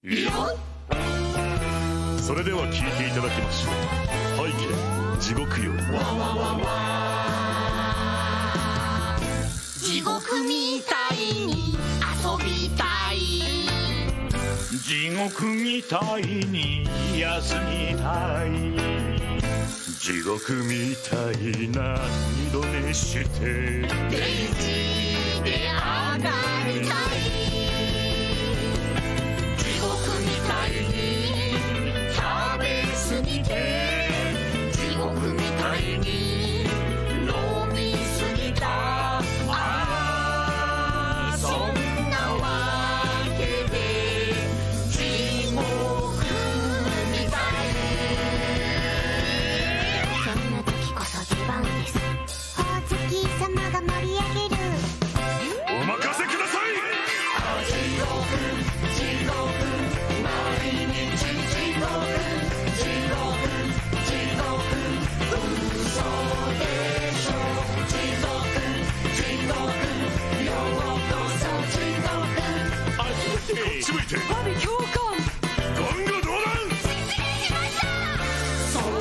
いや、それでは聞いていただきましょう。背景地獄よ。地獄みたいに遊びたい、地獄みたいに休みたい、地獄みたいな二度寝してデイジーで上がりたい、地獄みたいに食べ過ぎて、地獄みたいに飲み過ぎた、そんなわけで地獄みたい。そんな時こそ出番です。ほおずき様が盛り上げる。お任せください。地獄地獄毎日地獄地獄地獄、嘘でしょ。地獄地獄ようこそ地獄。こっち向いて。阿部教官、言語道断。失礼しました。そん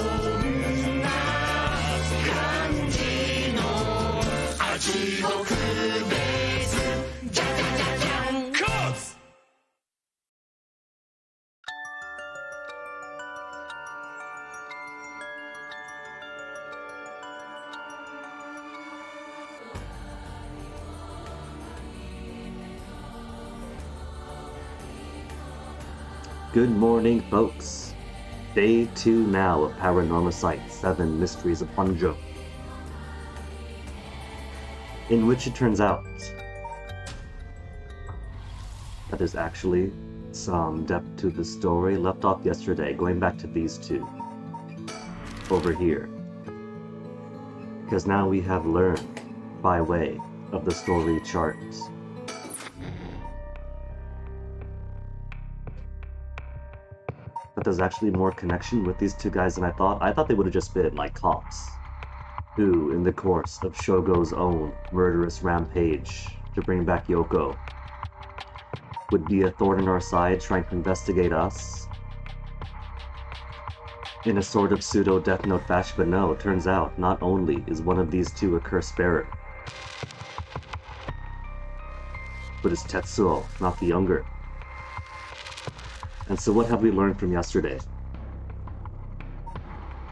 な感じの地獄です。じゃじゃじゃじゃん。カーツ。Good morning, folks. Day 2 now of Paranormal Site 7 Mysteries of Honjo, in which it turns out that there's actually some depth to the story left off yesterday, going back to these two over here. Because now we have learned by way of the story charts that there's actually more connection with these two guys than I thought. I thought they would have just been like cops who, in the course of Shogo's own murderous rampage to bring back Yoko, would be a thorn in our side trying to investigate us in a sort of pseudo Death Note fashion. But no, it turns out not only is one of these two a cursed bearer, but it's Tetsuo, not the younger. And so what have we learned from yesterday?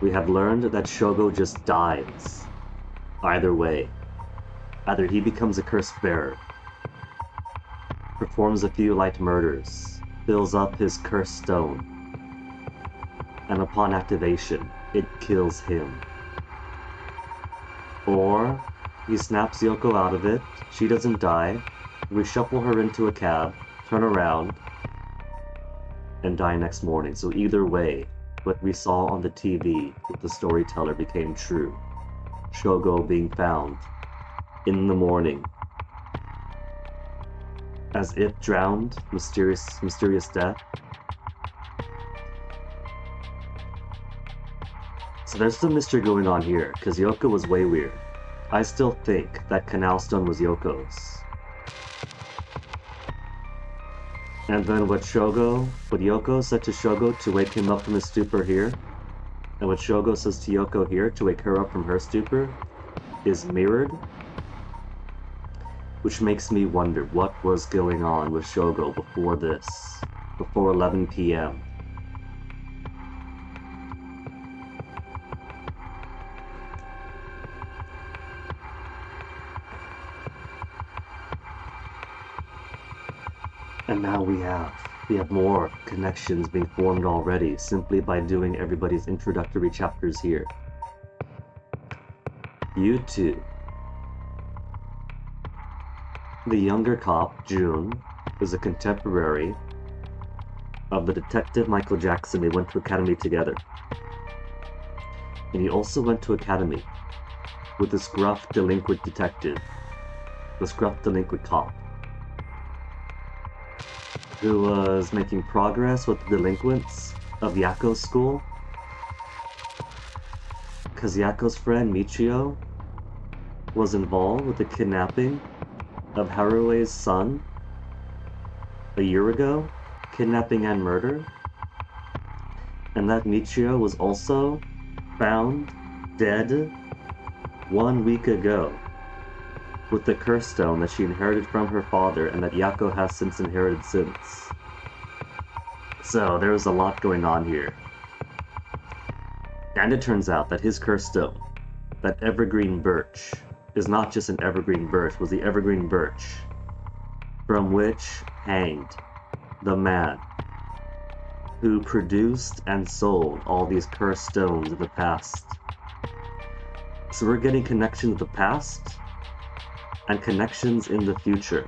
We have learned that Shogo just dies. Either way. Either he becomes a cursed bearer, performs a few light murders, fills up his cursed stone, and upon activation, it kills him. Or he snaps Yoko out of it, she doesn't die, we shuffle her into a cab, turn around, and die next morning. So either way, what we saw on the TV with the storyteller became true. Shogo being found in the morning, as if drowned, mysterious death. So there's some mystery going on here, because Yoko was way weird. I still think that Canal Stone was Yoko's. And then what Yoko said to Shogo to wake him up from his stupor here, and what Shogo says to Yoko here to wake her up from her stupor, is mirrored. Which makes me wonder what was going on with Shogo before this, before 11 p.m. And now we have more connections being formed already, simply by doing everybody's introductory chapters here. You two. The younger cop, June, is a contemporary of the detective Michael Jackson. They went to academy together. And he also went to academy with this gruff delinquent detective, this gruff delinquent cop, who was making progress with the delinquents of Yako's school, because Yako's friend Michio was involved with the kidnapping of Harue's son a year ago, kidnapping and murder, and that Michio was also found dead 1 week ago with the curse stone that she inherited from her father and that Yako has since inherited since. So there's a lot going on here. And it turns out that his curse stone, that evergreen birch, is not just an evergreen birch, was the evergreen birch from which hanged the man who produced and sold all these cursed stones in the past. So we're getting connections with the past and connections in the future.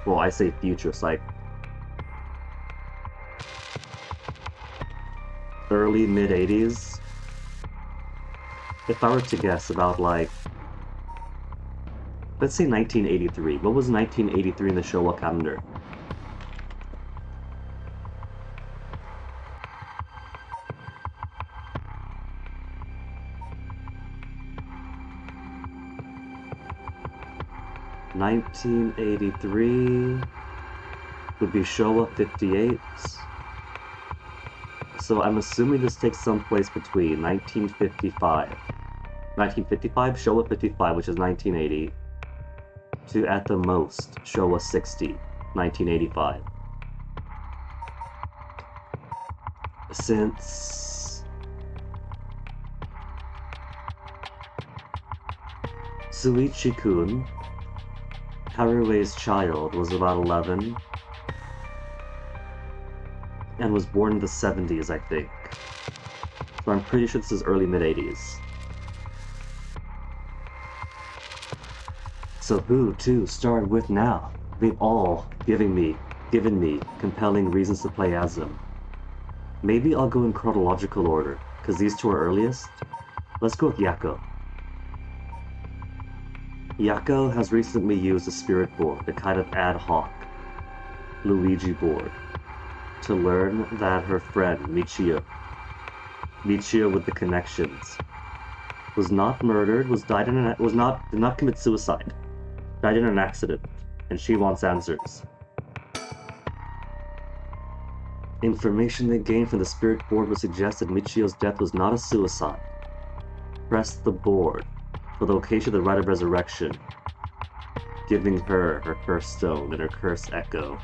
Well, I say future, it's like early, mid-80s. If I were to guess about like, let's say 1983. What was 1983 in the Showa calendar? (1983) would be Showa 58. So I'm assuming this takes some place between 1955, Showa 55, which is 1980, to at the most Showa 60, 1985. Since Suichi-kun, Harue's child, was about 11 and was born in the 70s, I think. So I'm pretty sure this is early mid-80s. So who to start with now? They've all given me compelling reasons to play as them. Maybe I'll go in chronological order, because these two are earliest. Let's go with Yako. Yako has recently used a spirit board, a kind of ad hoc Luigi board, to learn that her friend Michio with the connections, was not murdered, did not commit suicide, died in an accident, and she wants answers. Information they gained from the spirit board would suggest that Michio's death was not a suicide. Press the board for the location of the Rite of Resurrection, giving her her cursed stone and her cursed echo.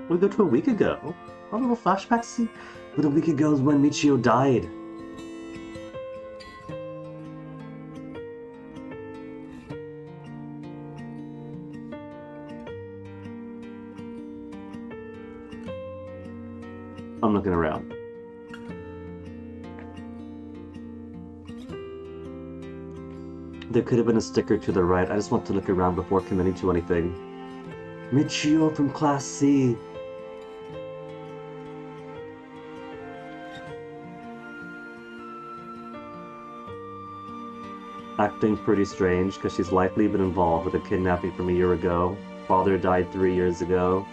We go to a week ago. A little flashback scene. But a week ago is when Michio died. I'm looking around. There could have been a sticker to the right. I just want to look around before committing to anything. Michio from Class C. Acting pretty strange, because she's likely been involved with a kidnapping from a year ago. Father died 3 years ago.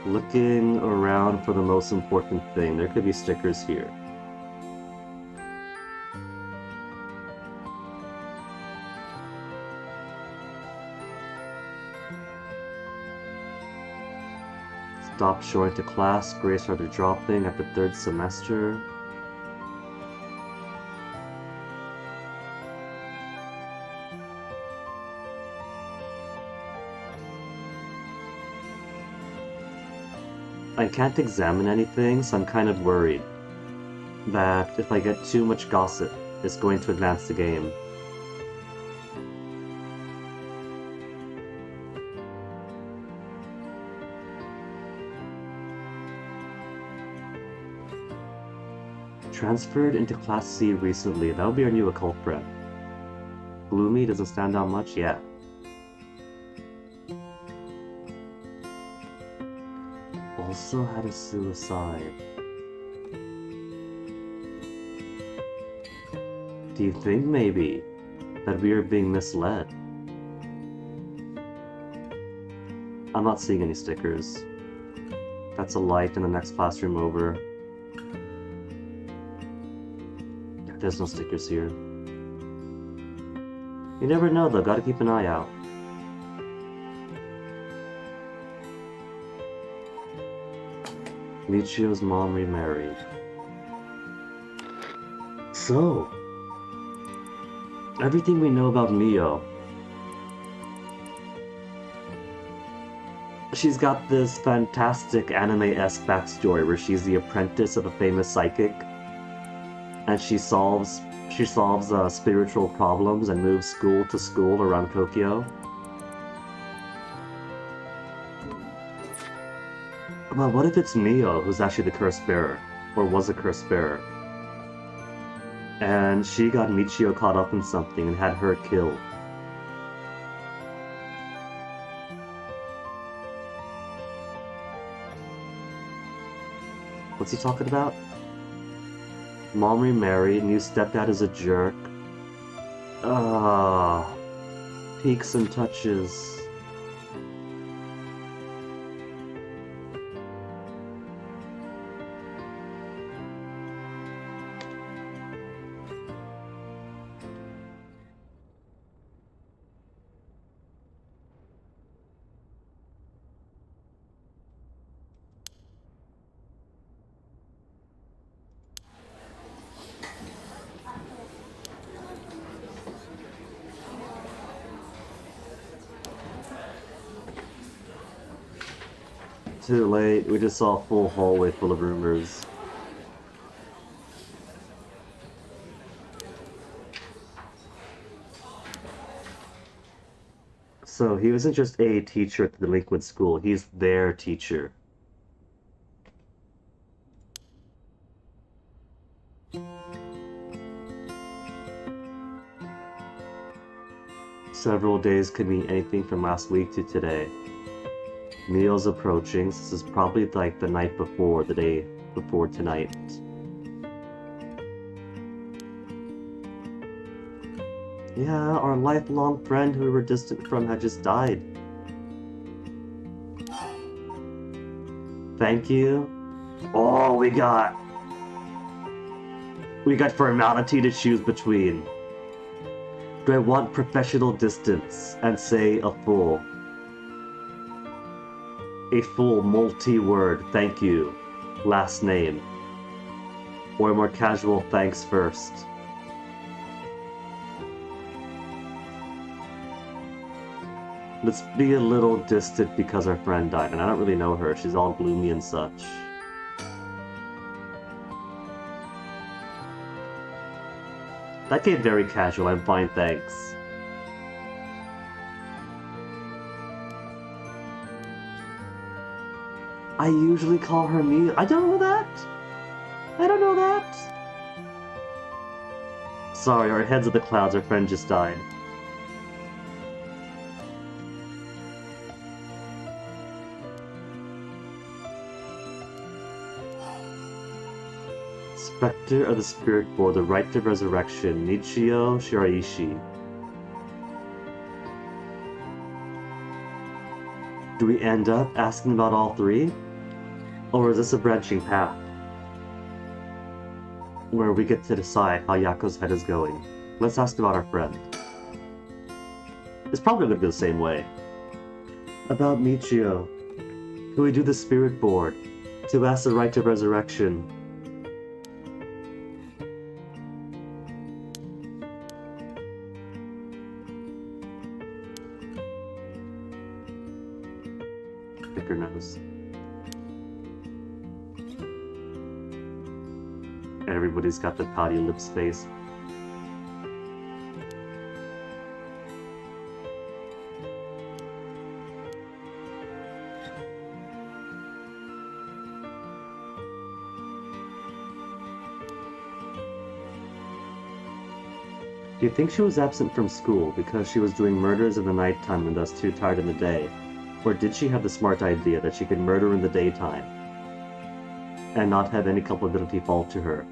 Looking around for the most important thing. There could be stickers here. Stopped showing to class. Grades started dropping at the 3rd semester. I can't examine anything, so I'm kind of worried that if I get too much gossip, it's going to advance the game. Transferred into Class C recently. That would be our new occult friend. Gloomy doesn't stand out much? Yeah. Also had a suicide. Do you think maybe that we are being misled? I'm not seeing any stickers. That's a light in the next classroom over. There's no stickers here. You never know though, gotta keep an eye out. Michio's mom remarried. So, everything we know about Mio. She's got this fantastic anime-esque backstory where she's the apprentice of a famous psychic, and she solves spiritual problems and moves school to school around Tokyo. But what if it's Mio who's actually the curse bearer, or was a curse bearer? And she got Michio caught up in something and had her killed. What's he talking about? Mom remarried, new stepdad is a jerk. Peaks and touches. Too late, we just saw a full hallway full of rumors. So he wasn't just a teacher at the delinquent school, he's their teacher. Several days could mean anything from last week to today. Meal's approaching, so this is probably like the night before, the day before tonight. Yeah, our lifelong friend who we were distant from had just died. Thank you. Oh, we got formality to choose between. Do I want professional distance and say a full multi-word thank you, last name, or a more casual thanks first? Let's be a little distant because our friend died, and I don't really know her. She's all gloomy and such. That came very casual. I'm fine, thanks. I usually call her me. I don't know that. I don't know that. Sorry, our heads of the clouds. Our friend just died. Spectre of the Spirit Board, the right to resurrection, Nichio Shiraishi. Do we end up asking about all three? Or is this a branching path? Where we get to decide how Yako's head is going. Let's ask about our friend. It's probably going to be the same way. About Michio. Can we do the Spirit Board? To ask the right to resurrection. Thicker nose. Everybody's got the pouty lips face. Do you think she was absent from school because she was doing murders in the nighttime and thus too tired in the day? Or did she have the smart idea that she could murder in the daytime and not have any culpability fall to her?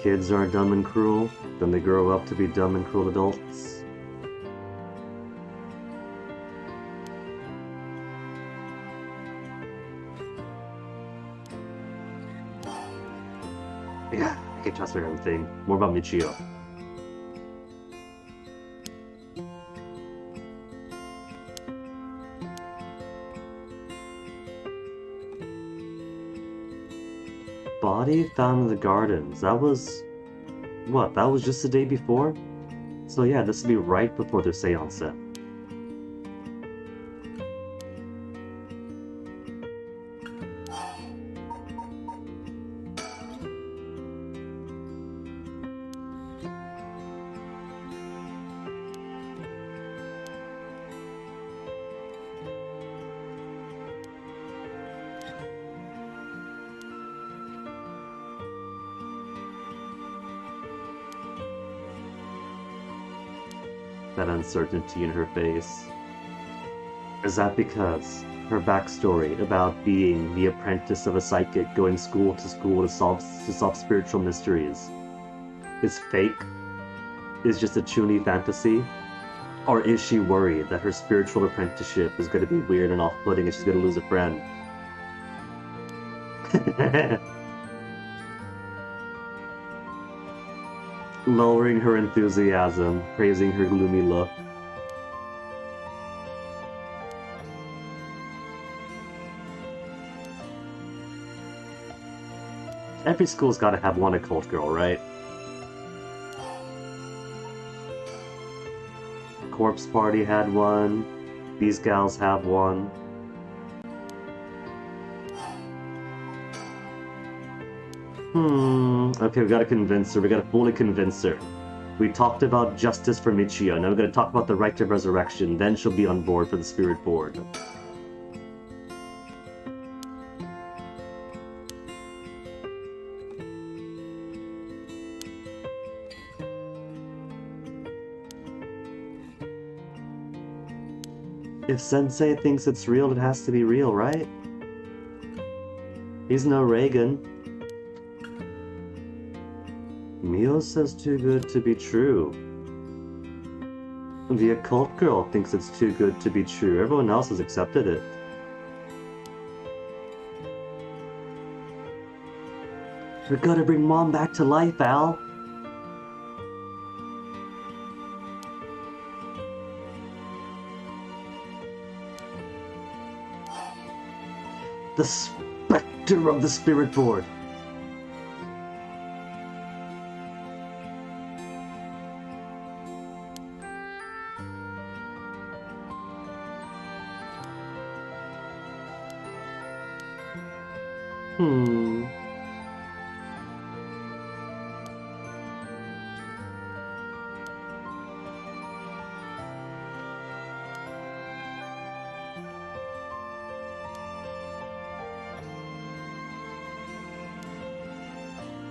kids are dumb and cruel, then they grow up to be dumb and cruel adults. Yeah, I can't trust her everything. More about Michio. Body found in the gardens. That was... what? That was just the day before? So yeah, this would be right before their seance. That uncertainty in her face. Is that because her backstory about being the apprentice of a psychic going school to solve spiritual mysteries is fake? Is just a chuny fantasy? Or is she worried that her spiritual apprenticeship is going to be weird and off-putting and she's going to lose a friend? Lowering her enthusiasm, praising her gloomy look. Every school's gotta have one occult girl, right? Corpse Party had one. These gals have one. Okay, we gotta convince her. We gotta fully convince her. We talked about justice for Michio. Now we're gonna talk about the right of resurrection. Then she'll be on board for the spirit board. If Sensei thinks it's real, it has to be real, right? He's no Reagan. Mio says too good to be true. The occult girl thinks it's too good to be true. Everyone else has accepted it. We gotta bring Mom back to life, Al. The specter of the spirit board.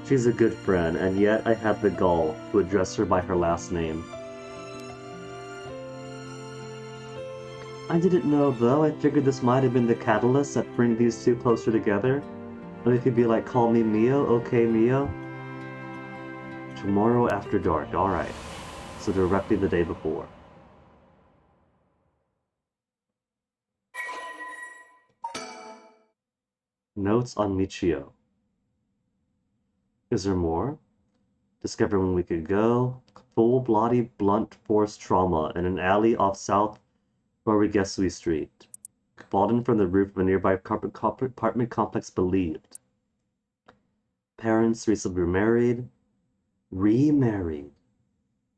She's a good friend, and yet I had the gall to address her by her last name. I didn't know, though. I figured this might have been the catalyst that bring these two closer together. And they could be like, call me Mio, okay, Mio? Tomorrow after dark, alright. So directly the day before. Notes on Michio. Is there more? Discovered 1 week ago. Full-bloody blunt force trauma in an alley off South Origesui Street. Fallen from the roof of a nearby apartment complex believed. Parents recently remarried. Remarried.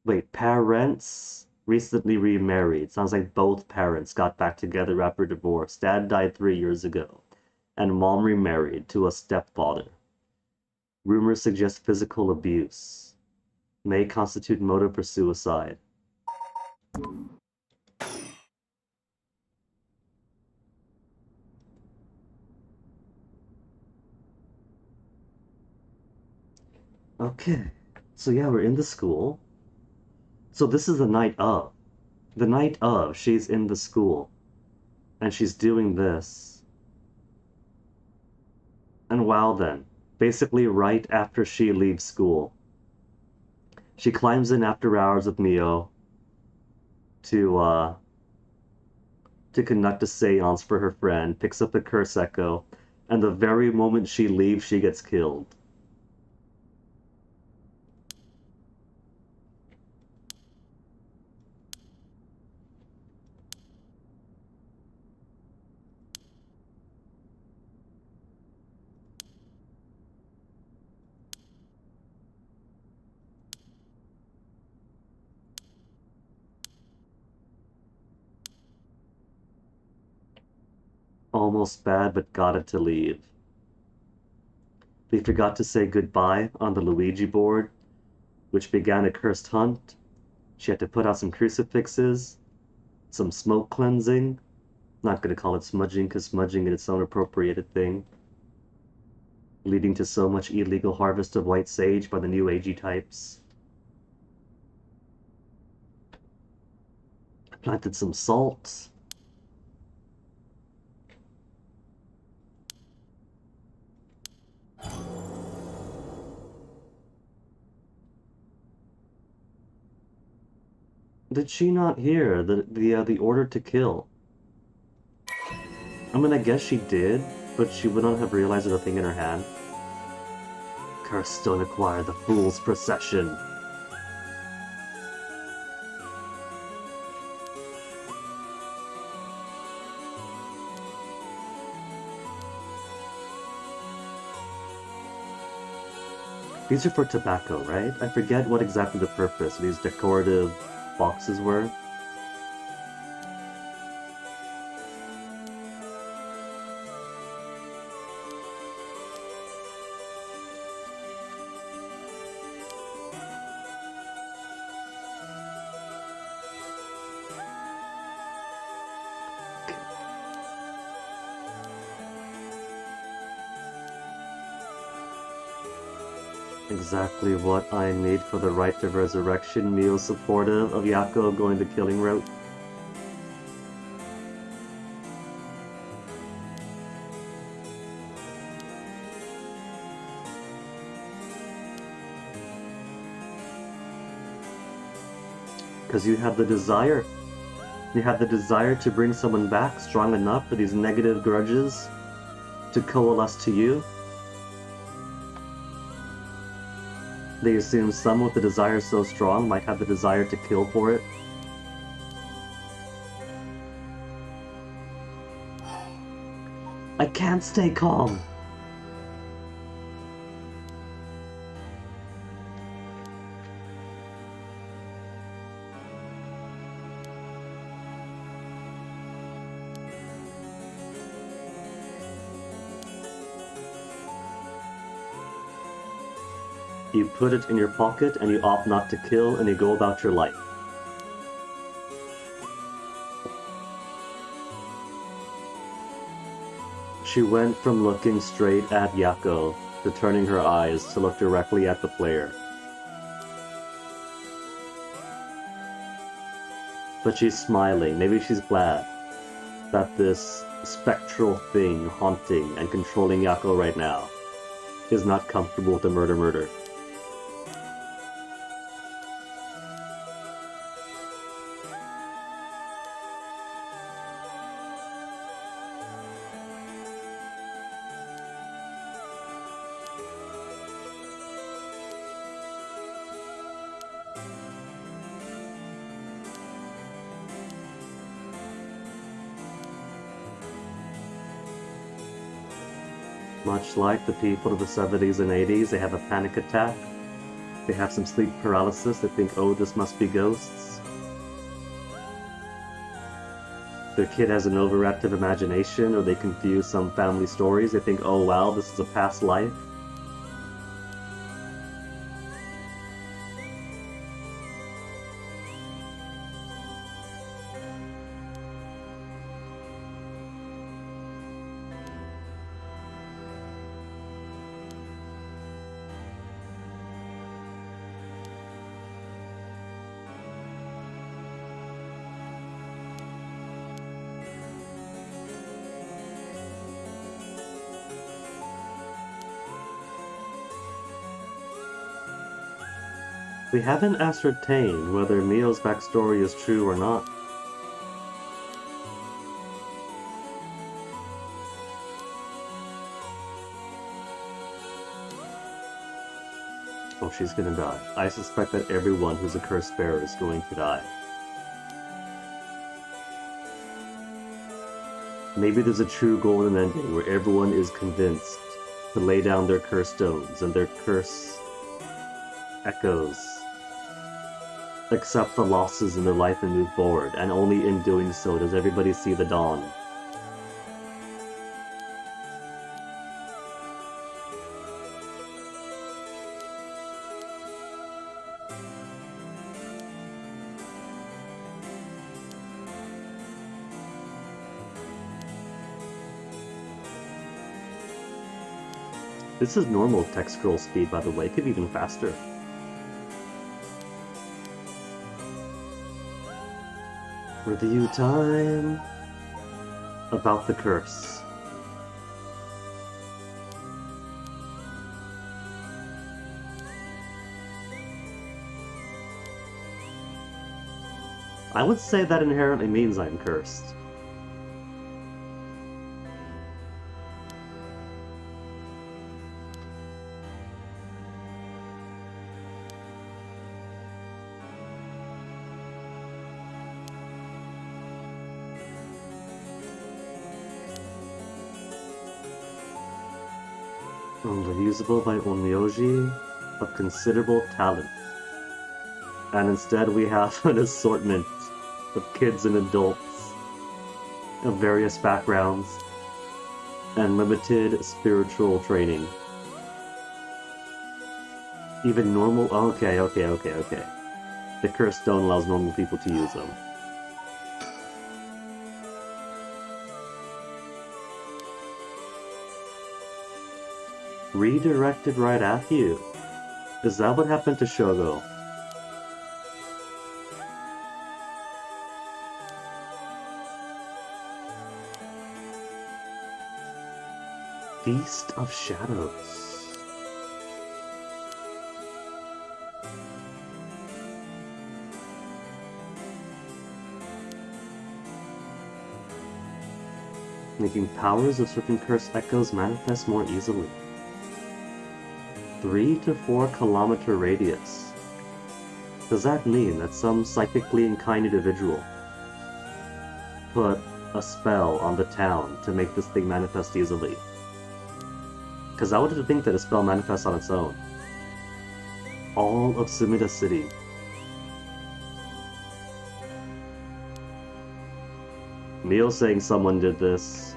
Wait, parents recently remarried. Sounds like both parents got back together after divorce. Dad died 3 years ago. And mom remarried to a stepfather. Rumors suggest physical abuse. May constitute motive for suicide. Okay. So yeah, we're in the school. So this is the night of. The night of, she's in the school. And she's doing this. And wow then. Basically right after she leaves school. She climbs in after hours with Mio to conduct a seance for her friend, picks up the curse echo, and the very moment she leaves, she gets killed. Almost bad, but got it to leave. They forgot to say goodbye on the Luigi board, which began a cursed hunt. She had to put out some crucifixes, some smoke cleansing. Not gonna call it smudging, because smudging is its own appropriated thing, leading to so much illegal harvest of white sage by the new agey types. I planted some salt. Did she not hear the order to kill? I mean, I guess she did, but she would not have realized the thing in her hand. Curse don't acquire the fool's procession. These are for tobacco, right? I forget what exactly the purpose of these decorative boxes were. Exactly what I need for the right to resurrection. Mio supportive of Yako going the killing route. Because you have the desire. You have the desire to bring someone back strong enough for these negative grudges to coalesce to you. They assume some with the desire so strong might have the desire to kill for it. I can't stay calm. You put it in your pocket and you opt not to kill and you go about your life. She went from looking straight at Yako to turning her eyes to look directly at the player. But she's smiling. Maybe she's glad that this spectral thing haunting and controlling Yako right now is not comfortable with the murder. Much like the people of the 70s and 80s, they have a panic attack. They have some sleep paralysis. They think, oh, this must be ghosts. Their kid has an overactive imagination, or they confuse some family stories. They think, oh wow, this is a past life. We haven't ascertained whether Mio's backstory is true or not. Oh, she's gonna die. I suspect that everyone who's a cursed bearer is going to die. Maybe there's a true golden ending where everyone is convinced to lay down their curse stones and their curse echoes, accept the losses in their life and move forward, and only in doing so does everybody see the dawn. This is normal text scroll speed, by the way. It could be even faster. Review time. About the curse. I would say that inherently means I'm cursed. Usable by Onmyoji of considerable talent. And instead we have an assortment of kids and adults of various backgrounds and limited spiritual training. Even normal... Okay. The cursed stone allows normal people to use them. Redirected right at you. Is that what happened to Shogo? Feast of Shadows. Making powers of certain cursed echoes manifest more easily. 3 to 4 kilometer radius. Does that mean that some psychically inclined individual put a spell on the town to make this thing manifest easily? Because I would think that a spell manifests on its own. All of Sumida City. Neil saying someone did this.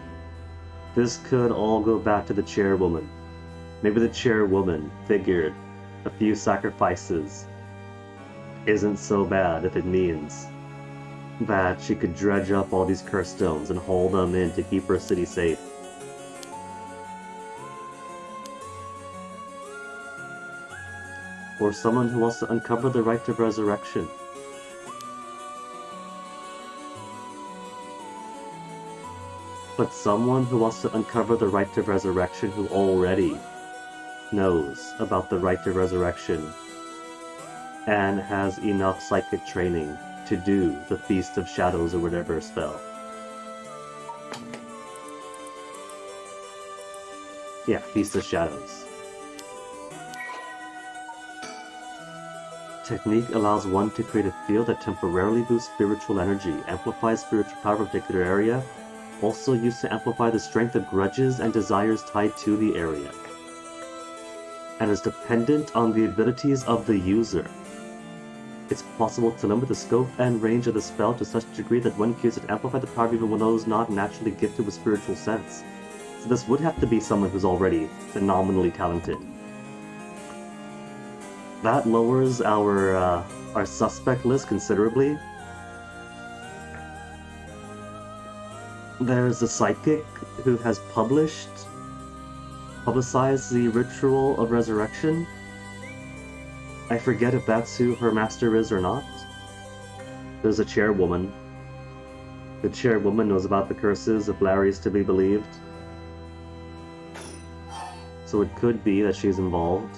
This could all go back to the chairwoman. Maybe the chairwoman figured a few sacrifices isn't so bad if it means that she could dredge up all these cursed stones and haul them in to keep her city safe. Or someone who wants to uncover the rite of resurrection. But someone who wants to uncover the rite of resurrection who already knows about the rite of resurrection and has enough psychic training to do the Feast of Shadows or whatever spell. Yeah, Feast of Shadows. Technique allows one to create a field that temporarily boosts spiritual energy, amplifies spiritual power of a particular area, also used to amplify the strength of grudges and desires tied to the area, and is dependent on the abilities of the user. It's possible to limit the scope and range of the spell to such a degree that one can use it to amplify the power of even those not naturally gifted with spiritual sense. So this would have to be someone who's already phenomenally talented. That lowers our suspect list considerably. There's a psychic who has publicized the ritual of resurrection. I forget if that's who her master is or not. There's a chairwoman. The chairwoman knows about the curses if Larry is to be believed. So it could be that she's involved.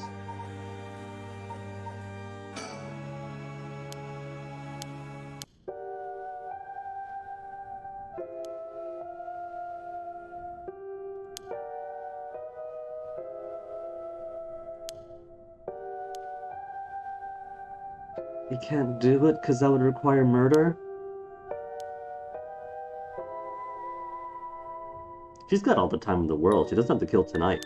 You can't do it because that would require murder? She's got all the time in the world. She doesn't have to kill tonight.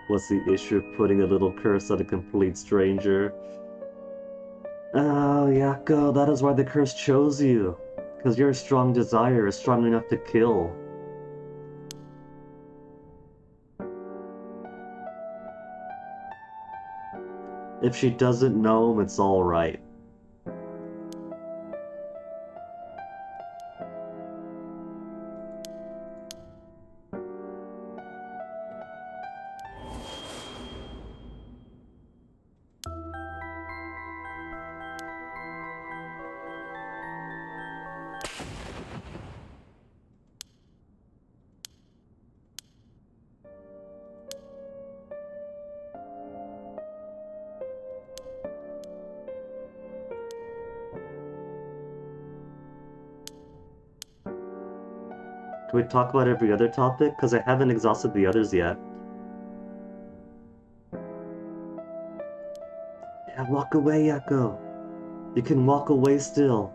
What's the issue of putting a little curse on a complete stranger? Oh, Yako, that is why the curse chose you. Because your strong desire is strong enough to kill. If she doesn't know him, it's alright. Can we talk about every other topic? Because I haven't exhausted the others yet. Yeah, walk away, Yako. You can walk away still.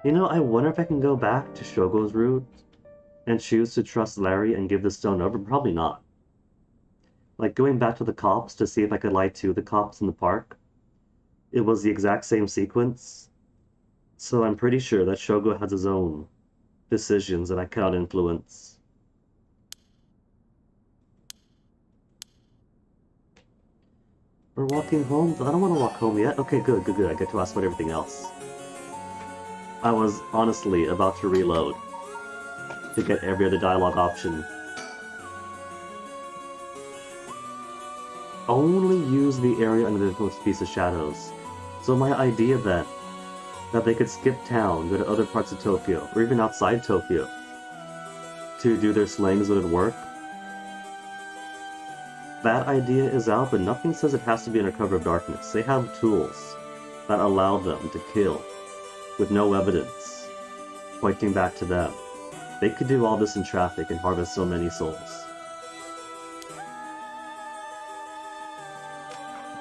You know, I wonder if I can go back to Shogo's route and choose to trust Larry and give the stone over. Probably not. Like, going back to the cops to see if I could lie to the cops in the park. It was the exact same sequence. So I'm pretty sure that Shogo has his own decisions that I cannot influence. We're walking home? I don't want to walk home yet. Okay, good. I get to ask about everything else. I was honestly about to reload to get every other dialogue option. Only use the area under the most piece of shadows. So my idea then, that they could skip town, go to other parts of Tokyo, or even outside Tokyo, to do their slayings would work. That idea is out, but nothing says it has to be under cover of darkness. They have tools that allow them to kill with no evidence pointing back to them. They could do all this in traffic and harvest so many souls.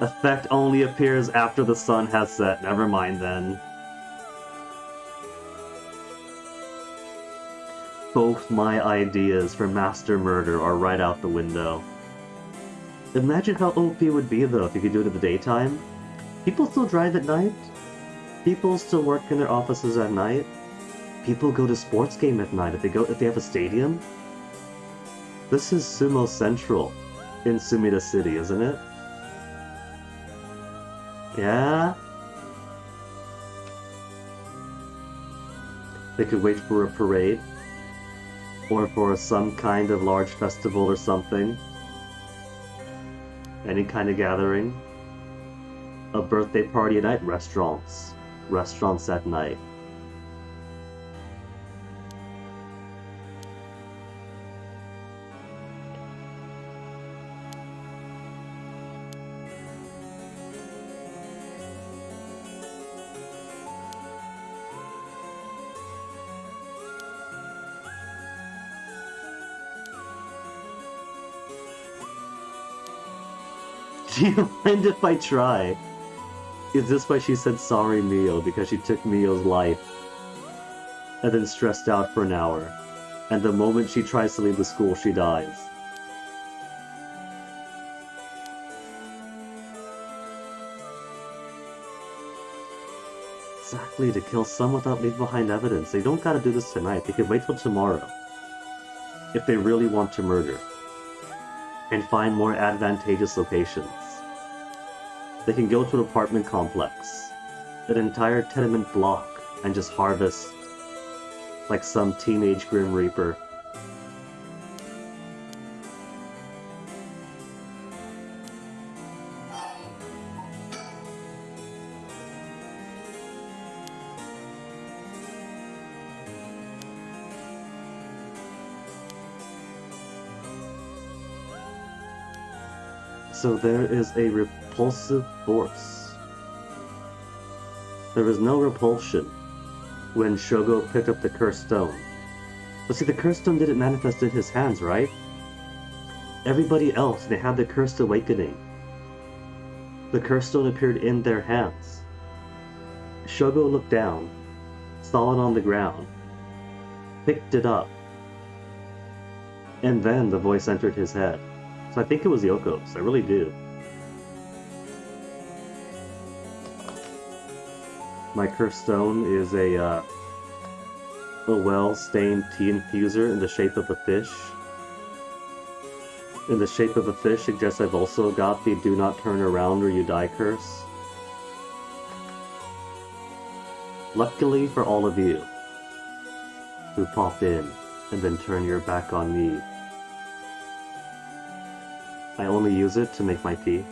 Effect only appears after the sun has set. Never mind then. Both my ideas for master murder are right out the window. Imagine how OP it would be though if you could do it in the daytime. People still drive at night. People still work in their offices at night. People go to sports game at night if they have a stadium. This is Sumo Central in Sumida City, isn't it? Yeah? They could wait for a parade. Or for some kind of large festival or something. Any kind of gathering. A birthday party at night, restaurants. Restaurants at night. Do you mind if I try? Is this why she said sorry, Mio? Because she took Mio's life and then stressed out for an hour. And the moment she tries to leave the school, she dies. Exactly, to kill some without leaving behind evidence. They don't gotta do this tonight. They can wait till tomorrow. If they really want to murder. And find more advantageous locations. They can go to an apartment complex, an entire tenement block, and just harvest like some teenage Grim Reaper. So there is a repulsive force. There was no repulsion when Shogo picked up the cursed stone. But see, the cursed stone didn't manifest in his hands, right? Everybody else, they had the cursed awakening. The cursed stone appeared in their hands. Shogo looked down, saw it on the ground, picked it up, and then the voice entered his head. So I think it was Yoko's, I really do. My cursed stone is a well-stained tea infuser in the shape of a fish. In the shape of a fish suggests I've also got the do not turn around or you die curse. Luckily for all of you who pop in and then turn your back on me, I only use it to make my tea.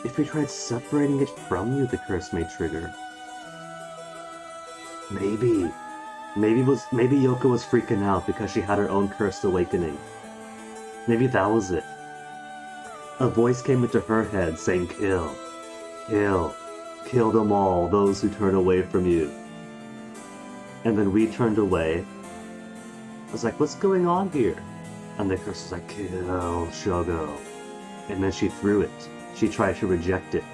If we tried separating it from you, the curse may trigger. Maybe Yoko was freaking out because she had her own cursed awakening. Maybe that was it. A voice came into her head saying, kill, kill, kill them all, those who turn away from you. And then we turned away. I was like, what's going on here? And the curse was like, kill Shogo. And then she threw it. She tried to reject it.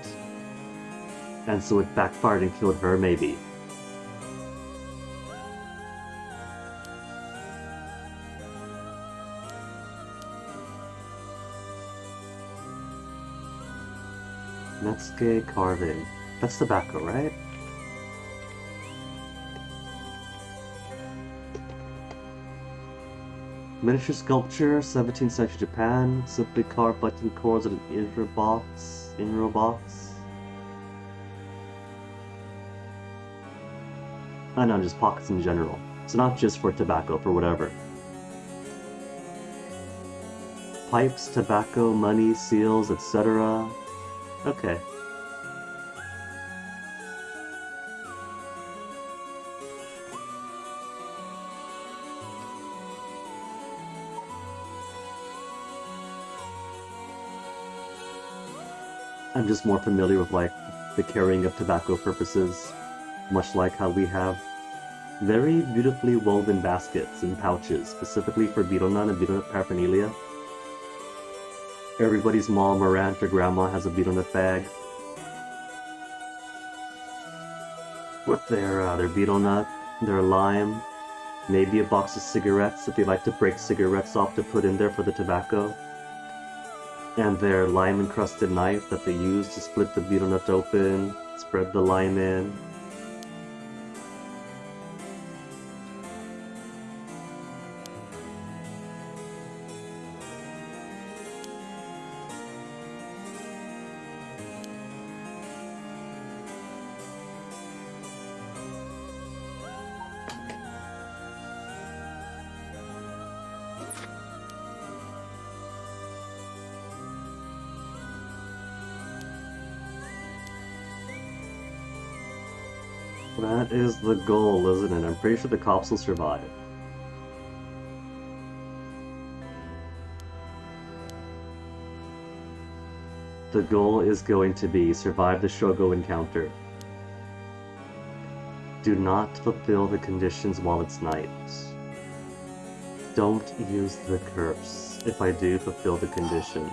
And so it backfired and killed her, maybe. Netsuke carving. That's tobacco, right? Miniature sculpture, 17th century Japan. Simply carved button cords at an inner box. I know, just pockets in general. So not just for tobacco, for whatever. Pipes, tobacco, money, seals, etc. Okay. I'm just more familiar with, like, the carrying of tobacco purposes, much like how we have very beautifully woven baskets and pouches, specifically for betel nut and betel nut paraphernalia. Everybody's mom or aunt or grandma has a betel nut bag with their betel nut, their lime, maybe a box of cigarettes if they like to break cigarettes off to put in there for the tobacco, and their lime-encrusted knife that they use to split the betel nut open, spread the lime in. That is the goal, isn't it? I'm pretty sure the cops will survive. The goal is going to be survive the Shogo encounter. Do not fulfill the conditions while it's night. Don't use the curse if I do fulfill the conditions.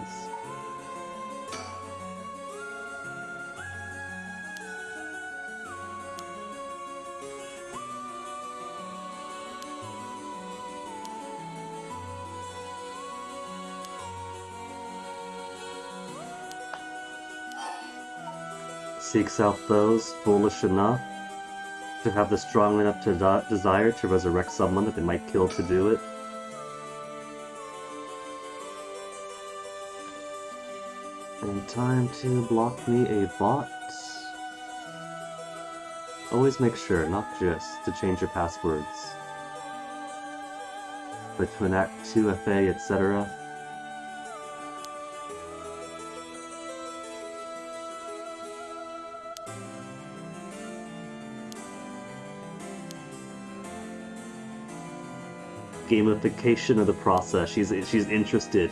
Seeks out those foolish enough to have the strong enough desire to resurrect someone that they might kill to do it. And time to block me a bot. Always make sure, not just to change your passwords, but to enact 2FA, etc. Gamification of the process. She's interested.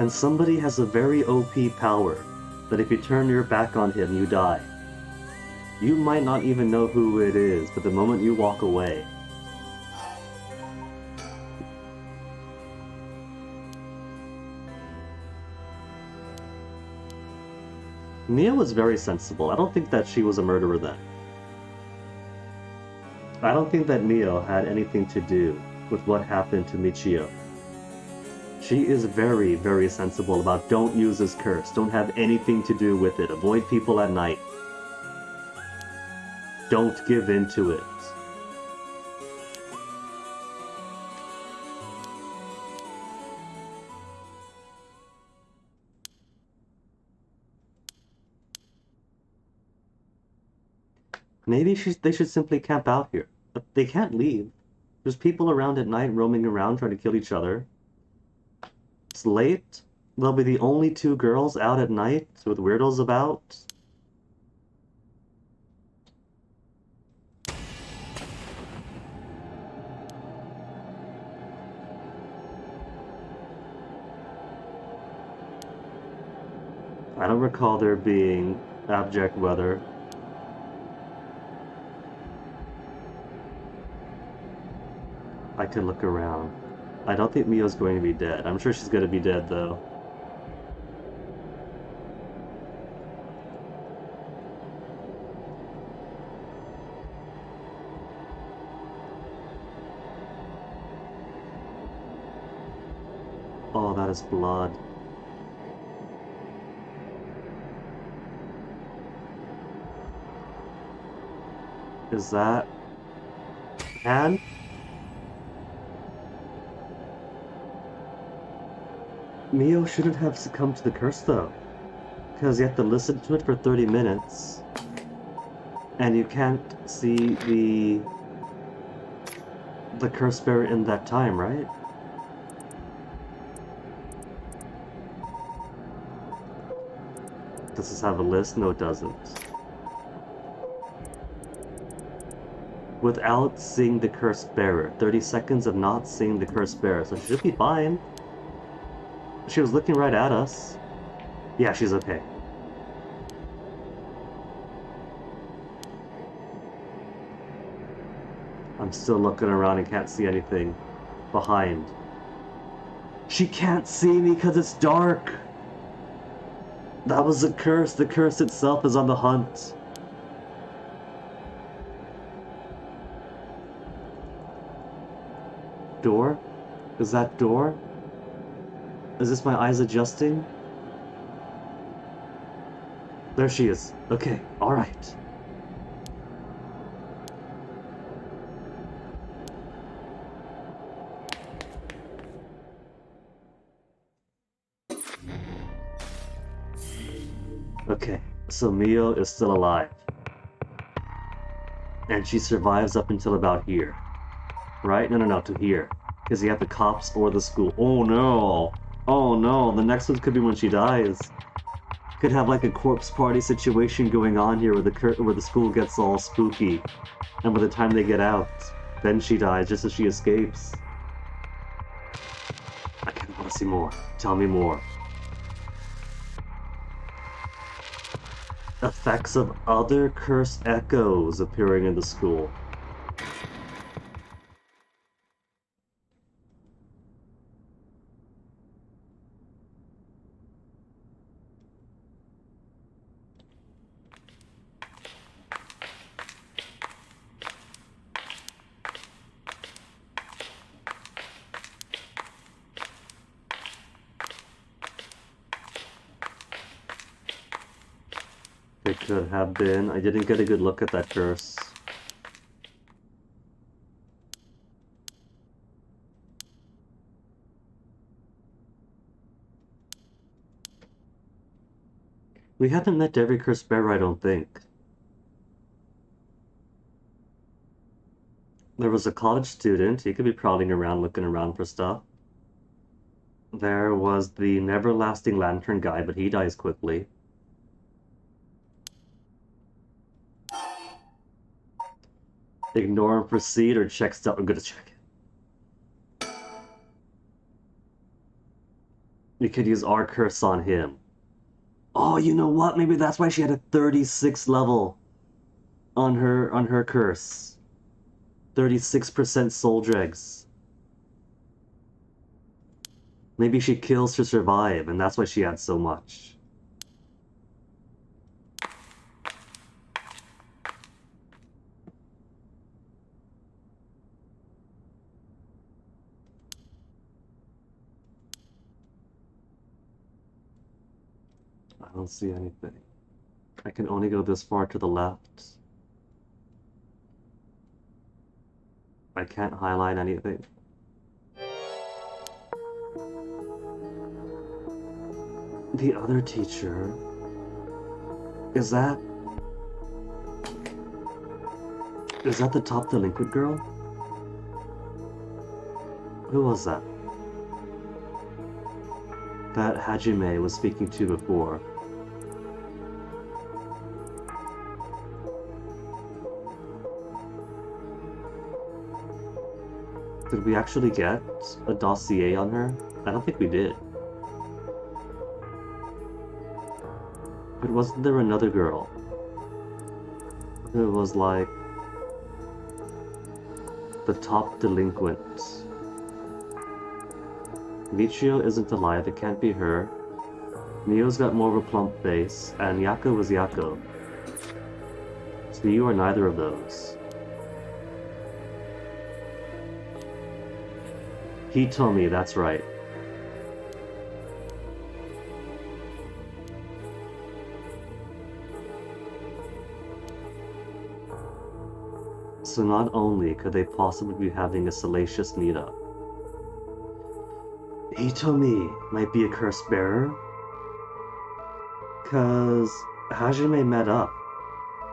And somebody has a very OP power that if you turn your back on him, you die. You might not even know who it is, but the moment you walk away, Mia was very sensible. I don't think that she was a murderer then. I don't think that Mio had anything to do with what happened to Michio. She is very, very sensible about don't use this curse, don't have anything to do with it, avoid people at night. Don't give in to it. Maybe they should simply camp out here. But they can't leave. There's people around at night roaming around trying to kill each other. It's late. They'll be the only two girls out at night with weirdos about. I don't recall there being abject weather. I can look around. I don't think Mio's going to be dead. I'm sure she's going to be dead, though. Oh, that is blood. Is that... Anne? Mio shouldn't have succumbed to the curse, though. Because you have to listen to it for 30 minutes. And you can't see the curse bearer in that time, right? Does this have a list? No, it doesn't. Without seeing the curse bearer. 30 seconds of not seeing the curse bearer. So she should be fine. She was looking right at us. Yeah, she's okay. I'm still looking around and can't see anything behind. She can't see me because it's dark! That was a curse. The curse itself is on the hunt. Door? Is that door? Is this my eyes adjusting? There she is. Okay, alright. Okay, so Mio is still alive. And she survives up until about here. Right? No, to here. Because you have the cops or the school. Oh no! Oh no, the next one could be when she dies. Could have like a corpse party situation going on here where the school gets all spooky. And by the time they get out, then she dies just as she escapes. I kind of want to see more. Tell me more. Effects of other cursed echoes appearing in the school. It could have been. I didn't get a good look at that curse. We haven't met every cursed bearer, I don't think. There was a college student. He could be prowling around, looking around for stuff. There was the Neverlasting Lantern guy, but he dies quickly. Ignore and proceed or check stuff. I'm gonna check it. We could use our curse on him. Oh, you know what? Maybe that's why she had a 36 level on her curse. 36% soul dregs. Maybe she kills to survive, and that's why she had so much. I don't see anything. I can only go this far to the left. I can't highlight anything. The other teacher... Is that the top delinquent girl? Who was that? That Hajime was speaking to before. Did we actually get a dossier on her? I don't think we did. But wasn't there another girl? Who was like... the top delinquent. Michio isn't alive, it can't be her. Mio's got more of a plump face, and Yako was Yako. So you are neither of those. Hitomi, that's right. So not only could they possibly be having a salacious meetup, Hitomi might be a curse bearer, cause Hajime met up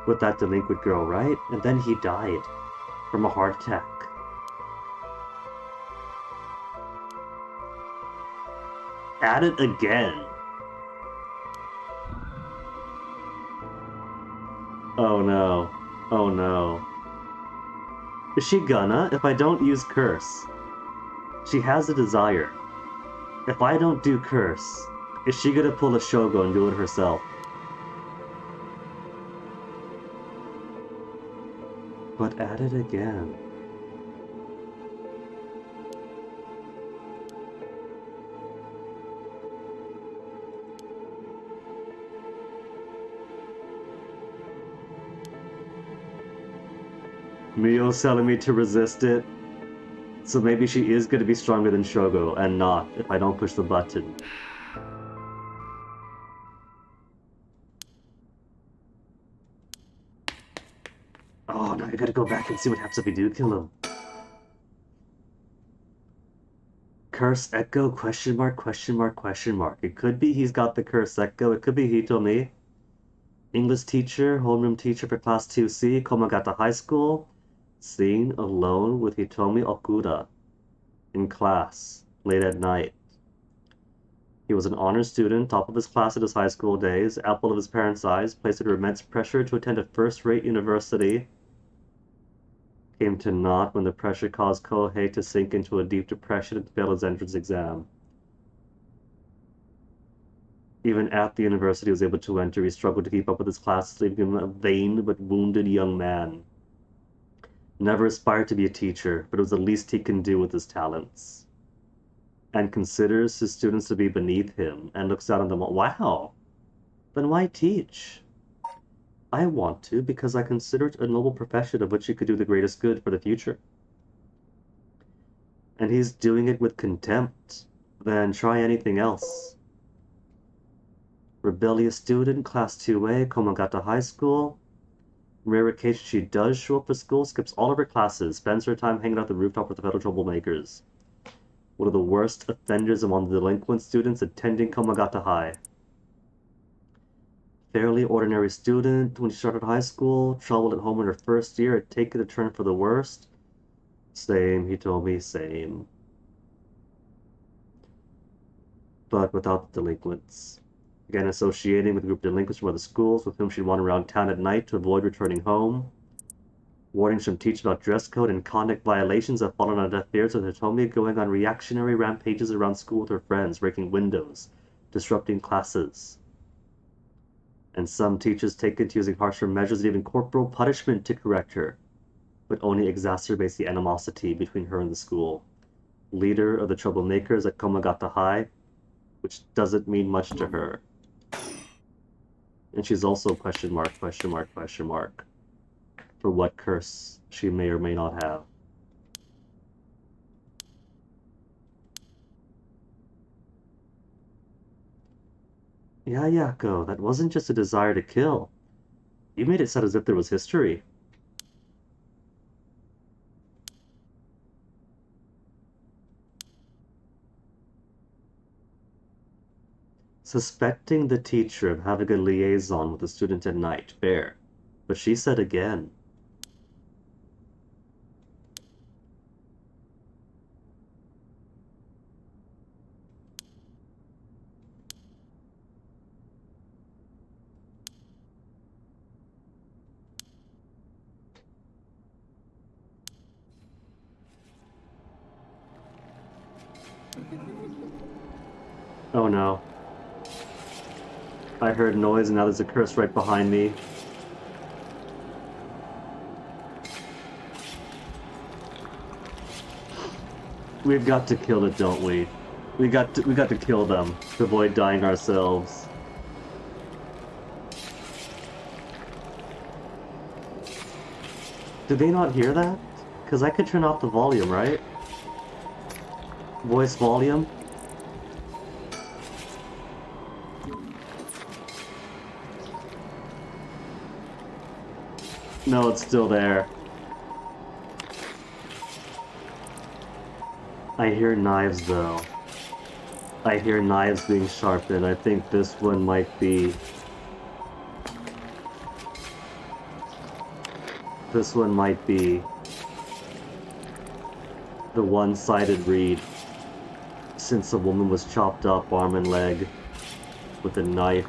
with that delinquent girl, right? And then he died from a heart attack. At it again. Oh no. Oh no. Is she gonna? If I don't use curse. She has a desire. If I don't do curse, is she gonna pull a Shogo and do it herself? But at it again. Mio's telling me to resist it. So maybe she is going to be stronger than Shogo, and not if I don't push the button. Oh, now I gotta go back and see what happens if we do kill him. Curse Echo, question mark, question mark, question mark. It could be he's got the Curse Echo, it could be Hitomi. English teacher, homeroom teacher for class 2C, Komagata High School. Seen alone with Hitomi Okuda in class, late at night. He was an honor student, top of his class at his high school days, apple of his parents' eyes, placed under immense pressure to attend a first-rate university. Came to naught when the pressure caused Kohei to sink into a deep depression and fail his entrance exam. Even at the university he was able to enter, he struggled to keep up with his classes, leaving him a vain but wounded young man. Never aspired to be a teacher, but it was the least he can do with his talents. And considers his students to be beneath him, and looks down on them all. Wow! Then why teach? I want to, because I consider it a noble profession of which you could do the greatest good for the future. And he's doing it with contempt. Then try anything else. Rebellious student, class 2A, Komagata High School. Rare occasion she does show up for school, skips all of her classes, spends her time hanging out the rooftop with the fellow troublemakers. One of the worst offenders among the delinquent students attending Komagata High. Fairly ordinary student when she started high school, troubled at home in her first year, had taken a turn for the worst. Same, he told me, same. But without the delinquents. Again, associating with a group of delinquents from other schools with whom she'd wander around town at night to avoid returning home. Warnings from teachers about dress code and conduct violations have fallen on deaf ears, with Hitomi going on reactionary rampages around school with her friends, breaking windows, disrupting classes. And some teachers take it to using harsher measures and even corporal punishment to correct her, but only exacerbates the animosity between her and the school. Leader of the troublemakers at Komagata High, which doesn't mean much to her. And she's also question mark, question mark, question mark, for what curse she may or may not have. Yeah, Yako, that wasn't just a desire to kill. You made it sound as if there was history. Suspecting the teacher of having a liaison with the student at night, fair. But she said again. Oh no. I heard noise and now there's a curse right behind me. We've got to kill it, don't we? We got to kill them to avoid dying ourselves. Did they not hear that? Because I could turn off the volume, right? Voice volume? No, it's still there. I hear knives, though. I hear knives being sharpened. I think this one might be... This one might be... the one-sided read. Since a woman was chopped up arm and leg with a knife.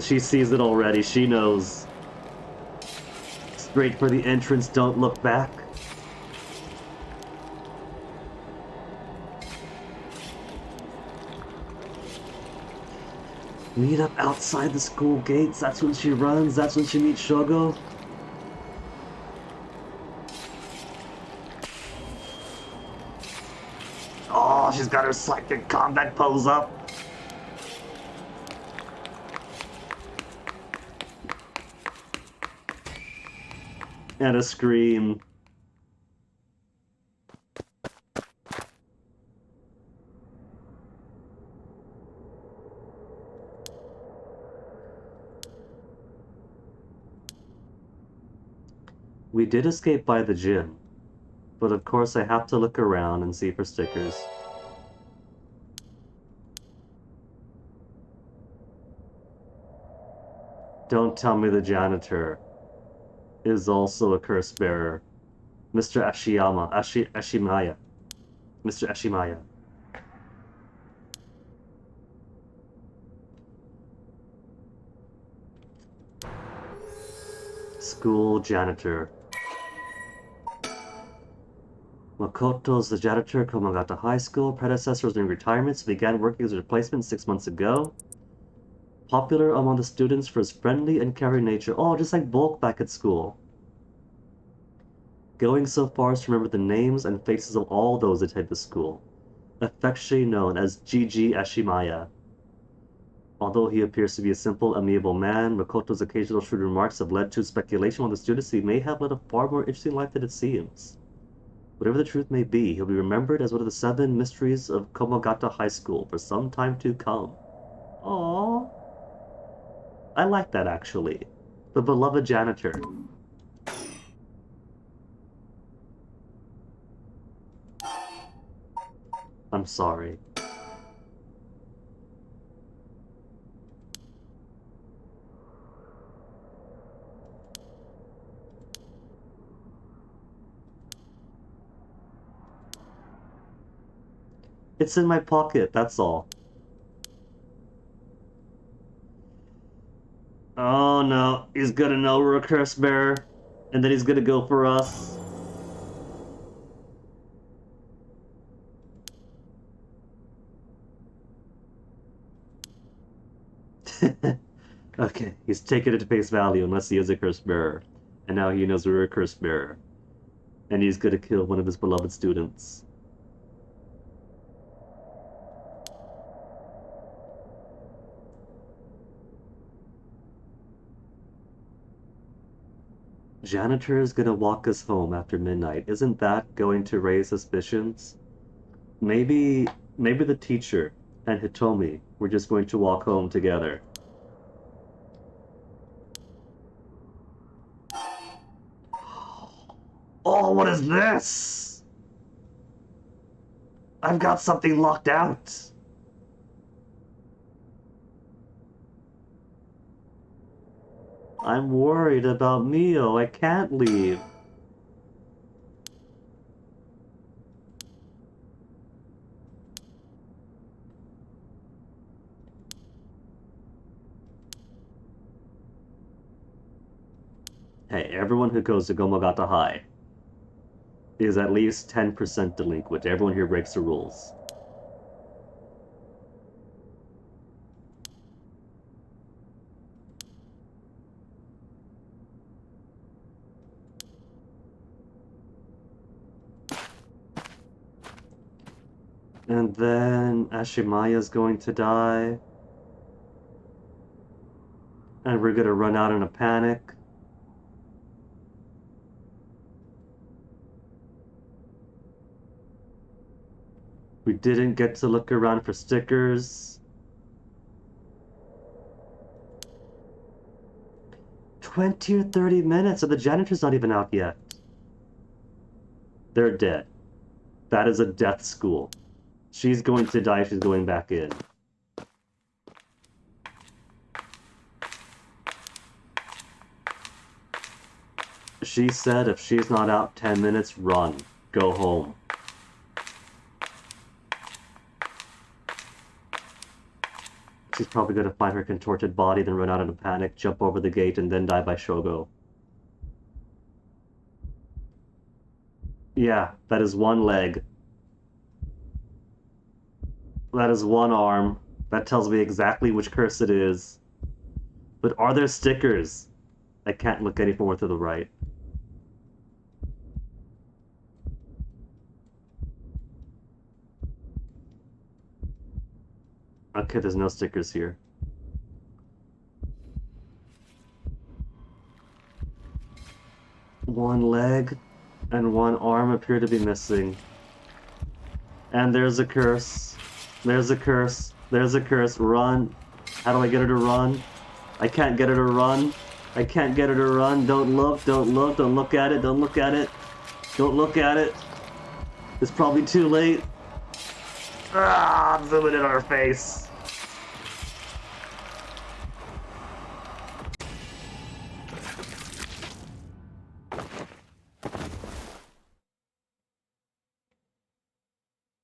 She sees it already. She knows. Straight for the entrance, don't look back. Meet up outside the school gates. That's when she runs. That's when she meets Shogo. Oh, she's got her psychic combat pose up. And a scream. We did escape by the gym, but of course I have to look around and see for stickers. Don't tell me the janitor is also a curse bearer. Mr. Ashimaya. Mr. Ashimaya. School janitor. Makoto's the janitor at Komagata High School. Predecessor was in retirement, so began working as a replacement 6 months ago. Popular among the students for his friendly and caring nature. Oh, just like Bulk back at school. Going so far as to remember the names and faces of all those that attend the school. Affectionately known as Gigi Ashimaya. Although he appears to be a simple, amiable man, Makoto's occasional shrewd remarks have led to speculation among the students that he may have led a far more interesting life than it seems. Whatever the truth may be, he'll be remembered as one of the 7 mysteries of Komagata High School for some time to come. Aww. I like that, actually. The beloved janitor. I'm sorry. It's in my pocket, that's all. Oh no, he's gonna know we're a curse bearer, and then he's gonna go for us. Okay, he's taken it to face value unless he is a curse bearer. And now he knows we're a curse bearer. And he's gonna kill one of his beloved students. Janitor is gonna walk us home after midnight. Isn't that going to raise suspicions? Maybe the teacher and Hitomi were just going to walk home together. Oh, what is this? I've got something locked out. I'm worried about Mio. I can't leave. Hey, everyone who goes to Gomagata High is at least 10% delinquent. Everyone here breaks the rules. And then Ashimaya's going to die. And we're gonna run out in a panic. We didn't get to look around for stickers. 20 or 30 minutes, and the janitor's not even out yet. They're dead. That is a death school. She's going to die if she's going back in. She said if she's not out 10 minutes, run. Go home. She's probably going to find her contorted body, then run out in a panic, jump over the gate, and then die by Shogo. Yeah, that is one leg. That is one arm. That tells me exactly which curse it is. But are there stickers? I can't look any more to the right. Okay, there's no stickers here. One leg and one arm appear to be missing. And there's a curse. There's a curse. There's a curse. Run. How do I get her to run? I can't get her to run. I can't get her to run. Don't look. Don't look. Don't look at it. Don't look at it. Don't look at it. It's probably too late. Ah, zoom it in our face.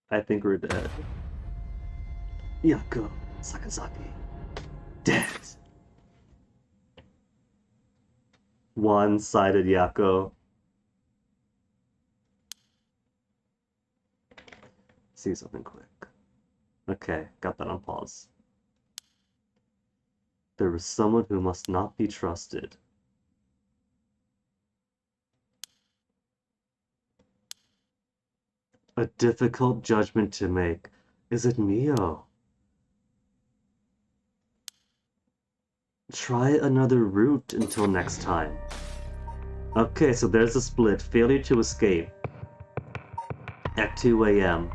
I think we're dead. Yako Sakazaki. Dead. One-sided Yako. See something quick. Okay, got that on pause. There was someone who must not be trusted. A difficult judgment to make. Is it Mio? Try another route until next time. Okay, so there's a split. Failure to escape. At 2 a.m.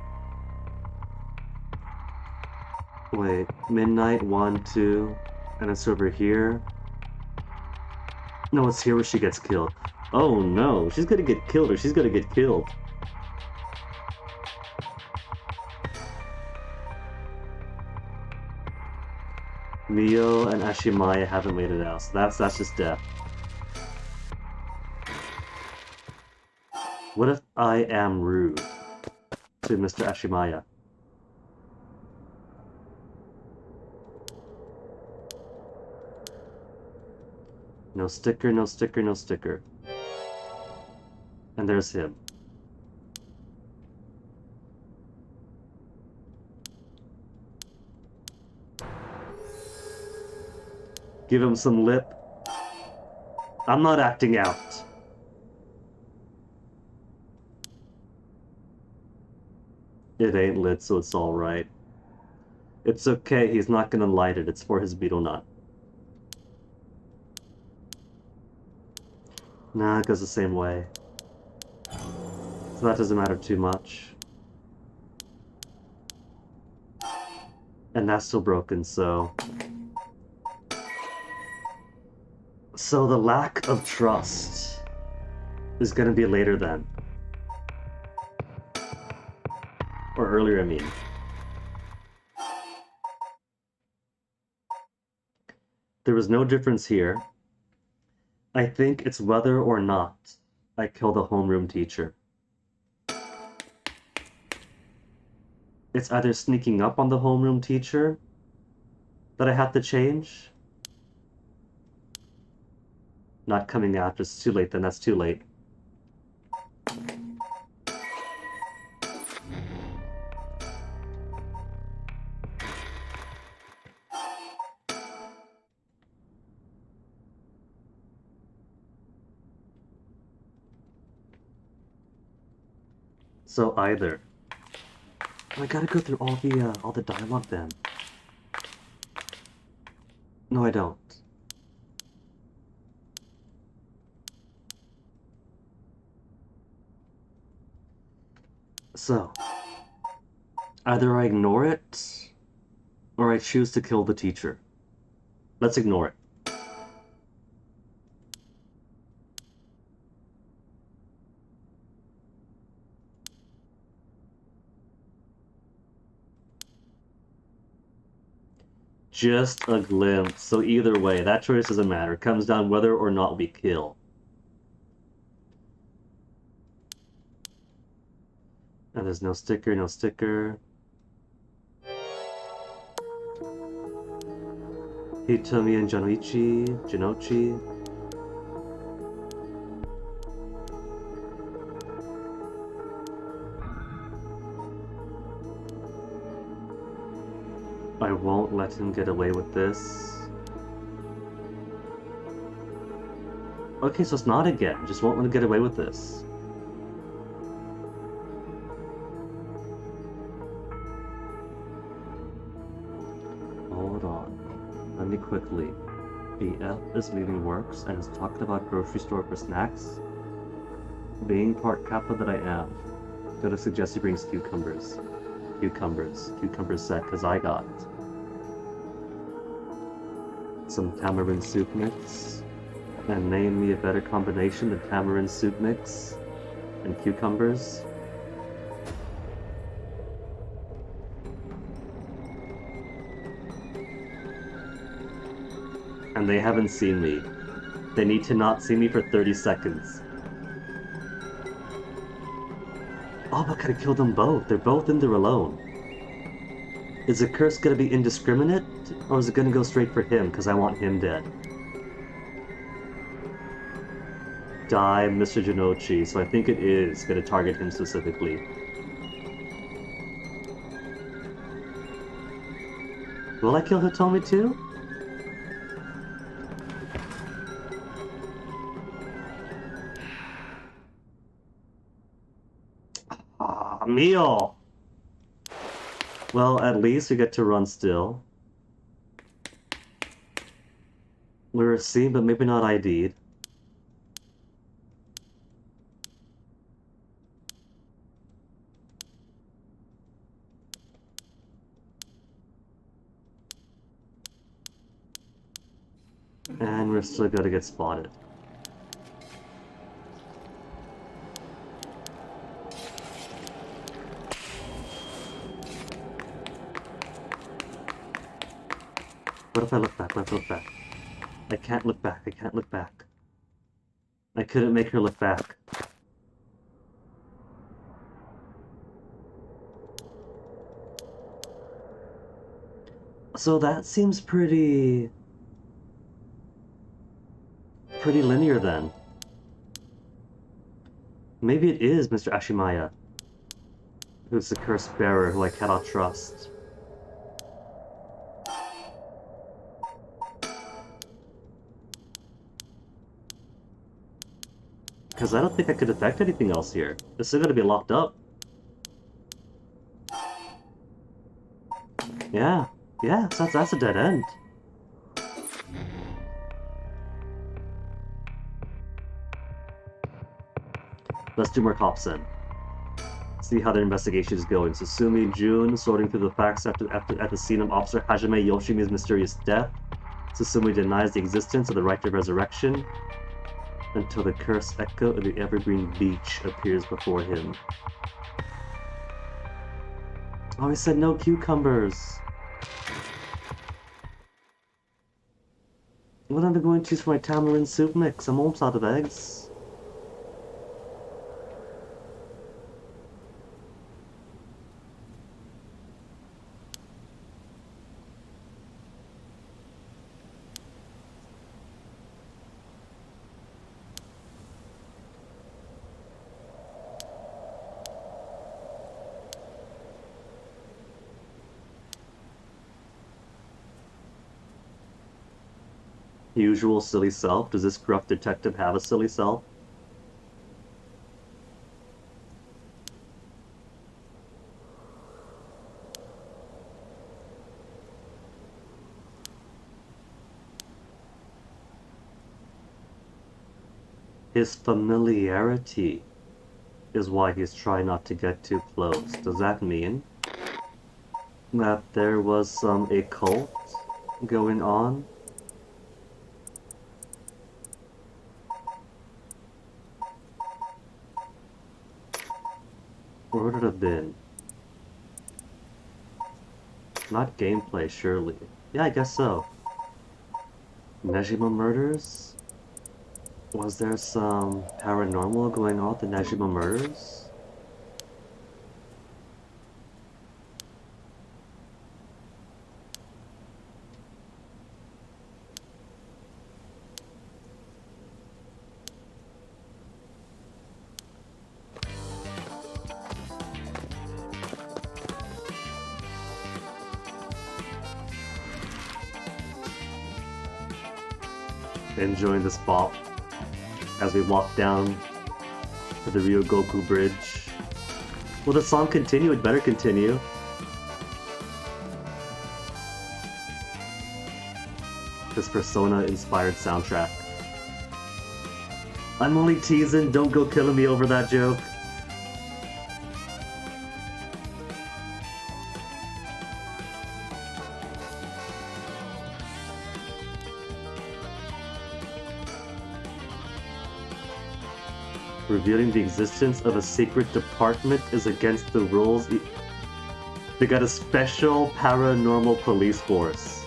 Wait, midnight, 1, 2, and it's over here. No, it's here where she gets killed. Oh no, she's gonna get killed or she's gonna get killed. Mio and Ashimaya haven't made it out, so that's just death. What if I am rude to Mr. Ashimaya? No sticker, no sticker, no sticker. And there's him. Give him some lip. I'm not acting out. It ain't lit, so it's alright. It's okay, he's not gonna light it. It's for his beetle nut. Nah, it goes the same way. So that doesn't matter too much. And that's still broken, so... So the lack of trust is gonna be later then. Or earlier, I mean. There was no difference here. I think it's whether or not I kill the homeroom teacher. It's either sneaking up on the homeroom teacher that I have to change. Not coming after, it's too late then, that's too late. So either. I gotta go through all the dialogue then. No, I don't. So, either I ignore it, or I choose to kill the teacher. Let's ignore it. Just a glimpse, so either way, that choice doesn't matter. It comes down whether or not we kill. And there's no sticker, no sticker. Hitomi and Jinochi. I won't let him get away with this. Okay, so it's not again. Just won't let him get away with this. Hold on. Let me quickly. BF is leaving works and is talking about grocery store for snacks. Being part Kappa that I am, gotta suggest he brings cucumbers. Cucumbers set, cause I got some tamarind soup mix. And name me a better combination than tamarind soup mix and cucumbers. And they haven't seen me. They need to not see me for 30 seconds. Oh, but could I kill them both? They're both in there alone. Is the curse gonna be indiscriminate? Or is it gonna go straight for him, because I want him dead? Die, Mr. Jinochi, so I think it is gonna target him specifically. Will I kill Hitomi too? Ah, meal! Well, at least we get to run still. We're seen, but maybe not ID'd. And we're still gonna get spotted. What if I look back? What if I look back? I can't look back. I can't look back. I couldn't make her look back. So that seems pretty... pretty linear then. Maybe it is Mr. Ashimaya, who's the curse bearer who I cannot trust. Because I don't think I could affect anything else here. It's still gonna be locked up. Yeah, yeah, so that's a dead end. Let's do more cops then. See how the investigation is going. Susumi Jun sorting through the facts at the scene of Officer Hajime Yoshimi's mysterious death. Susumi denies the existence of the right to resurrection until the cursed echo of the evergreen beach appears before him. Oh, he said no cucumbers. What am I going to use for my tamarind soup mix? I'm almost out of eggs. Usual silly self. Does this gruff detective have a silly self? His familiarity is why he's trying not to get too close. Does that mean that there was some occult going on? Or would it have been? Not gameplay, surely. Yeah, I guess so. Nejima murders? Was there some paranormal going on with the Nejima murders? Enjoying this bop as we walk down to the Ryogoku Bridge. Will the song continue? It better continue. This Persona-inspired soundtrack. I'm only teasing, don't go killing me over that joke. Revealing the existence of a secret department is against the rules. They got a special paranormal police force.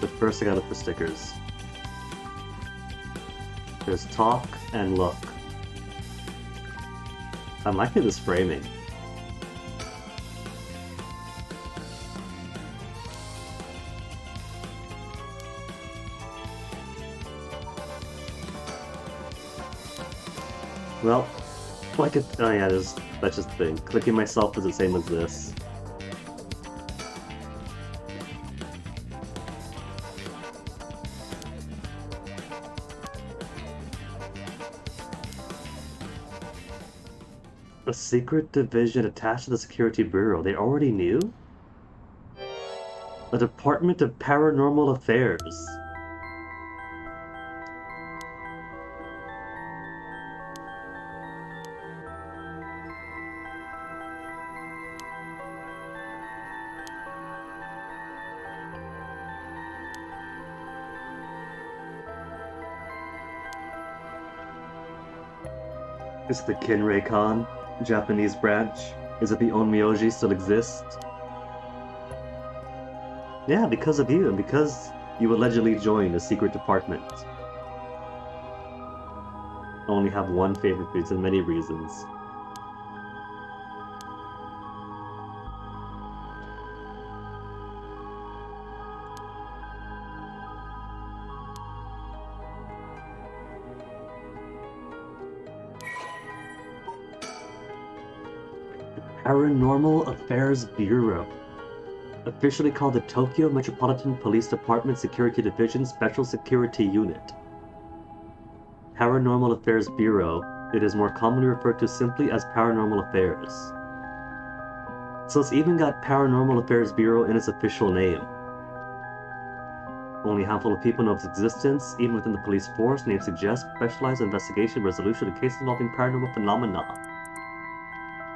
But first I gotta look for stickers. There's talk and look. I'm liking this framing. Well, like it. Oh yeah, that's just the thing. Clicking myself is the same as this. A secret division attached to the Security Bureau. They already knew? A Department of Paranormal Affairs. Is the Kinrei-kan Japanese branch? Is it the Onmyoji still exist? Yeah, because of you, and because you allegedly joined a secret department. I only have one favorite reason, many reasons. Paranormal Affairs Bureau, officially called the Tokyo Metropolitan Police Department Security Division Special Security Unit. Paranormal Affairs Bureau, it is more commonly referred to simply as Paranormal Affairs. So it's even got Paranormal Affairs Bureau in its official name. Only a handful of people know of its existence, even within the police force. Name suggests specialized investigation and resolution of cases involving paranormal phenomena.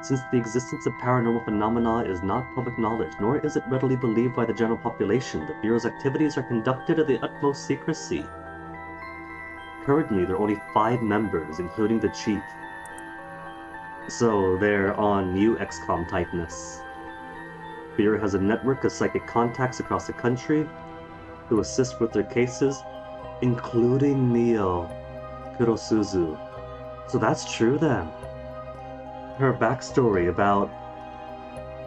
Since the existence of paranormal phenomena is not public knowledge, nor is it readily believed by the general population, the Bureau's activities are conducted in the utmost secrecy. Currently, there are only 5 members, including the chief. So they're on new XCOM typeness. Bureau has a network of psychic contacts across the country who assist with their cases, including Mio Kurosuzu. So that's true then. Her backstory about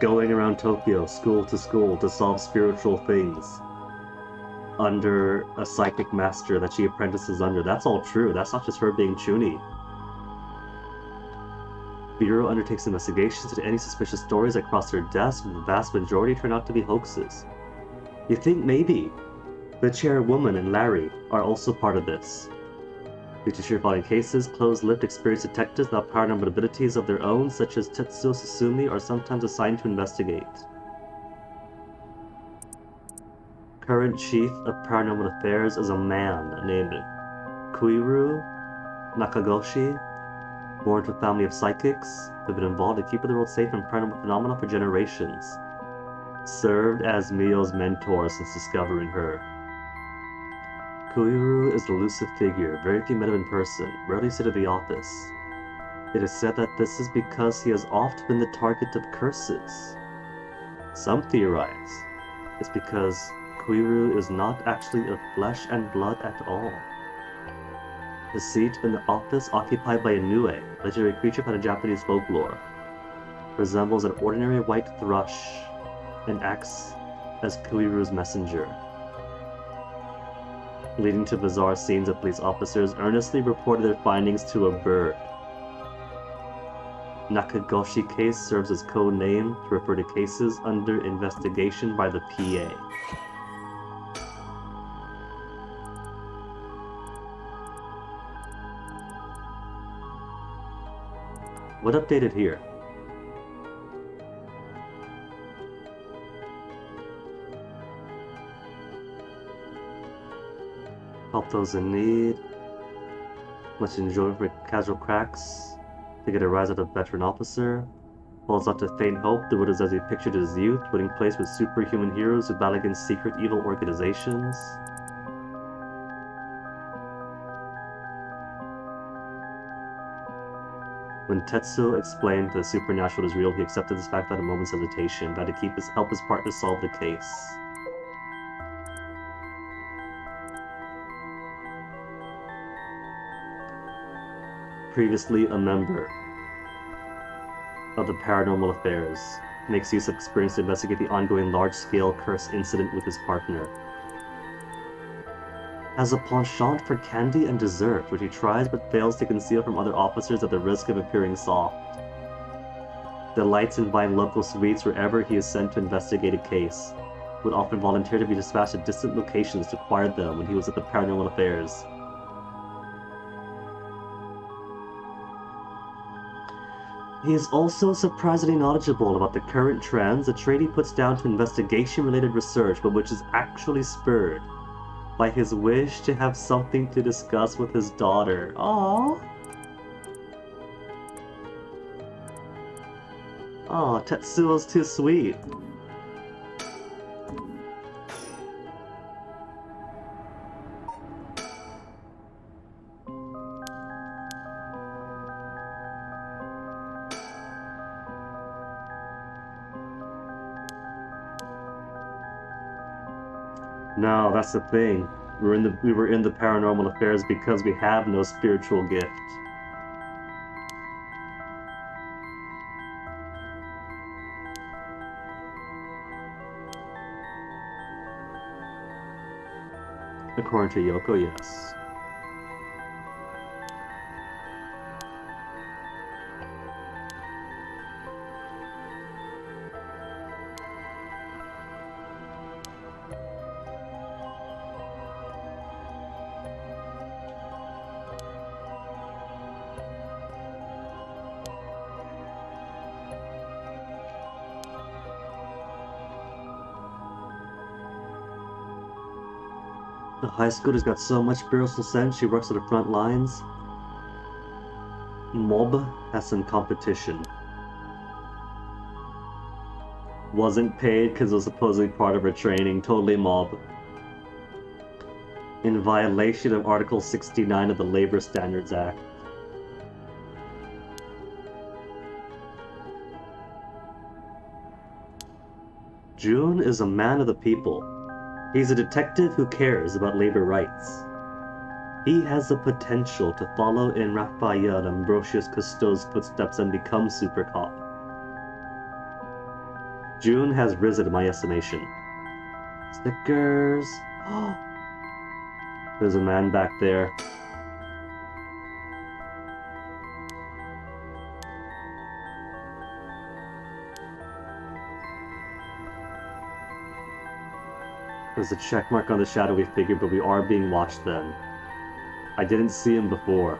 going around Tokyo, school to solve spiritual things under a psychic master that she apprentices under, that's all true. That's not just her being Chuni. Bureau undertakes investigations into any suspicious stories that cross their desk, and the vast majority turn out to be hoaxes. You think maybe the chairwoman and Larry are also part of this. Due to sheer volume cases, closed-lipped, experienced detectives without paranormal abilities of their own, such as Tetsuo Susumi, are sometimes assigned to investigate. Current chief of paranormal affairs is a man named Koiru Nakagoshi, born to a family of psychics who have been involved in keeping the world safe from paranormal phenomena for generations. Served as Mio's mentor since discovering her. Koiru is an elusive figure, very few met him in person, rarely sit at the office. It is said that this is because he has oft been the target of curses. Some theorize it's because Koiru is not actually of flesh and blood at all. The seat in the office occupied by Inoue, legendary creature from the Japanese folklore, resembles an ordinary white thrush and acts as Koiru's messenger, leading to bizarre scenes of police officers earnestly reporting their findings to a bird. Nakagoshi case serves as code name to refer to cases under investigation by the PA. What updated here? Help those in need. Much enjoyment for casual cracks. To get a rise out of veteran officer. Holds out to faint hope, the widows as he pictured his youth, winning place with superhuman heroes who battle against secret evil organizations. When Tetsuo explained that the supernatural is real, he accepted this fact without a moment's hesitation, vowed to help his partner solve the case. Previously a member of the Paranormal Affairs, makes use of experience to investigate the ongoing large-scale curse incident with his partner. Has a penchant for candy and dessert, which he tries but fails to conceal from other officers at the risk of appearing soft. Delights in buying local sweets wherever he is sent to investigate a case. Would often volunteer to be dispatched to distant locations to acquire them when he was at the Paranormal Affairs. He is also surprisingly knowledgeable about the current trends, a trait he puts down to investigation-related research, but which is actually spurred by his wish to have something to discuss with his daughter. Aww. Aw, Tetsuo's too sweet. No, that's the thing. We were in the Paranormal Affairs because we have no spiritual gift. According to Yoko, yes. The high school has got so much spiritual sense, she works at the front lines. Mob has some competition. Wasn't paid because it was supposedly part of her training. Totally mob. In violation of Article 69 of the Labor Standards Act. June is a man of the people. He's a detective who cares about labor rights. He has the potential to follow in Raphael Ambrosius Cousteau's footsteps and become Super Cop. June has risen in my estimation. Stickers. There's a man back there. There's a check mark on the shadowy figure, but we are being watched then. I didn't see him before.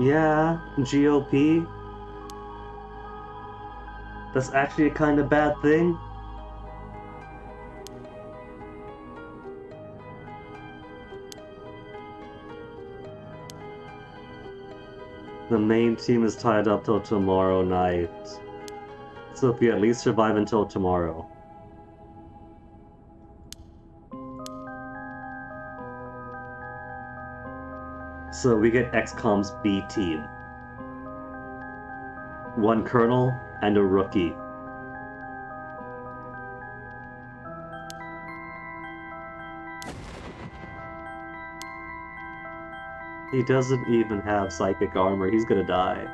Yeah, GOP. That's actually a kind of bad thing. The main team is tied up till tomorrow night. So if you at least survive until tomorrow. So we get XCOM's B team. One colonel and a rookie. He doesn't even have psychic armor, he's gonna die.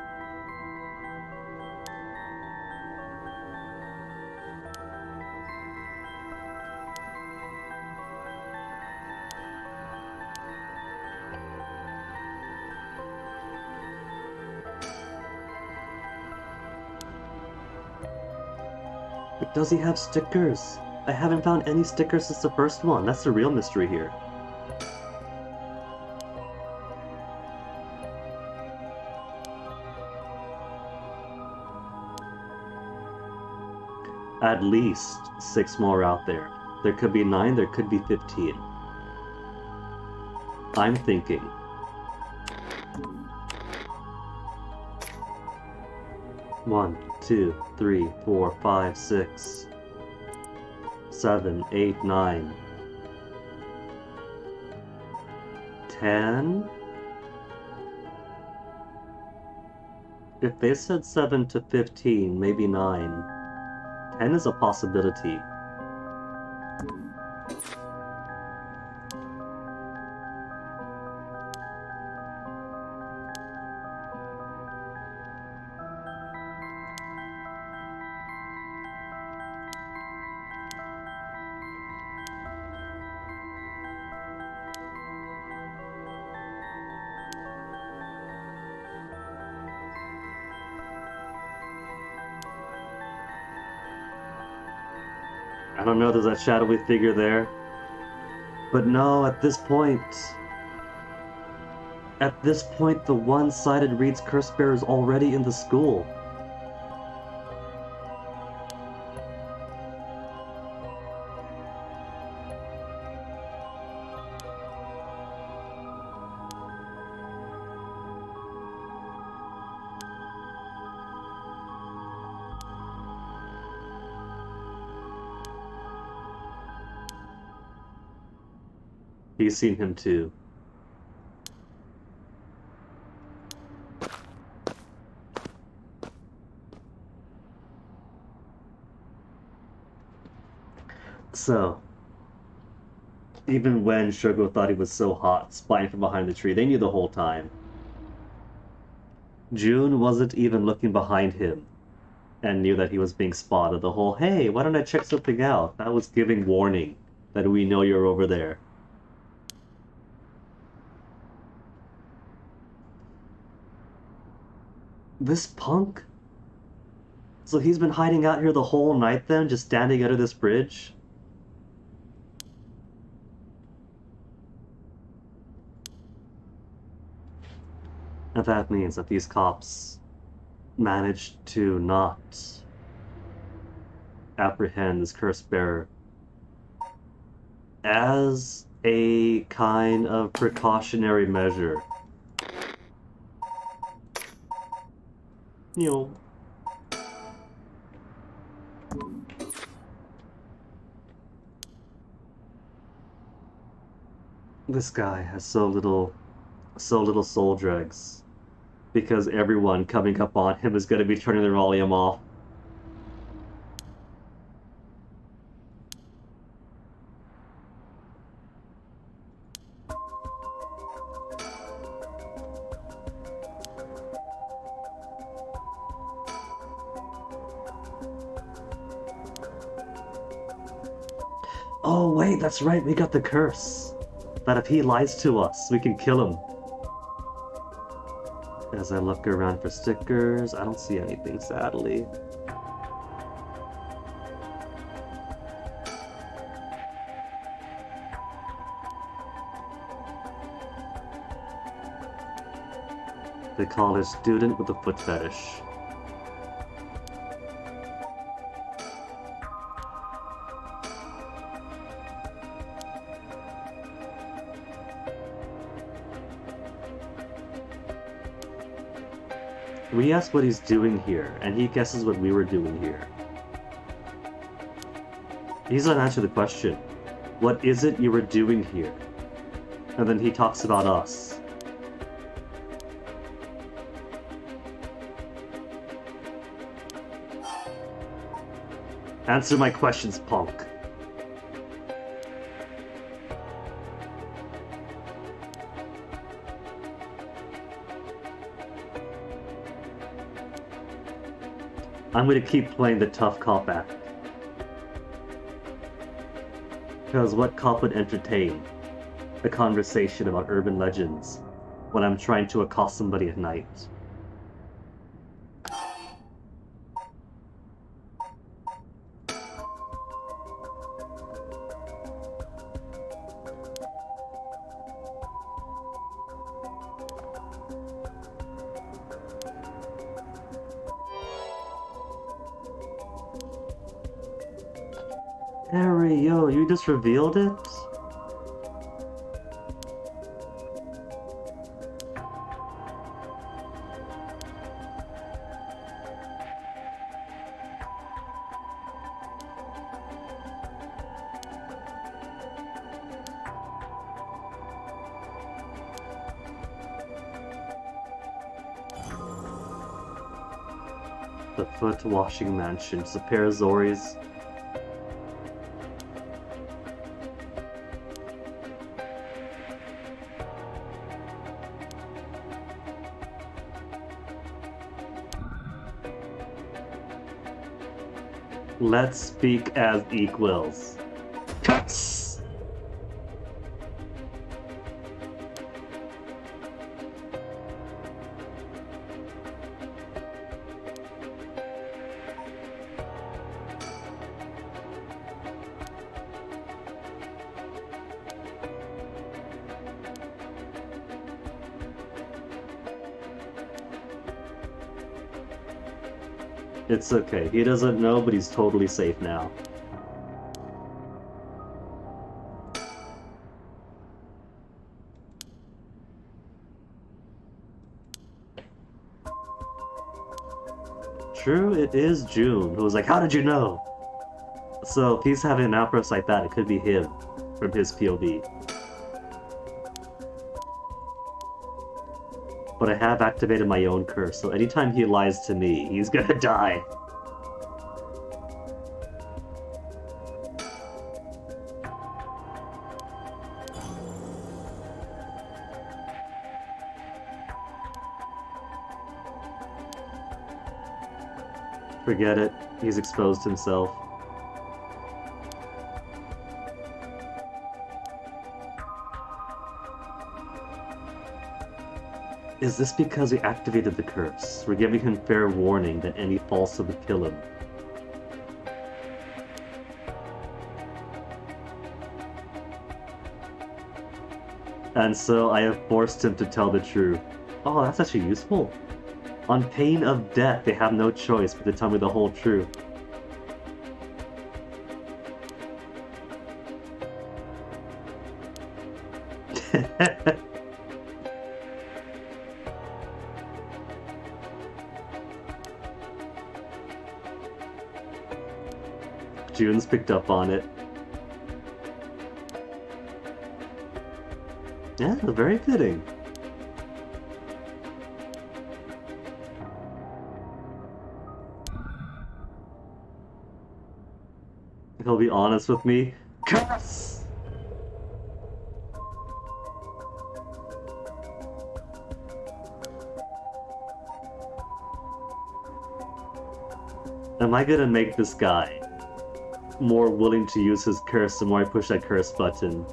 But does he have stickers? I haven't found any stickers since the first one. That's the real mystery here. At least 6 more out there. There could be 9, there could be 15. I'm thinking. One, 2, 3, 4, 5, 6, 7, 8, 9, 10. If they said 7 to 15, maybe 9. 10 is a possibility. I don't know, there's that shadowy figure there. But no, at this point, the one-sided Reed's Curse Bearer is already in the school. He's seen him too. So, even when Shogo thought he was so hot, spying from behind the tree, they knew the whole time. June wasn't even looking behind him and knew that he was being spotted. The whole, hey, why don't I check something out? That was giving warning that we know you're over there. This punk? So he's been hiding out here the whole night then, just standing under this bridge? And that means that these cops managed to not apprehend this curse bearer as a kind of precautionary measure. You know, this guy has so little soul dregs because everyone coming up on him is going to be turning their volume off. Oh wait, that's right, we got the curse. That if he lies to us, we can kill him. As I look around for stickers, I don't see anything, sadly. The college student with a foot fetish. We ask what he's doing here, and he guesses what we were doing here. He doesn't answer the question. What is it you were doing here? And then he talks about us. Answer my questions, punk. I'm gonna keep playing the tough cop act. Because what cop would entertain a conversation about urban legends when I'm trying to accost somebody at night? Harry, yo, you just revealed it? The foot washing mansion, just a pair of Zoris. Let's speak as equals. Cuts! It's okay. He doesn't know, but he's totally safe now. True, it is June, who was like, how did you know? So if he's having an outburst like that, it could be him, from his POV. But I have activated my own curse, so anytime he lies to me, he's gonna die. Forget it, he's exposed himself. Is this because we activated the curse? We're giving him fair warning that any false would kill him. And so I have forced him to tell the truth. Oh, that's actually useful. On pain of death, they have no choice but to tell me the whole truth. June's picked up on it. Yeah, very fitting. He'll be honest with me. Curse! Am I gonna make this guy more willing to use his curse the more I push that curse button?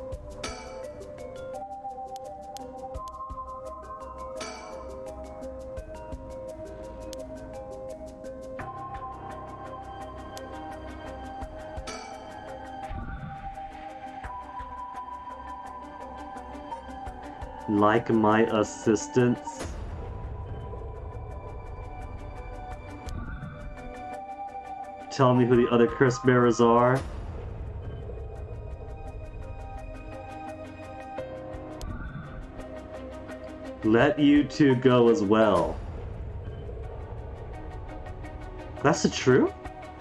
Like my assistants? Tell me who the other curse bearers are? Let you two go as well. That's the truth?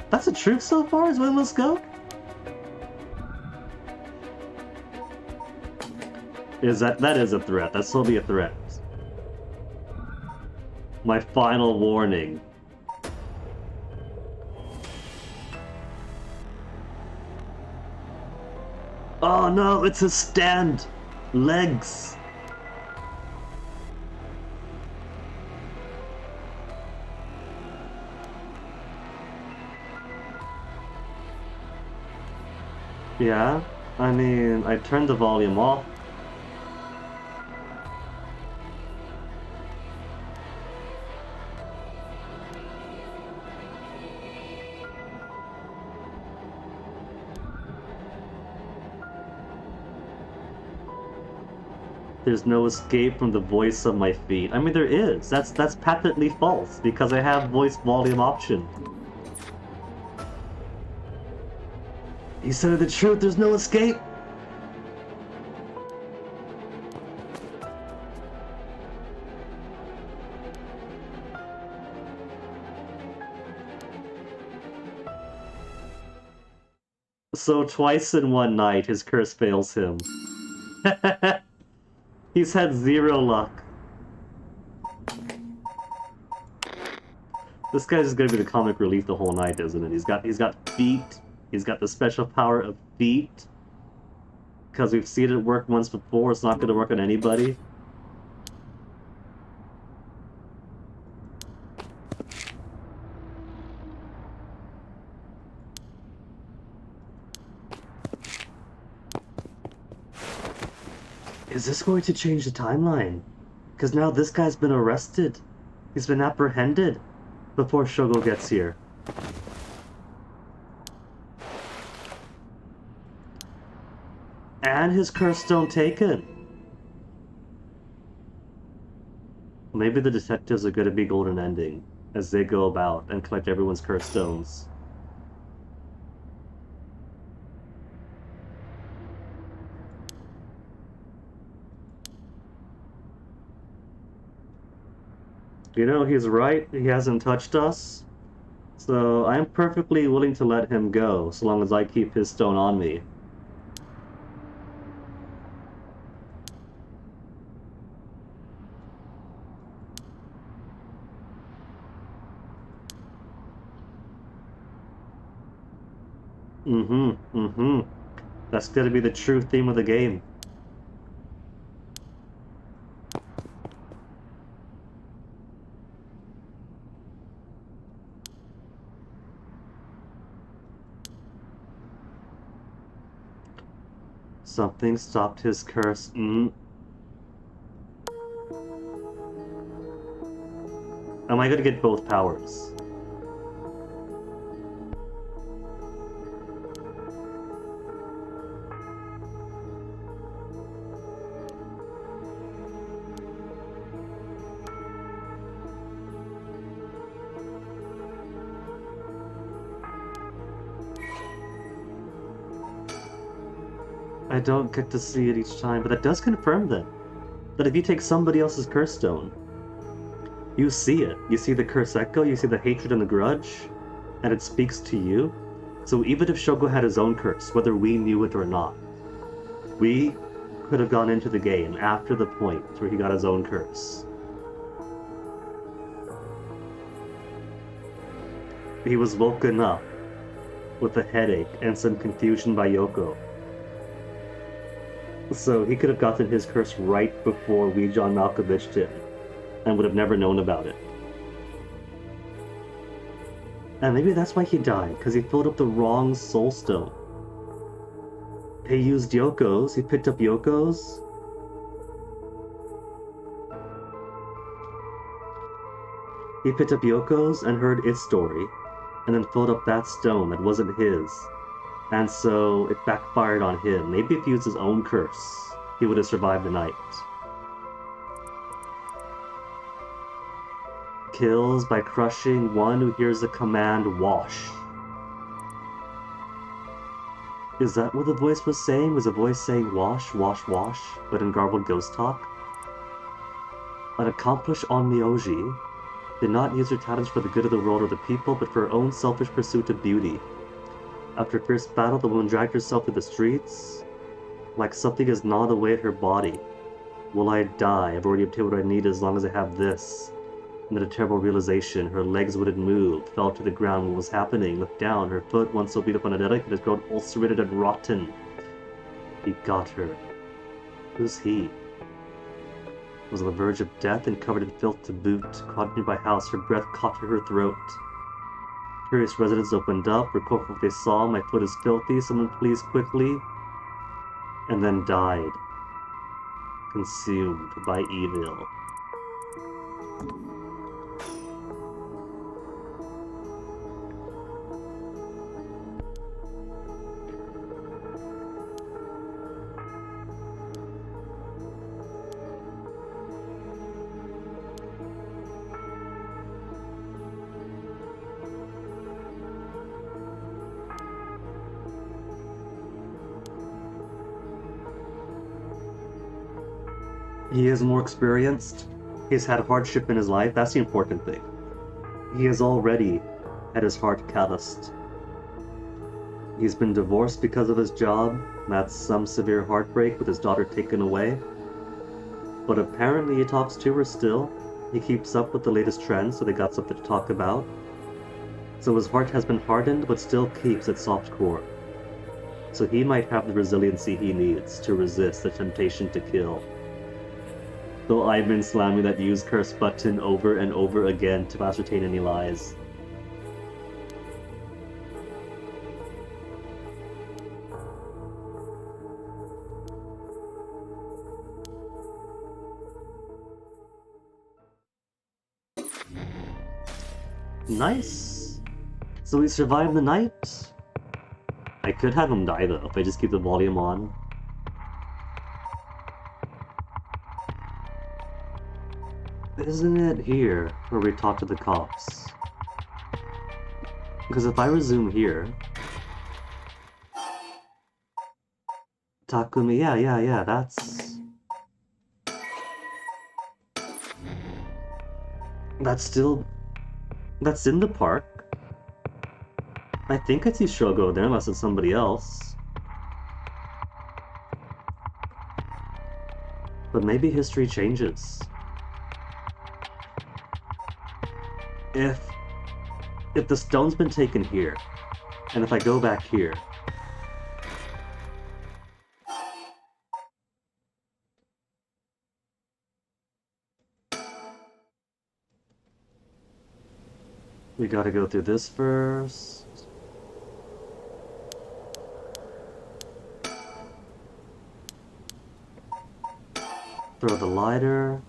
That's the truth so far, is when let's go? That is a threat. That's still be a threat. My final warning. Oh no, it's a stand! Legs! Yeah? I mean, I turned the volume off. There's no escape from the voice of my feet. I mean, there is. That's patently false, because I have voice volume option. He said the truth, there's no escape! So twice in one night, his curse fails him. He's had zero luck. This guy's just gonna be the comic relief the whole night, isn't it? He's got feet. He's got the special power of feet. Because we've seen it work once before, it's not gonna work on anybody. Is this going to change the timeline? Because now this guy's been arrested. He's been apprehended before Shogo gets here. And his curse stone taken. Maybe the detectives are going to be golden ending as they go about and collect everyone's curse stones. You know, he's right, he hasn't touched us. So I'm perfectly willing to let him go, so long as I keep his stone on me. That's gonna be the true theme of the game. Something stopped his curse. Am I gonna get both powers? I don't get to see it each time, but that does confirm then that if you take somebody else's curse stone, you see it. You see the curse echo, you see the hatred and the grudge, and it speaks to you. So even if Shogo had his own curse, whether we knew it or not, we could have gone into the game after the point where he got his own curse. He was woken up with a headache and some confusion by Yoko. So he could have gotten his curse right before we John Malkovich did, and would have never known about it. And maybe that's why he died, because he filled up the wrong soul stone. He used Yoko's, he picked up Yoko's. He picked up Yoko's and heard its story, and then filled up that stone that wasn't his. And so it backfired on him. Maybe if he used his own curse, he would have survived the night. Kills by crushing one who hears the command wash. Is that what the voice was saying? Was the voice saying wash, wash, wash, but in garbled ghost talk? An accomplished Onmyoji did not use her talents for the good of the world or the people, but for her own selfish pursuit of beauty. After a fierce battle, the woman dragged herself through the streets, like something has gnawed away at her body. Will I die? I've already obtained what I need as long as I have this. And then a terrible realization, her legs wouldn't move, fell to the ground. What was happening? Looked down, her foot, once so beat up on a delicate, has grown ulcerated and rotten. He got her. Who's he? Was on the verge of death and covered in filth to boot. Caught nearby house, her breath caught to her throat. Curious residents opened up, recovered what they saw. My foot is filthy, someone please quickly. And then died. Consumed by evil. He is more experienced. He's had hardship in his life. That's the important thing. He has already had his heart calloused. He's been divorced because of his job. That's some severe heartbreak with his daughter taken away. But apparently he talks to her still. He keeps up with the latest trends, so they got something to talk about. So his heart has been hardened, but still keeps its soft core. So he might have the resiliency he needs to resist the temptation to kill. Though I've been slamming that use curse button over and over again to ascertain any lies. Nice! So we survived the night? I could have him die though, if I just keep the volume on. Isn't it here where we talk to the cops? Because if I resume here... Takumi, yeah, that's... That's still... That's in the park. I think I see Shogo there, unless it's somebody else. But maybe history changes. If the stone's been taken here, and if I go back here, we gotta go through this first. Throw the lighter.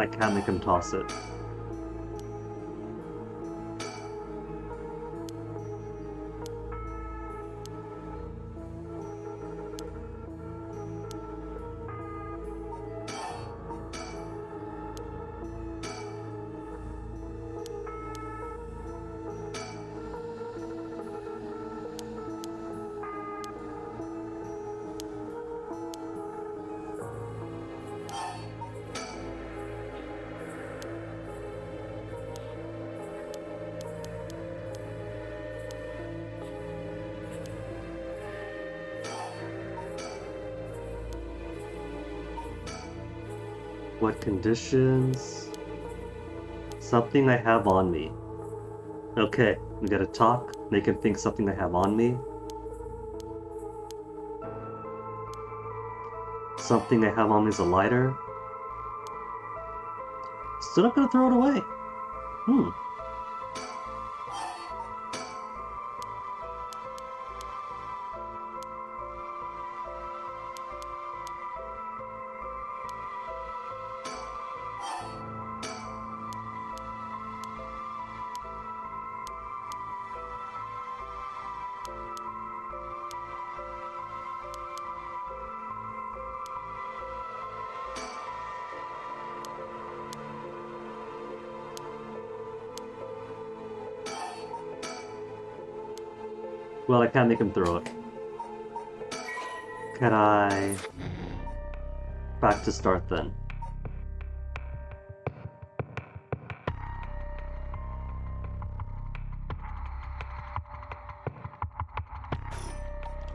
I can't make him toss it. What conditions? Something I have on me. Okay, we gotta talk, make him think something I have on me. Something I have on me is a lighter. Still not gonna throw it away. Well, I can't make him throw it. Can I... Back to start then.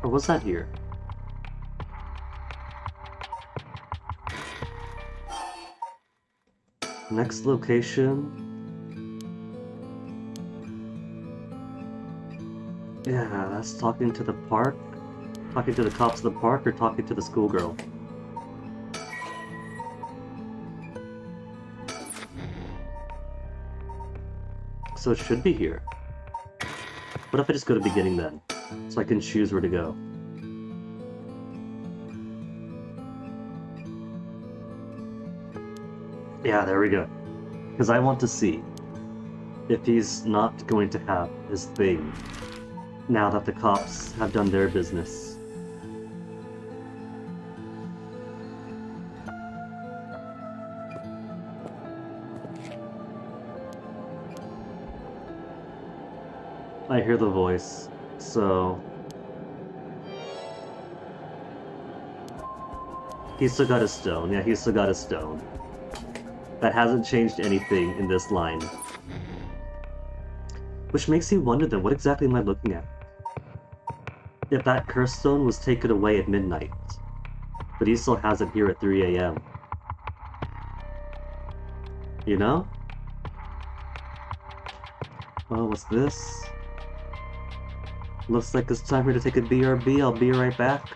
Or was that here? Next location... Yeah, that's talking to the park. Talking to the cops of the park or talking to the schoolgirl. So it should be here. What if I just go to beginning then? So I can choose where to go. Yeah, there we go. Because I want to see if he's not going to have his thing now that the cops have done their business. I hear the voice, so... He's still got his stone. Yeah, he's still got his stone. That hasn't changed anything in this line. Which makes me wonder then, what exactly am I looking at? If that curse stone was taken away at midnight, but he still has it here at 3 AM. You know? Oh, what's this? Looks like it's time for me to take a BRB. I'll be right back.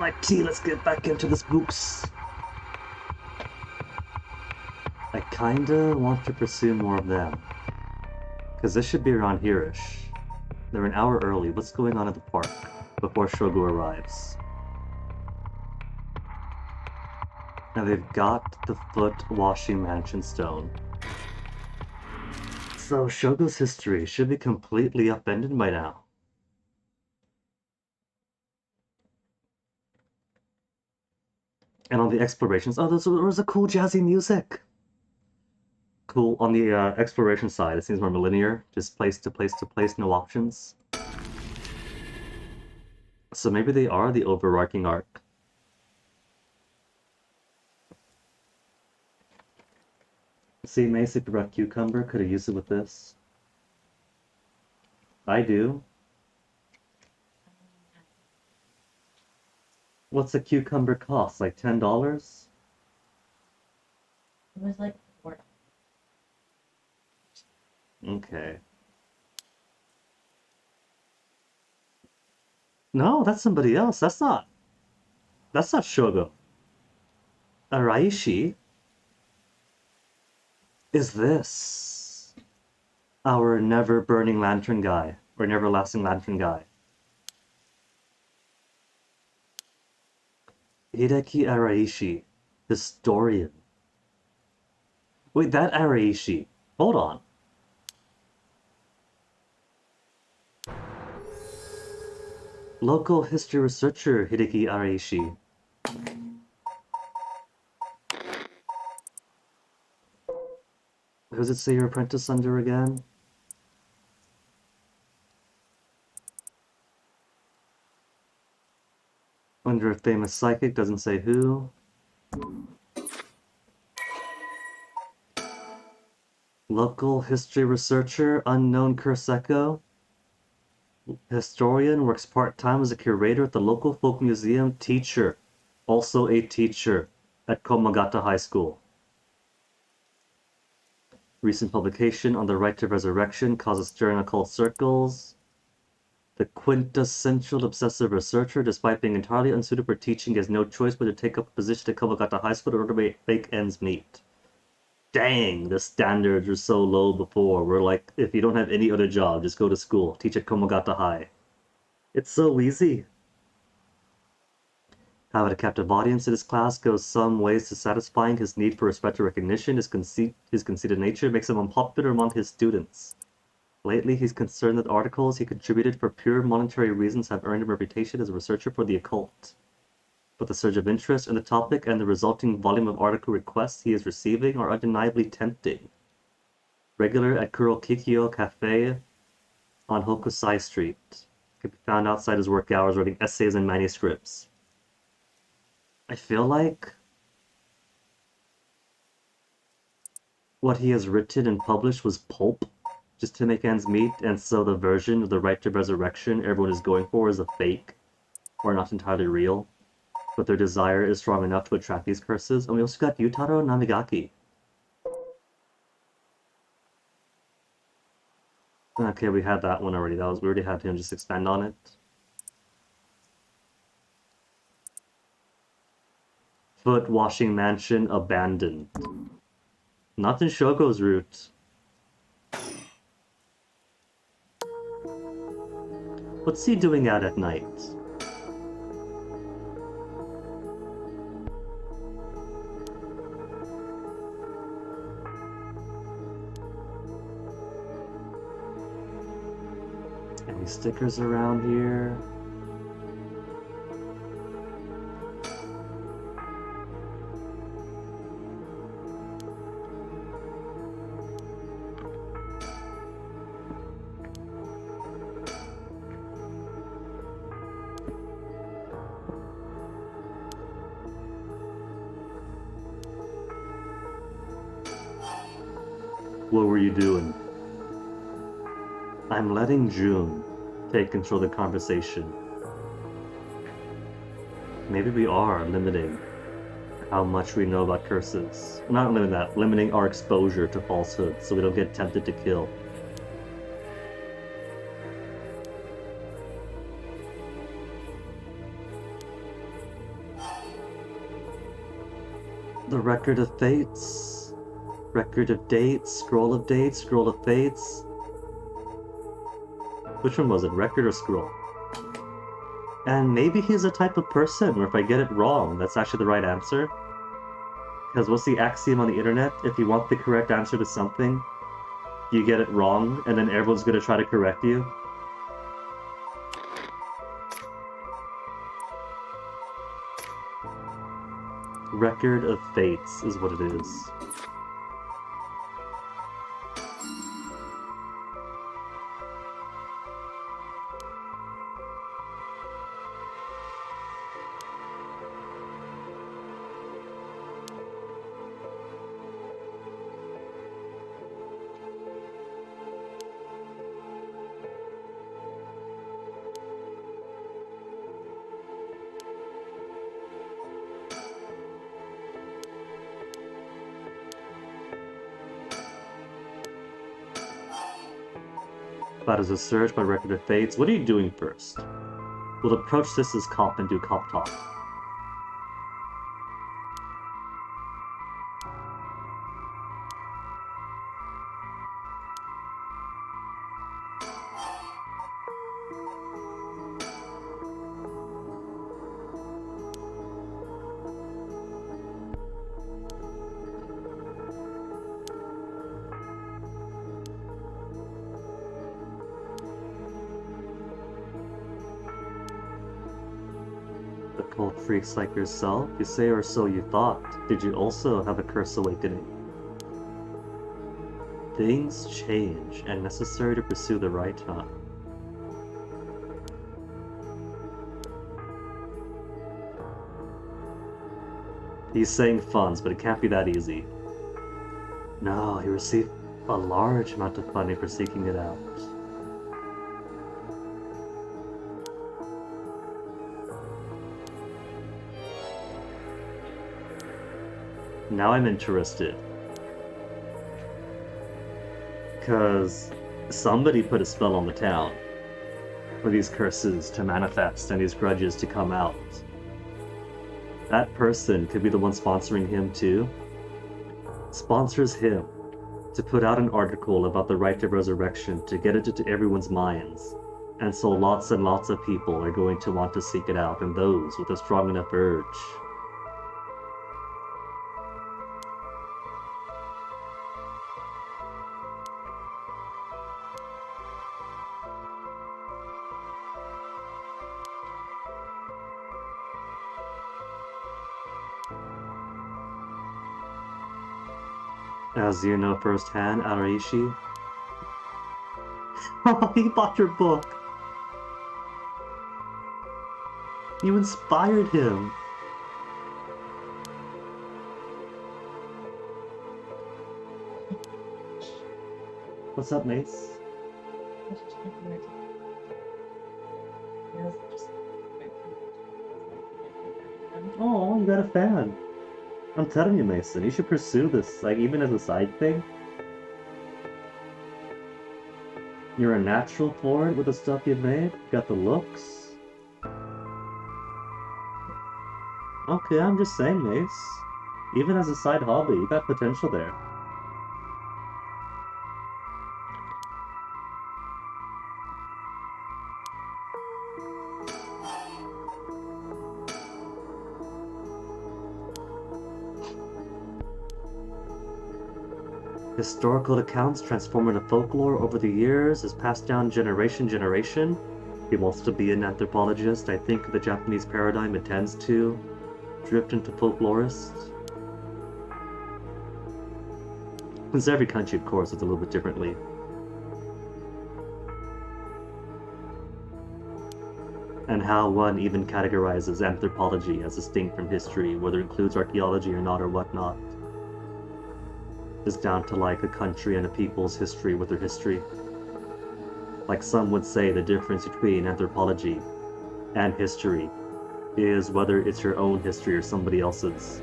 my tea. Let's get back into this books. I kinda want to pursue more of them. Because this should be around here-ish. They're an hour early. What's going on at the park before Shogo arrives? Now they've got the foot washing mansion stone. So Shogo's history should be completely upended by now. And on the explorations, oh, there was a cool jazzy music. Cool. On the exploration side, it seems more linear, just place to place to place, no options. So maybe they are the overarching arc. See, Macy brought cucumber, could have used it with this. I do. What's a cucumber cost? Like $10? It was like $4. Okay. No, that's somebody else. That's not Shogo. Araishi? Is this our never burning lantern guy, or never lasting lantern guy? Hideki Araishi, historian. Wait, that Araishi. Hold on. Local history researcher Hideki Araishi. Who does it say your apprentice under again? Under a famous psychic, doesn't say who. Local history researcher, unknown Kurseko. Historian, works part-time as a curator at the local folk museum. Teacher, also a teacher at Komagata High School. Recent publication on the right to resurrection causes stir in occult circles. The quintessential obsessive researcher, despite being entirely unsuited for teaching, has no choice but to take up a position at Komagata High School in order to make ends meet. Dang, the standards were so low before. We're like, if you don't have any other job, just go to school. Teach at Komagata High. It's so easy. Having a captive audience in his class goes some ways to satisfying his need for respect and recognition. His conceited nature makes him unpopular among his students. Lately, he's concerned that articles he contributed for pure monetary reasons have earned him a reputation as a researcher for the occult. But the surge of interest in the topic and the resulting volume of article requests he is receiving are undeniably tempting. Regular at Kurokikyo Cafe on Hokusai Street. Can be found outside his work hours writing essays and manuscripts. I feel like what he has written and published was pulp, just to make ends meet, and so the version of the right to resurrection everyone is going for is a fake, or not entirely real. But their desire is strong enough to attract these curses. And we also got Yutaro Namigaki. Okay, we had that one already. We already had him just expand on it. Foot washing mansion abandoned. Not in Shogo's route. What's he doing out at night? Any stickers around here? What were you doing? I'm letting June take control of the conversation. Maybe we are limiting how much we know about curses. Not limiting that, limiting our exposure to falsehoods so we don't get tempted to kill. The record of fates. Record of dates. Scroll of dates. Scroll of fates. Which one was it? Record or scroll? And maybe he's a type of person where if I get it wrong, that's actually the right answer. Because what's the axiom on the internet? If you want the correct answer to something, you get it wrong, and then everyone's going to try to correct you. Record of Fates is what it is. That is a search by Record of Fates. What are you doing first? We'll approach this as cop and do cop talk. Occult freaks like yourself, you say, or so you thought. Did you also have a curse awakening? Things change, and necessary to pursue the right time. He's saying funds, but it can't be that easy. No, he received a large amount of funding for seeking it out. Now I'm interested. Because somebody put a spell on the town for these curses to manifest and these grudges to come out. That person could be the one sponsoring him too. Sponsors him to put out an article about the rite of resurrection to get it into everyone's minds. And so lots and lots of people are going to want to seek it out, and those with a strong enough urge. As you know firsthand, Araishi. Oh, he bought your book! You inspired him! What's up, Mace? Oh, you got a fan! I'm telling you, Mason, you should pursue this, like, even as a side thing. You're a natural for it with the stuff you've made. Got the looks. Okay, I'm just saying, Mace. Even as a side hobby, you got potential there. Historical accounts transform into folklore over the years is passed down generation. He wants to be an anthropologist. I think the Japanese paradigm intends to drift into folklorist. Since every country, of course, is a little bit differently. And how one even categorizes anthropology as distinct from history, whether it includes archaeology or not or whatnot, is down to like a country and a people's history with their history. Like some would say the difference between anthropology and history is whether it's your own history or somebody else's.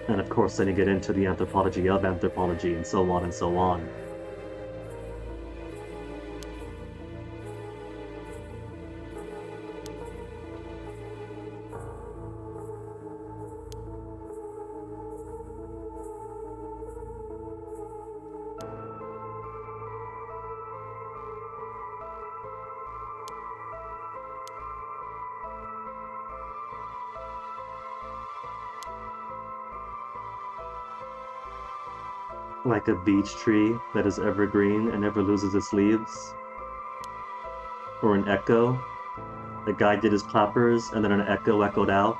And of course then you get into the anthropology of anthropology and so on and so on. Like a beech tree that is evergreen and never loses its leaves. Or an echo. The guy did his clappers and then an echo echoed out.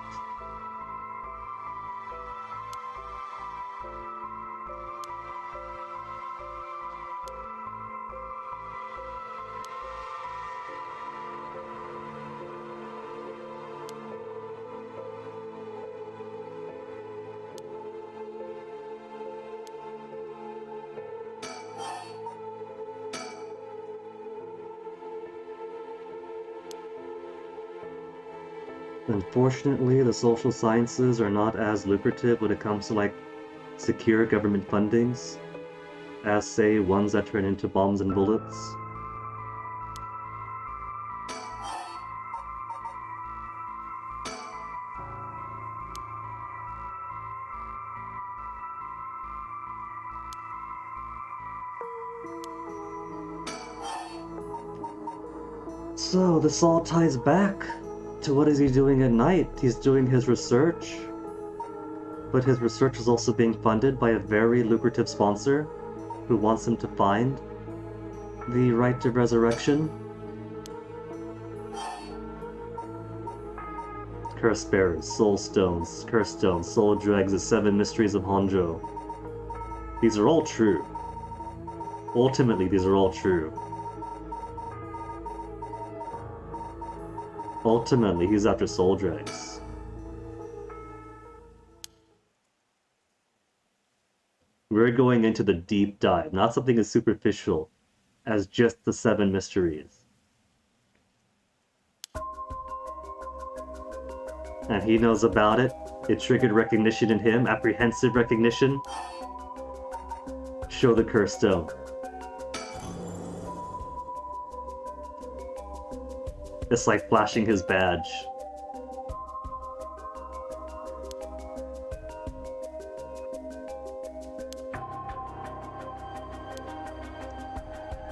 Unfortunately, the social sciences are not as lucrative when it comes to like secure government fundings as say ones that turn into bombs and bullets. So this all ties back to what is he doing at night? He's doing his research, but his research is also being funded by a very lucrative sponsor who wants him to find the right to resurrection. Curse bearers, soul stones, curse stones, soul dregs, the 7 mysteries of Honjo. These are all true. Ultimately, these are all true. Ultimately, he's after soul dregs. We're going into the deep dive, not something as superficial as just the 7 mysteries. And he knows about it. It triggered recognition in him, apprehensive recognition. Show the curse stone. It's like flashing his badge.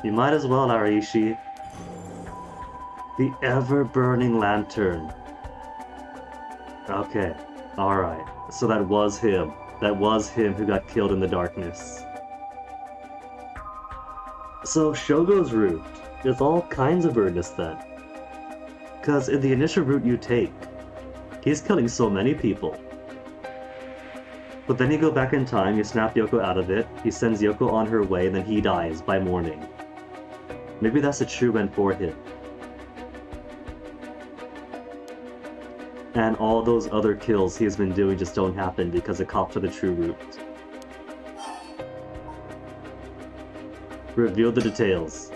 You might as well, Arishi. The ever-burning lantern. Okay, alright. So that was him. That was him who got killed in the darkness. So Shogo's route is all kinds of weirdness then. Because in the initial route you take, he's killing so many people. But then you go back in time, you snap Yoko out of it, he sends Yoko on her way, and then he dies by morning. Maybe that's a true end for him. And all those other kills he has been doing just don't happen because the cops are the true route. Reveal the details.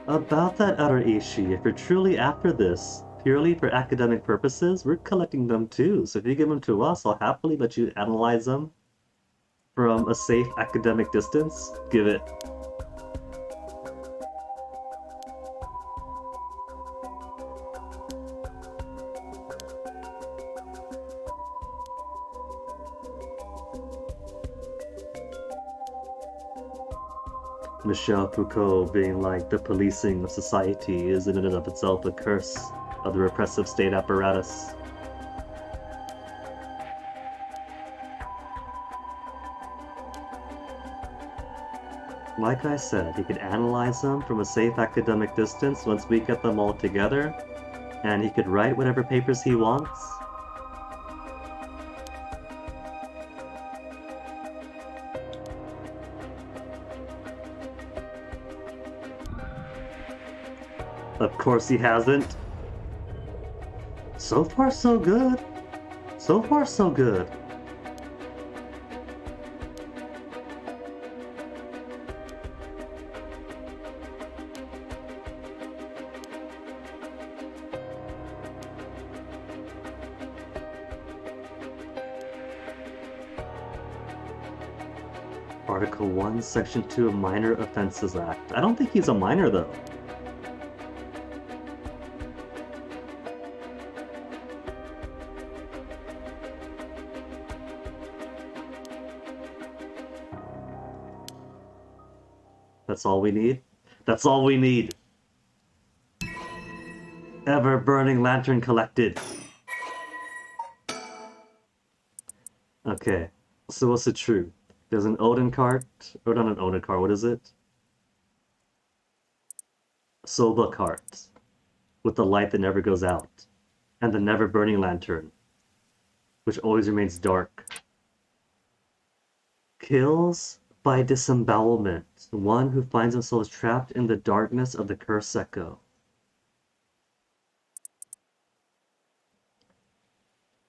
About that Araishi, if you're truly after this, purely for academic purposes, we're collecting them too. So if you give them to us, I'll happily let you analyze them from a safe academic distance. Give it. Michel Foucault being like, the policing of society is in and of itself a curse of the repressive state apparatus. Like I said, he could analyze them from a safe academic distance once we get them all together, and he could write whatever papers he wants. Of course he hasn't. So far so good. So far so good. Article 1, Section 2 of Minor Offenses Act. I don't think he's a minor though. That's all we need? That's all we need! Ever-burning lantern collected! Okay, so what's the truth? There's an Odin cart, or not an Odin cart, what is it? Soba cart, with the light that never goes out, and the never-burning lantern, which always remains dark. Kills by disembowelment, one who finds themselves trapped in the darkness of the cursed echo.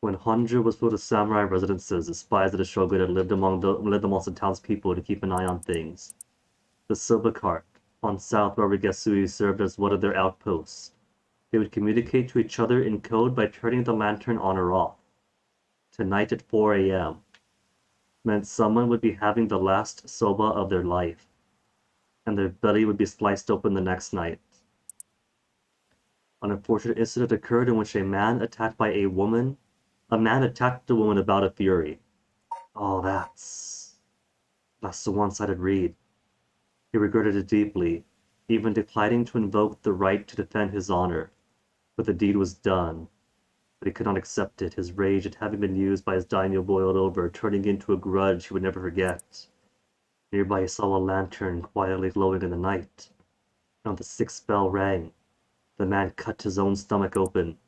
When Honju was full of samurai residences, the spies of the shogun had lived amongst the townspeople to keep an eye on things. The Soba cart on South Warigesui served as one of their outposts. They would communicate to each other in code by turning the lantern on or off. Tonight at 4 a.m. meant someone would be having the last soba of their life, and their belly would be sliced open the next night. An unfortunate incident occurred in which a man attacked a woman about a fury. Oh, that's the one-sided read. He regretted it deeply, even declining to invoke the right to defend his honor. But the deed was done. But he could not accept it, his rage at having been used by his daimyo boiled over, turning into a grudge he would never forget. Nearby he saw a lantern quietly glowing in the night. And when the sixth bell rang, the man cut his own stomach open.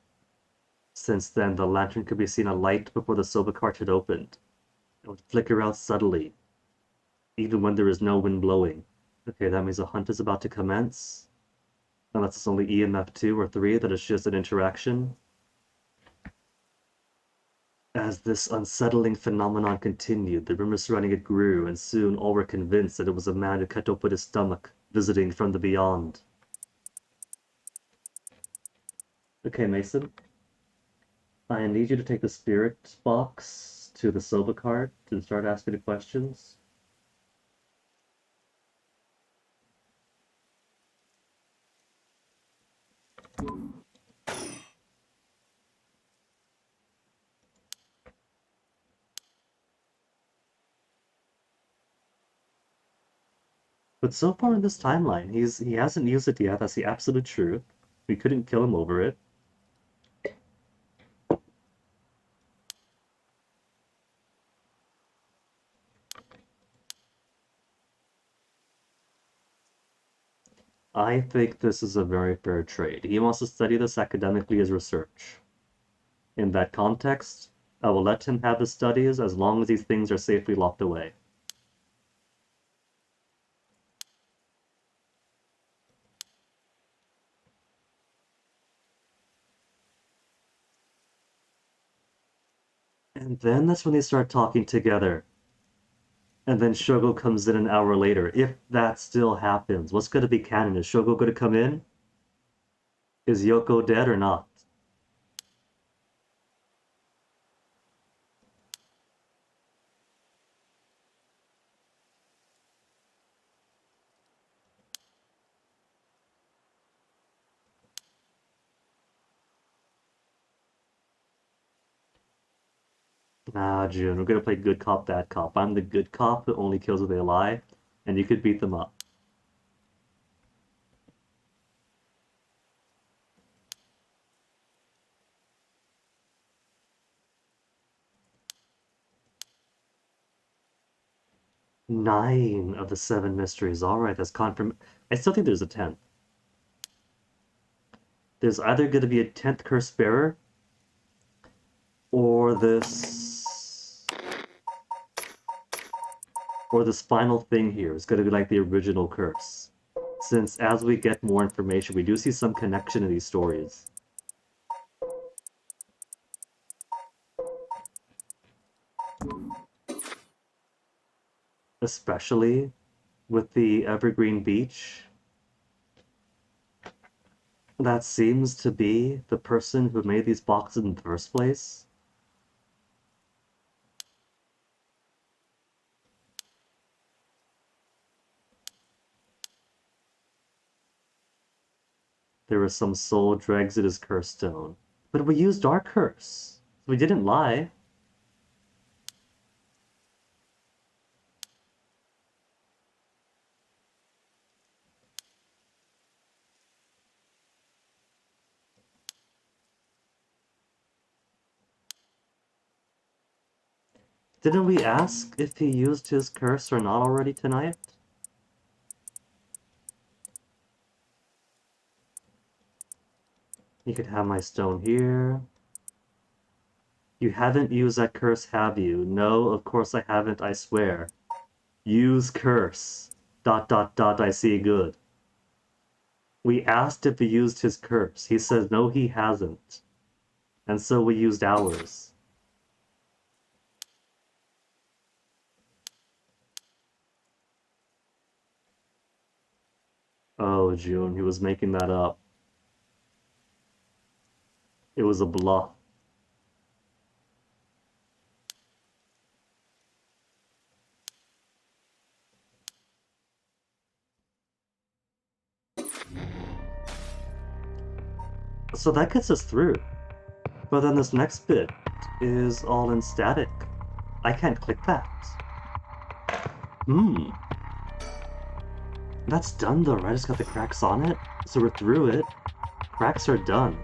Since then, the lantern could be seen alight before the soba cart had opened. It would flicker out subtly, even when there is no wind blowing. Okay, that means a hunt is about to commence. Unless it's only EMF 2 or 3 that is just an interaction. As this unsettling phenomenon continued, the rumors surrounding it grew, and soon all were convinced that it was a man who cut open his stomach, visiting from the beyond. Okay, Mason. I need you to take the spirit box to the Soba cart and start asking the questions. But so far in this timeline, he hasn't used it yet. That's the absolute truth. We couldn't kill him over it. I think this is a very fair trade. He wants to study this academically as research. In that context, I will let him have his studies as long as these things are safely locked away. And then that's when they start talking together. And then Shogo comes in an hour later. If that still happens, what's going to be canon? Is Shogo going to come in? Is Yoko dead or not? Nah, June, we're going to play good cop, bad cop. I'm the good cop who only kills if they lie, and you could beat them up. Nine of the 7 mysteries. Alright, that's confirmed. I still think there's a 10th. There's either going to be a 10th curse bearer, or this final thing here is going to be like the original curse. Since as we get more information, we do see some connection in these stories. Especially with the Evergreen Beach. That seems to be the person who made these boxes in the first place. There was some soul dregs at his curse stone. But we used our curse. We didn't lie. Didn't we ask if he used his curse or not already tonight? You could have my stone here. You haven't used that curse, have you? No, of course I haven't, I swear. Use curse. ... I see good. We asked if he used his curse. He says no, he hasn't. And so we used ours. Oh, June, he was making that up. It was a bluff. So that gets us through. But then this next bit is all in static. I can't click that. That's done though, right? It's got the cracks on it. So we're through it. Cracks are done.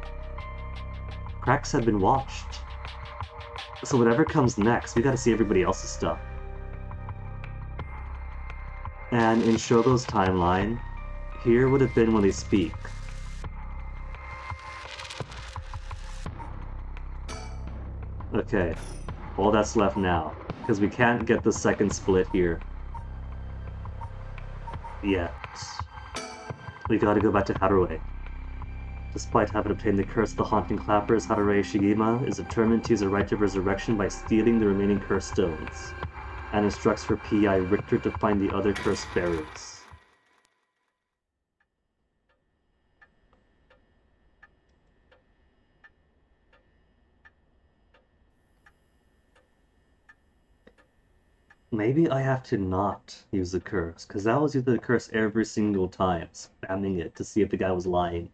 Cracks have been watched. So whatever comes next, we gotta see everybody else's stuff. And in Shogo's timeline, here would have been when they speak. Okay, all that's left now, because we can't get the second split here yet. We gotta go back to Haruei. Despite having obtained the curse of the Haunting Clappers, Haruei Shigema is determined to use a right of resurrection by stealing the remaining cursed stones, and instructs her PI Richter to find the other cursed bearers. Maybe I have to not use the curse, because that was using the curse every single time, spamming it to see if the guy was lying.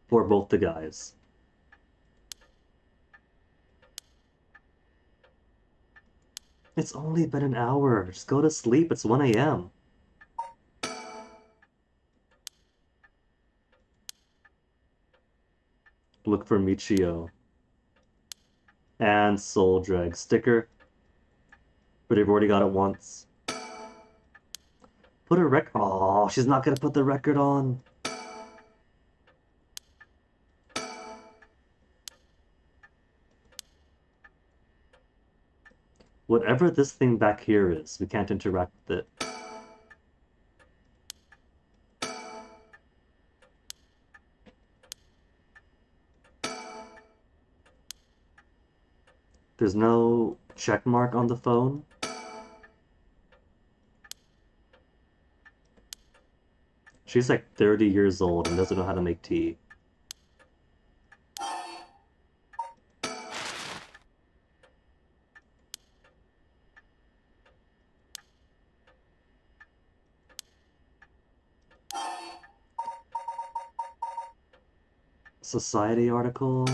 For both the guys. It's only been an hour. Just go to sleep. It's 1 a.m. Look for Michio. And Soul Drag. Sticker. But they've already got it once. Put a record. Oh, she's not gonna put the record on. Whatever this thing back here is, we can't interact with it. There's no check mark on the phone. She's like 30 years old and doesn't know how to make tea. Society article.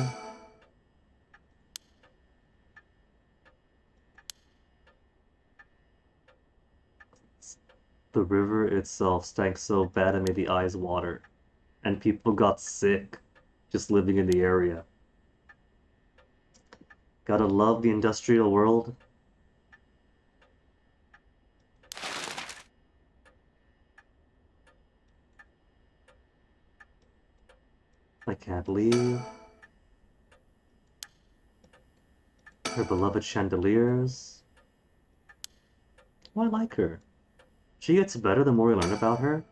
The river itself stank so bad it made the eyes water, and people got sick just living in the area. Gotta love the industrial world. I can't leave. Her beloved chandeliers. Oh, I like her. She gets better the more we learn about her.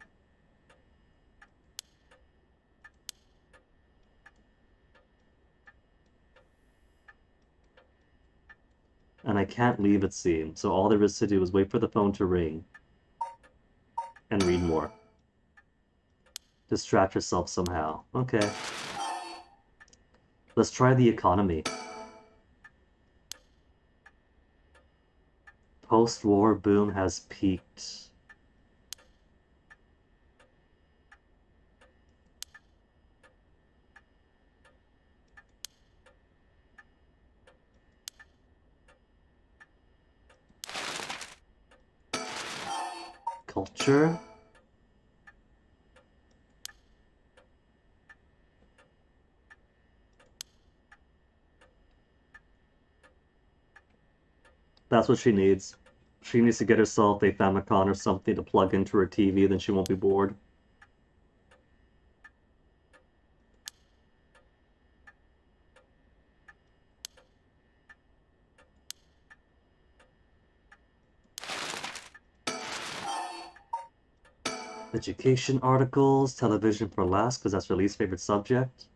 And I can't leave, it seems, so all there is to do is wait for the phone to ring and read more. Distract yourself somehow. Okay. Let's try the economy. Post-war boom has peaked. Culture? That's what she needs. She needs to get herself a Famicom or something to plug into her TV, then she won't be bored. Education articles, television for last, because that's her least favorite subject.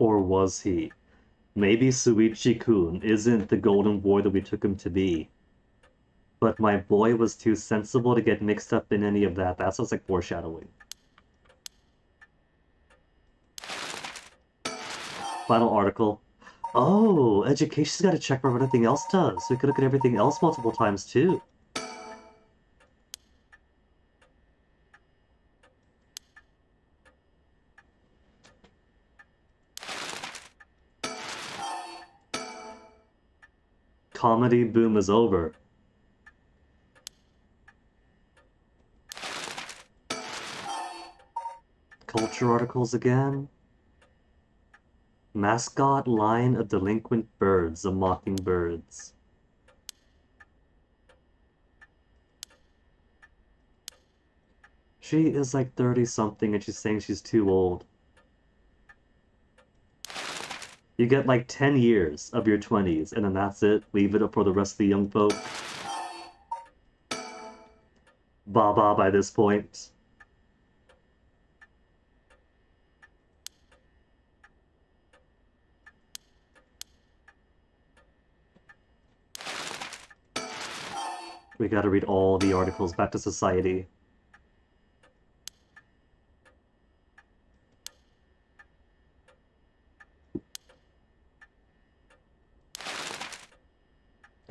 Or was he? Maybe Suichi-kun isn't the golden boy that we took him to be. But my boy was too sensible to get mixed up in any of that. That sounds like foreshadowing. Final article. Oh, education's got to check for what everything else does. We could look at everything else multiple times too. Comedy boom is over. Culture articles again. Mascot line of delinquent birds, the mockingbirds. She is like 30 something and she's saying she's too old. You get like 10 years of your 20s and then that's it. Leave it up for the rest of the young folk. Baba by this point. We gotta read all the articles back to society.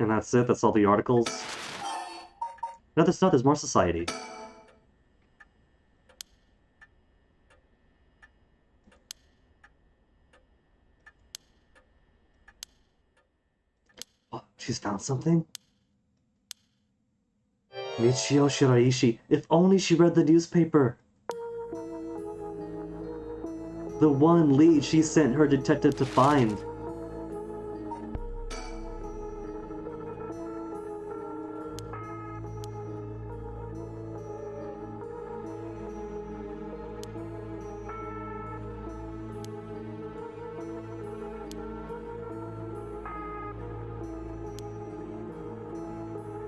And that's it? That's all the articles? No, there's more society. Oh, she's found something? Michio Shiraishi. If only she read the newspaper! The one lead she sent her detective to find.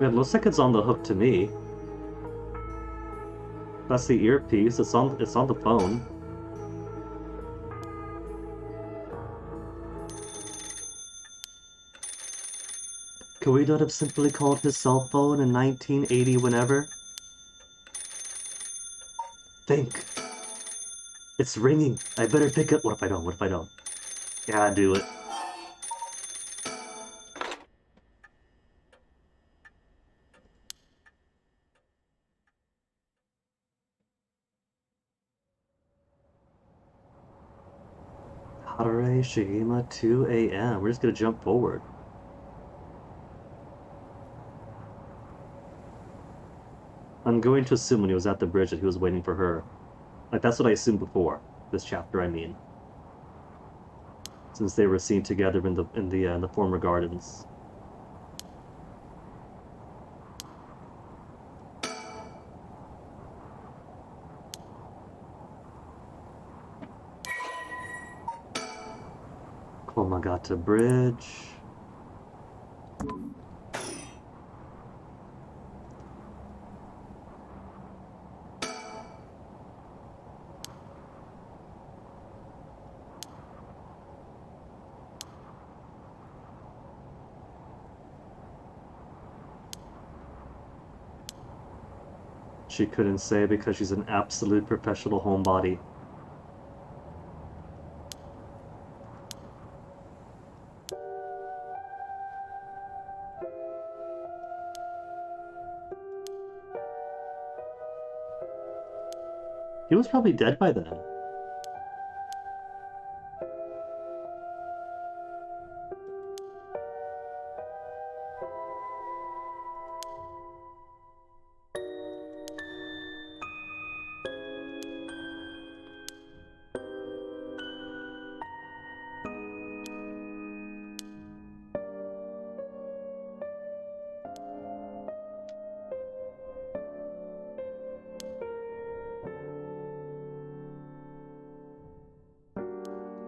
It looks like it's on the hook to me. That's the earpiece. It's on the phone. Could we not have simply called his cell phone in 1980 whenever? Think. It's ringing. I better pick it. What if I don't? What if I don't? Yeah, do it. Hadare Shigema 2 a.m. We're just gonna jump forward. I'm going to assume when he was at the bridge that he was waiting for her. Like, that's what I assumed before. This chapter, I mean. Since they were seen together in the former gardens. Komagata Bridge. She couldn't say because she's an absolute professional homebody. He was probably dead by then.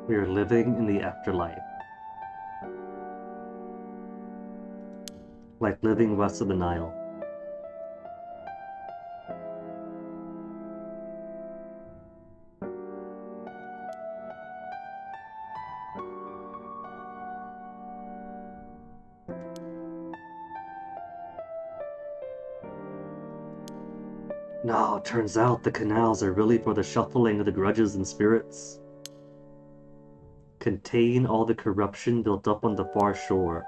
We are living in the afterlife. Like living west of the Nile. No, turns out the canals are really for the shuffling of the grudges and spirits. Contain all the corruption built up on the far shore.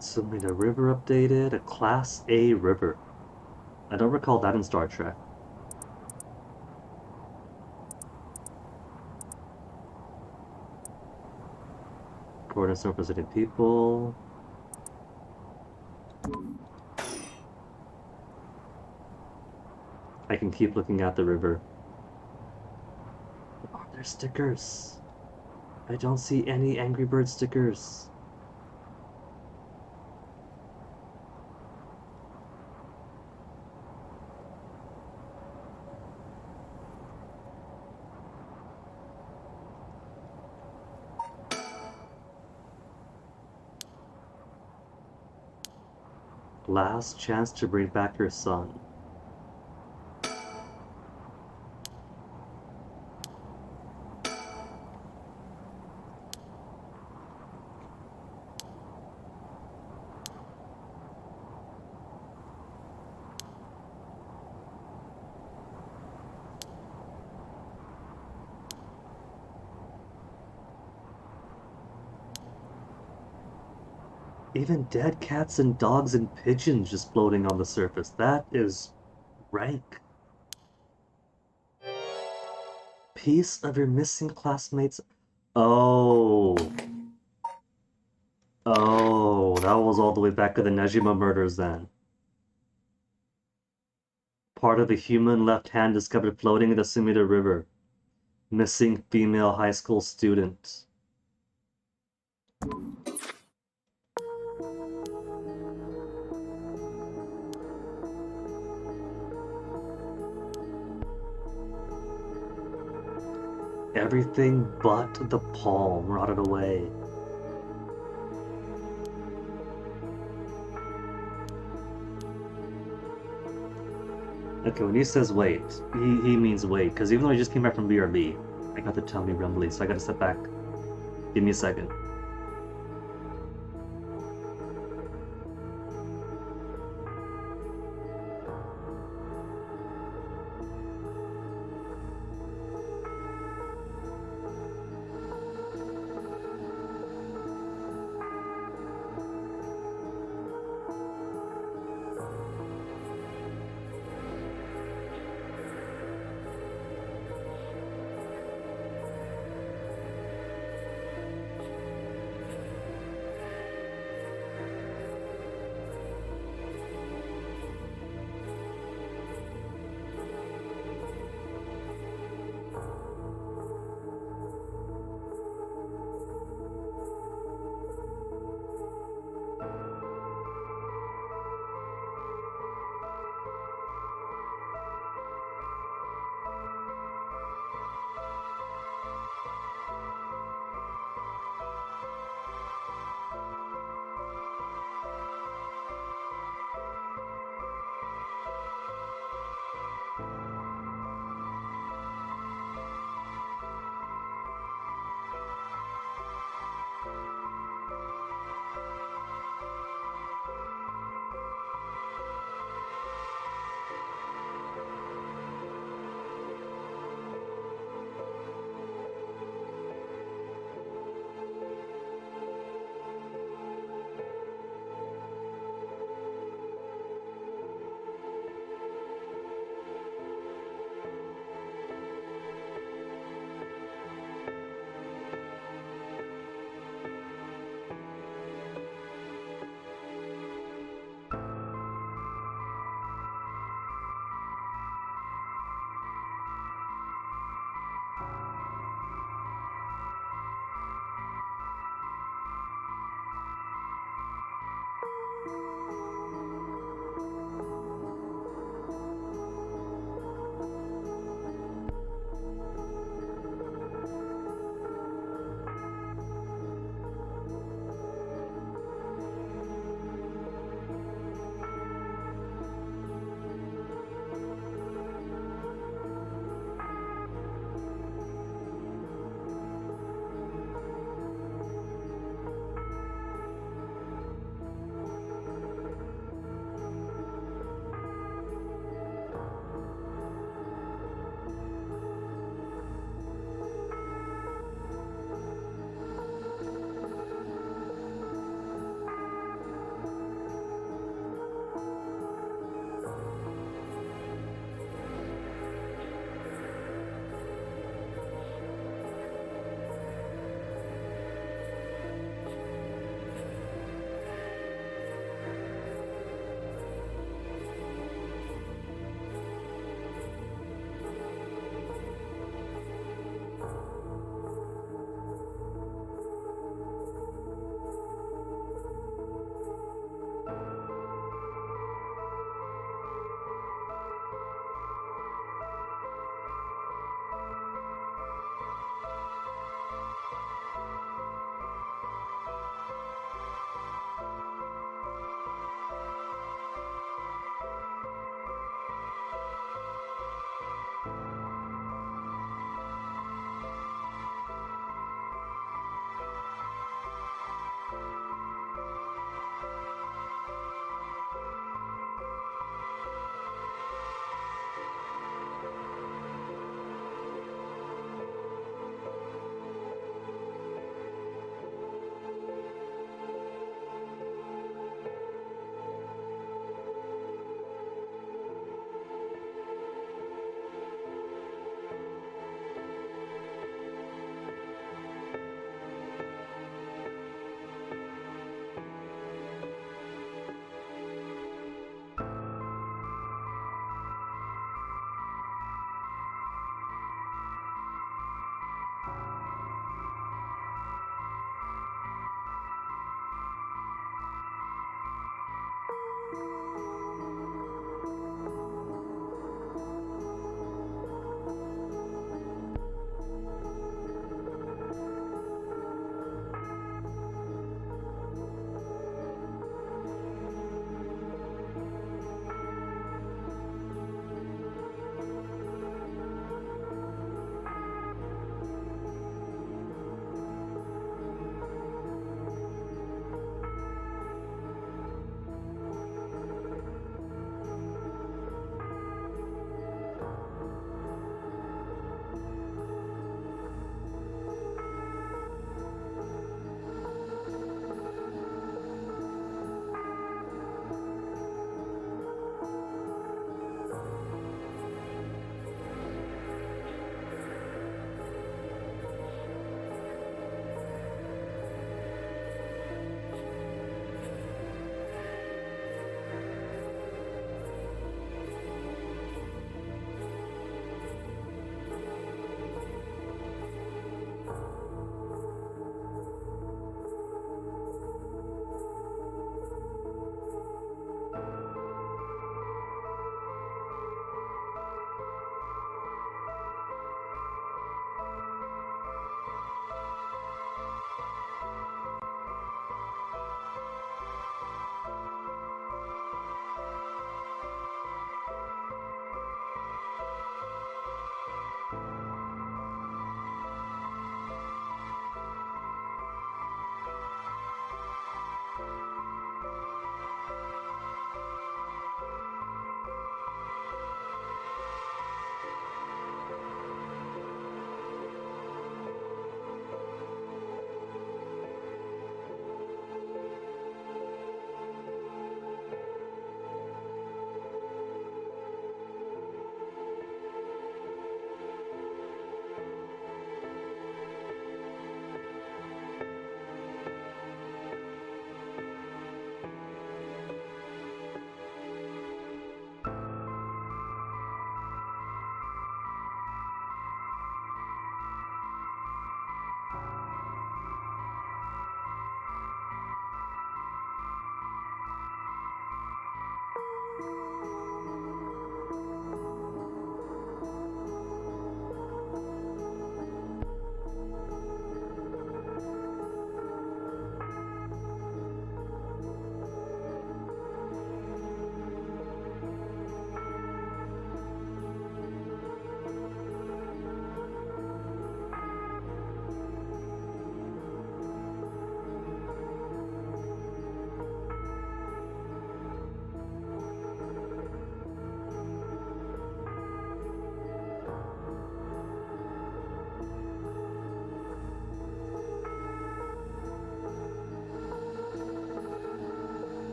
Suddenly the river updated, a Class A river. I don't recall that in Star Trek. Coordinates representing people. I can keep looking at the river. Are there stickers? I don't see any Angry Bird stickers. Last chance to bring back your son. Even dead cats and dogs and pigeons just floating on the surface. That is rank. Piece of your missing classmates. Oh. Oh, that was all the way back to the Nejima murders then. Part of a human left hand discovered floating in the Sumida River. Missing female high school student. Everything but the palm rotted away. Okay, when he says wait, he means wait, because even though I just came back from BRB, I got the tummy rumbly, so I gotta step back. Give me a second.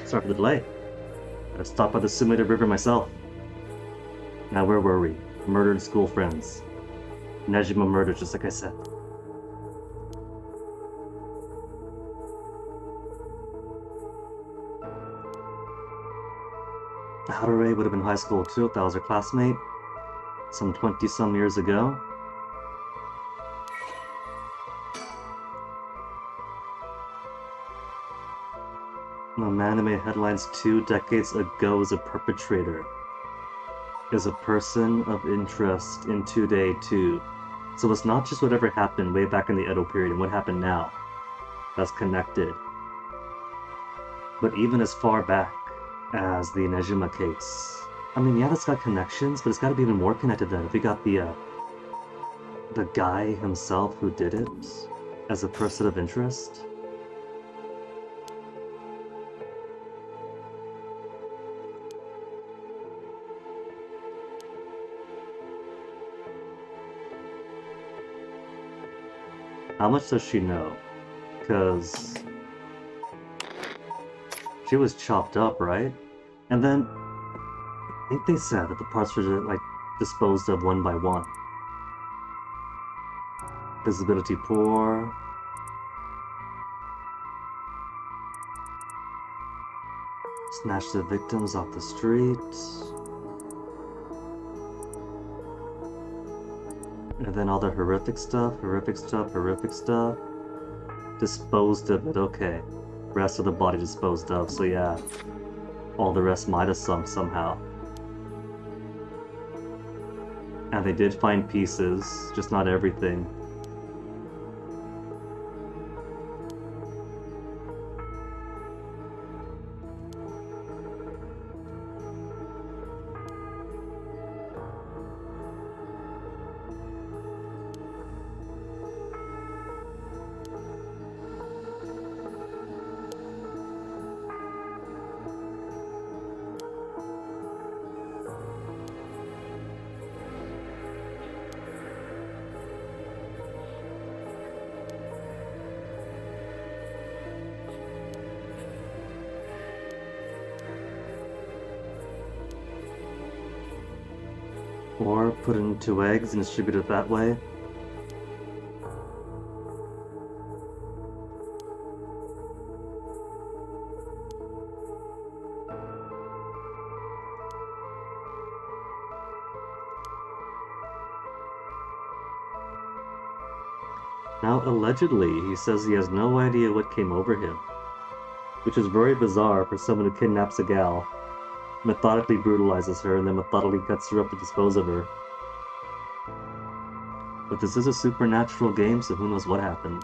Sorry for the delay. Gotta stop by the Sumida River myself. Now where were we? Murdered school friends. Nejima murdered, just like I said. Haruei would have been high school too if that was her classmate. Some 20-some years ago. A man who made headlines 2 decades ago as a perpetrator is a person of interest in today too. So it's not just whatever happened way back in the Edo period and what happened now that's connected. But even as far back as the Nejima case. I mean, yeah, that's got connections, but it's gotta be even more connected then if we got the guy himself who did it as a person of interest. How much does she know? Because she was chopped up, right? And then I think they said that the parts were like disposed of one by one. Visibility poor. Snatch the victims off the street. And then all the horrific stuff. Disposed of it, okay. Rest of the body disposed of, so yeah. All the rest might have sunk somehow. And they did find pieces, just not everything. Or put it into eggs and distribute it that way. Now, allegedly, he says he has no idea what came over him, which is very bizarre for someone who kidnaps a gal, methodically brutalizes her, and then methodically cuts her up to dispose of her. But this is a supernatural game, so who knows what happened.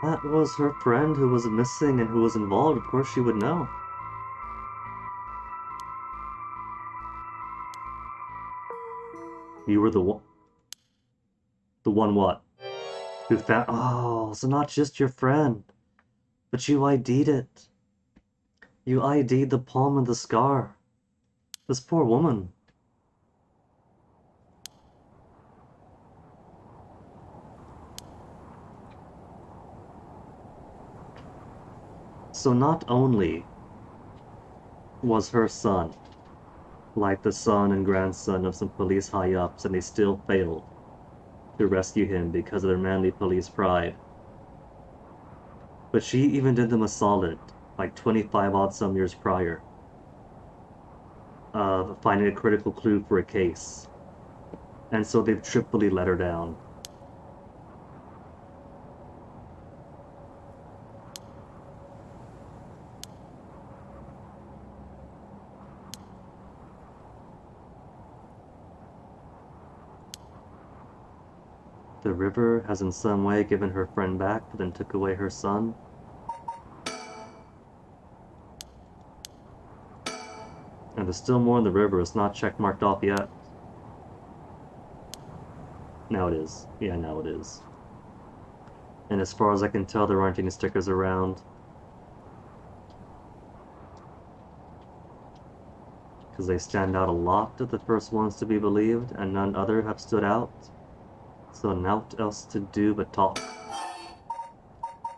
That was her friend who was missing and who was involved. Of course she would know. You were the one... The one what? Who found... Oh, so not just your friend. But you ID'd it. You ID'd the palm and the scar. This poor woman. So not only was her son like the son and grandson of some police high-ups, and they still failed to rescue him because of their manly police pride, but she even did them a solid, like 25-odd some years prior, finding a critical clue for a case. And so they've triply let her down. The river has in some way given her friend back, but then took away her son. And there's still more in the river. It's not checkmarked off yet. Now it is. Yeah, now it is. And as far as I can tell, there aren't any stickers around. Because they stand out a lot of the first ones to be believed, and none other have stood out. So naught else to do but talk.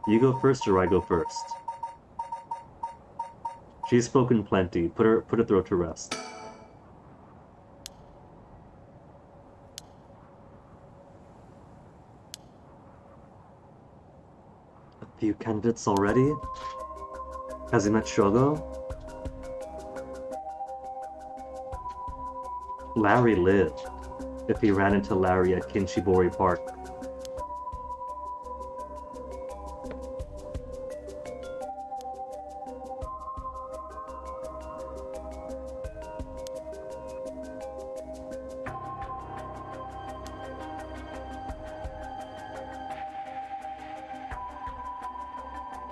You go first or I go first? She's spoken plenty. Put her throat to rest. A few candidates already? Has he met Shogo? Larry lived. If he ran into Larry at Kinshibori Park.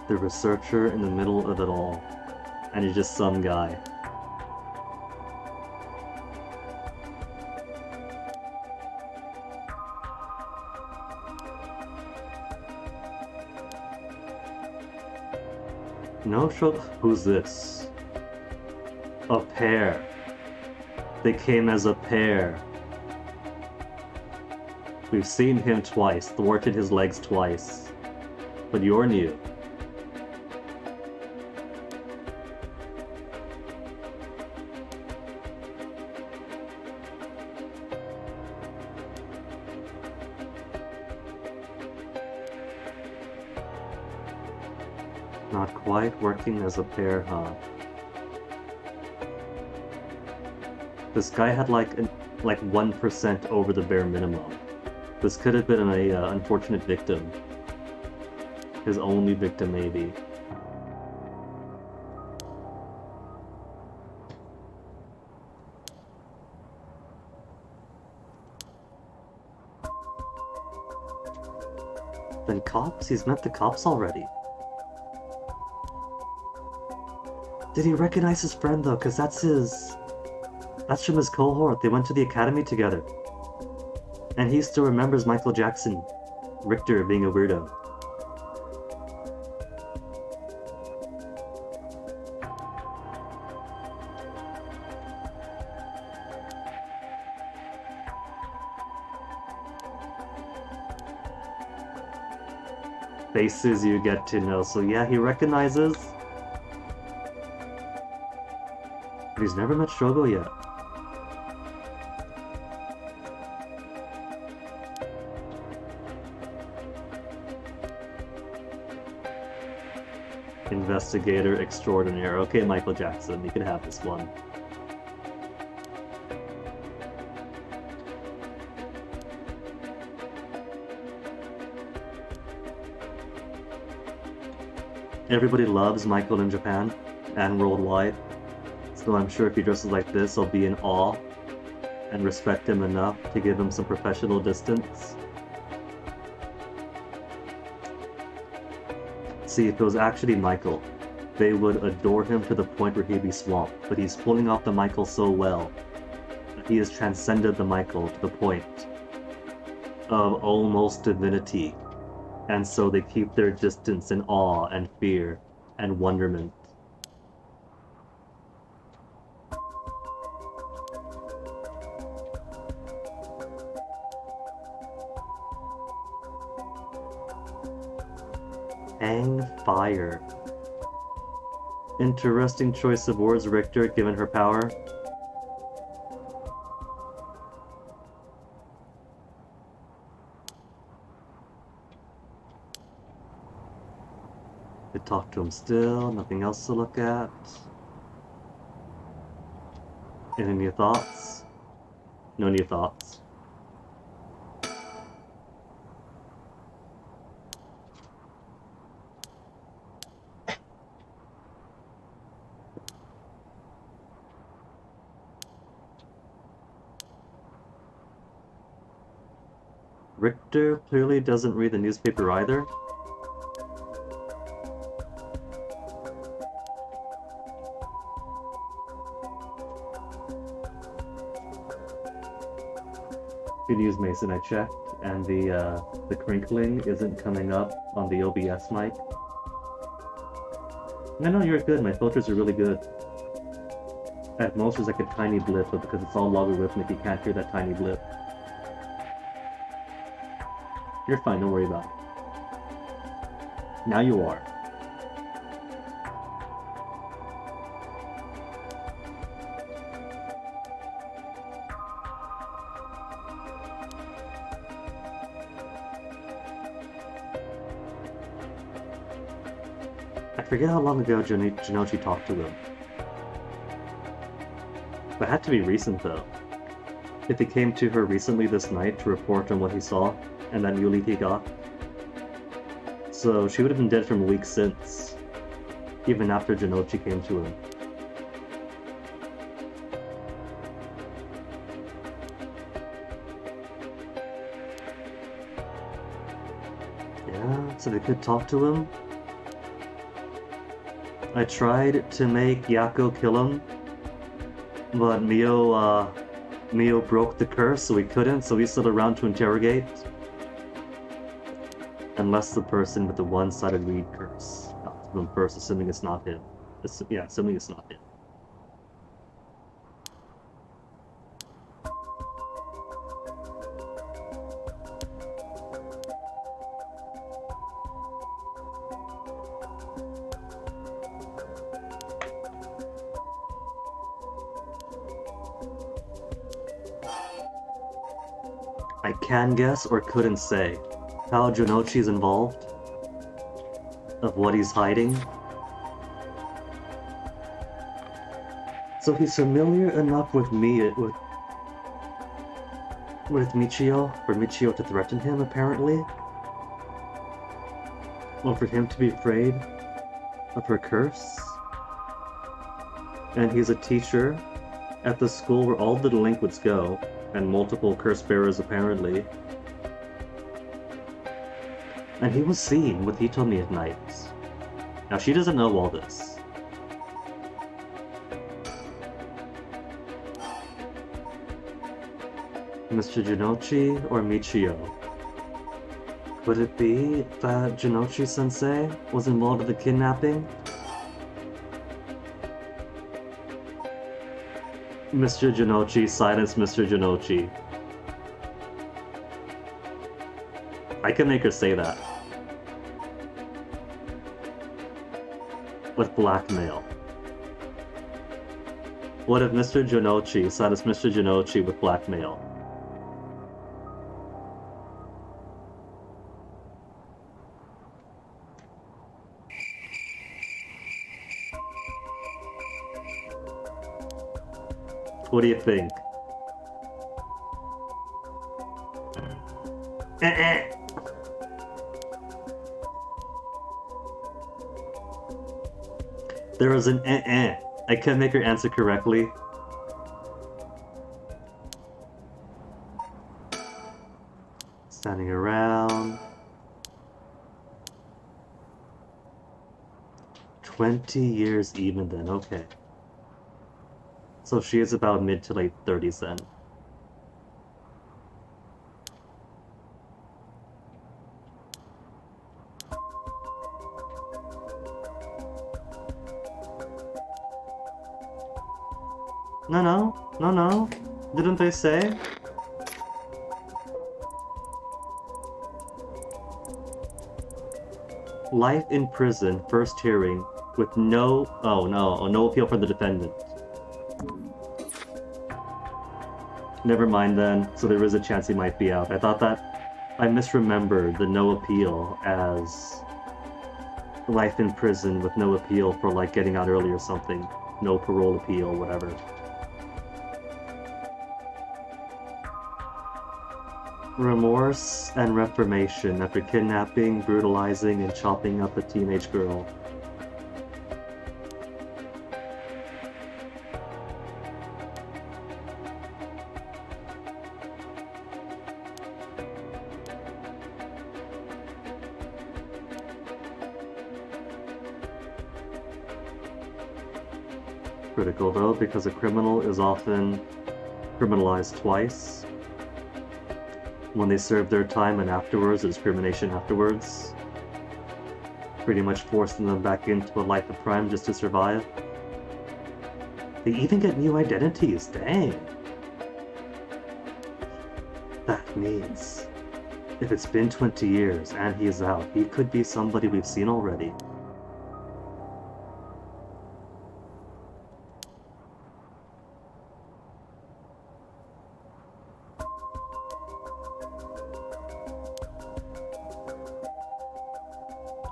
The researcher in the middle of it all. And he's just some guy. No, who's this? A pair. They came as a pair. We've seen him twice, thwarted his legs twice. But you're new. Not quite working as a pair, huh? This guy had like 1% over the bare minimum. This could have been a unfortunate victim. His only victim, maybe. Then cops? He's met the cops already. Did he recognize his friend though? Cause that's from his cohort. They went to the academy together. And he still remembers Michael Jackson, Richter being a weirdo. Faces you get to know. So yeah, he recognizes. But he's never met Shogo yet. Investigator extraordinaire. Okay, Michael Jackson, you can have this one. Everybody loves Michael in Japan and worldwide, so I'm sure if he dresses like this, I'll be in awe and respect him enough to give him some professional distance. See, if it was actually Michael, they would adore him to the point where he'd be swamped, but he's pulling off the Michael so well that he has transcended the Michael to the point of almost divinity, and so they keep their distance in awe and fear and wonderment. Hang fire. Interesting choice of words, Richter, given her power. Could talk to him still, nothing else to look at. Any new thoughts? No new thoughts. Richter clearly doesn't read the newspaper either. Good news, Mason. I checked, and the crinkling isn't coming up on the OBS mic. No, you're good. My filters are really good. At most, there's like a tiny blip, but because it's all logarithmic, you can't hear that tiny blip. You're fine, don't worry about it. Now you are. I forget how long ago Jinochi talked to him. It had to be recent though. If he came to her recently this night to report on what he saw, and that new lead he got. So she would have been dead from a week since, even after Jinochi came to him. Yeah, so they could talk to him. I tried to make Yako kill him, but Mio broke the curse, so he couldn't, so he's still around to interrogate. Unless the person with the one-sided read curse talks to him first, assuming it's not him. Yeah, assuming it's not him. I can guess or couldn't say how Jinochi's involved, of what he's hiding. So he's familiar enough with with Michio for Michio to threaten him, apparently, or for him to be afraid of her curse. And he's a teacher at the school where all the delinquents go, and multiple curse bearers apparently. And he was seeing what he told me at night. Now she doesn't know all this. Mr. Jinochi or Michio? Could it be that Jinochi-sensei was involved with the kidnapping? Mr. Jinochi, silence Mr. Jinochi. I can make her say that. With blackmail. What if Mr. Jinochi silenced Mr. Jinochi with blackmail? What do you think? There was an I couldn't make her answer correctly. Standing around. 20 years even then, okay. So she is about mid to late 30s then. No. Didn't they say? Life in prison, first hearing, with no appeal for the defendant. Never mind then, so there is a chance he might be out. I thought that I misremembered the no appeal as life in prison with no appeal for like getting out early or something. No parole appeal, whatever. Remorse and reformation after kidnapping, brutalizing, and chopping up a teenage girl. critical though, because a criminal is often criminalized twice. When they serve their time and afterwards, there's discrimination afterwards. Pretty much forcing them back into a life of crime just to survive. They even get new identities, dang! That means, if it's been 20 years and he's out, he could be somebody we've seen already.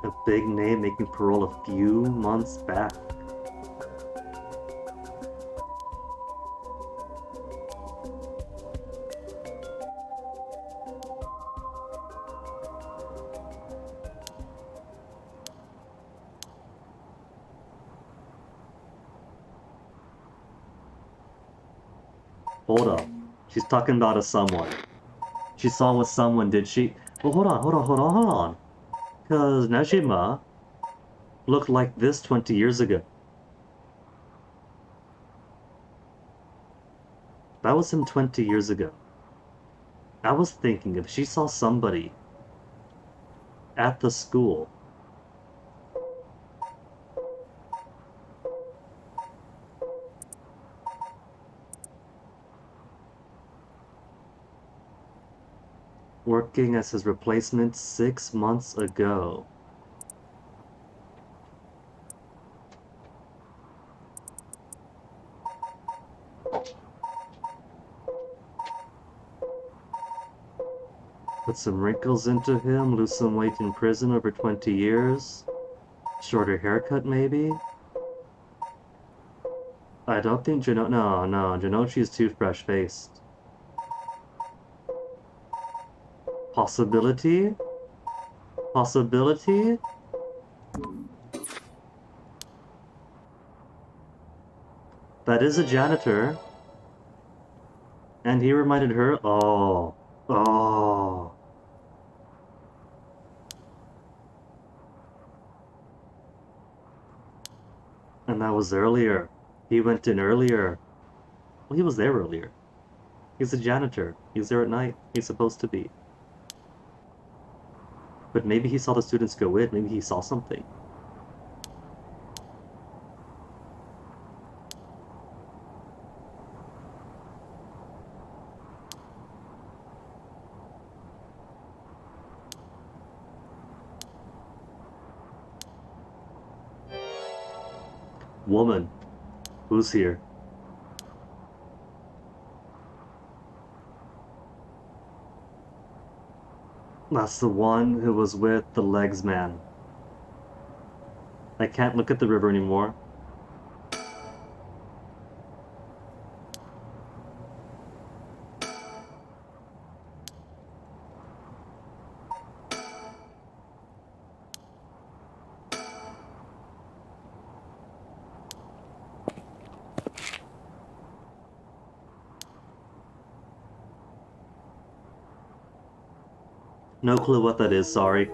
A big name making parole a few months back. Hold up. She's talking about a someone. She saw with someone, did she? Well, hold on. Because Najima looked like this 20 years ago. That was him 20 years ago. I was thinking if she saw somebody at the school working as his replacement 6 months ago. Put some wrinkles into him, lose some weight in prison over 20 years. Shorter haircut, maybe? I don't think Janochi's too fresh-faced. Possibility? Possibility? That is a janitor. And he reminded her, oh. And that was earlier. He went in earlier. Well, he was there earlier. He's a janitor. He's there at night. He's supposed to be. But maybe he saw the students go in. Maybe he saw something. Woman, who's here? That's the one who was with the legs man. I can't look at the river anymore. No clue what that is, sorry.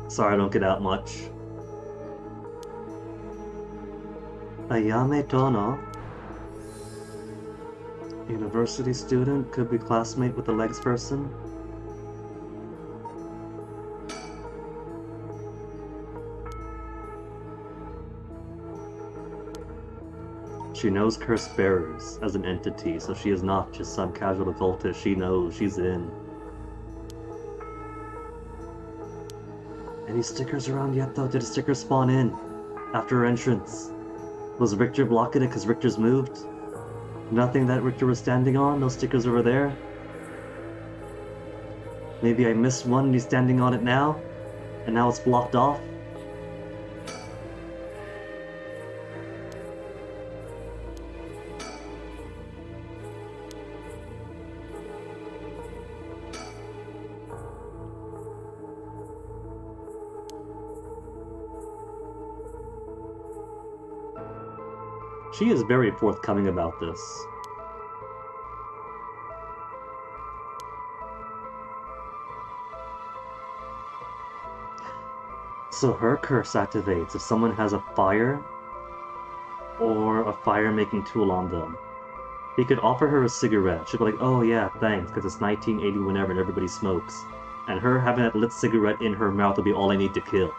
Sorry, I don't get out much. Ayame Tono. University student, could be classmate with the legs person. She knows curse bearers as an entity, so she is not just some casual occultist. She knows she's in. Any stickers around yet though? Did a sticker spawn in after her entrance? Was Richter blocking it because Richter's moved? Nothing that Richter was standing on? No stickers over there? Maybe I missed one and he's standing on it now? And now it's blocked off? She is very forthcoming about this. So her curse activates if someone has a fire or a fire-making tool on them. He could offer her a cigarette. She'd be like, oh yeah, thanks, because it's 1980 whenever and everybody smokes. And her having that lit cigarette in her mouth would be all I need to kill.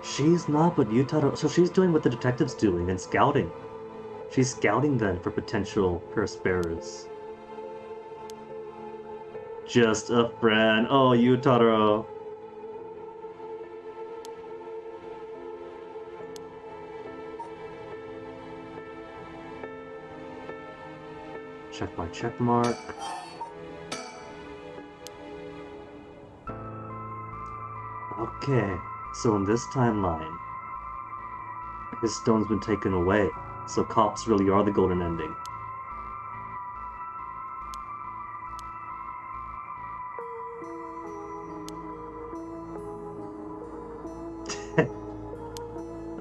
She's not, but Yutaro... So she's doing what the detective's doing and scouting. She's scouting then for potential curse bearers. Just a friend. Oh, Yutaro. Check my check mark. Okay, so in this timeline, his stone's been taken away, so cops really are the golden ending.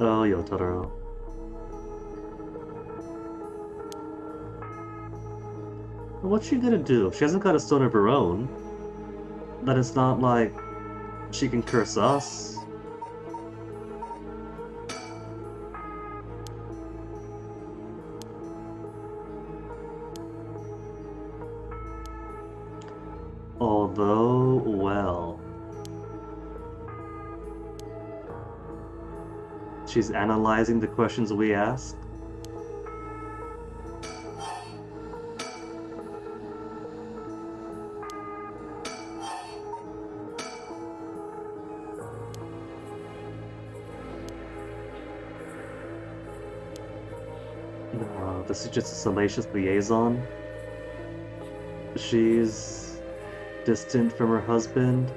Oh, Yotaro. What's she gonna do? She hasn't got a stone of her own. But it's not like she can curse us. Although, well... She's analyzing the questions we ask. No, this is just a salacious liaison. She's distant from her husband.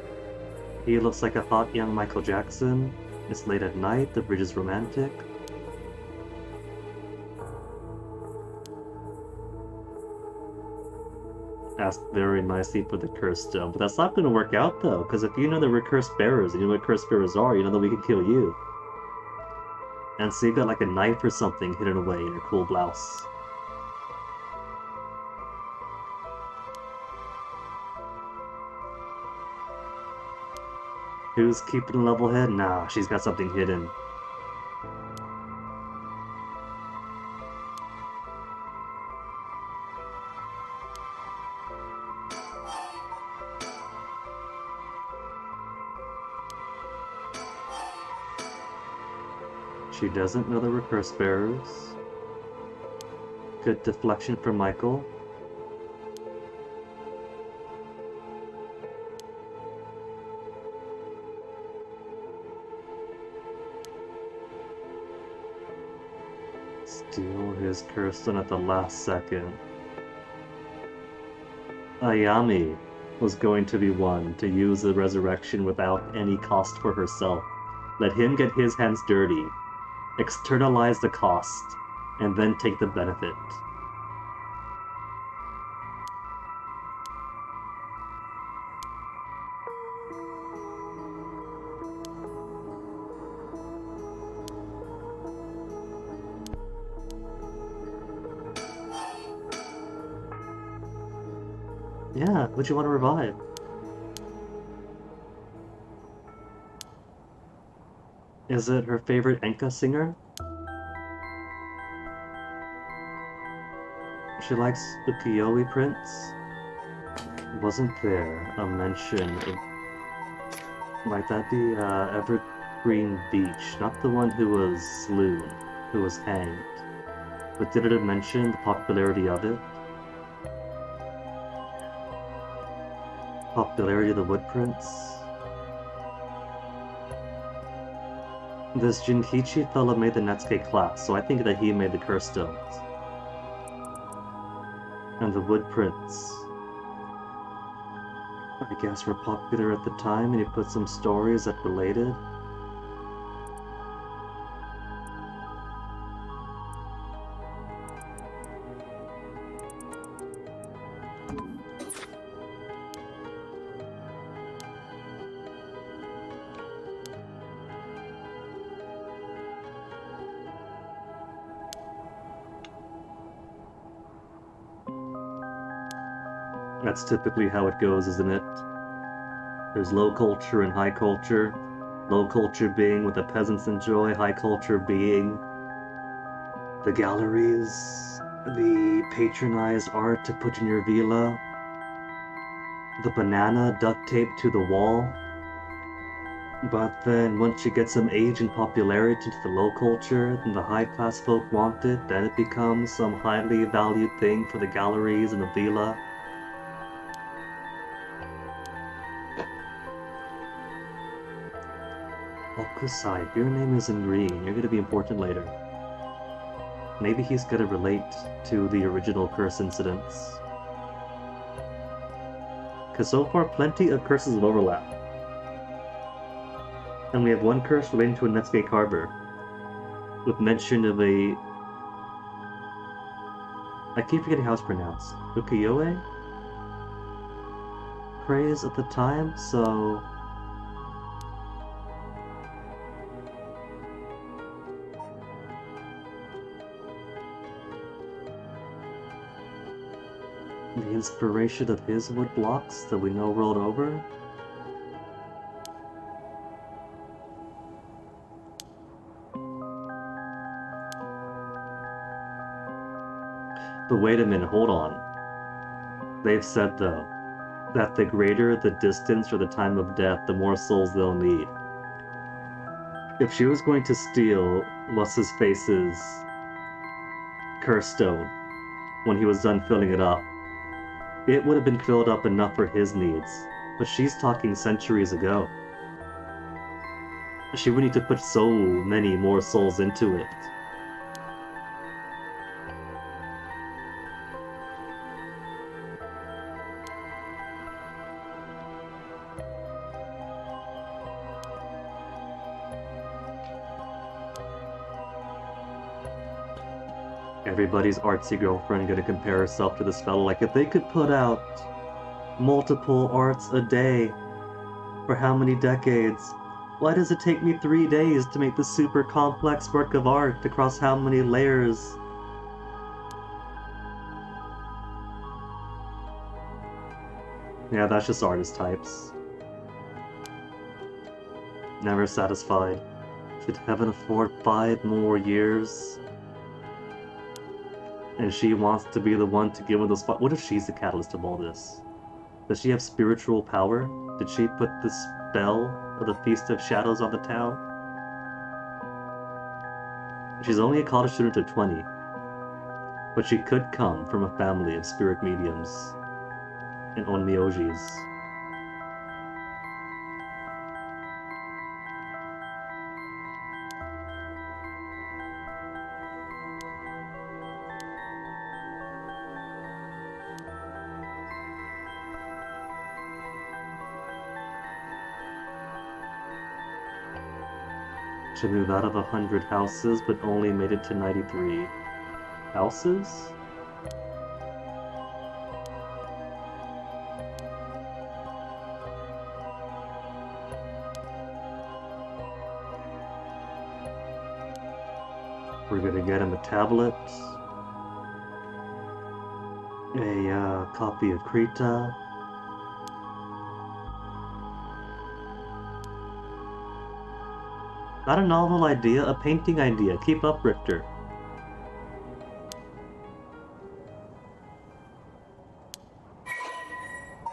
He looks like a hot young Michael Jackson. It's late at night, the bridge is romantic. Asked very nicely for the curse stone, but that's not going to work out though, because if you know that we're curse bearers, and you know what curse bearers are, you know that we can kill you. And so you've got like a knife or something hidden away in your cool blouse. Who's keeping a level head? Nah, she's got something hidden. She doesn't know the recurse bearers. Good deflection from Michael. Steal his curse stone at the last second. Ayami was going to be one to use the resurrection without any cost for herself. Let him get his hands dirty, externalize the cost, and then take the benefit. Yeah, what'd you want to revive? Is it her favorite Enka singer? She likes ukiyo-e prints? Wasn't there a mention of... Might that be Evergreen Beach? Not the one who was slewn, who was hanged. But did it mention the popularity of it? Popularity of the wood prints? This Jinkichi fellow made the Netsuke class, so I think that he made the curse stones. And the wood prints, I guess, were popular at the time, and he put some stories that related. That's typically how it goes, isn't it? There's low culture and high culture. Low culture being what the peasants enjoy, high culture being the galleries, the patronized art to put in your villa, the banana duct taped to the wall. But then once you get some age and popularity to the low culture, then the high class folk want it, then it becomes some highly valued thing for the galleries and the villa. Okusai, if your name is in green, you're gonna be important later. Maybe he's gonna relate to the original curse incidents. Because so far, plenty of curses of overlap. And we have one curse relating to a Netsuke Harbor, with mention of a... I keep forgetting how it's pronounced. Ukiyo-e? Praise at the time, so... the inspiration of his wood blocks that we know rolled over? But wait a minute, hold on. They've said, though, that the greater the distance or the time of death, the more souls they'll need. If she was going to steal What's-His-Face's curse stone when he was done filling it up, it would have been filled up enough for his needs. But she's talking centuries ago. She would need to put so many more souls into it. Everybody's artsy girlfriend gonna compare herself to this fellow. Like, if they could put out multiple arts a day for how many decades, why does it take me 3 days to make this super complex work of art across how many layers? Yeah, that's just artist types. Never satisfied. Could heaven afford 5 more years? And she wants to be the one to give her the spot. What if she's the catalyst of all this? Does she have spiritual power? Did she put the spell of the Feast of Shadows on the town? She's only a college student of 20, but she could come from a family of spirit mediums and onmyojis. She moved out of 100 houses, but only made it to 93 houses? We're gonna get him a tablet, a copy of Krita, not a novel idea, a painting idea. Keep up, Richter.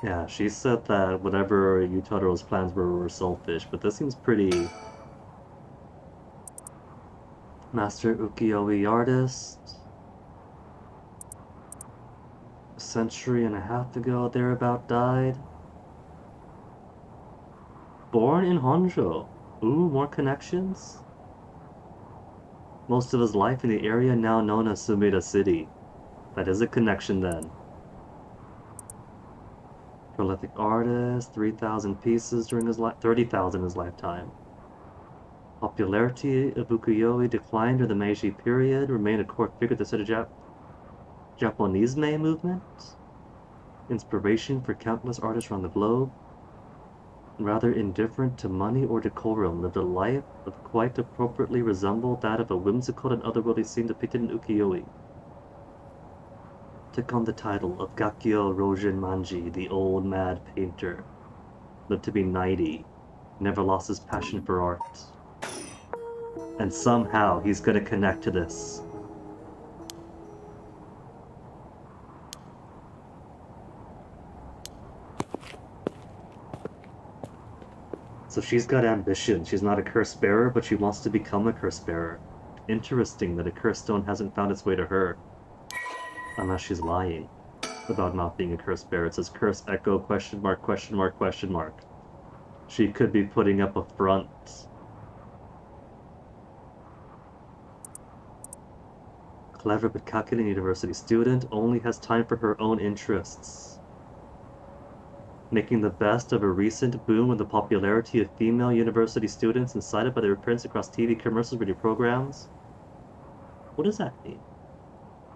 Yeah, she said that whatever Yutaro's plans were selfish, but this seems pretty... Master ukiyo-e artist. A century and a half ago, thereabout died. Born in Honjo. Ooh, more connections? Most of his life in the area now known as Sumida City. That is a connection then. Prolific artist, 3,000 pieces during his life, 30,000 in his lifetime. Popularity of ukiyo-e declined during the Meiji period, remained a core figure of the Seto Japonisme movement. Inspiration for countless artists around the globe. Rather indifferent to money or decorum, lived a life that quite appropriately resembled that of a whimsical and otherworldly scene depicted in ukiyo-e. took on the title of Gakyo Rojin Manji, the old mad painter. Lived to be 90, never lost his passion for art. And somehow he's gonna connect to this. So she's got ambition. She's not a curse bearer, but she wants to become a curse bearer. Interesting that a curse stone hasn't found its way to her. Unless she's lying about not being a curse bearer. It says curse echo question mark question mark question mark. She could be putting up a front. Clever but calculating university student, only has time for her own interests. Making the best of a recent boom in the popularity of female university students incited by their appearance across TV commercials, radio programs. What does that mean?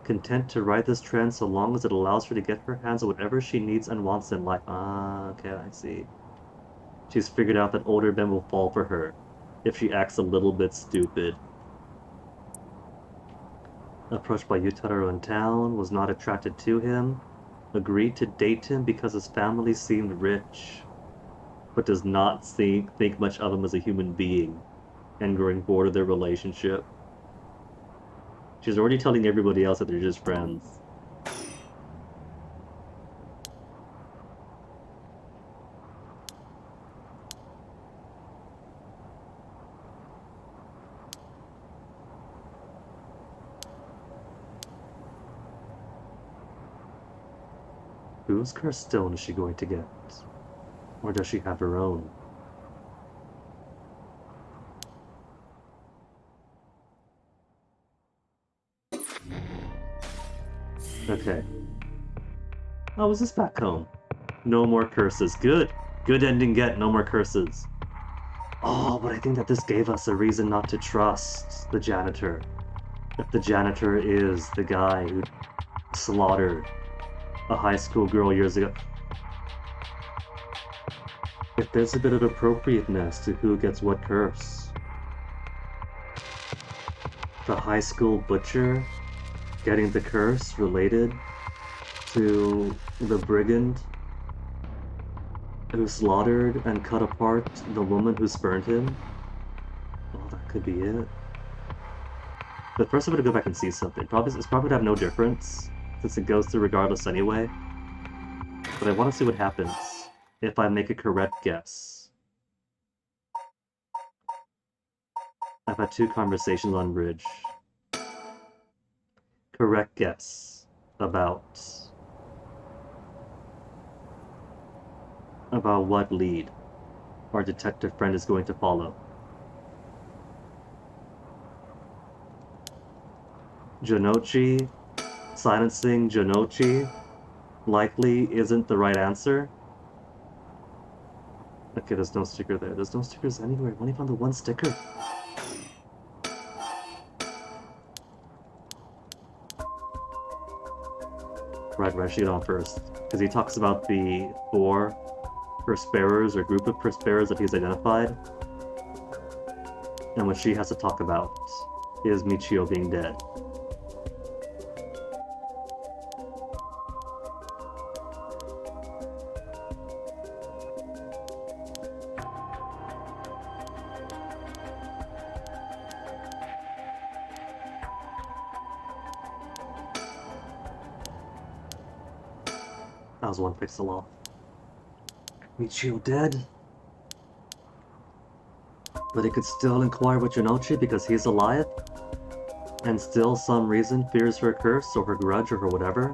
Content to ride this trend so long as it allows her to get her hands on whatever she needs and wants in life. Ah, okay, I see. She's figured out that older men will fall for her if she acts a little bit stupid. Approached by Yutaro in town, was not attracted to him, agreed to date him because his family seemed rich, but does not think much of him as a human being, and growing bored of their relationship. She's already telling everybody else that they're just friends. Whose cursed stone is she going to get? Or does she have her own? Okay. Oh, is this back home? No more curses. Good. Good ending get. No more curses. Oh, but I think that this gave us a reason not to trust the janitor. If the janitor is the guy who slaughtered a high school girl years ago. If there's a bit of appropriateness to who gets what curse. The high school butcher getting the curse related to the brigand who slaughtered and cut apart the woman who spurned him. Oh, that could be it. But first I'm gonna go back and see something. It's probably gonna have no difference, since it goes through regardless anyway. But I want to see what happens if I make a correct guess. I've had 2 conversations on Bridge. Correct guess about what lead our detective friend is going to follow. Janochi, silencing Janochi likely isn't the right answer. Okay, there's no sticker there. There's no stickers anywhere. I only found the one sticker. Right, I should get on first. Because he talks about the 4 curse bearers or group of curse bearers that he's identified. And what she has to talk about is Michio being dead. That was 1 pixel off. Michio dead? But he could still inquire with Janochi because he's alive? And still some reason fears her curse or her grudge or her whatever?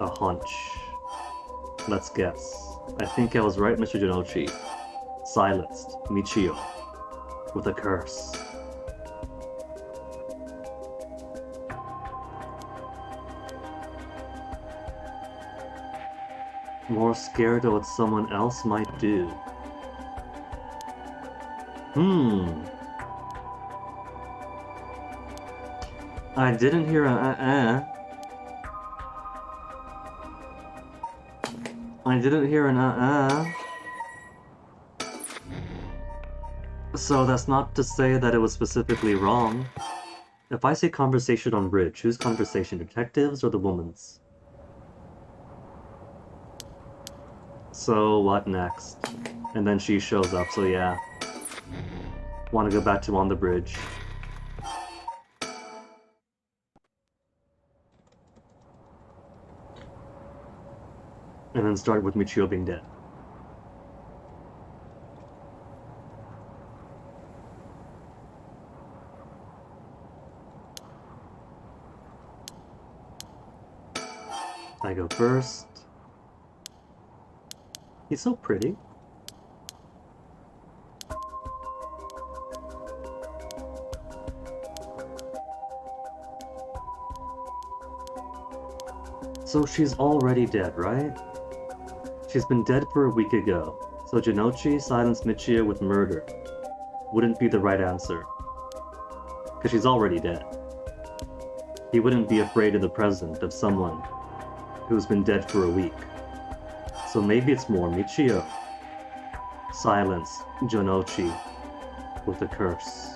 A hunch. Let's guess. I think I was right, Mr. Janochi. Silenced Michio with a curse. More scared of what someone else might do. I didn't hear a I didn't hear an So that's not to say that it was specifically wrong. If I say conversation on bridge, whose conversation? Detectives or the woman's? So what next? And then she shows up, so yeah. Want to go back to on the bridge. And then start with Michio being dead. I go first. He's so pretty. So she's already dead, right? She's been dead for a week ago. So Jinochi silenced Michio with murder. Wouldn't be the right answer. Because she's already dead. He wouldn't be afraid in the present of someone who's been dead for a week. So maybe it's more Michio silence Jinochi with a curse.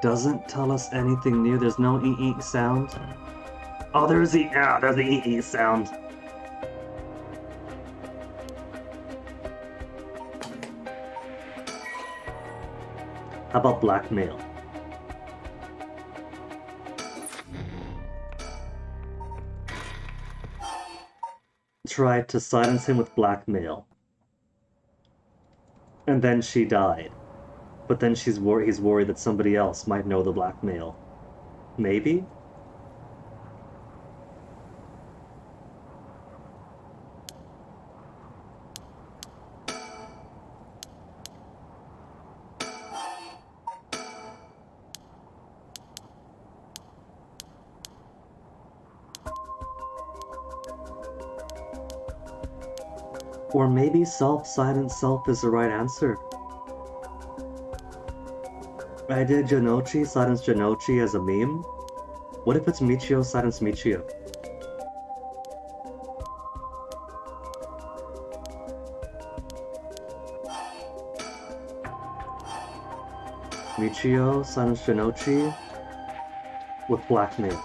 Doesn't tell us anything new. There's no ee sound. Oh, there's the ee sound. How about blackmail? Tried to silence him with blackmail. And then she died. But then he's worried that somebody else might know the blackmail. Maybe? Or maybe silence self is the right answer. I did Jinochi silence Jinochi as a meme. What if it's Michio silence Michio? Michio silence Jinochi with blackmail.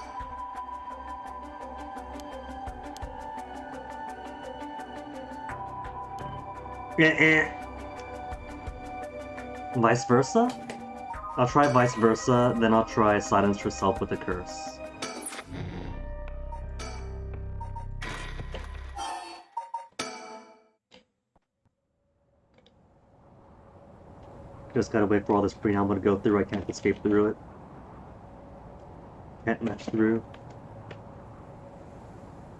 Vice versa? I'll try vice versa, then I'll try silence herself with a curse. Just gotta wait for all this preamble to go through. I can't escape through it. Can't match through.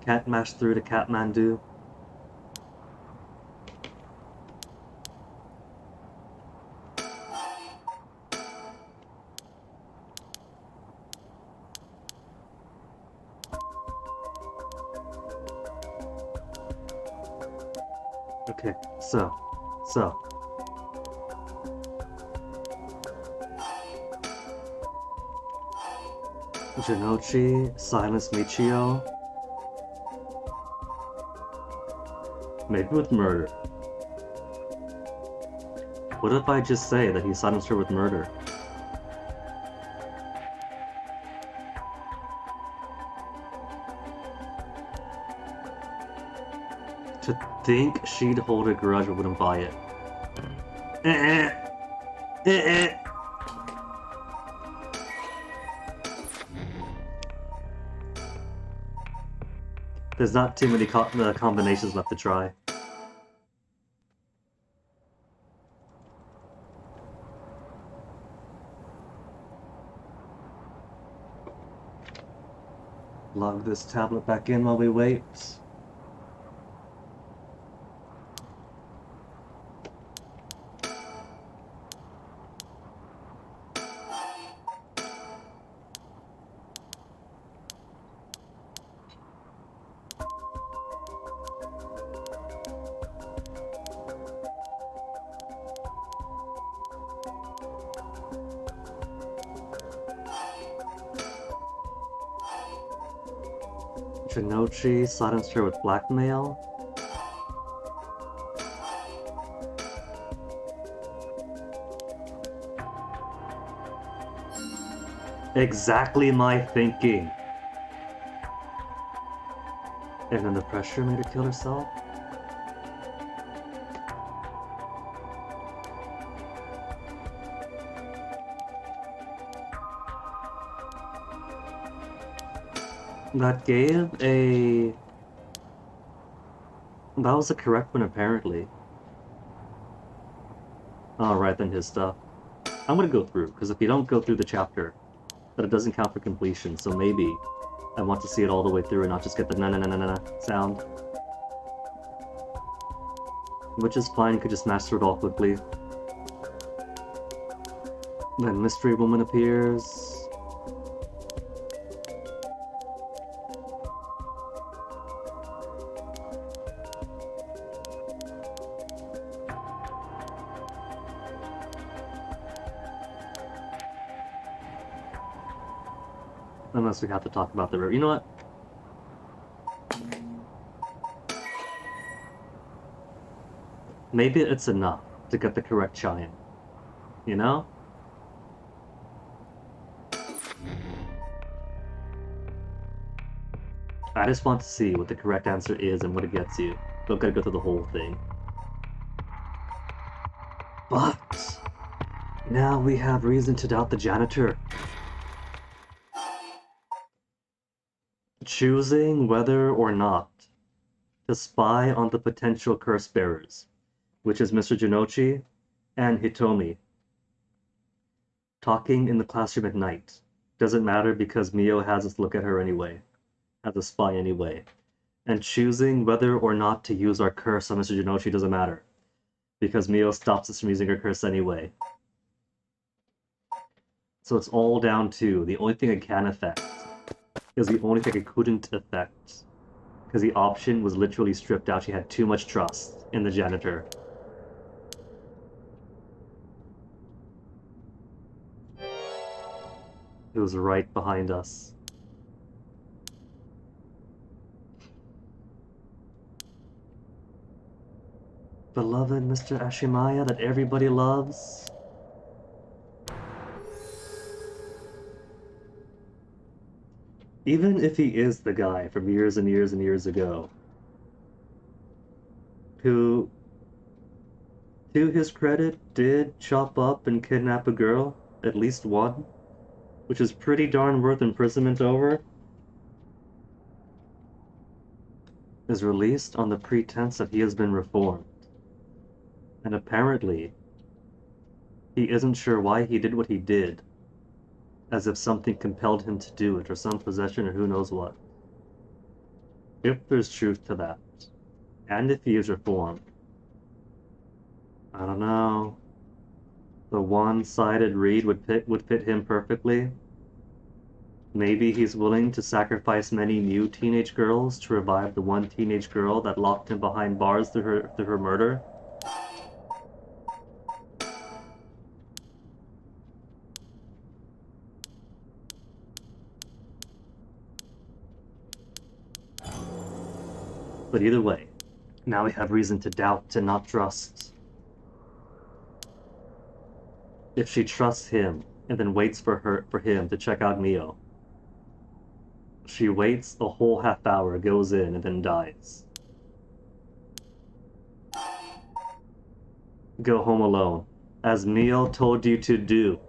Can't match through to Kathmandu. Okay, so. Jinochi, silence Michio. Maybe with murder. What if I just say that he silenced her with murder? To think she'd hold a grudge, I wouldn't buy it. There's not too many combinations left to try. Log this tablet back in while we wait. Jinochi silenced her with blackmail. Exactly my thinking. And then the pressure made her kill herself? That gave a... That was a correct one, apparently. Alright, then his stuff. I'm gonna go through, because if you don't go through the chapter, then it doesn't count for completion, so maybe I want to see it all the way through and not just get the na-na-na-na-na sound. Which is fine, you could just master it all quickly. Then Mystery Woman appears. Unless we have to talk about the river. You know what? Maybe it's enough to get the correct chime. You know? I just want to see what the correct answer is and what it gets you. Don't gotta go through the whole thing. But now we have reason to doubt the janitor. Choosing whether or not to spy on the potential curse bearers, which is Mr. Jinochi and Hitomi. Talking in the classroom at night. Doesn't matter because Mio has us look at her anyway. As a spy anyway. And choosing whether or not to use our curse on Mr. Jinochi doesn't matter. Because Mio stops us from using her curse anyway. So it's all down to the only thing it can affect is the only thing it couldn't affect. Because the option was literally stripped out. She had too much trust in the janitor. It was right behind us. Beloved Mr. Ashimaya that everybody loves. Even if he is the guy from years and years and years ago, who, to his credit, did chop up and kidnap a girl, at least one, which is pretty darn worth imprisonment over, is released on the pretense that he has been reformed. And apparently, he isn't sure why he did what he did, as if something compelled him to do it, or some possession, or who knows what. If there's truth to that, and if he is reformed, I don't know. The one-sided read would fit him perfectly. Maybe he's willing to sacrifice many new teenage girls to revive the one teenage girl that locked him behind bars through her murder. But either way, now we have reason to doubt and not trust. If she trusts him and then waits for him to check out Mio, she waits a whole half hour, goes in, and then dies. Go home alone, as Mio told you to do.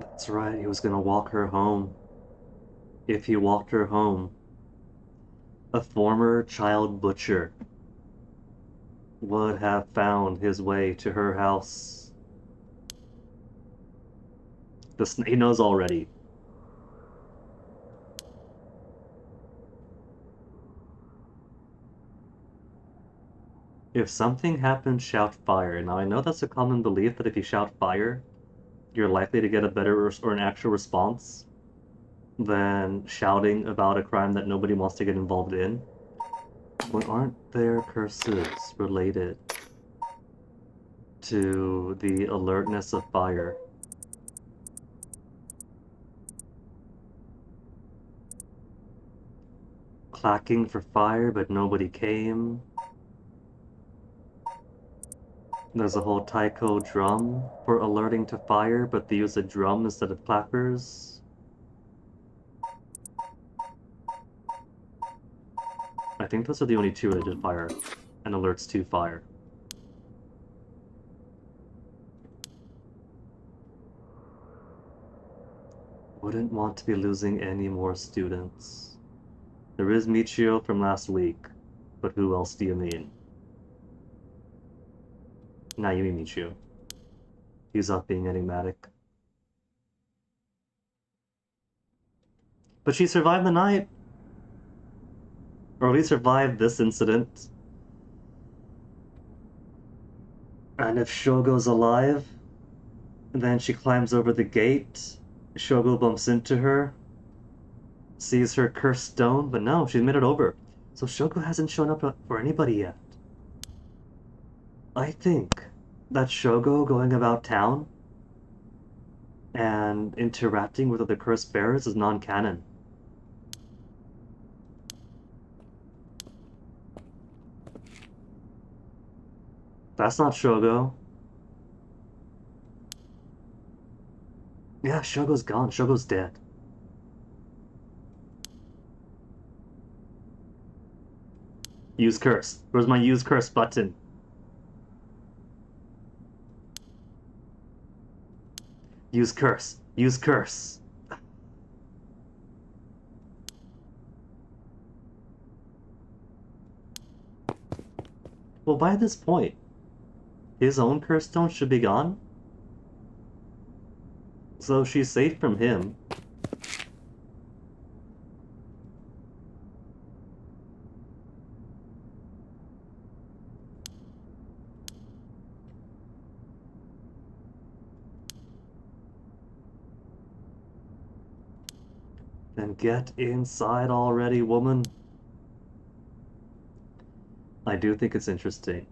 That's right, he was gonna walk her home. If he walked her home, a former child butcher would have found his way to her house. He knows already. If something happens, shout fire. Now I know that's a common belief that if you shout fire, you're likely to get a better or an actual response than shouting about a crime that nobody wants to get involved in. But aren't there curses related to the alertness of fire. Clacking for fire, but nobody came. There's a whole taiko drum for alerting to fire, but they use a drum instead of clappers. I think those are the only two that did fire and alerts to fire. Wouldn't want to be losing any more students. There is Michio from last week, but who else do you mean? Nah, you mean Michio. He's not being enigmatic. But she survived the night! Or at least survived this incident. And if Shogo's alive, then she climbs over the gate. Shogo bumps into her, sees her cursed stone, but no, she's made it over. So Shogo hasn't shown up for anybody yet. I think that Shogo going about town and interacting with other cursed bearers is non-canon. That's not Shogo. Yeah, Shogo's gone. Shogo's dead. Use curse. Where's my use curse button? Use curse. Use curse. Well, by this point, his own curse stone should be gone. So she's safe from him. Then get inside already, woman. I do think it's interesting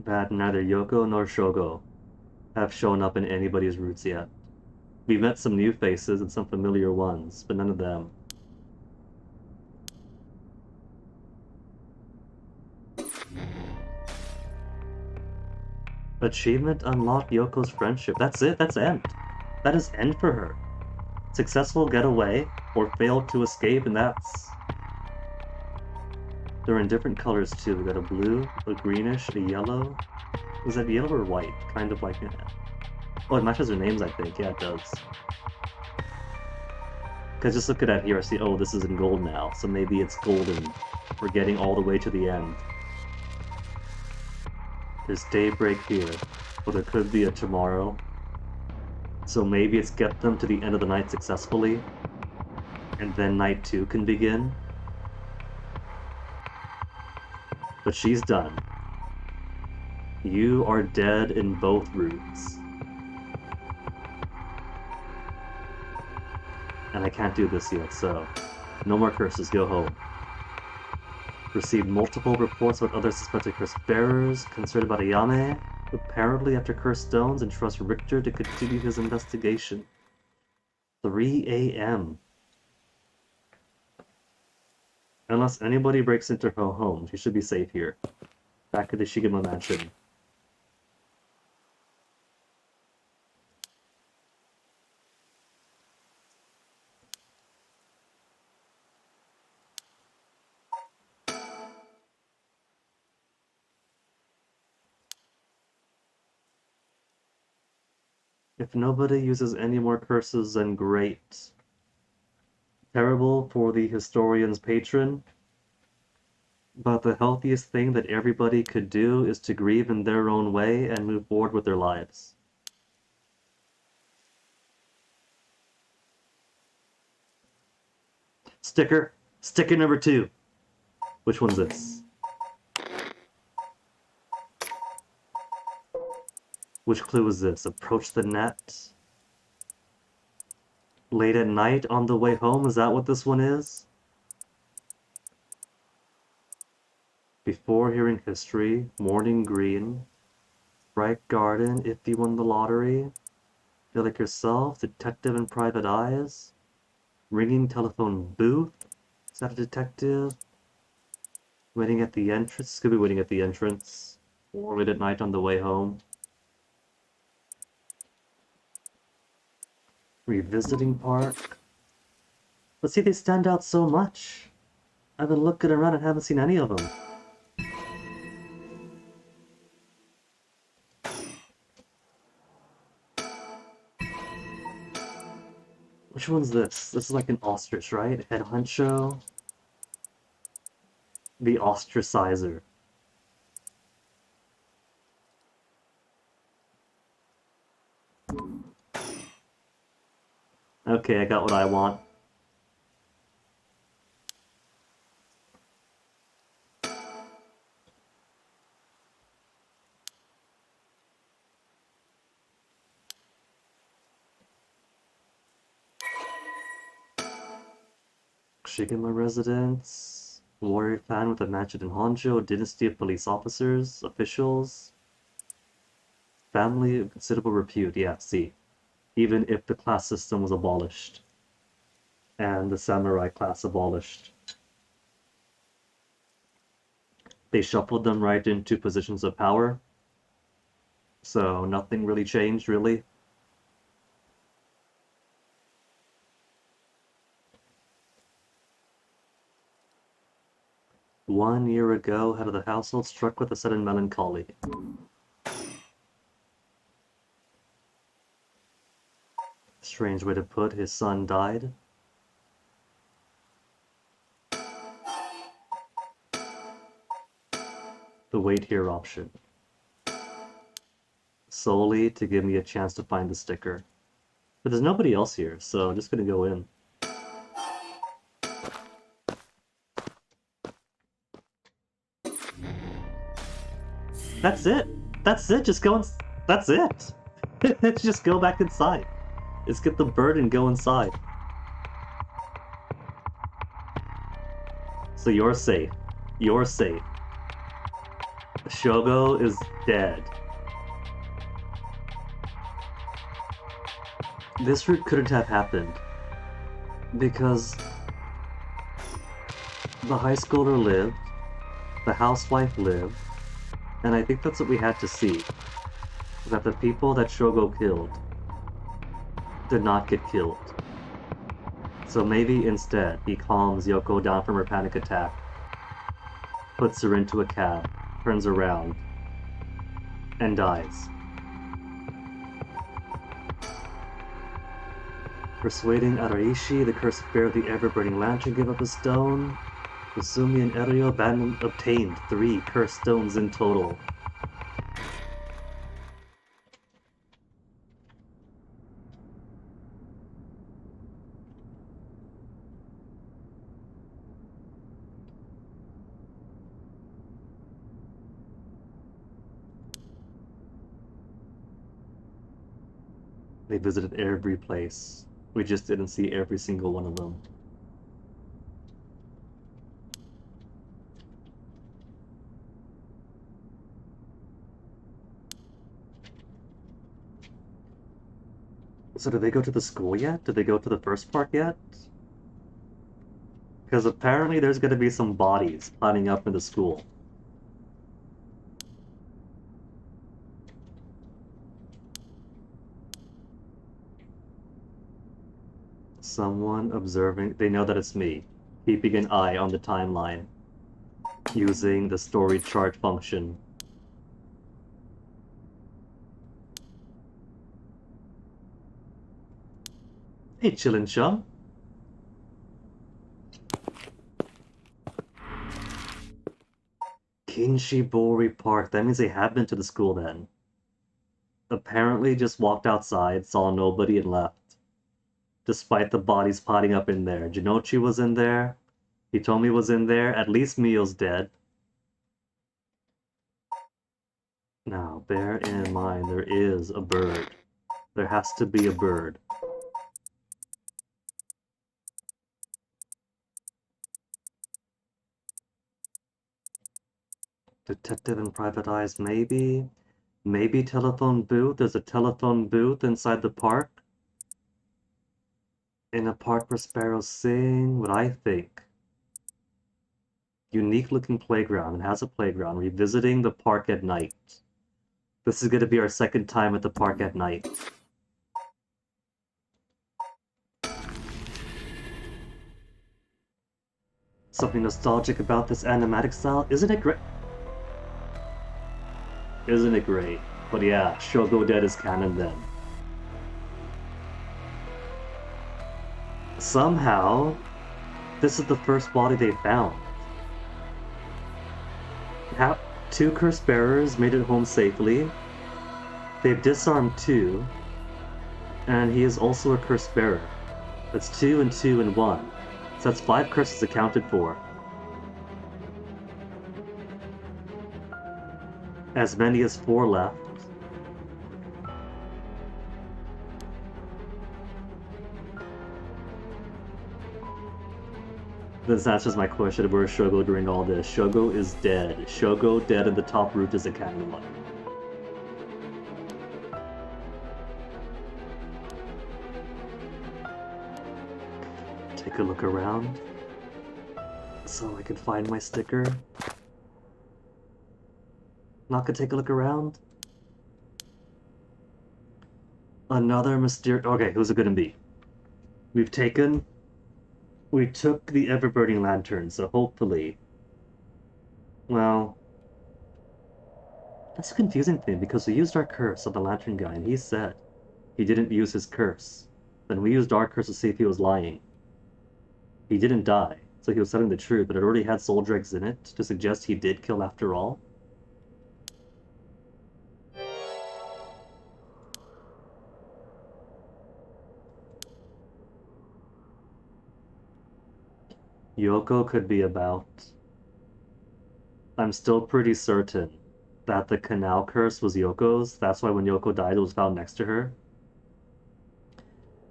that neither Yoko nor Shogo have shown up in anybody's roots yet. We met some new faces and some familiar ones, but none of them. Achievement unlocked Yoko's friendship. That's it, that's end. That is end for her. Successful getaway, or failed to escape, and that's... They're in different colors too. We got a blue, a greenish, a yellow. Is that yellow or white? Kind of like... Oh, it matches their names, I think. Yeah, it does. Because just look at that here, I see, oh, this is in gold now, so maybe it's golden. We're getting all the way to the end. There's daybreak here, but there could be a tomorrow. So maybe it's get them to the end of the night successfully, and then night 2 can begin. But she's done. You are dead in both routes. And I can't do this yet, so no more curses, go home. Received multiple reports about other suspected curse bearers, concerned about Ayame, apparently after cursed stones, and trust Richter to continue his investigation. 3 a.m. Unless anybody breaks into her home, she should be safe here. Back at the Shigema mansion. If nobody uses any more curses, then great. Terrible for the historian's patron, but the healthiest thing that everybody could do is to grieve in their own way and move forward with their lives. Sticker! Sticker number 2! Which one's this? Which clue is this? Approach the net. Late at night on the way home, is that what this one is? Before hearing history, morning green. Bright Garden, if you won the lottery. Feel like yourself, detective in private eyes. Ringing telephone booth. Is that a detective? Waiting at the entrance. Could be waiting at the entrance. Or late at night on the way home. Revisiting park. But see, they stand out so much. I've been looking around and haven't seen any of them. Which one's this? This is like an ostrich, right? Head honcho. The ostracizer. Okay, I got what I want. Shigema residence. Warrior clan with a mansion in Honjo. Dynasty of police officers, officials. Family of considerable repute. Yeah, see. Even if the class system was abolished. And the samurai class abolished. They shuffled them right into positions of power. So nothing really changed, really. One year ago, head of the household struck with a sudden melancholy. Strange way to put his son died. The wait here option. Solely to give me a chance to find the sticker. But there's nobody else here, so I'm just gonna go in. That's it! That's it! Just go in. That's it! Just go back inside. Just get the bird and go inside. So you're safe. You're safe. Shogo is dead. This route couldn't have happened. Because the high schooler lived, the housewife lived, and I think that's what we had to see. That the people that Shogo killed did not get killed. So maybe instead he calms Yoko down from her panic attack, puts her into a cab, turns around, and dies. Persuading Araishi, the cursed bear of the ever-burning lantern, give up a stone. Kusumi and Eryo obtained 3 cursed stones in total. They visited every place. We just didn't see every single one of them. So did they go to the school yet? Did they go to the first park yet? Because apparently there's going to be some bodies lining up in the school. Someone observing. They know that it's me. Keeping an eye on the timeline. Using the story chart function. Hey, chillin' chum. Kinshibori Park. That means they have been to the school then. Apparently just walked outside, saw nobody, and left. Despite the bodies piling up in there. Jinochi was in there. Hitomi was in there. At least Mio's dead. Now, bear in mind, there is a bird. There has to be a bird. Detective in private eyes, maybe? Maybe telephone booth. There's a telephone booth inside the park. In a park where sparrows sing. What I think. Unique looking playground. It has a playground. Revisiting the park at night. This is going to be our second time at the park at night. Something nostalgic about this animatic style. Isn't it great? Isn't it great? But yeah, Shogo Dead is canon then. Somehow, this is the first body they found. How 2 curse bearers made it home safely. They've disarmed 2. And he is also a curse bearer. That's 2 and 2 and 1. So that's 5 curses accounted for. As many as 4 left. This answers my question, where is Shogo during all this? Shogo is dead. Shogo dead, and the top root is a canon one. Take a look around so I can find my sticker. Not gonna take a look around. Another mysterious. Okay, who's it gonna be? We took the ever-burning lantern, so hopefully. Well, that's a confusing thing because we used our curse on the lantern guy, and he said he didn't use his curse. Then we used our curse to see if he was lying. He didn't die, so he was telling the truth, but it already had soul dregs in it to suggest he did kill after all. Yoko could be about. I'm still pretty certain that the canal curse was Yoko's. That's why when Yoko died, it was found next to her.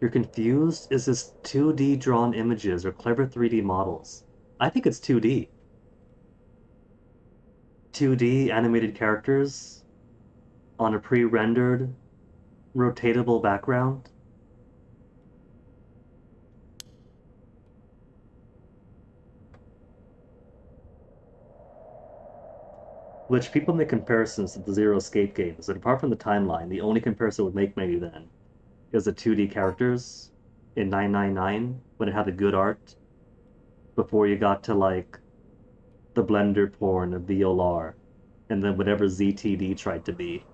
You're confused? Is this 2D drawn images or clever 3D models? I think it's 2D. 2D animated characters on a pre-rendered, rotatable background. Which people make comparisons to the Zero Escape games, and apart from the timeline, the only comparison would make maybe then is the 2D characters in 999 when it had the good art before you got to like the Blender porn of VLR and then whatever ZTD tried to be.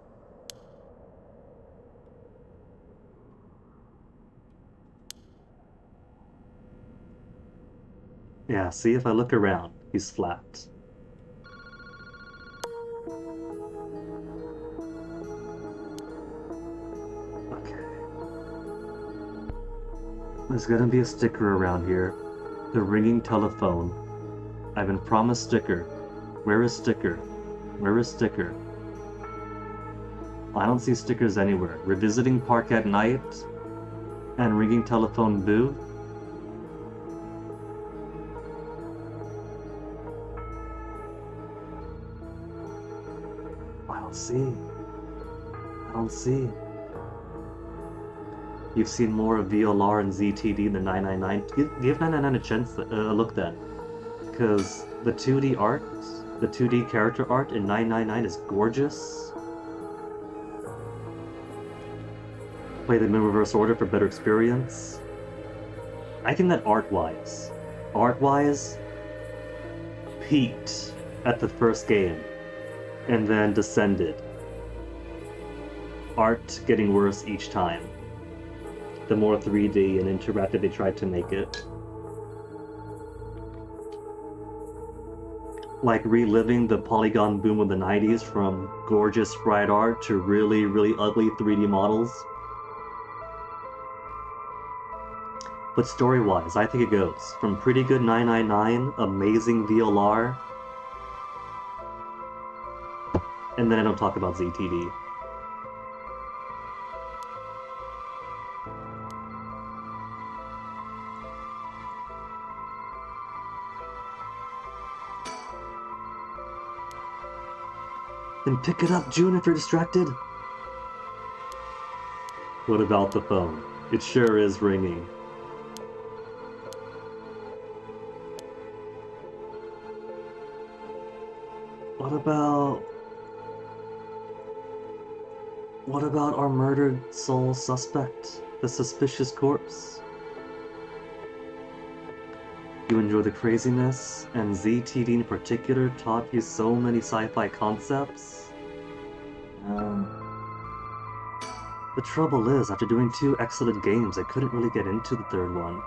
Yeah, see, if I look around, he's flat. Okay. There's gonna be a sticker around here. The ringing telephone. I've been promised sticker. Where is sticker? Where is sticker? I don't see stickers anywhere. Revisiting park at night and ringing telephone booth. I don't see. I don't see. You've seen more of VLR and ZTD than 999. Give 999 a chance, a look then. Because the 2D art, the 2D character art in 999 is gorgeous. Play them in reverse order for better experience. I think that art-wise, peaked at the first game and then descended. Art getting worse each time. The more 3D and interactive they tried to make it. Like reliving the polygon boom of the 90s from gorgeous sprite art to really, really ugly 3D models. But story-wise, I think it goes from pretty good 999, amazing VLR, and then I don't talk about ZTD. Then pick it up, June, if you're distracted. What about the phone? It sure is ringing. What about our murdered soul suspect? The suspicious corpse? You enjoy the craziness, and ZTD in particular taught you so many sci-fi concepts? The trouble is, after doing 2 excellent games, I couldn't really get into the 3rd one.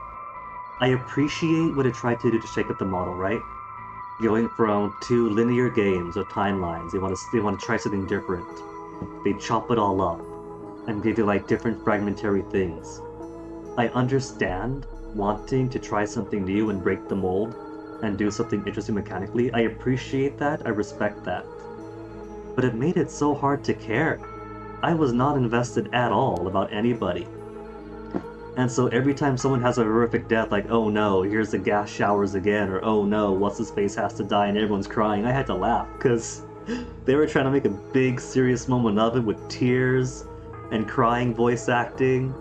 I appreciate what it tried to do to shake up the model, right? Going from 2 linear games or timelines, they want to try something different. They chop it all up and give you like different fragmentary things. I understand wanting to try something new and break the mold and do something interesting mechanically. I appreciate that, I respect that. But it made it so hard to care. I was not invested at all about anybody. And so every time someone has a horrific death, like, oh no, here's the gas showers again, or oh no, what's-his-face has to die and everyone's crying, I had to laugh, because they were trying to make a big, serious moment of it with tears and crying voice acting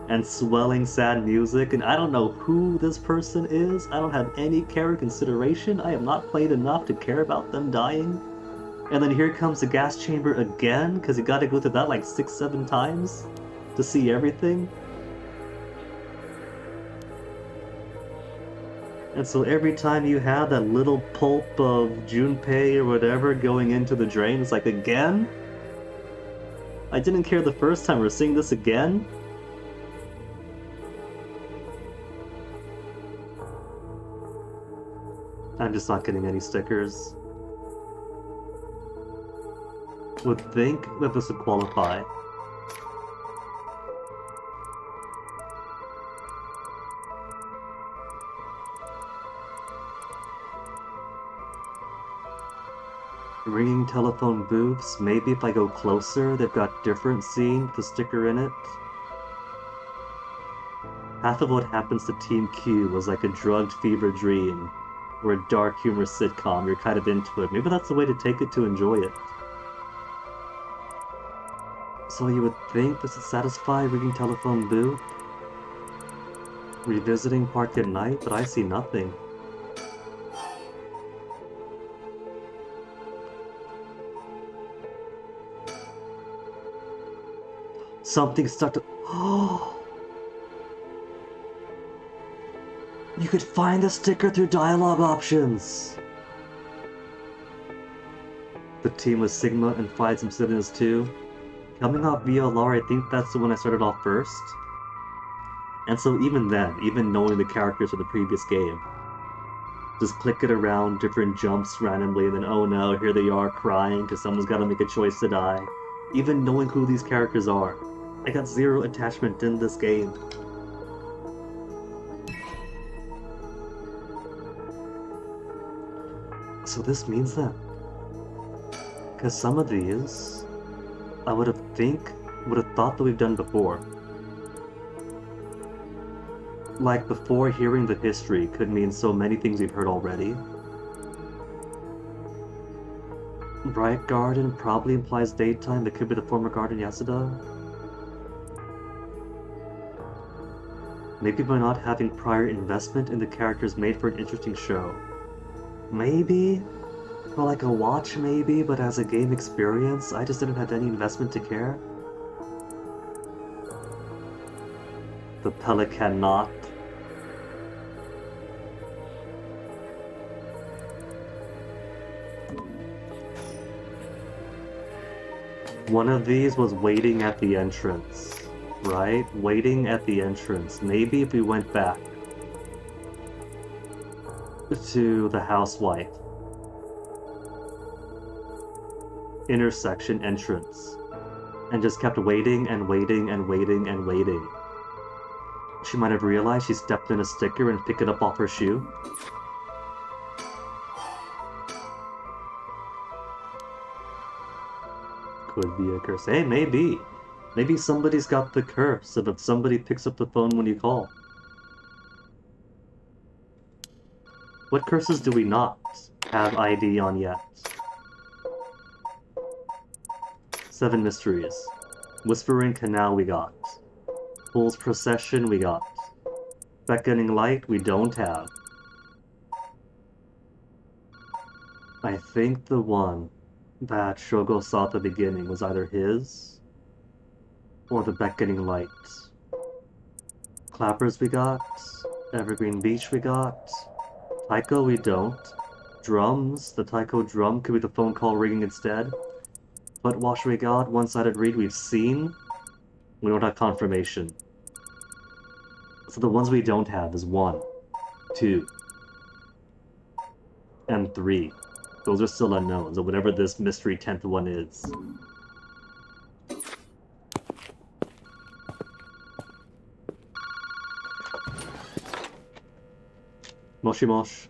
and swelling sad music, and I don't know who this person is, I don't have any character consideration, I have not played enough to care about them dying. And then here comes the gas chamber again, because you gotta go through that like 6-7 times to see everything. And so every time you have that little pulp of Junpei or whatever going into the drain, it's like, again? I didn't care the first time, we're seeing this again? I'm just not getting any stickers. Would think that this would qualify. Ringing telephone booths, maybe if I go closer, they've got different scene with the sticker in it. Half of what happens to Team Q was like a drugged fever dream, or a dark humor sitcom, you're kind of into it. Maybe that's the way to take it to enjoy it. So you would think this would satisfy ringing telephone booth? Revisiting Park at Night, but I see nothing. Something stuck to... Oh! You could find the sticker through dialogue options! The team was Sigma and Phi some civilians too. Coming off VLR, I think that's the one I started off first. And so even then, even knowing the characters from the previous game, just click it around, different jumps randomly, and then oh no, here they are crying because someone's got to make a choice to die. Even knowing who these characters are, I got zero attachment in this game. So this means that, because some of these, I would have thought that we've done before. Like before hearing the history could mean so many things we've heard already. Bright Garden probably implies daytime, it could be the former Garden Yasuda. Maybe by not having prior investment in the characters made for an interesting show. Maybe? For like a watch maybe, but as a game experience, I just didn't have any investment to care. The Pelican Knot. One of these was waiting at the entrance, right? Waiting at the entrance. Maybe if we went back to the housewife. Intersection entrance. And just kept waiting and waiting and waiting and waiting. She might have realized she stepped in a sticker and picked it up off her shoe. Could be a curse. Hey, maybe. Maybe somebody's got the curse of if somebody picks up the phone when you call. What curses do we not have ID on yet? 7 mysteries. Whispering Canal we got. Fool's Procession we got. Beckoning Light we don't have. I think the one that Shogo saw at the beginning was either his or the Beckoning Light. Clappers we got. Evergreen Beach we got. Taiko we don't. Drums, the Taiko drum could be the phone call ringing instead. Footwash we got. One-sided read we've seen. We don't have confirmation. So the ones we don't have is 1, 2, and 3. Those are still unknowns, or whatever this mystery 10th one is. Moshi Mosh.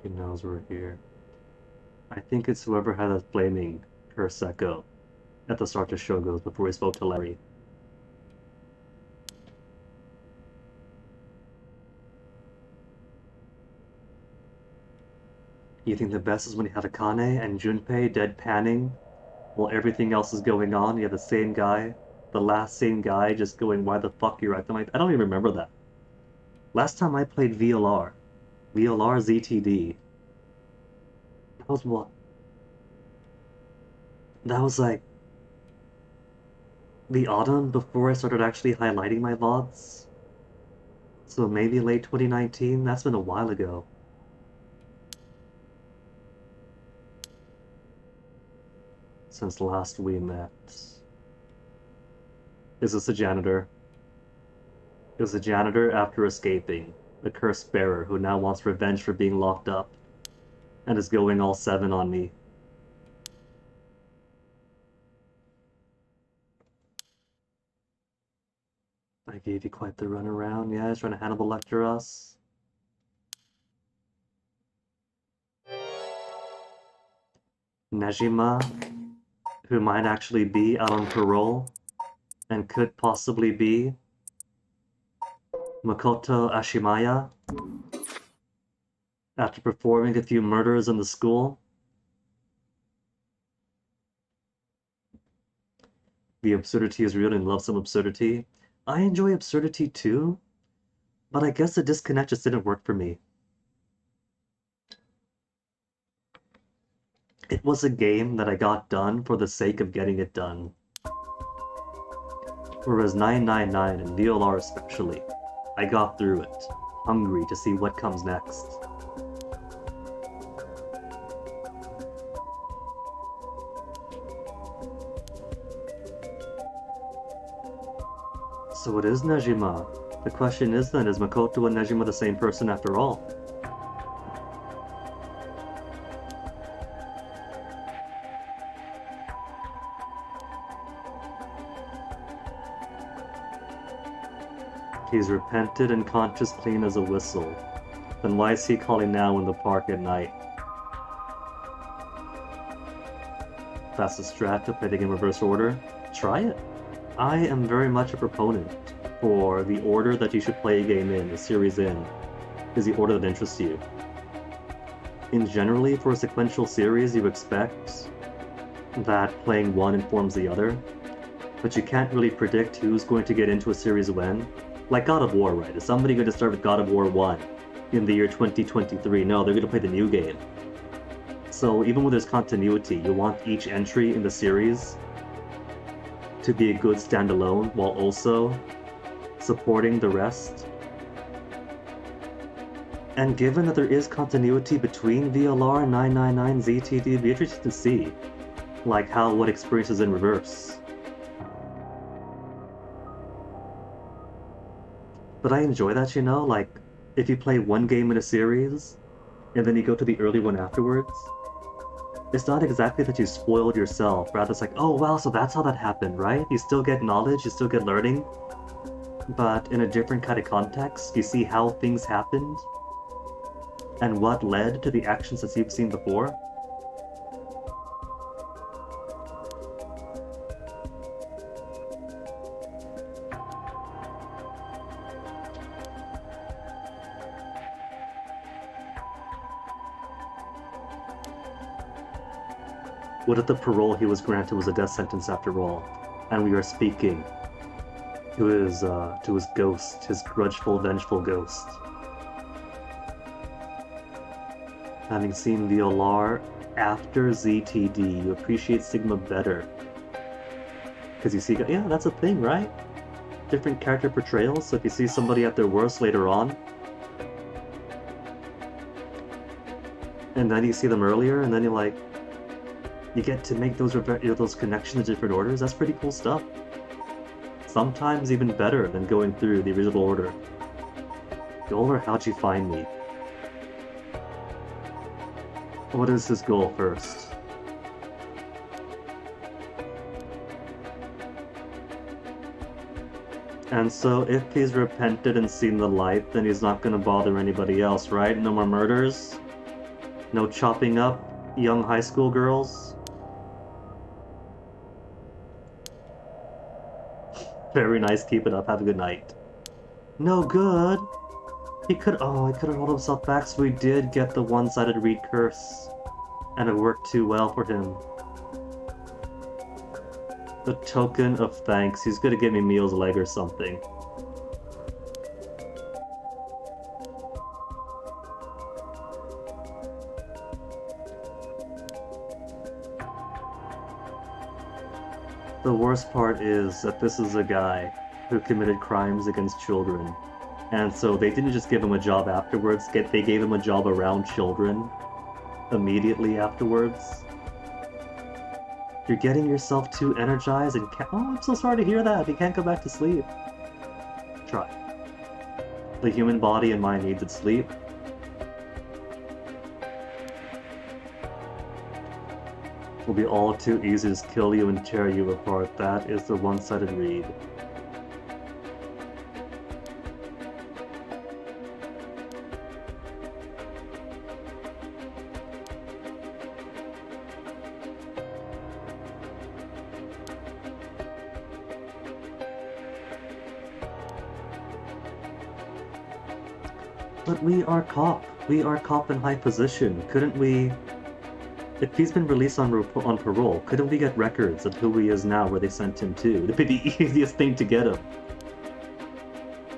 He knows we're here. I think it's whoever had us blaming Kuroseko at the start of Shogo's before we spoke to Larry. You think the best is when you have Akane and Junpei deadpanning while everything else is going on? You have the same guy, the last same guy, just going, why the fuck you're acting like... I don't even remember that. Last time I played VLR ZTD, that was what? That was like the autumn before I started actually highlighting my VODs. So maybe late 2019? That's been a while ago. Since last we met. Is this a janitor? It was a janitor after escaping. A cursed bearer who now wants revenge for being locked up. And is going all 7 on me. I gave you quite the runaround. Yeah, he's trying to Hannibal Lecter us. Nejima, who might actually be out on parole, and could possibly be Makoto Ashimaya, after performing a few murders in the school. The absurdity is real and love some absurdity. I enjoy absurdity too, but I guess the disconnect just didn't work for me. It was a game that I got done for the sake of getting it done. Whereas 999 and VLR especially, I got through it, hungry to see what comes next. So it is Nejima. The question is then, is Makoto and Nejima the same person after all? He's repented and conscious clean as a whistle. Then why is he calling now in the park at night? That's the strat to play the game in reverse order. Try it. I am very much a proponent for the order that you should play a game in, a series in, is the order that interests you. In generally, for a sequential series, you expect that playing one informs the other, but you can't really predict who's going to get into a series when. Like God of War, right? Is somebody going to start with God of War 1 in the year 2023? No, they're going to play the new game. So even when there's continuity, you want each entry in the series to be a good standalone while also supporting the rest. And given that there is continuity between VLR and 999 ZTD, it'd be interesting to see like what experience is in reverse. But I enjoy that, you know, like if you play one game in a series and then you go to the early one afterwards, it's not exactly that you spoiled yourself, rather it's like, oh wow, so that's how that happened, right? You still get knowledge, you still get learning, but in a different kind of context. You see how things happened and what led to the actions that you've seen before. What if the parole he was granted was a death sentence after all? And we are speaking to his ghost, his grudgeful, vengeful ghost. Having seen the Olar after ZTD, you appreciate Sigma better. Because you see, yeah, that's a thing, right? Different character portrayals, so if you see somebody at their worst later on, and then you see them earlier, and then you like, you get to make those connections to different orders. That's pretty cool stuff. Sometimes even better than going through the original order. Yolar, how'd you find me? What is his goal first? And so if he's repented and seen the light, then he's not gonna bother anybody else, right? No more murders? No chopping up young high school girls? Very nice, keep it up, have a good night. No good! He could have rolled himself back, so he did get the one-sided read curse. And it worked too well for him. A token of thanks. He's gonna give me Meal's leg or something. The worst part is that this is a guy who committed crimes against children. And so they didn't just give him a job afterwards, they gave him a job around children immediately afterwards. You're getting yourself too energized and can't— oh, I'm so sorry to hear that. You can't go back to sleep. Try. The human body and mind needs its sleep. It will be all too easy to kill you and tear you apart. That is the one-sided read. But we are cop. We are cop in high position. Couldn't we... If he's been released on parole, couldn't we get records of who he is now, where they sent him to? It'd be the easiest thing to get him.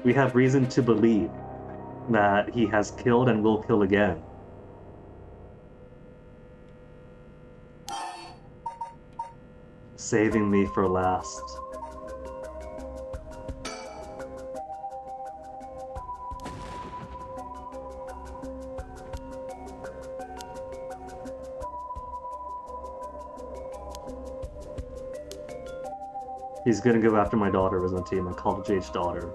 We have reason to believe that he has killed and will kill again. Saving me for last. He's gonna go after my daughter, isn't he? My college-age daughter.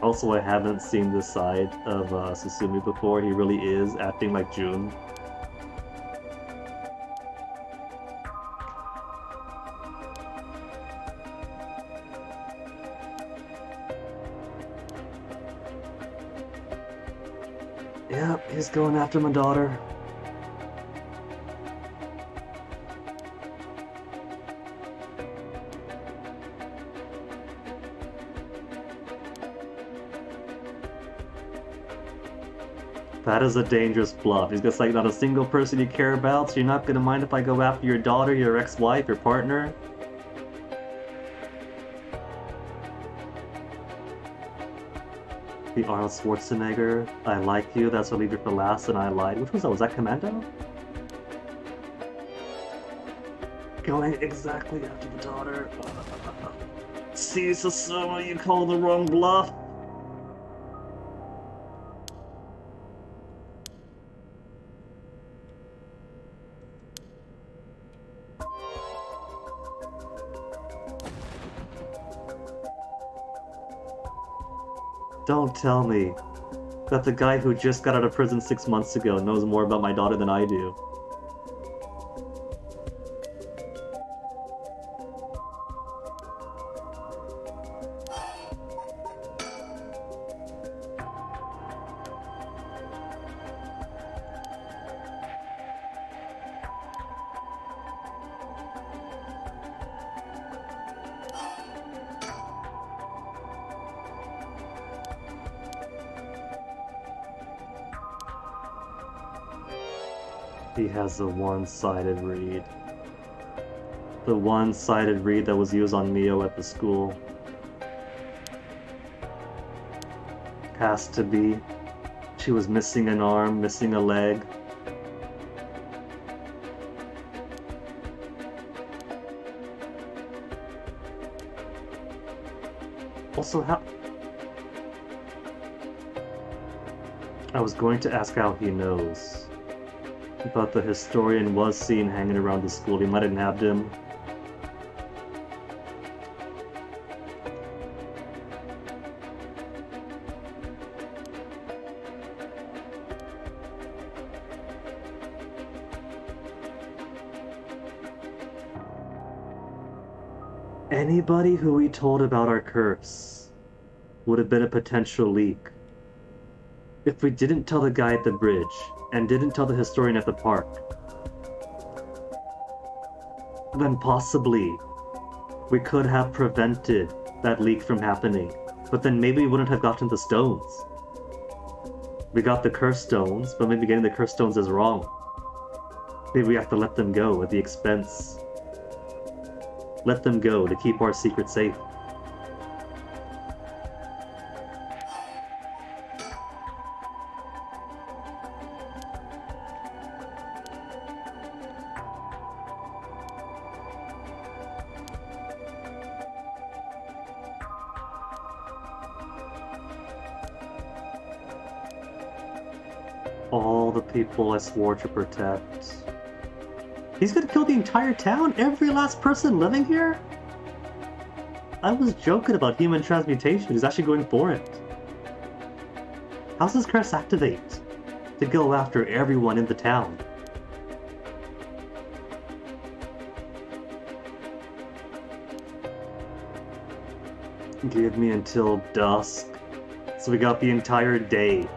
Also, I haven't seen this side of Susumi before. He really is acting like June. Yep, he's going after my daughter. That is a dangerous bluff. He's just like, not a single person you care about, so you're not gonna mind if I go after your daughter, your ex-wife, your partner? The Arnold Schwarzenegger, I like you, that's what I leave it for last, and I lied. Which was that? Was that Commando? Going exactly after the daughter. See, Susuma, you called the wrong bluff. Don't tell me that the guy who just got out of prison 6 months ago knows more about my daughter than I do. He has a one-sided read. The one-sided read that was used on Neo at the school. Has to be. She was missing an arm, missing a leg. Also, how... I was going to ask how he knows. But the historian was seen hanging around the school. He might have nabbed him. Anybody who we told about our curse would have been a potential leak. If we didn't tell the guy at the bridge, and didn't tell the historian at the park, then possibly we could have prevented that leak from happening. But then maybe we wouldn't have gotten the stones. We got the curse stones, but maybe getting the curse stones is wrong. Maybe we have to let them go at the expense. Let them go to keep our secret safe. All the people I swore to protect. He's gonna kill the entire town? Every last person living here? I was joking about human transmutation. He's actually going for it. How's this curse activate? To go after everyone in the town. Give me until dusk. So we got the entire day.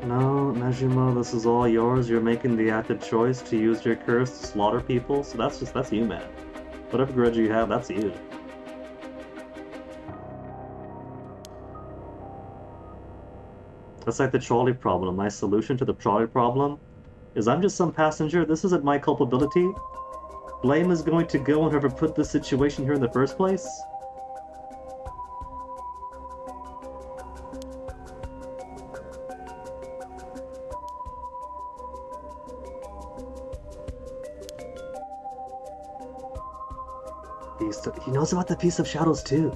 No, Nejima, this is all yours. You're making the active choice to use your curse to slaughter people, so that's you, man. Whatever grudge you have, that's you. That's like the trolley problem. My solution to the trolley problem is I'm just some passenger. This isn't my culpability. Blame is going to go on whoever put this situation here in the first place. He knows about the Piece of Shadows too.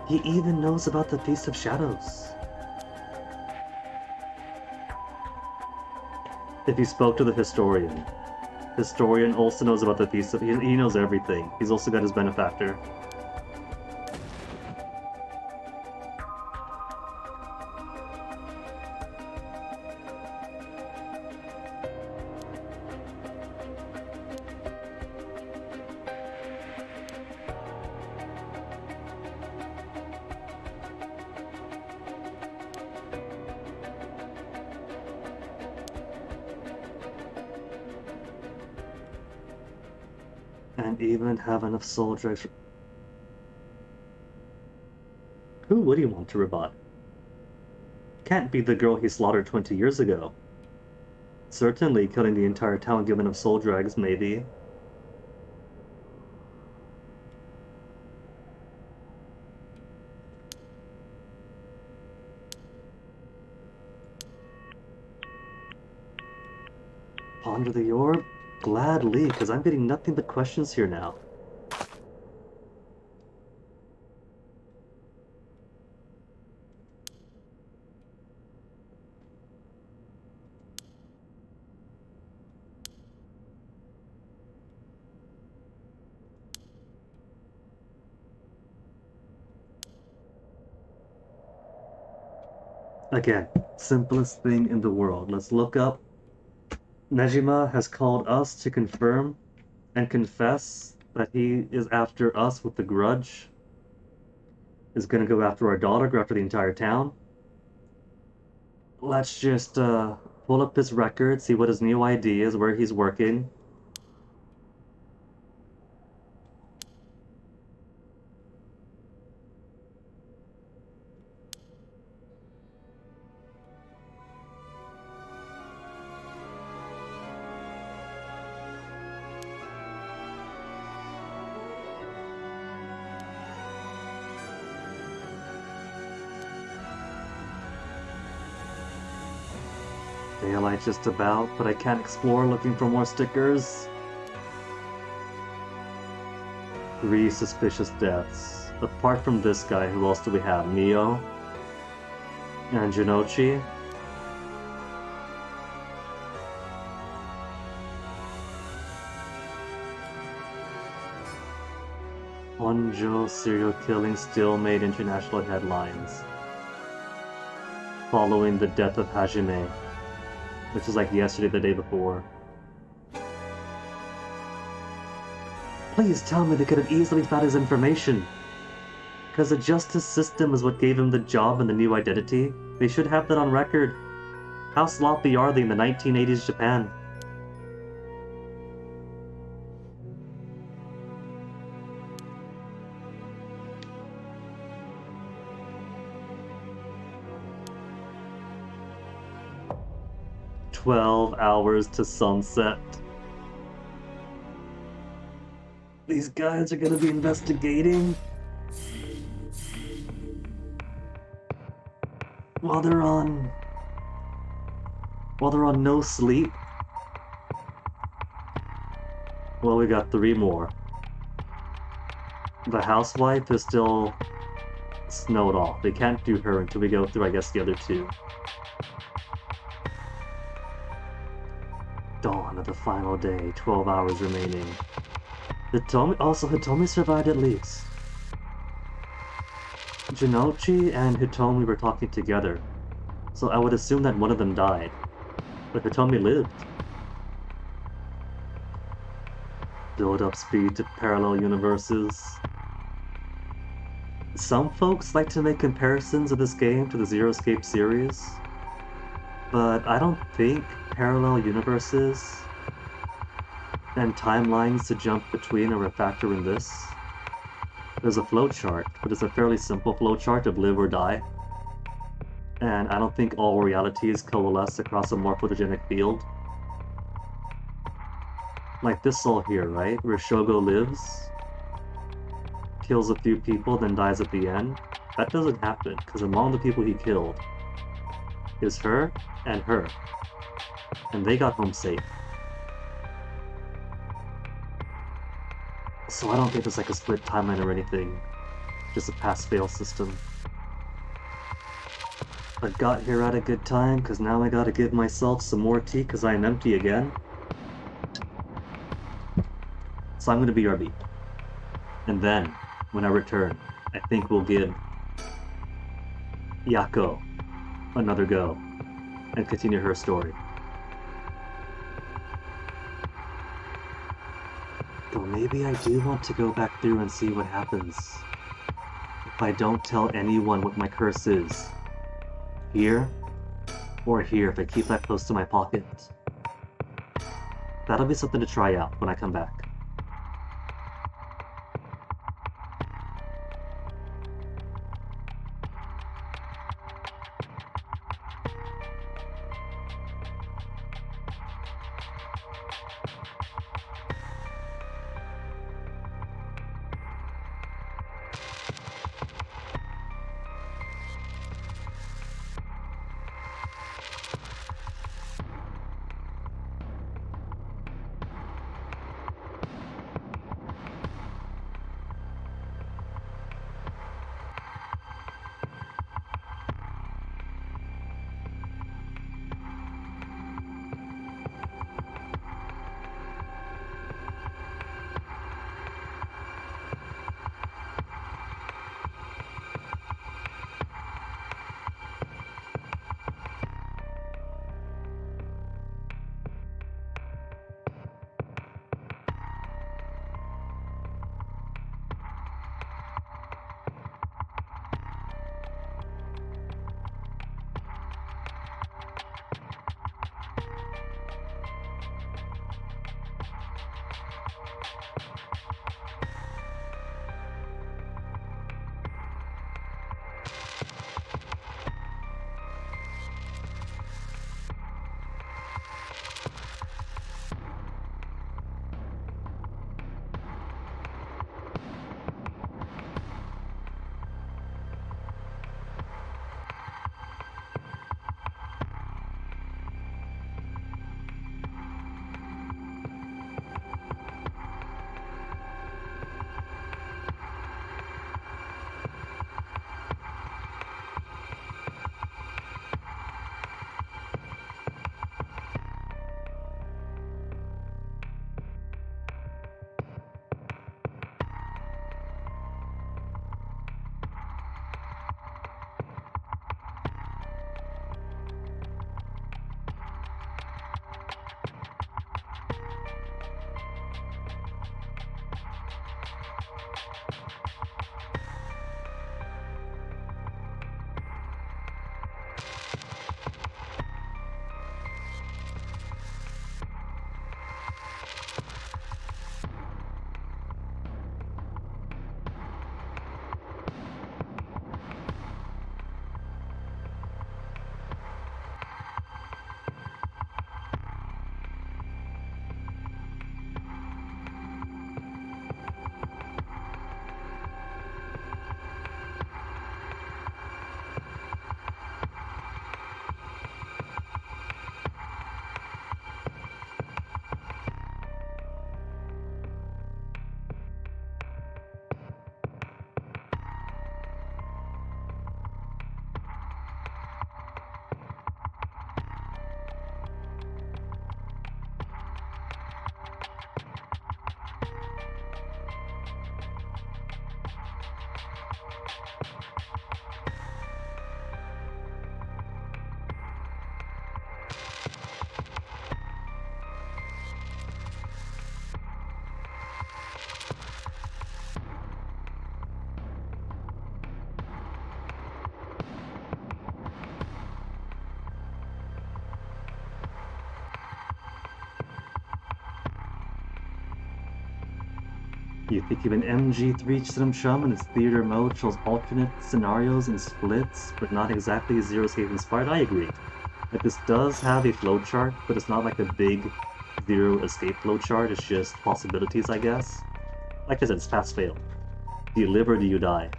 He even knows about the Piece of Shadows. If he spoke to the historian. Historian also knows about the Piece of... He knows everything. He's also got his benefactor. And even have enough soul drives. Who would he want to rebut? Can't be the girl he slaughtered 20 years ago. Certainly killing the entire town given enough soul drags, maybe. Ponder the orb? Gladly, because I'm getting nothing but questions here now. Again, simplest thing in the world. Let's look up. Nejima has called us to confirm and confess that he is after us with the grudge. Is gonna go after our daughter, go after the entire town. Let's just pull up his record, see what his new ID is, where he's working. Daylight just about, but I can't explore looking for more stickers. 3 suspicious deaths. Apart from this guy, who else do we have? Mio? And Jinochi? Honjo serial killing still made international headlines. Following the death of Hajime, which is like yesterday, the day before. Please tell me they could have easily found his information. Because the justice system is what gave him the job and the new identity. They should have that on record. How sloppy are they in the 1980s Japan? "12 hours to sunset." These guys are gonna be investigating while they're on no sleep. Well, we got 3 more. The housewife is still snowed off. They can't do her until we go through, I guess, the other 2. Dawn of the final day, 12 hours remaining. Hitomi survived at least. Jinochi and Hitomi were talking together, so I would assume that one of them died. But Hitomi lived. Build up speed to parallel universes. Some folks like to make comparisons of this game to the Zero Escape series, but I don't think parallel universes and timelines to jump between are a factor in this. There's a flowchart, but it's a fairly simple flowchart of live or die. And I don't think all realities coalesce across a more photogenic field. Like this soul here, right? Where Shogo lives, kills a few people, then dies at the end. That doesn't happen, because among the people he killed is her, and they got home safe. So I don't think there's like a split timeline or anything, just a pass-fail system. I got here at a good time, because now I gotta give myself some more tea because I am empty again. So I'm gonna BRB. And then, when I return, I think we'll give Yako another go and continue her story. Though maybe I do want to go back through and see what happens if I don't tell anyone what my curse is. Here, or here if I keep that close to my pocket. That'll be something to try out when I come back. You think of an MG3 System Chum and its theater mode shows alternate scenarios and splits, but not exactly Zero Escape inspired? I agree. Like, this does have a flowchart, but it's not like a big Zero Escape flowchart, it's just possibilities, I guess. Like I said, it's pass-fail. Do you live or do you die?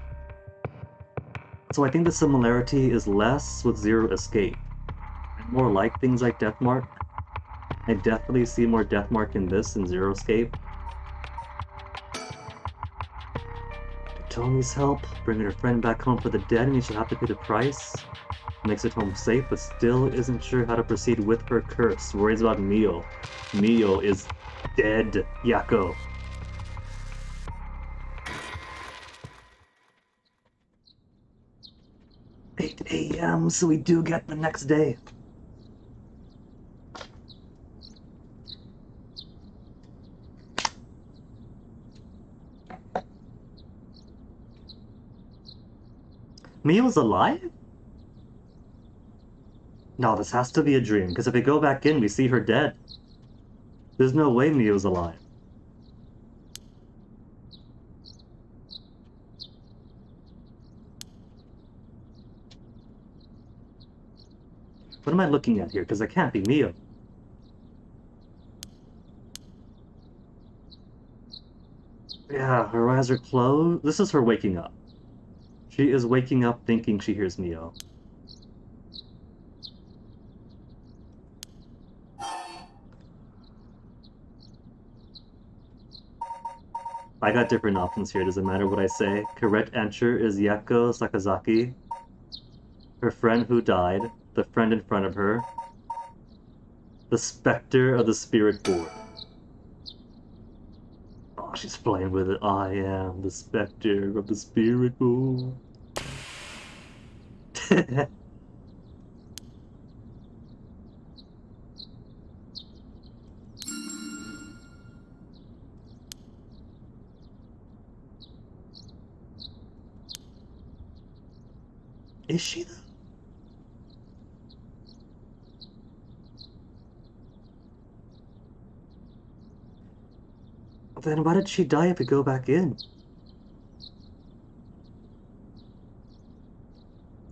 So I think the similarity is less with Zero Escape, and more like things like Deathmark. I definitely see more Deathmark in this than Zero Escape. Tommy's help, bringing her friend back home for the dead means she'll have to pay the price. Makes it home safe, but still isn't sure how to proceed with her curse. Worries about Mio. Mio is dead, Yako. "8 a.m., so we do get the next day." Mio's alive? No, this has to be a dream, because if we go back in, we see her dead. There's no way Mio's alive. What am I looking at here? Because it can't be Mio. Yeah, her eyes are closed. This is her waking up. She is waking up thinking she hears Mio. I got different options here, doesn't matter what I say. Correct answer is Yako Sakazaki. Her friend who died, the friend in front of her, the specter of the spirit board. Oh, she's playing with it. I am the specter of the spirit board. Is she though? Then why did she die if we go back in?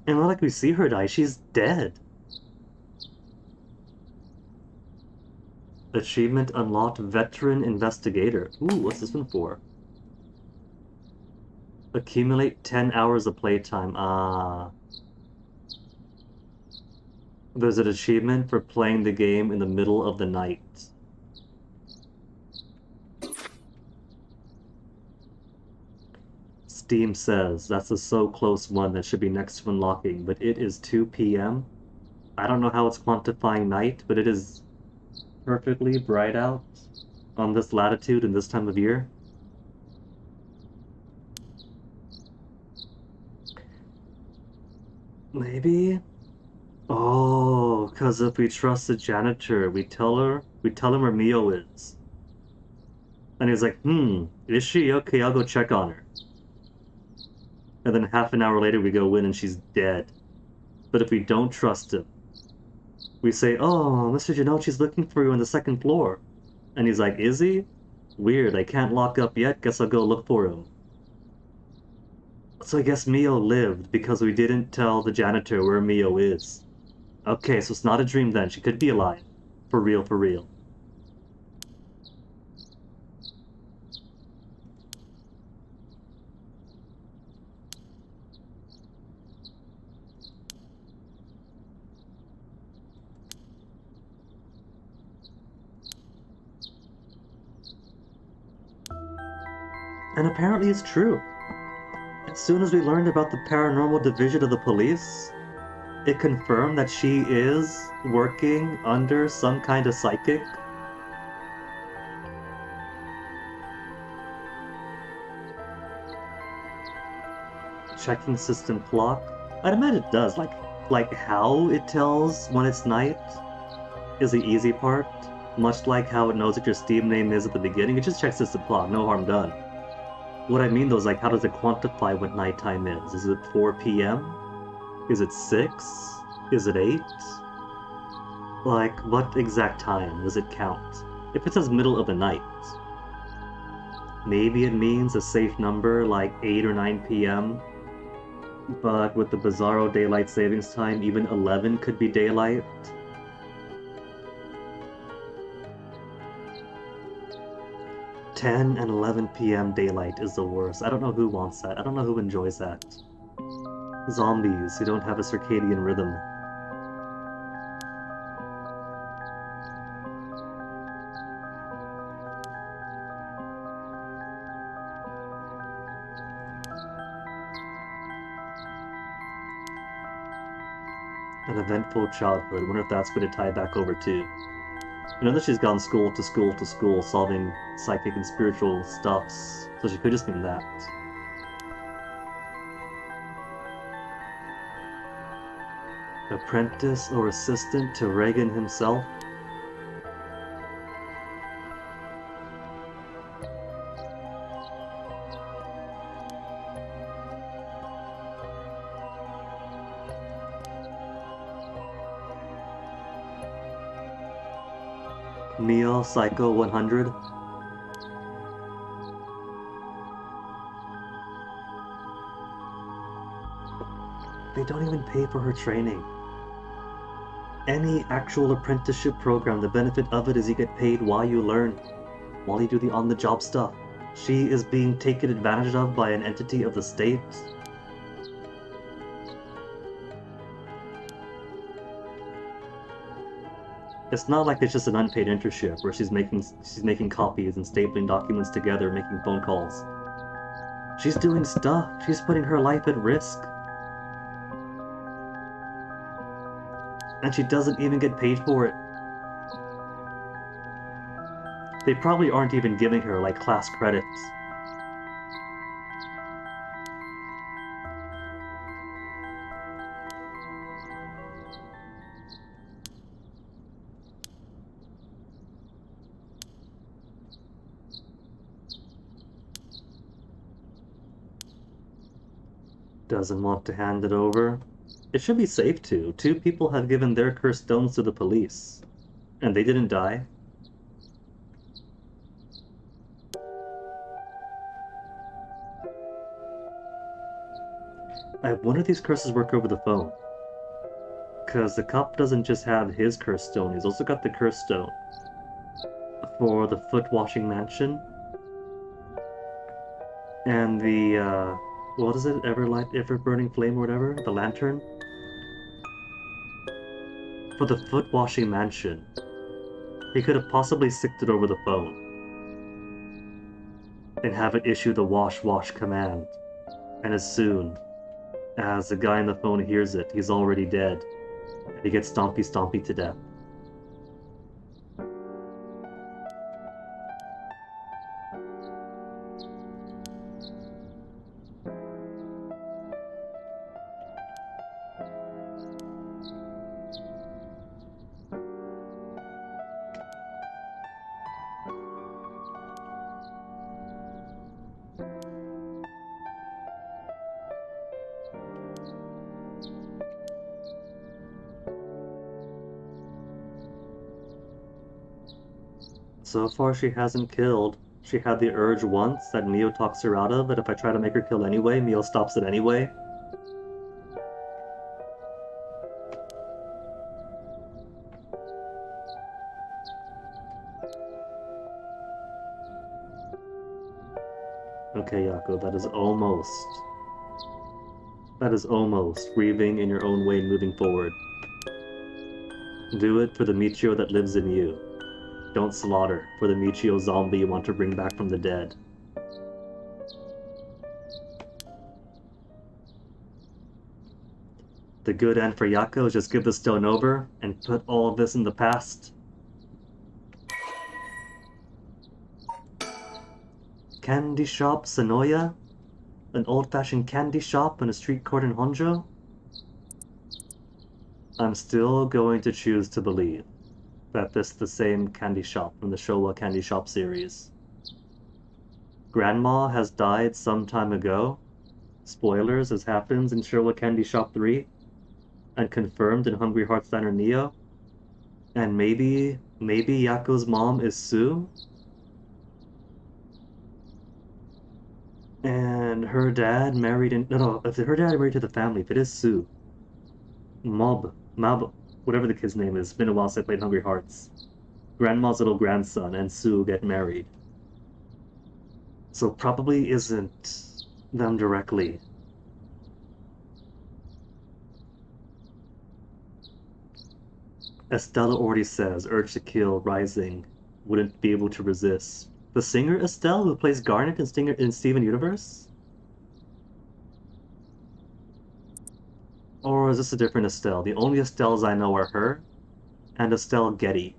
And not like we see her die, she's dead. Achievement unlocked, Veteran Investigator. Ooh, what's this one for? Accumulate 10 hours of playtime. Ah. There's an achievement for playing the game in the middle of the night. Steam says that's a so close one that should be next to unlocking, but it is 2 p.m. I don't know how it's quantifying night, but it is perfectly bright out on this latitude and this time of year. Maybe? Oh, because if we trust the janitor, we tell him where Mio is. And he's like, is she? Okay, I'll go check on her. And then half an hour later we go in and she's dead. But if we don't trust him, we say, "Oh, Mr. Janouchi's looking for you on the second floor." And he's like, "Is he? Weird, I can't lock up yet, guess I'll go look for him." So I guess Mio lived because we didn't tell the janitor where Mio is. Okay, so it's not a dream then, she could be alive. For real, for real. And apparently it's true. As soon as we learned about the paranormal division of the police, it confirmed that she is working under some kind of psychic. Checking system clock. I'd imagine it does. Like how it tells when it's night is the easy part. Much like how it knows what your Steam name is at the beginning. It just checks system clock, no harm done. What I mean though is like, how does it quantify what nighttime is? Is it 4 p.m.? Is it 6? Is it 8? Like, what exact time does it count? If it says middle of the night, Maybe it means a safe number like 8 or 9 p.m. But with the bizarro daylight savings time, even 11 could be daylight. "10 and 11 p.m. daylight is the worst. I don't know who wants that. I don't know who enjoys that. Zombies who don't have a circadian rhythm. An eventful childhood. Wonder if that's going to tie back over too. I know that she's gone school to school to school solving psychic and spiritual stuffs, so she could just mean that. Apprentice or assistant to Reagan himself? Neo Psycho 100? They don't even pay for her training. Any actual apprenticeship program, the benefit of it is you get paid while you learn, while you do the on-the-job stuff. She is being taken advantage of by an entity of the state. It's not like it's just an unpaid internship where she's making copies and stapling documents together, making phone calls. She's doing stuff. She's putting her life at risk. And she doesn't even get paid for it. They probably aren't even giving her, like, class credits. Doesn't want to hand it over. It should be safe to. 2 people have given their cursed stones to the police. And they didn't die. I wonder if these curses work over the phone. Because the cop doesn't just have his cursed stone, he's also got the cursed stone for the foot washing mansion. And the, what is it? Ever burning flame or whatever? The lantern? For the foot washing mansion. He could have possibly sicked it over the phone. And have it issue the wash command. And as soon as the guy on the phone hears it, he's already dead. And he gets stompy to death. So far she hasn't killed. She had the urge once that Mio talks her out of, but if I try to make her kill anyway, Mio stops it anyway. Okay, Yako, that is almost grieving in your own way and moving forward. Do it for the Michio that lives in you. Don't slaughter for the Michio zombie you want to bring back from the dead. The good end for Yako is just give the stone over and put all of this in the past. Candy shop Sonoya? An old-fashioned candy shop on a street court in Honjo? I'm still going to choose to believe that this is the same candy shop from the Showa Candy Shop series. Grandma has died some time ago. Spoilers, as happens in Showa Candy Shop 3. And confirmed in Hungry Hearts Diner Neo. And maybe Yako's mom is Sue? And her dad married in no, if her dad married to the family, if it is Sue, Mob, whatever the kid's name is, it's been a while since I played Hungry Hearts. Grandma's little grandson and Sue get married. So probably isn't them directly. Estella already says, urge to kill, rising, wouldn't be able to resist. The singer Estelle who plays Garnet in Steven Universe? Or is this a different Estelle? The only Estelles I know are her and Estelle Getty.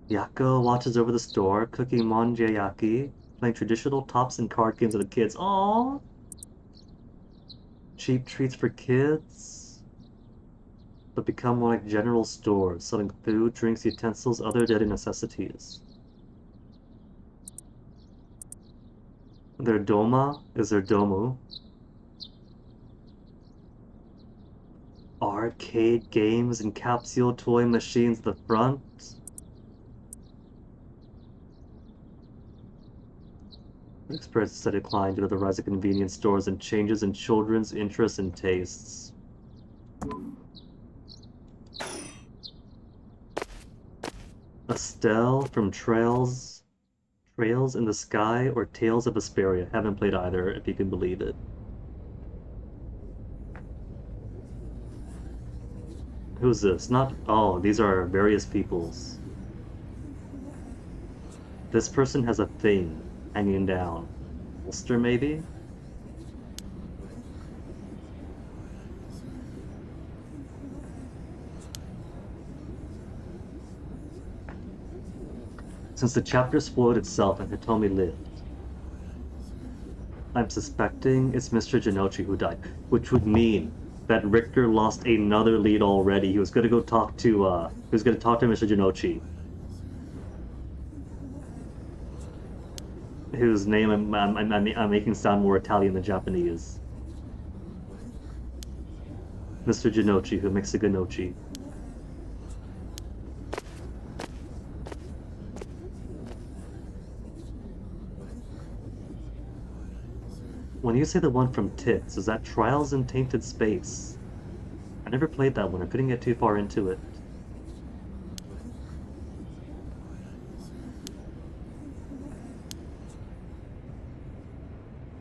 Yako watches over the store, cooking monjayaki, playing traditional tops and card games with the kids. Aww! Cheap treats for kids, but become more like general stores, selling food, drinks, utensils, other daily necessities. Their doma is their domu. Arcade games and capsule toy machines at the front. Expressed a decline due to the rise of convenience stores and changes in children's interests and tastes. Estelle from Trails in the Sky or Tales of Vesperia. Haven't played either, if you can believe it. Who's this? Not... Oh, these are various peoples. This person has a thing hanging down. Ulster, maybe? Since the chapter spoiled itself and Hitomi lived, I'm suspecting it's Mr. Jinochi who died, which would mean that Richter lost another lead already. He was gonna go talk to, Mr. Jinochi. Whose name I'm making sound more Italian than Japanese. Mr. Jinochi, who makes a ganochi. When you say the one from Tits, is that Trials in Tainted Space? I never played that one, I couldn't get too far into it.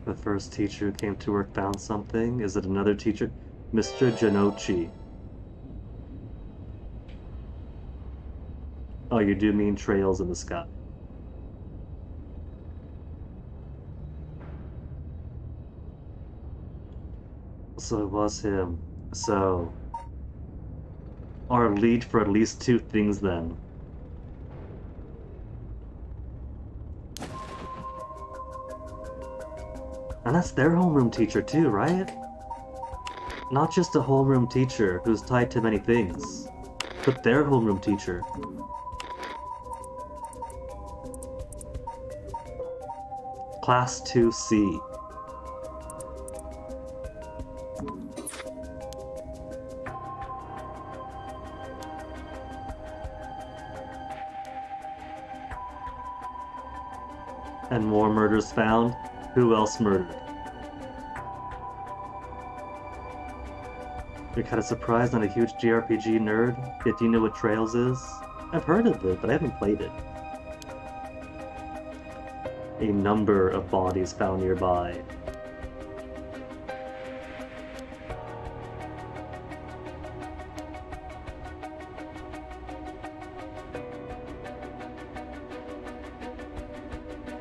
The first teacher who came to work found something. Is it another teacher? Mr. Janochi. Oh, you do mean Trails in the Sky. So it was him. So... our lead for at least 2 things then. And that's their homeroom teacher too, right? Not just a homeroom teacher who's tied to many things, but their homeroom teacher. Class 2C. And more murders found? Who else murdered? You're kind of surprised, not a huge JRPG nerd, yet you know what Trails is? I've heard of it, but I haven't played it. A number of bodies found nearby.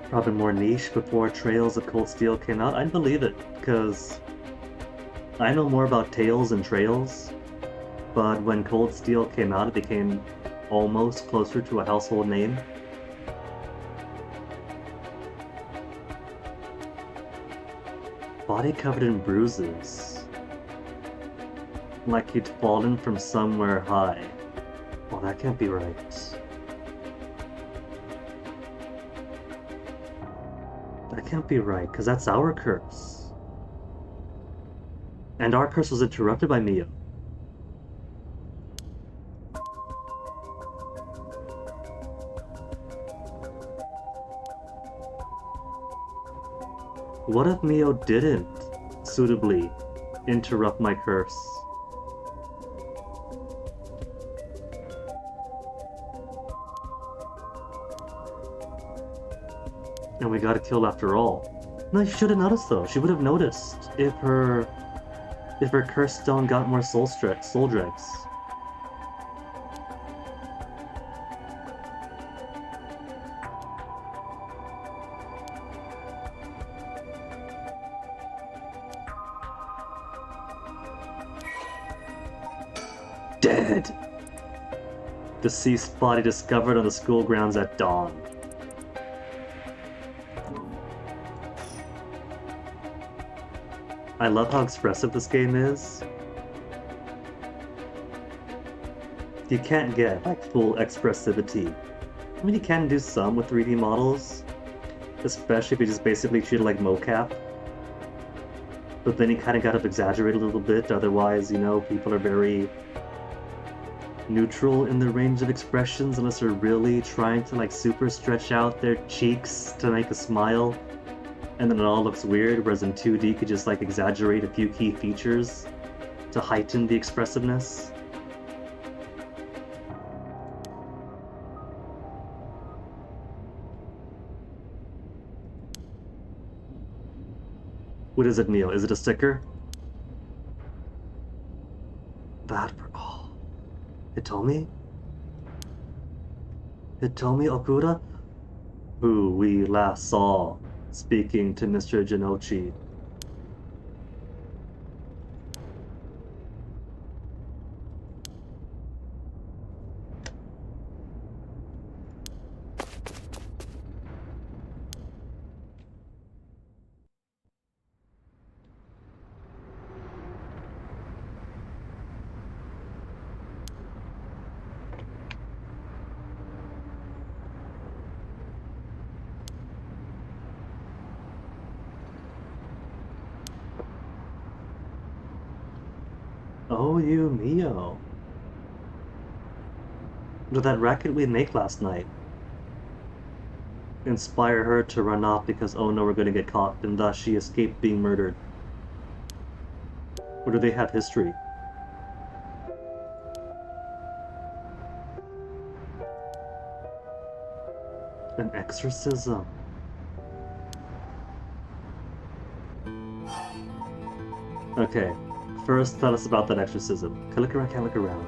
Probably more niche before Trails of Cold Steel came out. I'd believe it, because I know more about Tales and Trails, but when Cold Steel came out, it became almost closer to a household name. Body covered in bruises. Like he'd fallen from somewhere high. Well, that can't be right. That can't be right, because that's our curse. And our curse was interrupted by Mio. What if Mio didn't suitably interrupt my curse? And we got a kill after all. No, she should have noticed though. She would have noticed if her curse stone got more soul dregs. Dead! Deceased body discovered on the school grounds at dawn. I love how expressive this game is. You can't get like full expressivity. I mean, you can do some with 3D models, especially if you just basically treat it like mocap. But then you kind of gotta exaggerate a little bit, otherwise, you know, people are very neutral in the range of expressions unless they're really trying to like super stretch out their cheeks to make a smile. And then it all looks weird, whereas in 2D you could just like exaggerate a few key features to heighten the expressiveness. What is it, Mio? Is it a sticker? Bad for all. Hitomi? Hitomi Okuda? Who we last saw speaking to Mr. Jinochi. Oh, you Mio. Did that racket we make last night inspire her to run off because, oh no, we're gonna get caught, and thus she escaped being murdered? Or do they have history? An exorcism. Okay. First, tell us about that exorcism. Can't look around.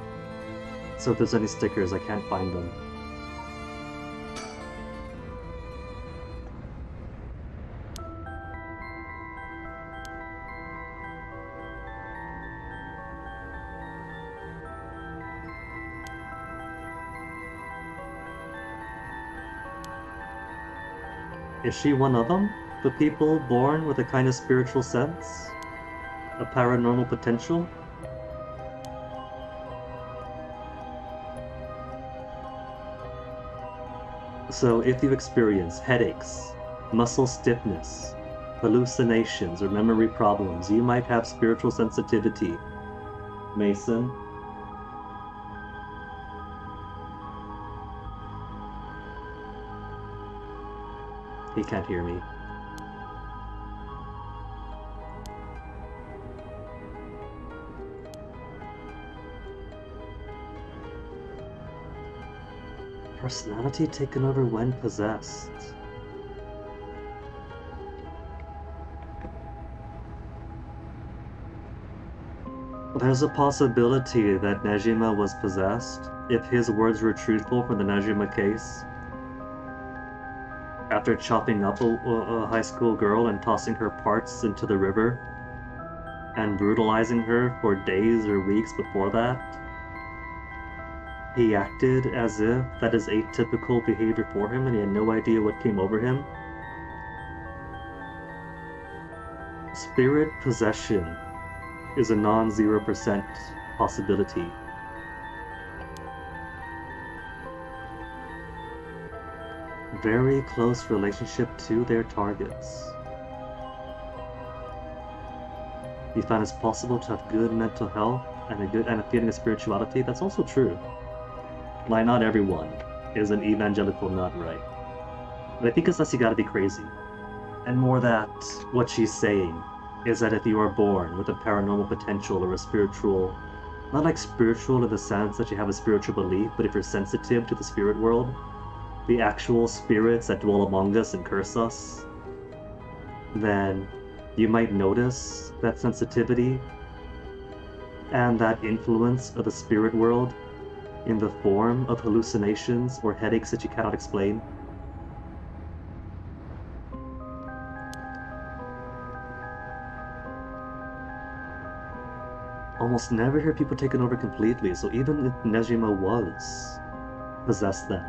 So if there's any stickers, I can't find them. Is she one of them? The people born with a kind of spiritual sense? A paranormal potential? So if you experience headaches, muscle stiffness, hallucinations, or memory problems, you might have spiritual sensitivity. Mason? He can't hear me. Personality taken over when possessed. There's a possibility that Nejima was possessed if his words were truthful for the Nejima case. After chopping up a high school girl and tossing her parts into the river, and brutalizing her for days or weeks before that, he acted as if that is atypical behavior for him and he had no idea what came over him. Spirit possession is a non-0% possibility. Very close relationship to their targets. You find it's possible to have good mental health and a feeling of spirituality. That's also true. Like, not everyone is an evangelical nut, right? But I think it's less you gotta be crazy. And more that what she's saying is that if you are born with a paranormal potential or a spiritual, not like spiritual in the sense that you have a spiritual belief, but if you're sensitive to the spirit world, the actual spirits that dwell among us and curse us, then you might notice that sensitivity and that influence of the spirit world in the form of hallucinations or headaches that you cannot explain. Almost never hear people taken over completely, so even if Nejima was possessed then,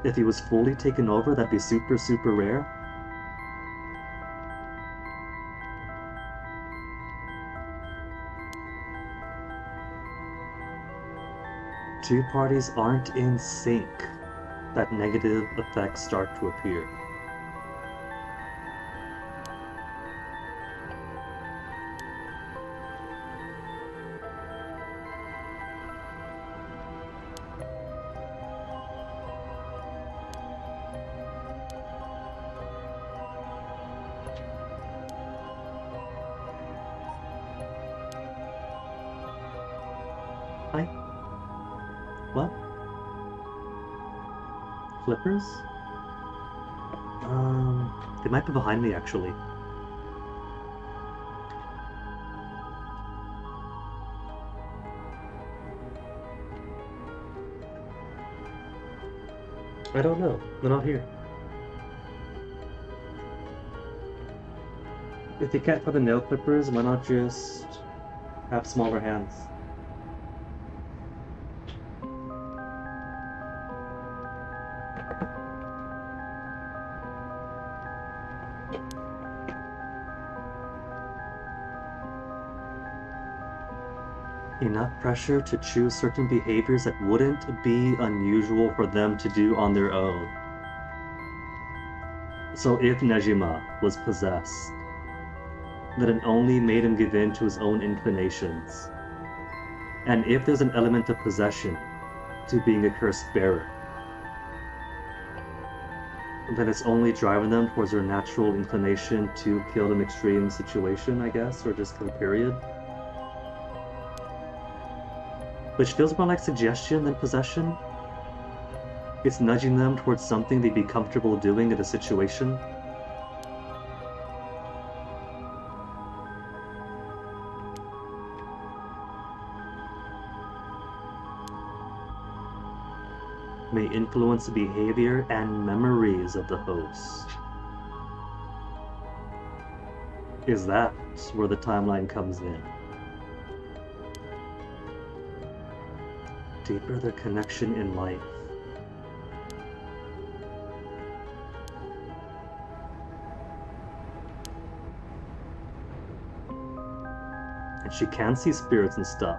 if he was fully taken over, that'd be super, super rare. Two parties aren't in sync, that negative effects start to appear. Hi. What? Flippers? They might be behind me actually. I don't know. They're not here. If you can't find the nail clippers, why not just have smaller hands? Enough pressure to choose certain behaviors that wouldn't be unusual for them to do on their own. So if Nejima was possessed, then it only made him give in to his own inclinations. And if there's an element of possession to being a curse bearer, then it's only driving them towards their natural inclination to kill an extreme situation, I guess, or just kill period. Which feels more like suggestion than possession. It's nudging them towards something they'd be comfortable doing in a situation. May influence the behavior and memories of the host. Is that where the timeline comes in? Deeper their connection in life. And she can see spirits and stuff.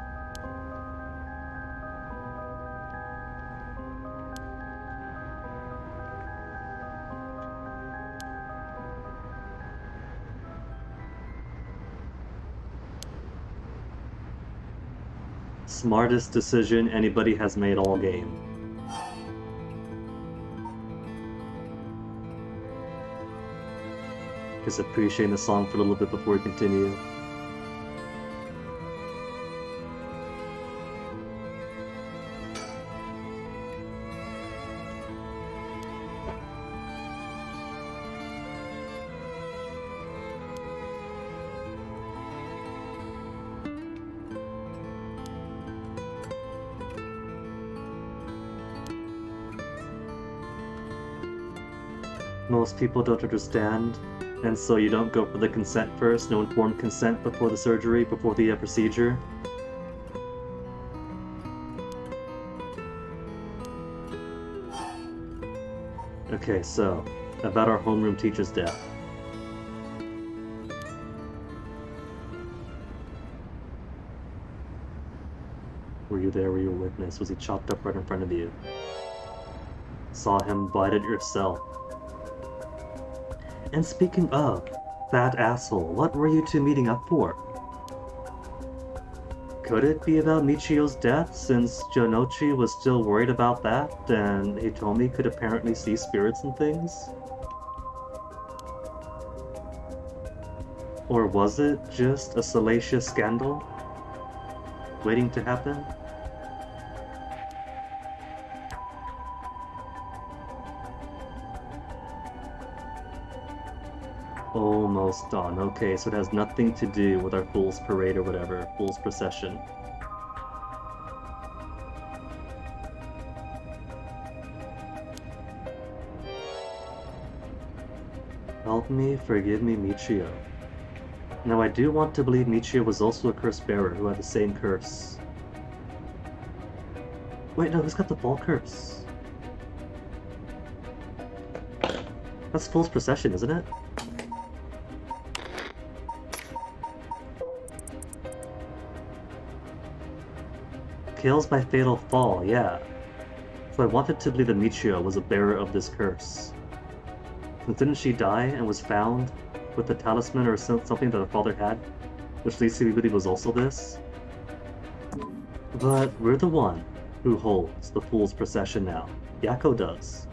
Smartest decision anybody has made all game. Just appreciating the song for a little bit before we continue. Most people don't understand, and so you don't go for the consent first, no informed consent before the surgery, before the procedure. Okay, so, about our homeroom teacher's death. Were you there? Were you a witness? Was he chopped up right in front of you? Saw him bite it yourself. And speaking of that asshole, what were you two meeting up for? Could it be about Michio's death, since Jonochi was still worried about that, and Hitomi could apparently see spirits and things? Or was it just a salacious scandal waiting to happen? Almost done. Okay, so it has nothing to do with our Fool's Parade or whatever, Fool's Procession. Help me, forgive me, Michio. Now I do want to believe Michio was also a curse bearer who had the same curse. Wait, no, who's got the ball curse? That's Fool's Procession, isn't it? Kills by fatal fall, yeah. So I wanted to believe that Michio was a bearer of this curse. Since didn't she die and was found with a talisman or something that her father had, which leads to believe was also this? But we're the one who holds the Fool's Procession now. Yakko does.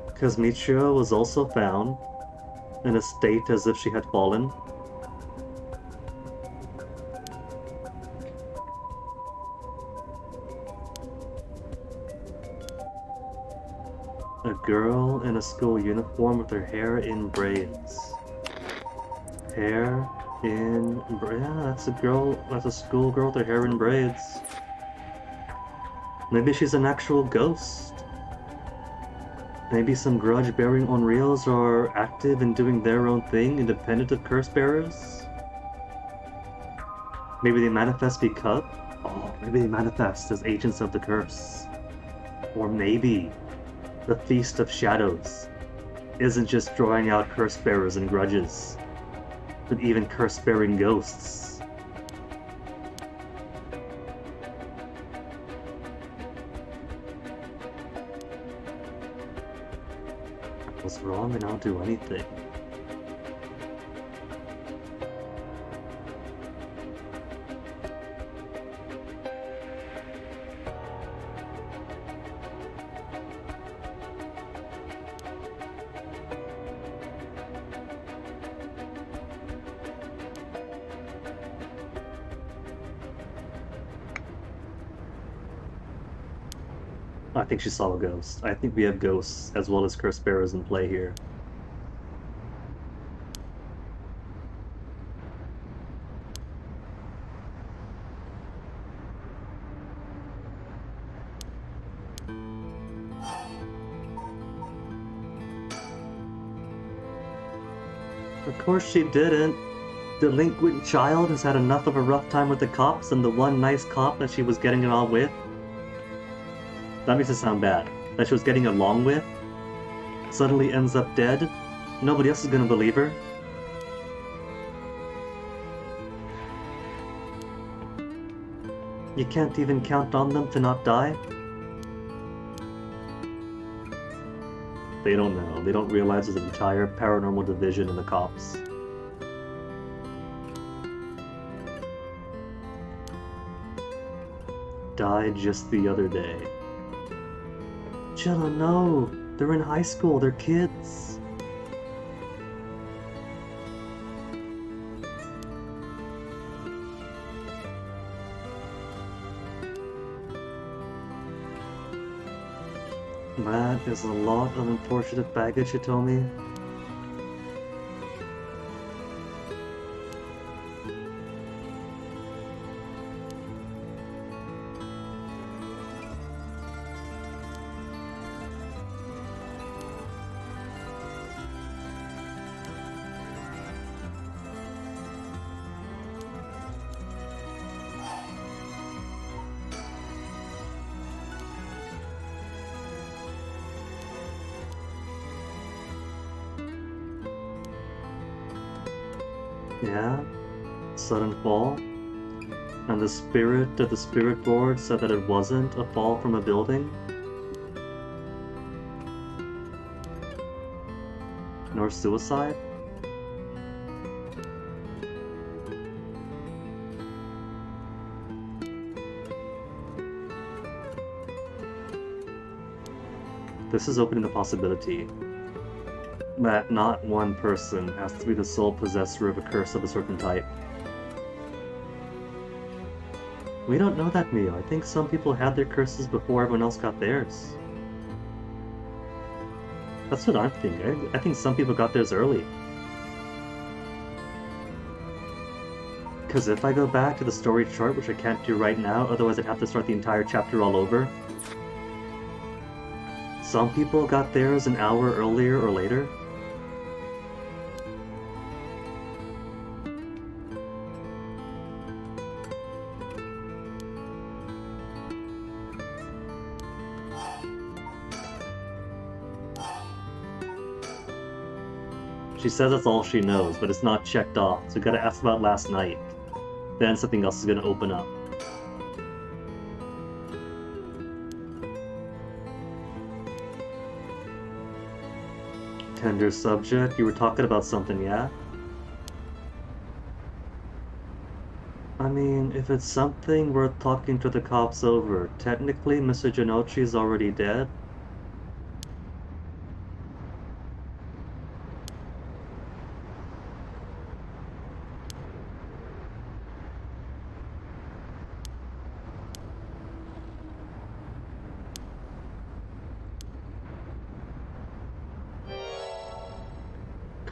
Because Michio was also found in a state as if she had fallen. A girl in a school uniform with her hair in braids. Hair in yeah, that's a girl, that's a schoolgirl with her hair in braids. Maybe she's an actual ghost. Maybe some grudge-bearing Onryos are active and doing their own thing, independent of curse bearers? Maybe they manifest because... Oh, maybe they manifest as agents of the curse. Or maybe the Feast of Shadows isn't just drawing out curse bearers and grudges, but even curse-bearing ghosts. Was wrong and I'll do anything. I think she saw a ghost. I think we have ghosts as well as curse bearers in play here. Of course she didn't. Delinquent child has had enough of a rough time with the cops, and the one nice cop that she was getting it all with. That makes it sound bad. That she was getting along with suddenly ends up dead. Nobody else is gonna believe her. You can't even count on them to not die? They don't know. They don't realize there's an entire paranormal division in the cops. Died just the other day. Chilla, no! They're in high school, they're kids! That is a lot of unfortunate baggage, Hitomi. Yeah, sudden fall. And the spirit of the spirit board said that it wasn't a fall from a building. Nor suicide. This is opening the possibility that not one person has to be the sole possessor of a curse of a certain type. We don't know that, Mio. I think some people had their curses before everyone else got theirs. That's what I'm thinking. I think some people got theirs early. Because if I go back to the story chart, which I can't do right now, otherwise I'd have to start the entire chapter all over. Some people got theirs an hour earlier or later. She says that's all she knows, but it's not checked off, so we gotta ask about last night. Then something else is gonna open up. Tender subject, you were talking about something, yeah? I mean, if it's something worth talking to the cops over, technically Mr. Janochi is already dead.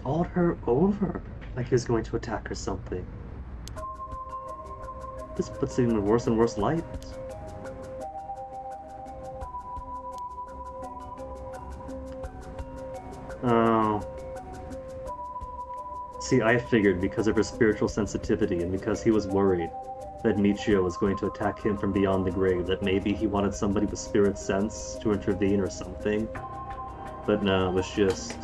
Called her over, like he was going to attack or something. This puts it in a worse and worse light. Oh. See, I figured because of her spiritual sensitivity and because he was worried that Michio was going to attack him from beyond the grave, that maybe he wanted somebody with spirit sense to intervene or something. But no, it was just...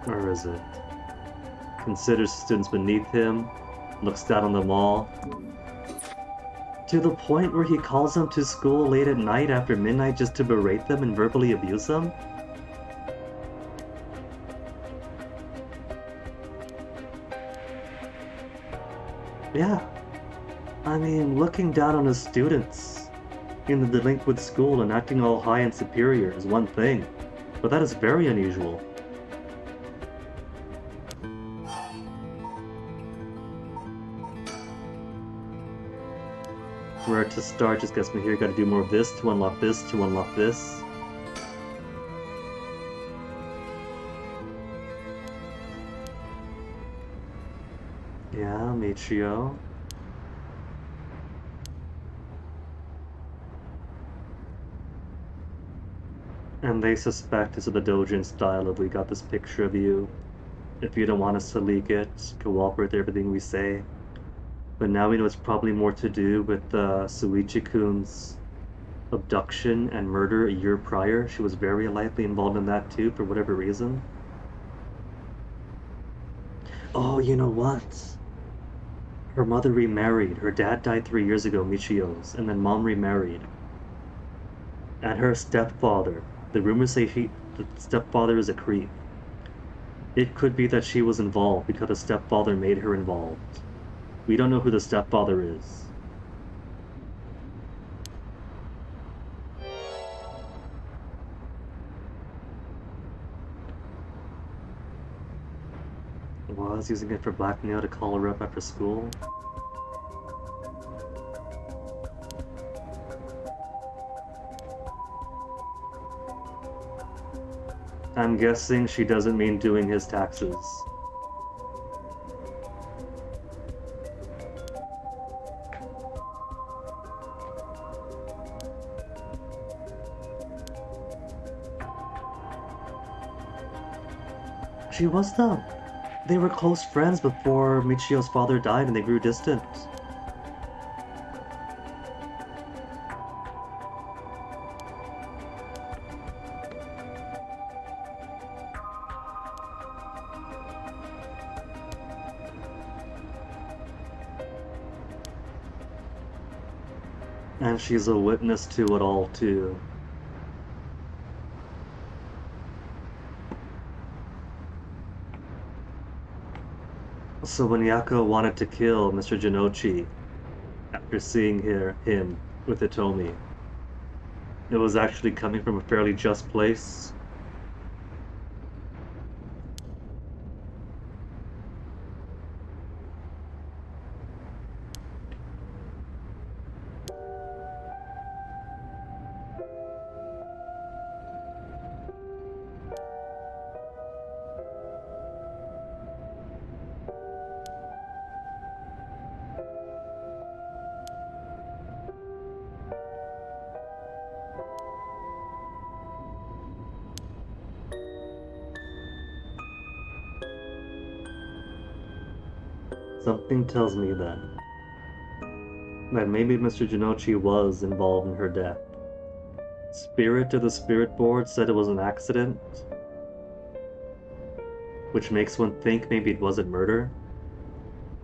Where is it? Considers students beneath him, looks down on them all. To the point where he calls them to school late at night after midnight just to berate them and verbally abuse them? Yeah. I mean, looking down on his students in the delinquent school and acting all high and superior is one thing, but that is very unusual. Where to start just gets me here. Gotta do more of this to unlock this to unlock this. Yeah, Michio. And they suspect it's of the Dojin style of we got this picture of you. If you don't want us to leak it, cooperate with everything we say. But now we know it's probably more to do with Suichi-kun's abduction and murder a year prior. She was very likely involved in that too, for whatever reason. Oh, you know what? Her mother remarried. Her dad died 3 years ago, Michio's, and then mom remarried. And her stepfather. The rumors say the stepfather is a creep. It could be that she was involved because the stepfather made her involved. We don't know who the stepfather is. Was using it for blackmail to call her up after school. I'm guessing she doesn't mean doing his taxes. She was though. They were close friends before Michio's father died and they grew distant. And she's a witness to it all too. So when Yako wanted to kill Mr. Janochi, after seeing him with Hitomi. It was actually coming from a fairly just place. Something tells me that maybe Mr. Jinochi was involved in her death. Spirit of the Spirit Board said it was an accident, which makes one think maybe it wasn't murder,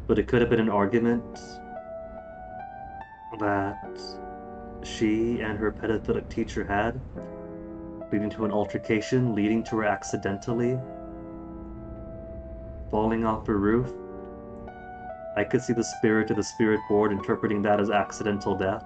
but it could have been an argument that she and her pedophilic teacher had, leading to an altercation, leading to her accidentally falling off a roof. I could see the spirit of the Spirit Board interpreting that as accidental death.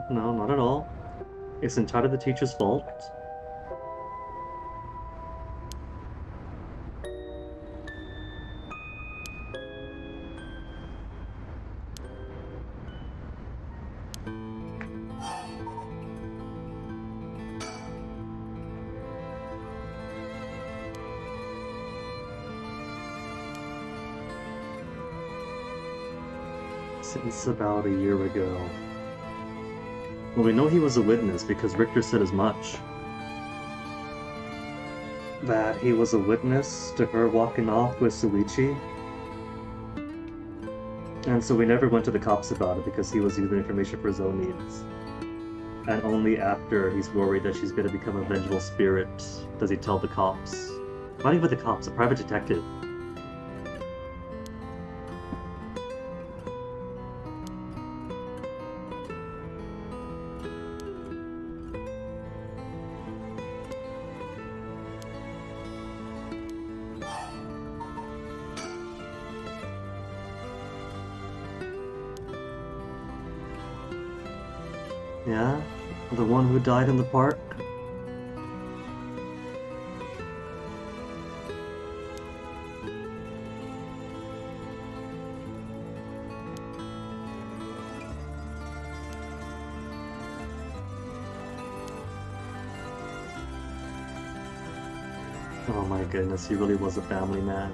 No, not at all. It's entirely the teacher's fault. Since about a year ago. Well, we know he was a witness because Richter said as much. That he was a witness to her walking off with Suichi. And so we never went to the cops about it because he was using information for his own needs. And only after he's worried that she's going to become a vengeful spirit does he tell the cops. Not even the cops, a private detective. Yeah? The one who died in the park? Oh my goodness, he really was a family man.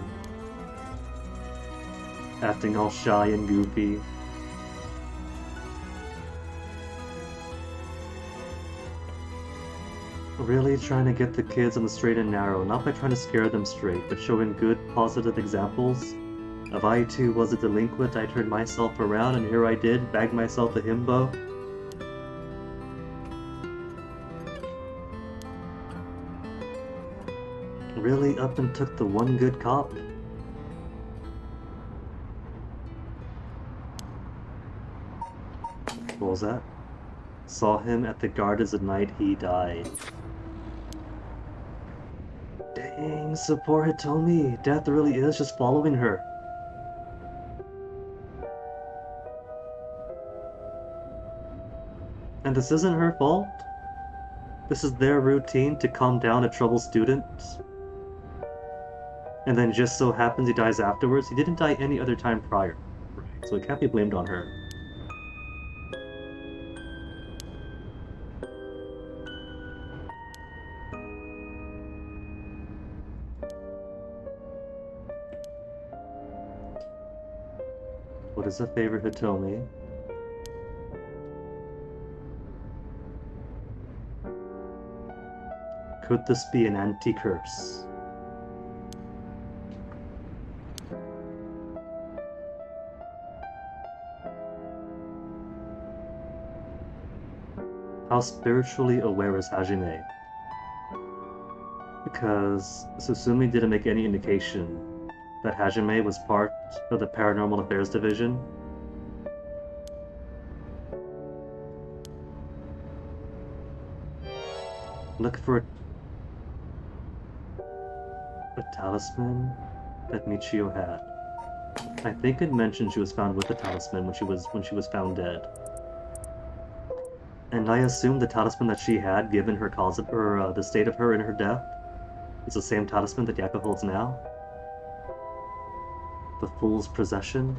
Acting all shy and goofy. Really trying to get the kids on the straight and narrow, not by trying to scare them straight, but showing good, positive examples of I too was a delinquent, I turned myself around, and here I did, bagged myself a himbo. Really up and took the one good cop? What was that? Saw him at the gardens the night he died. Dang, so poor Hitomi. Death really is just following her. And this isn't her fault? This is their routine to calm down a troubled student? And then just so happens he dies afterwards? He didn't die any other time prior. So it can't be blamed on her. What is a favorite Hitomi? Could this be an anti-curse? How spiritually aware is Hajime? Because Susumi didn't make any indication that Hajime was part of the Paranormal Affairs Division. Look for a talisman that Michio had. I think it mentioned she was found with the talisman when she was found dead. And I assume the talisman that she had, given her cause of her, the state of her in her death, is the same talisman that Yaku holds now. The Fool's Possession.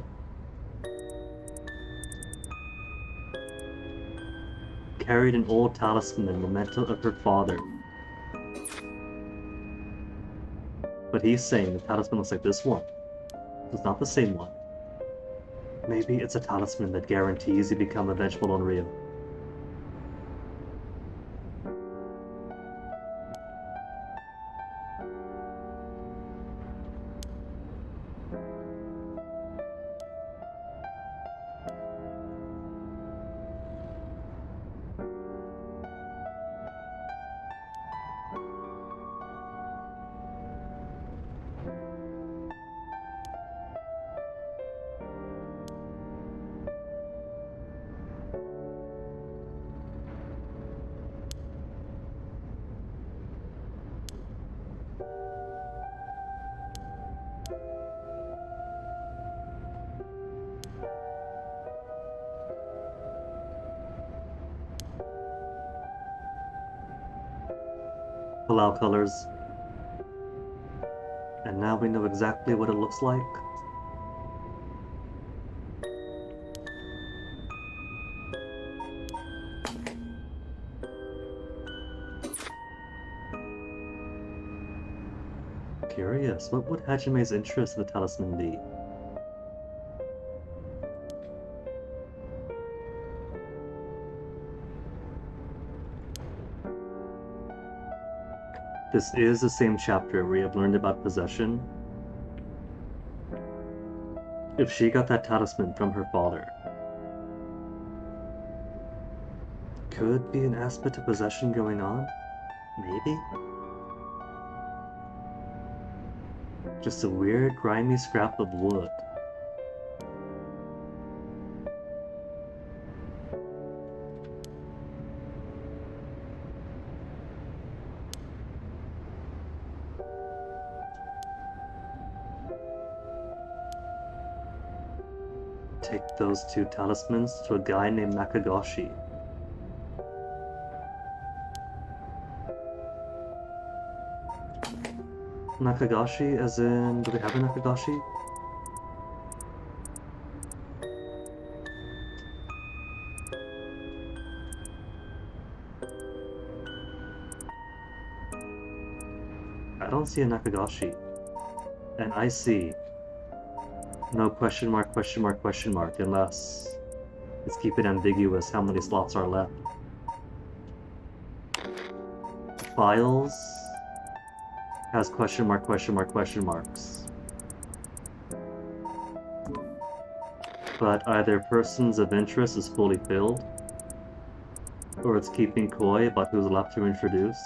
Carried an old talisman, memento of her father. But he's saying the talisman looks like this one. It's not the same one. Maybe it's a talisman that guarantees you become a vengeful Onryo. Palau colors. And now we know exactly what it looks like. Curious, what would Hajime's interest in the talisman be? This is the same chapter where we have learned about possession. If she got that talisman from her father, could be an aspect of possession going on? Maybe? Just a weird, grimy scrap of wood. Take those two talismans to a guy named Nakagoshi. Nakagoshi as in, do we have a Nakagoshi? I don't see a Nakagoshi. And I see no question mark, question mark, question mark, unless let's keep it ambiguous how many slots are left. Files has question mark, question mark, question marks. But either persons of interest is fully filled, or it's keeping coy about who's left to introduce.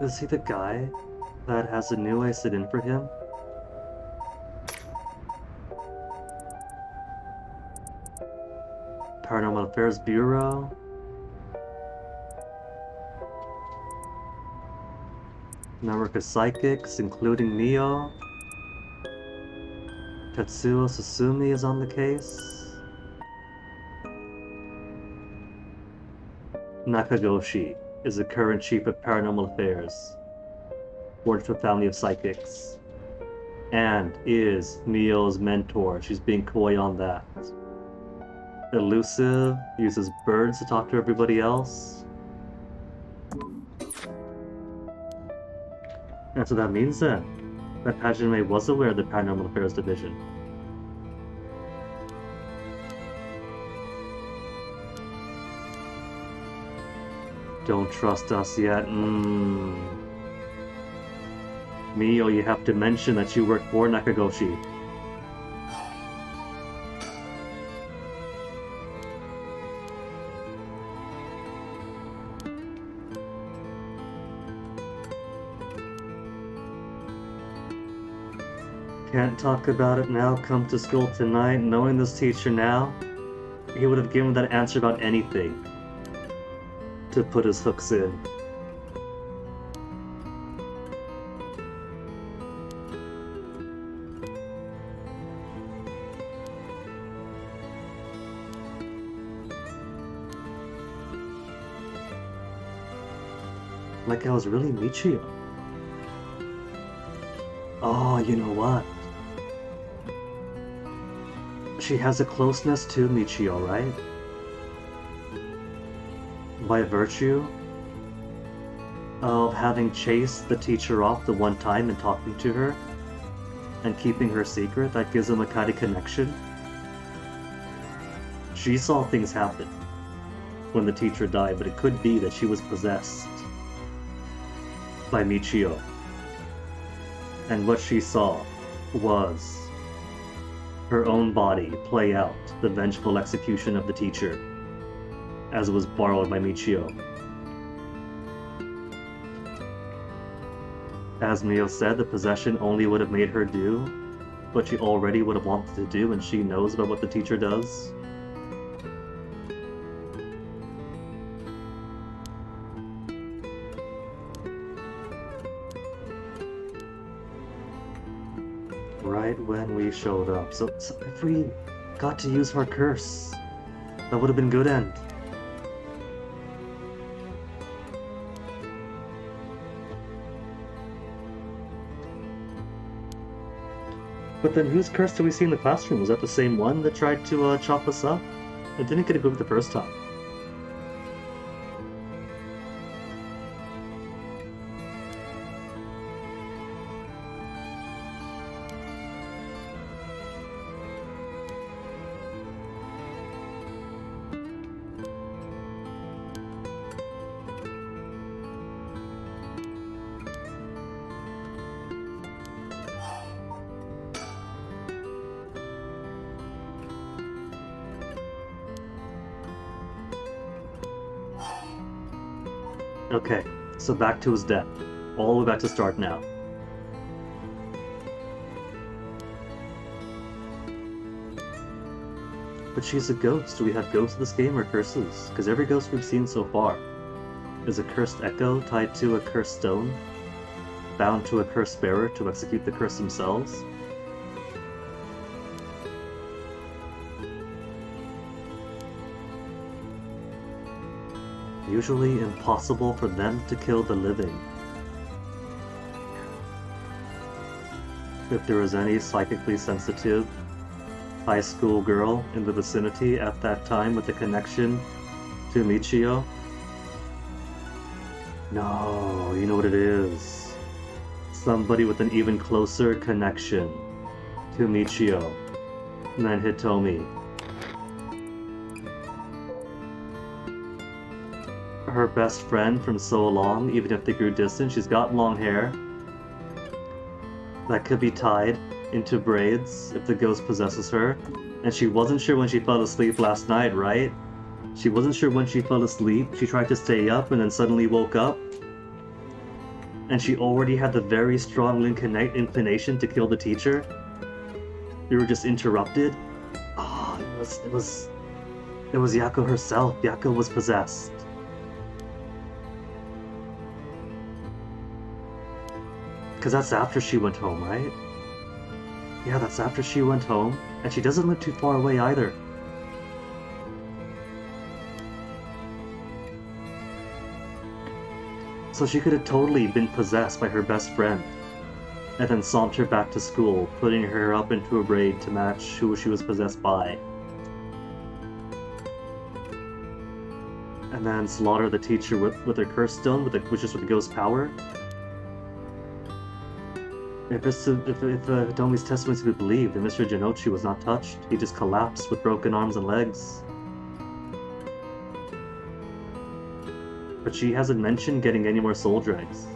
Is he the guy that has a new I sit in for him? Paranormal Affairs Bureau? Network of Psychics, including Neo. Tetsuo Susumi is on the case. Nakagoshi is the current chief of Paranormal Affairs, born to a family of psychics, and is Neo's mentor. She's being coy on that. Elusive, uses birds to talk to everybody else. And so that means then that Hajime was aware of the Paranormal Affairs Division. Don't trust us yet. Mio, you have to mention that you work for Nakagoshi. Can't talk about it now, come to school tonight. Knowing this teacher now, he would have given that answer about anything to put his hooks in. Like I was really Michio. Oh, you know what? She has a closeness to Michio, right? By virtue of having chased the teacher off the one time and talking to her and keeping her secret, that gives them a kind of connection. She saw things happen when the teacher died, but it could be that she was possessed by Michio. And what she saw was her own body play out the vengeful execution of the teacher, as it was borrowed by Michio. As Mio said, the possession only would have made her do what she already would have wanted to do, and she knows about what the teacher does. Right when we showed up. So if we got to use her curse, that would have been good end. But then whose curse did we see in the classroom? Was that the same one that tried to chop us up? It didn't get a good the first time. Okay, so back to his death. All the way back to start now. But she's a ghost. Do we have ghosts in this game or curses? Because every ghost we've seen so far is a cursed echo tied to a cursed stone, bound to a cursed bearer to execute the curse themselves. Usually impossible for them to kill the living. If there was any psychically sensitive high school girl in the vicinity at that time with a connection to Michio. No, you know what it is. Somebody with an even closer connection to Michio than Hitomi. Her best friend from so long, even if they grew distant. She's got long hair that could be tied into braids if the ghost possesses her. And she wasn't sure when she fell asleep last night, right? She wasn't sure when she fell asleep. She tried to stay up and then suddenly woke up. And she already had the very strong inclination to kill the teacher. We were just interrupted. Oh, it was Yako herself. Yako was possessed. Because that's after she went home, right? Yeah, that's after she went home. And she doesn't live too far away either. So she could have totally been possessed by her best friend. And then saunter back to school, putting her up into a braid to match who she was possessed by. And then slaughter the teacher with her curse stone, which is with the ghost power. If Hitomi's testimony is to be believed, then Mr. Jinochi was not touched. He just collapsed with broken arms and legs. But she hasn't mentioned getting any more soul dregs.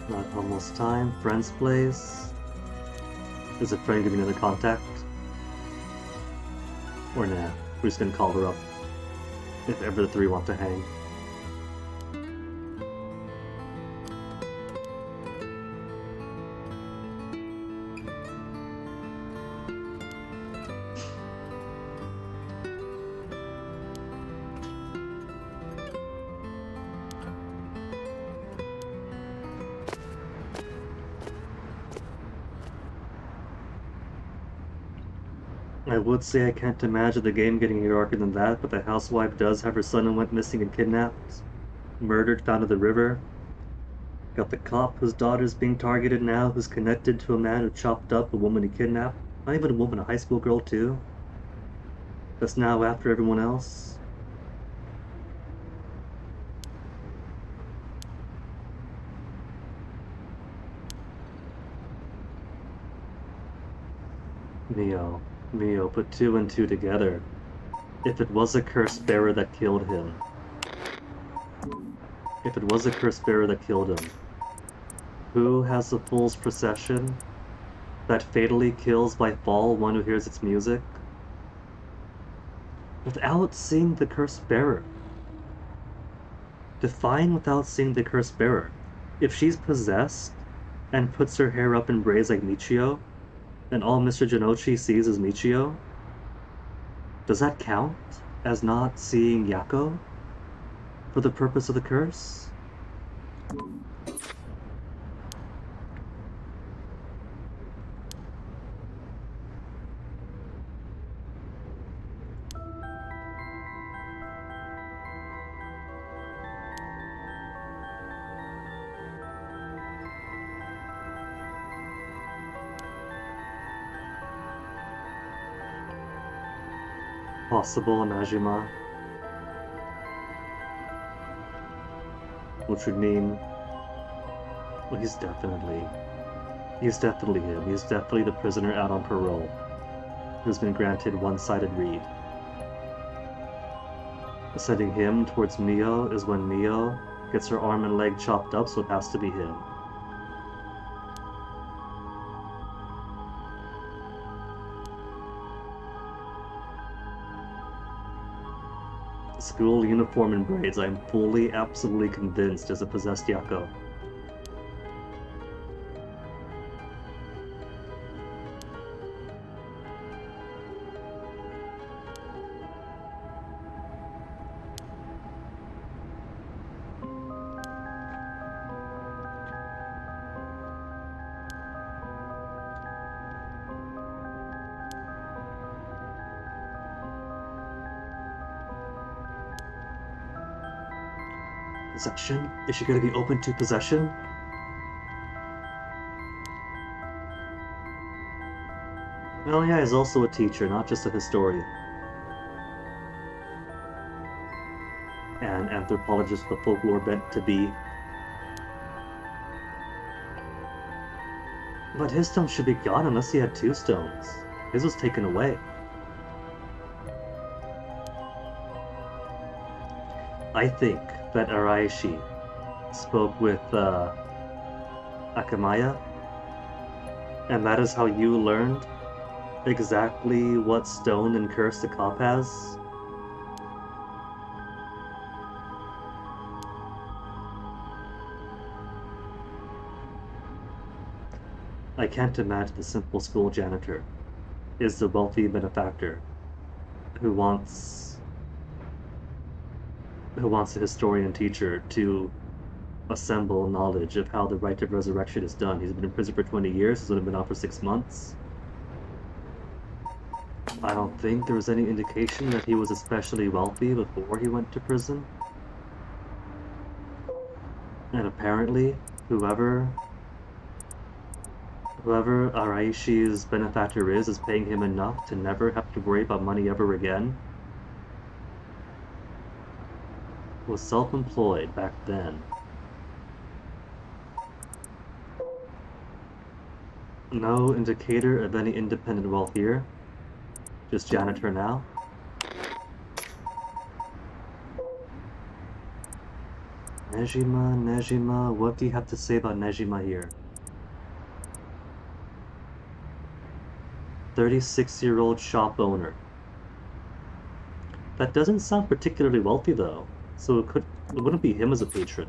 Not almost time. Friend's place. Is a friend giving another contact? Or nah, we're just gonna call her up. If ever the three want to hang. I would say I can't imagine the game getting any darker than that, but the housewife does have her son and went missing and kidnapped. Murdered, found in the river. Got the cop whose daughter's being targeted now, who's connected to a man who chopped up a woman he kidnapped. Not even a woman, a high school girl too. That's now after everyone else. Mio, put two and two together. If it was a cursed bearer that killed him. If it was a cursed bearer that killed him. Who has the fool's procession that fatally kills by fall one who hears its music? Without seeing the cursed bearer. Define without seeing the cursed bearer. If she's possessed and puts her hair up in braids like Michio, and all Mr. Janochi sees is Michio, does that count as not seeing Yako for the purpose of the curse? Possible Najima. Which would mean, well, he's definitely him. He's definitely the prisoner out on parole who's been granted one-sided read. Sending him towards Mio is when Mio gets her arm and leg chopped up, so it has to be him. School uniform and braids, I'm fully, absolutely convinced is a possessed Yako. Possession? Is she gonna be open to possession? Well, yeah, he's also a teacher, not just a historian. An anthropologist with a folklore bent to be. But his stone should be gone unless he had two stones. His was taken away. I think that Araishi spoke with Akamaya, and that is how you learned exactly what stone and curse the cop has. I can't imagine the simple school janitor is the wealthy benefactor who wants a historian teacher to assemble knowledge of how the rite of resurrection is done. He's been in prison for 20 years, he's only been out for 6 months. I don't think there was any indication that he was especially wealthy before he went to prison. And apparently, whoever Araishi's benefactor is paying him enough to never have to worry about money ever again. Was self-employed back then. No indicator of any independent wealth here. Just janitor now. Nejima, what do you have to say about Nejima here? 36-year-old shop owner. That doesn't sound particularly wealthy though, so it wouldn't be him as a patron.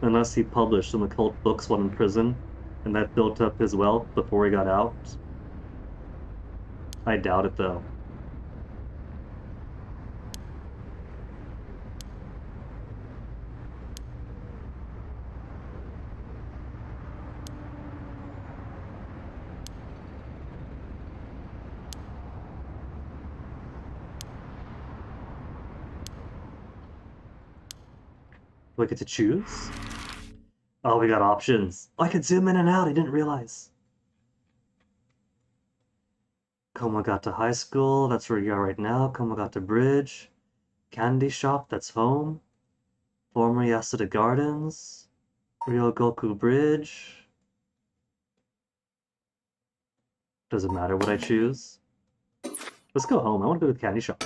Unless he published some occult books while in prison, and that built up his wealth before he got out. I doubt it though. Do I get to choose? Oh, we got options. I can zoom in and out, I didn't realize. Komagata High School, that's where you are right now. Komagata Bridge. Candy Shop, that's home. Former Yasuda Gardens. Ryogoku Bridge. Doesn't matter what I choose. Let's go home. I want to go to the Candy Shop.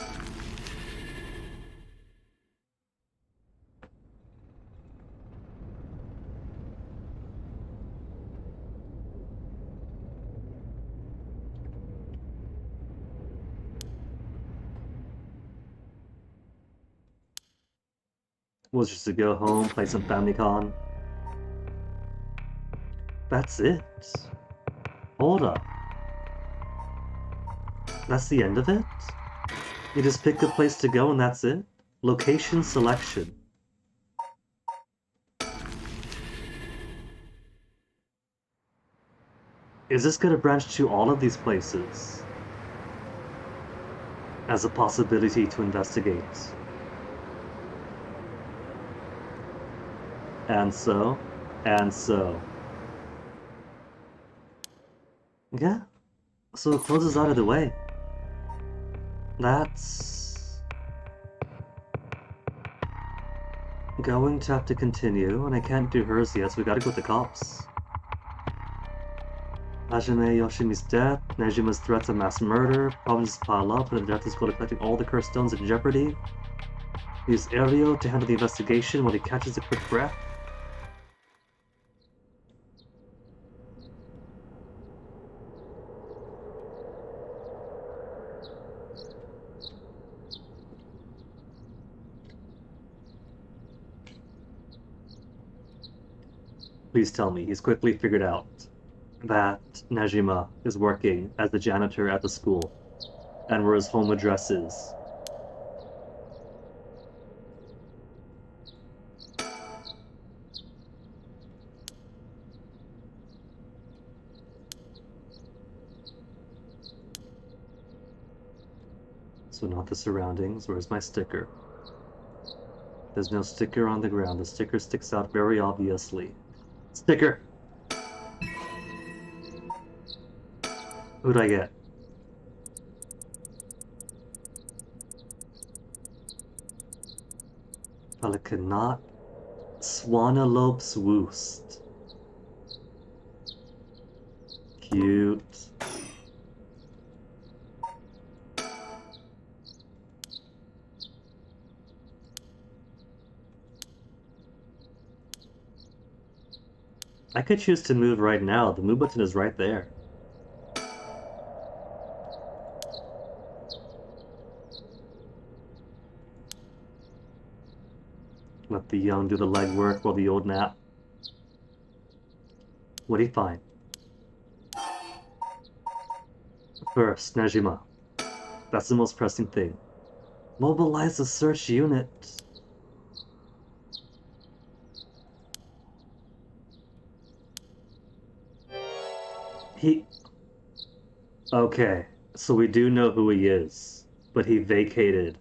Was just to go home, play some Famicom. That's it. Hold up. That's the end of it? You just pick a place to go and that's it? Location selection. Is this gonna branch to all of these places? As a possibility to investigate. And so. Yeah. So it closes out of the way. That's going to have to continue, and I can't do hers yet, so we gotta go with the cops. Hajime Yoshimi's death, Nejima's threats of mass murder, problems pile up, and the death is collecting all the cursed stones in jeopardy. Use Ario to handle the investigation while he catches a quick breath. Please tell me he's quickly figured out that Nejima is working as the janitor at the school, and where his home address is. So not the surroundings. Where's my sticker? There's no sticker on the ground. The sticker sticks out very obviously. Sticker! Who'd I get? Pelicanot Swanalope Swoost. Cute. I could choose to move right now. The move button is right there. Let the young do the legwork while the old nap. What do you find? First, Nejima. That's the most pressing thing. Mobilize the search unit. Okay. So we do know who he is, but he vacated.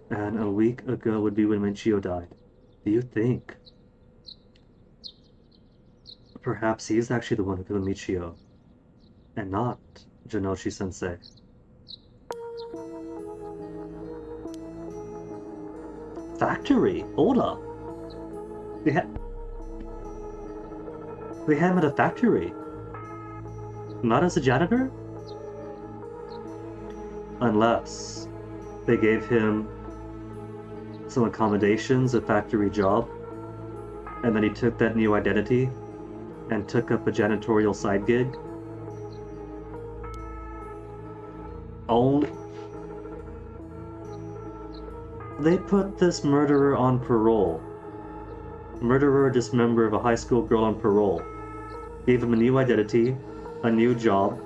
And a week ago would be when Michio died. Do you think? Perhaps he's actually the one who killed Michio, and not Janoshi-sensei. Factory? Hold up. They had him at a factory. Not as a janitor? Unless they gave him some accommodations, a factory job, and then he took that new identity and took up a janitorial side gig. Only they put this murderer on parole. Murderer, dismember of a high school girl on parole. Gave him a new identity, a new job,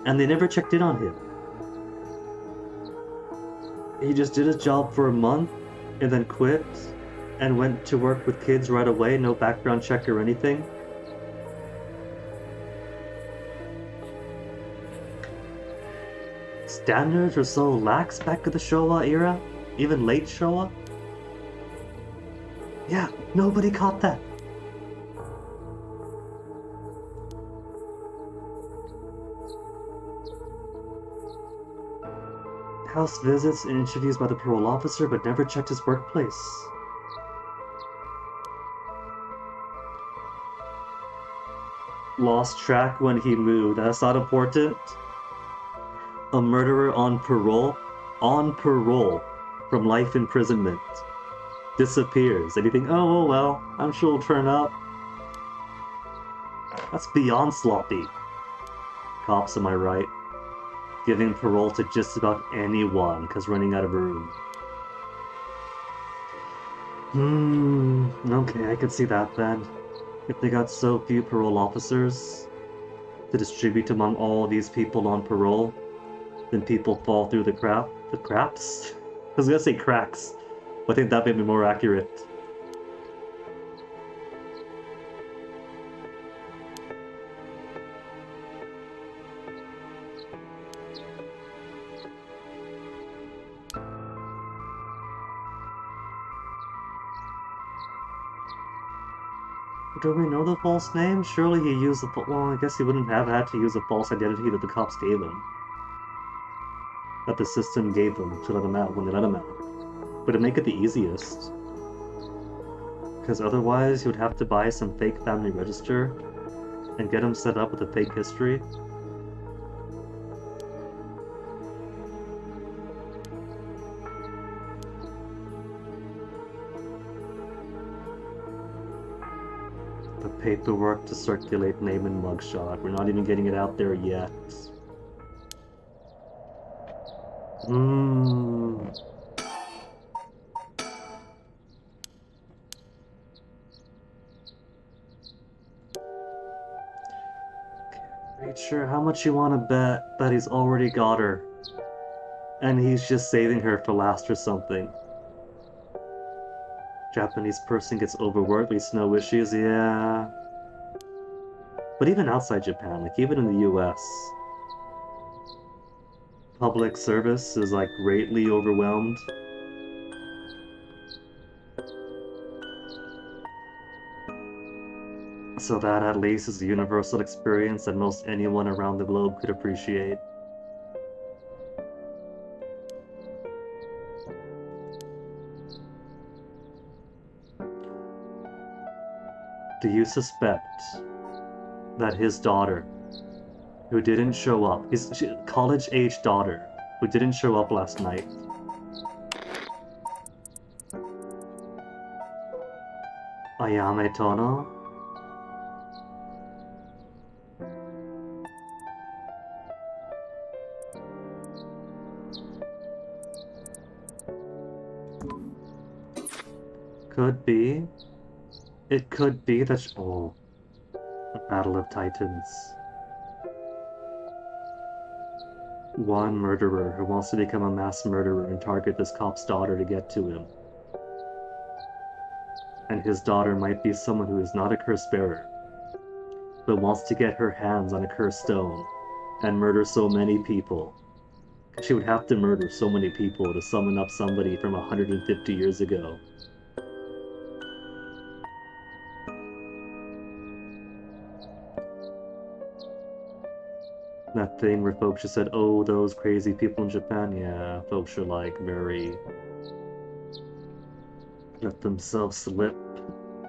and they never checked in on him. He just did his job for a month and then quit and went to work with kids right away, no background check or anything. Standards were so lax back in the Showa era, even late Showa. Yeah, nobody caught that. House visits and interviews by the parole officer, but never checked his workplace. Lost track when he moved. That's not important. A murderer on parole from life imprisonment, disappears. And you think, oh well, I'm sure he'll turn up. That's beyond sloppy. Cops, am I right? Giving parole to just about anyone because running out of room. Okay, I could see that then. If they got so few parole officers to distribute among all these people on parole, then people fall through the craps? I was gonna say cracks, but I think that may be more accurate. Do we know the false name? Surely he used the well, I guess he wouldn't have had to use a false identity that the cops gave him. That the system gave them to let him out when they let him out. But to make it the easiest. Because otherwise he would have to buy some fake family register and get him set up with a fake history. The paperwork to circulate name and mugshot. We're not even getting it out there yet. Right, sure, how much you want to bet that he's already got her? And he's just saving her for last or something. Japanese person gets overworked, leads to no issues, yeah. But even outside Japan, like even in the US, public service is like greatly overwhelmed. So that at least is a universal experience that most anyone around the globe could appreciate. Do you suspect that his daughter, who didn't show up, his college-age daughter, who didn't show up last night, Ayame Tono? Could be. It could be that oh, the Battle of Titans. One murderer who wants to become a mass murderer and target this cop's daughter to get to him. And his daughter might be someone who is not a curse bearer. but wants to get her hands on a cursed stone and murder so many people. She would have to murder so many people to summon up somebody from 150 years ago. That thing where folks just said, oh, those crazy people in Japan, yeah, folks are like very... let themselves slip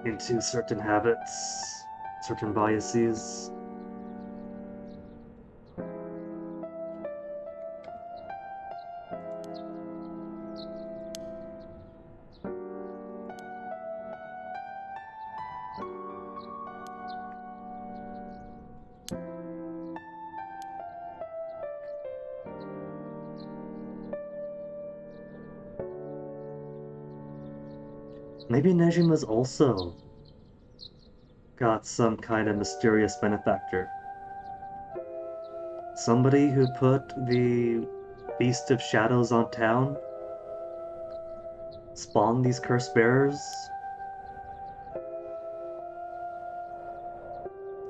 into certain habits, certain biases. Maybe Nejima's also got some kind of mysterious benefactor. Somebody who put the Beast of Shadows on town? Spawned these curse bearers?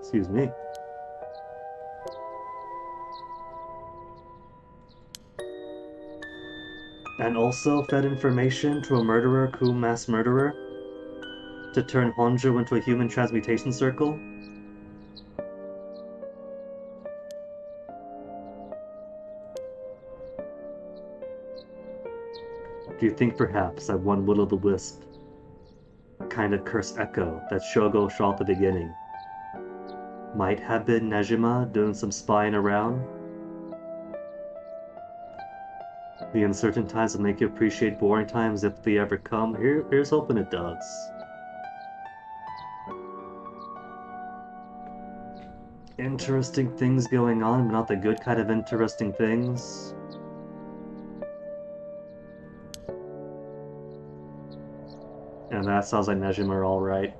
Excuse me. And also fed information to a murderer, coup mass murderer, to turn Honjo into a human transmutation circle? Do you think perhaps that one will-o'-the-wisp kind of curse echo that Shogo saw at the beginning might have been Nejima doing some spying around? The uncertain times will make you appreciate boring times if they ever come. Here's hoping it does. Interesting things going on, but not the good kind of interesting things. And that sounds like Nejima alright.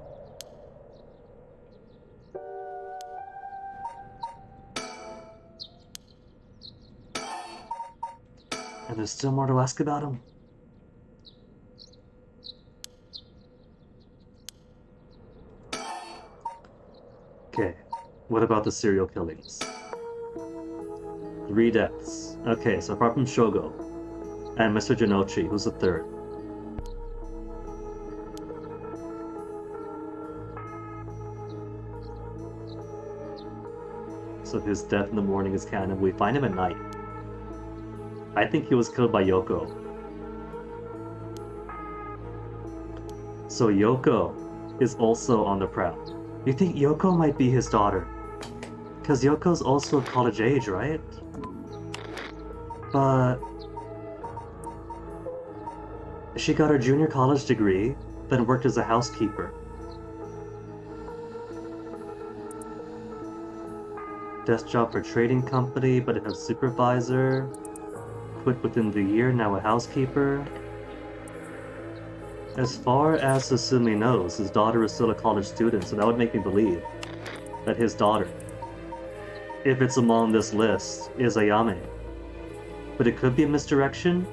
And there's still more to ask about him. Okay, what about the serial killings? 3 deaths. Okay, so apart from Shogo and Mr. Jinochi, who's the third? So his death in the morning is canon. We find him at night. I think he was killed by Yoko. So Yoko is also on the prowl. You think Yoko might be his daughter? Because Yoko's also of college age, right? But she got her junior college degree, then worked as a housekeeper. Desk job for trading company, but a supervisor. Quit within the year, now a housekeeper. As far as Susumi knows, his daughter is still a college student, so that would make me believe that his daughter, if it's among this list, is Ayame. But it could be a misdirection.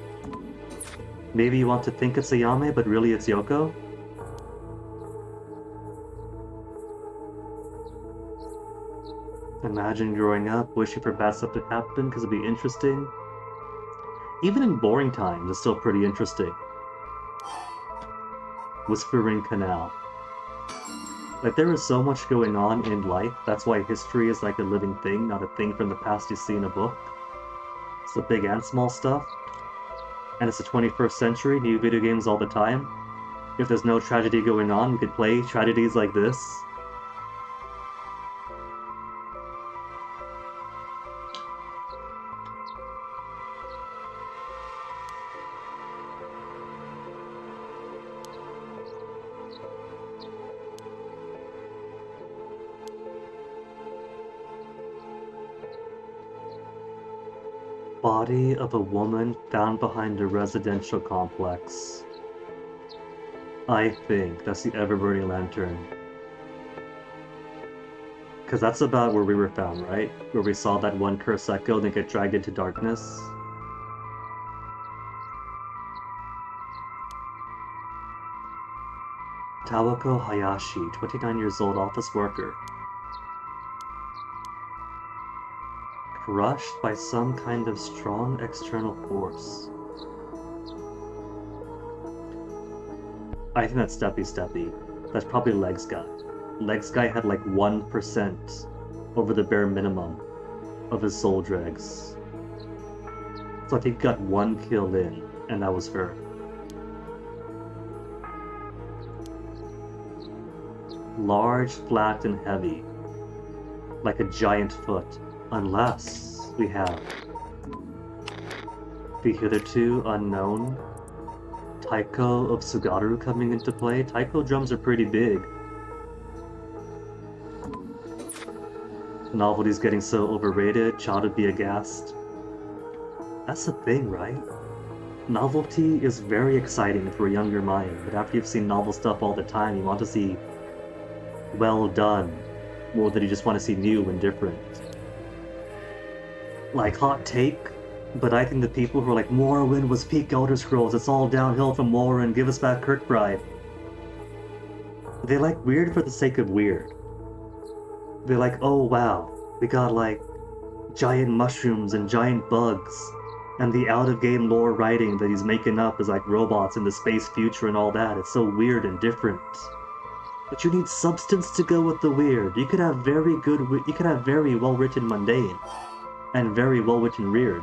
Maybe you want to think it's Ayame, but really it's Yoko? Imagine growing up, wishing for bad stuff to happen, because it'd be interesting. Even in boring times, it's still pretty interesting. Whispering Canal. Like, there is so much going on in life. That's why history is like a living thing, not a thing from the past you see in a book. It's the big and small stuff. And it's the 21st century, new video games all the time. If there's no tragedy going on, we could play tragedies like this. Body of a woman found behind a residential complex. I think that's the ever-burning lantern. Because that's about where we were found, right? Where we saw that one curse echo then get dragged into darkness. Tawako Hayashi, 29 years old, office worker. crushed by some kind of strong external force. I think that's Steppy. That's probably Legs Guy. Legs Guy had like 1% over the bare minimum of his soul dregs. So I think he got 1 kill in, and that was her. Large, flat, and heavy. Like a giant foot. Unless we have the hitherto unknown Taiko of Sugaru coming into play. Taiko drums are pretty big. Novelty's getting so overrated, child would be aghast. That's the thing, right? Novelty is very exciting for a younger mind, but after you've seen novel stuff all the time, you want to see well done more than you just want to see new and different. Like, hot take, but I think the people who are like, Morrowind was peak Elder Scrolls, it's all downhill from Morrowind, give us back Kirkbride. They like weird for the sake of weird. They're like, oh wow, we got like giant mushrooms and giant bugs, and the out-of-game lore writing that he's making up is like robots in the space future and all that. It's so weird and different. But you need substance to go with the weird. You could have very well-written mundane, and very well-written weird.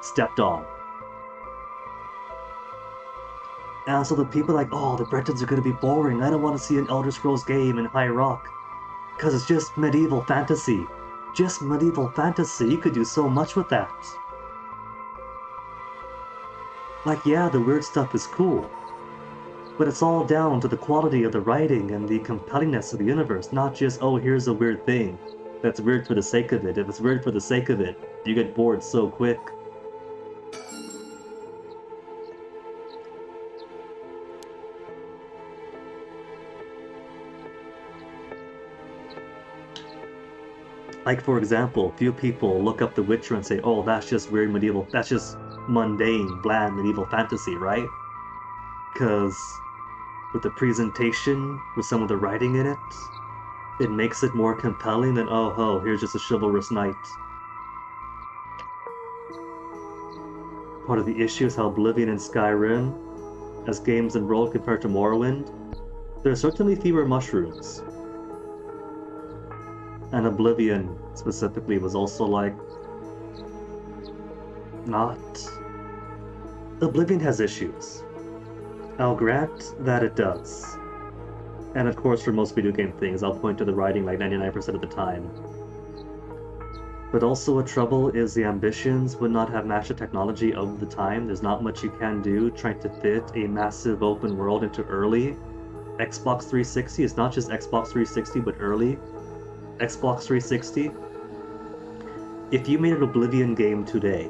Stepped on. And so the people are like, oh, the Bretons are gonna be boring. I don't want to see an Elder Scrolls game in High Rock. Because it's just medieval fantasy. Just medieval fantasy. You could do so much with that. Like, yeah, the weird stuff is cool. But it's all down to the quality of the writing and the compellingness of the universe, not just, oh, here's a weird thing that's weird for the sake of it. If it's weird for the sake of it, you get bored so quick. Like, for example, few people look up The Witcher and say, oh, that's just weird medieval, that's just mundane, bland medieval fantasy, right? Because with the presentation, with some of the writing in it, it makes it more compelling than, oh ho, here's just a chivalrous knight. Part of the issue is how Oblivion and Skyrim, as games enrolled compared to Morrowind, there are certainly fewer mushrooms. And Oblivion, specifically, was also like... not... Oblivion has issues. I'll grant that it does. And of course, for most video game things, I'll point to the writing like 99% of the time. But also a trouble is the ambitions would not have matched the technology of the time. There's not much you can do trying to fit a massive open world into early Xbox 360. It's not just Xbox 360, but early Xbox 360. If you made an Oblivion game today,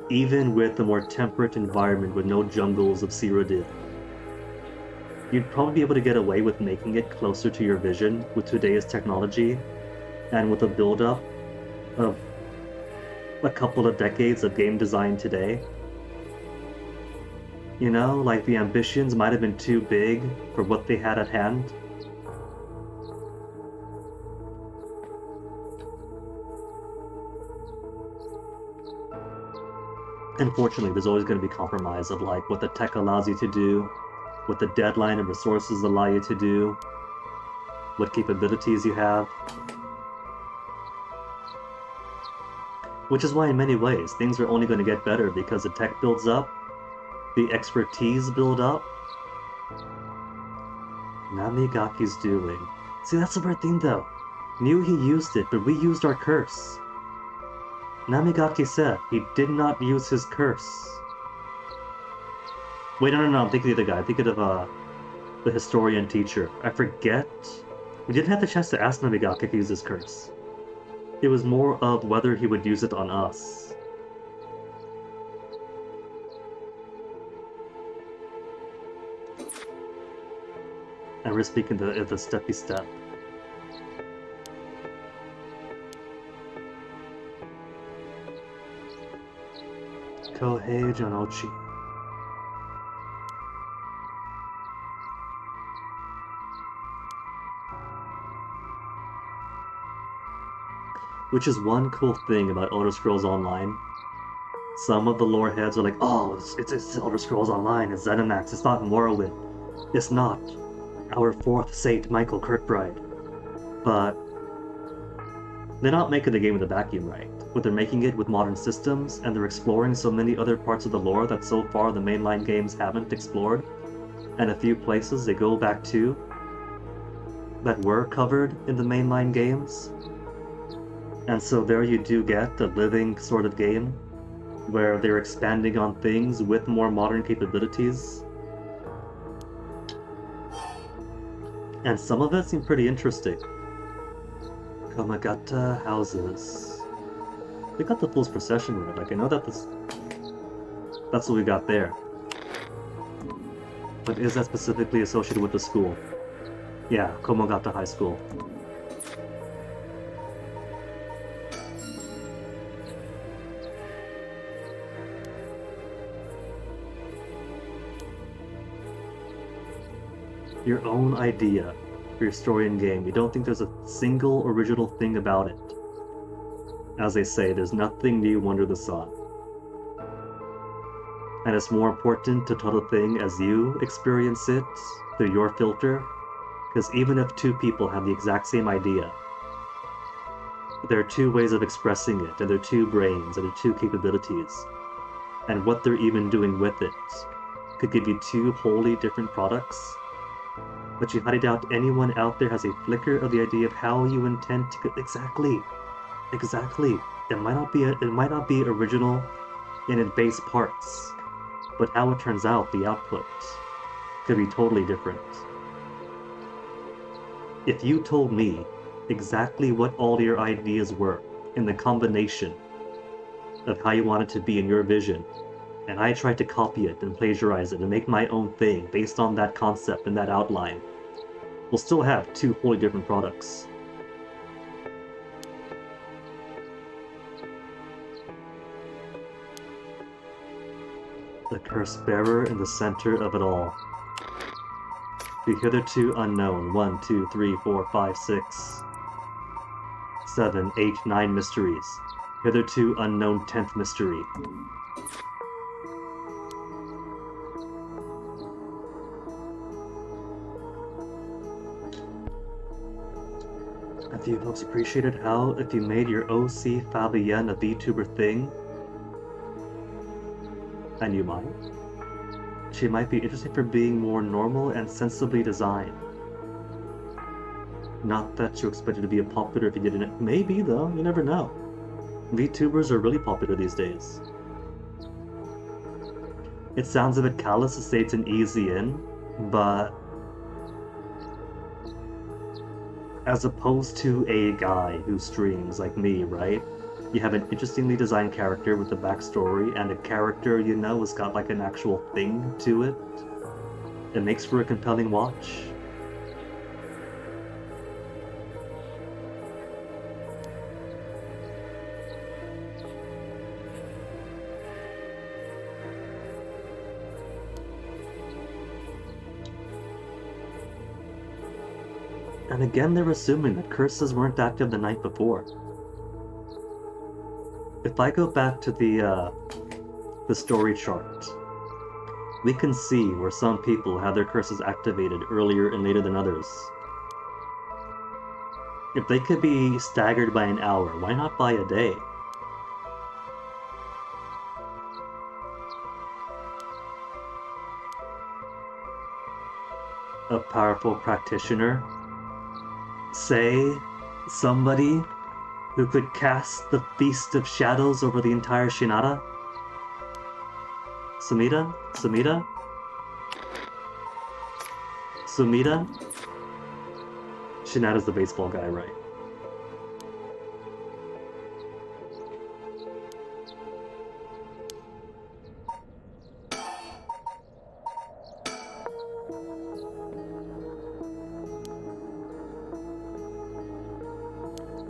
even with a more temperate environment with no jungles of Cyrodiil, you'd probably be able to get away with making it closer to your vision with today's technology and with a build-up of a couple of decades of game design today. You know, like the ambitions might have been too big for what they had at hand. Unfortunately, there's always going to be compromise of like what the tech allows you to do, what the deadline and resources allow you to do, what capabilities you have. Which is why in many ways, things are only going to get better because the tech builds up, the expertise build up. Namigaki's doing. See, that's the weird thing though. Knew he used it, but we used our curse. Namigaki said he did not use his curse. Wait, no, I'm thinking of the other guy. I'm thinking of the historian teacher. I forget. We didn't have the chance to ask Namigaki if he used his curse. It was more of whether he would use it on us. And we're speaking the steppy step. Kohei Janochi. Which is one cool thing about Elder Scrolls Online. Some of the lore heads are like, oh, it's Elder Scrolls Online, it's ZeniMax, it's not Morrowind. It's not. Our fourth Saint Michael Kirkbride. But they're not making the game with a vacuum, right? But they're making it with modern systems, and they're exploring so many other parts of the lore that so far the mainline games haven't explored. And a few places they go back to that were covered in the mainline games. And so there you do get a living sort of game where they're expanding on things with more modern capabilities. And some of it seemed pretty interesting. Komagata houses. We got the Fool's Procession right. Like, I know that that's what we got there. But is that specifically associated with the school? Yeah, Komagata High School. Your own idea for your story and game. You don't think there's a single original thing about it. As they say, there's nothing new under the sun. And it's more important to tell the thing as you experience it through your filter, because even if two people have the exact same idea, there are two ways of expressing it, and there are two brains, and there are two capabilities, and what they're even doing with it could give you two wholly different products. But you highly doubt anyone out there has a flicker of the idea of how you intend to exactly. It might not be original in its base parts, but how it turns out, the output, could be totally different. If you told me exactly what all your ideas were in the combination of how you want it to be in your vision, and I tried to copy it and plagiarize it and make my own thing based on that concept and that outline, we'll still have two wholly different products. The curse bearer in the center of it all. The hitherto unknown 1, 2, 3, 4, 5, 6, 7, 8, 9 mysteries. Hitherto unknown 10th mystery. A few folks appreciated how if you made your OC Fabienne a VTuber thing, and you might, she might be interesting for being more normal and sensibly designed. Not that you expected to be a popular if you didn't. Maybe though, you never know. VTubers are really popular these days. It sounds a bit callous to say it's an easy in, but as opposed to a guy who streams like me, right? You have an interestingly designed character with a backstory, and a character you know has got like an actual thing to it. It makes for a compelling watch. And again, they're assuming that curses weren't active the night before. If I go back to the story chart, we can see where some people had their curses activated earlier and later than others. If they could be staggered by an hour, why not by a day? A powerful practitioner, say somebody who could cast the Feast of Shadows over the entire Shinada? Sumida? Shinada's the baseball guy, right?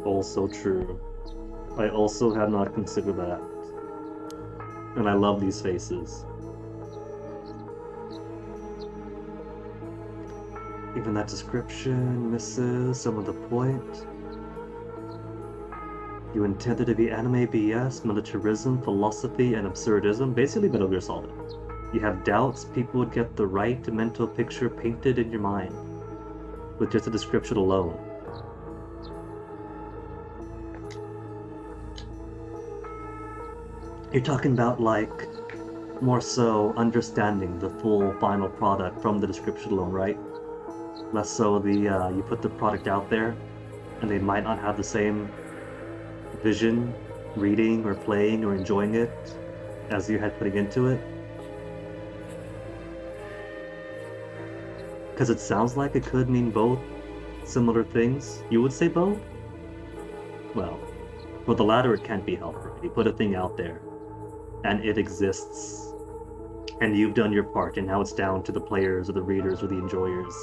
Also true. I also had not considered that. And I love these faces. Even that description misses some of the point. You intended to be anime BS, militarism, philosophy, and absurdism, basically Metal Gear Solid. You have doubts people would get the right mental picture painted in your mind with just a description alone. You're talking about, like, more so understanding the full final product from the description alone, right? Less so the, you put the product out there, and they might not have the same vision, reading, or playing, or enjoying it as you had putting into it. Because it sounds like it could mean both similar things. You would say both? Well, for the latter it can't be helped, right? You put a thing out there, and it exists, and you've done your part, and now it's down to the players, or the readers, or the enjoyers.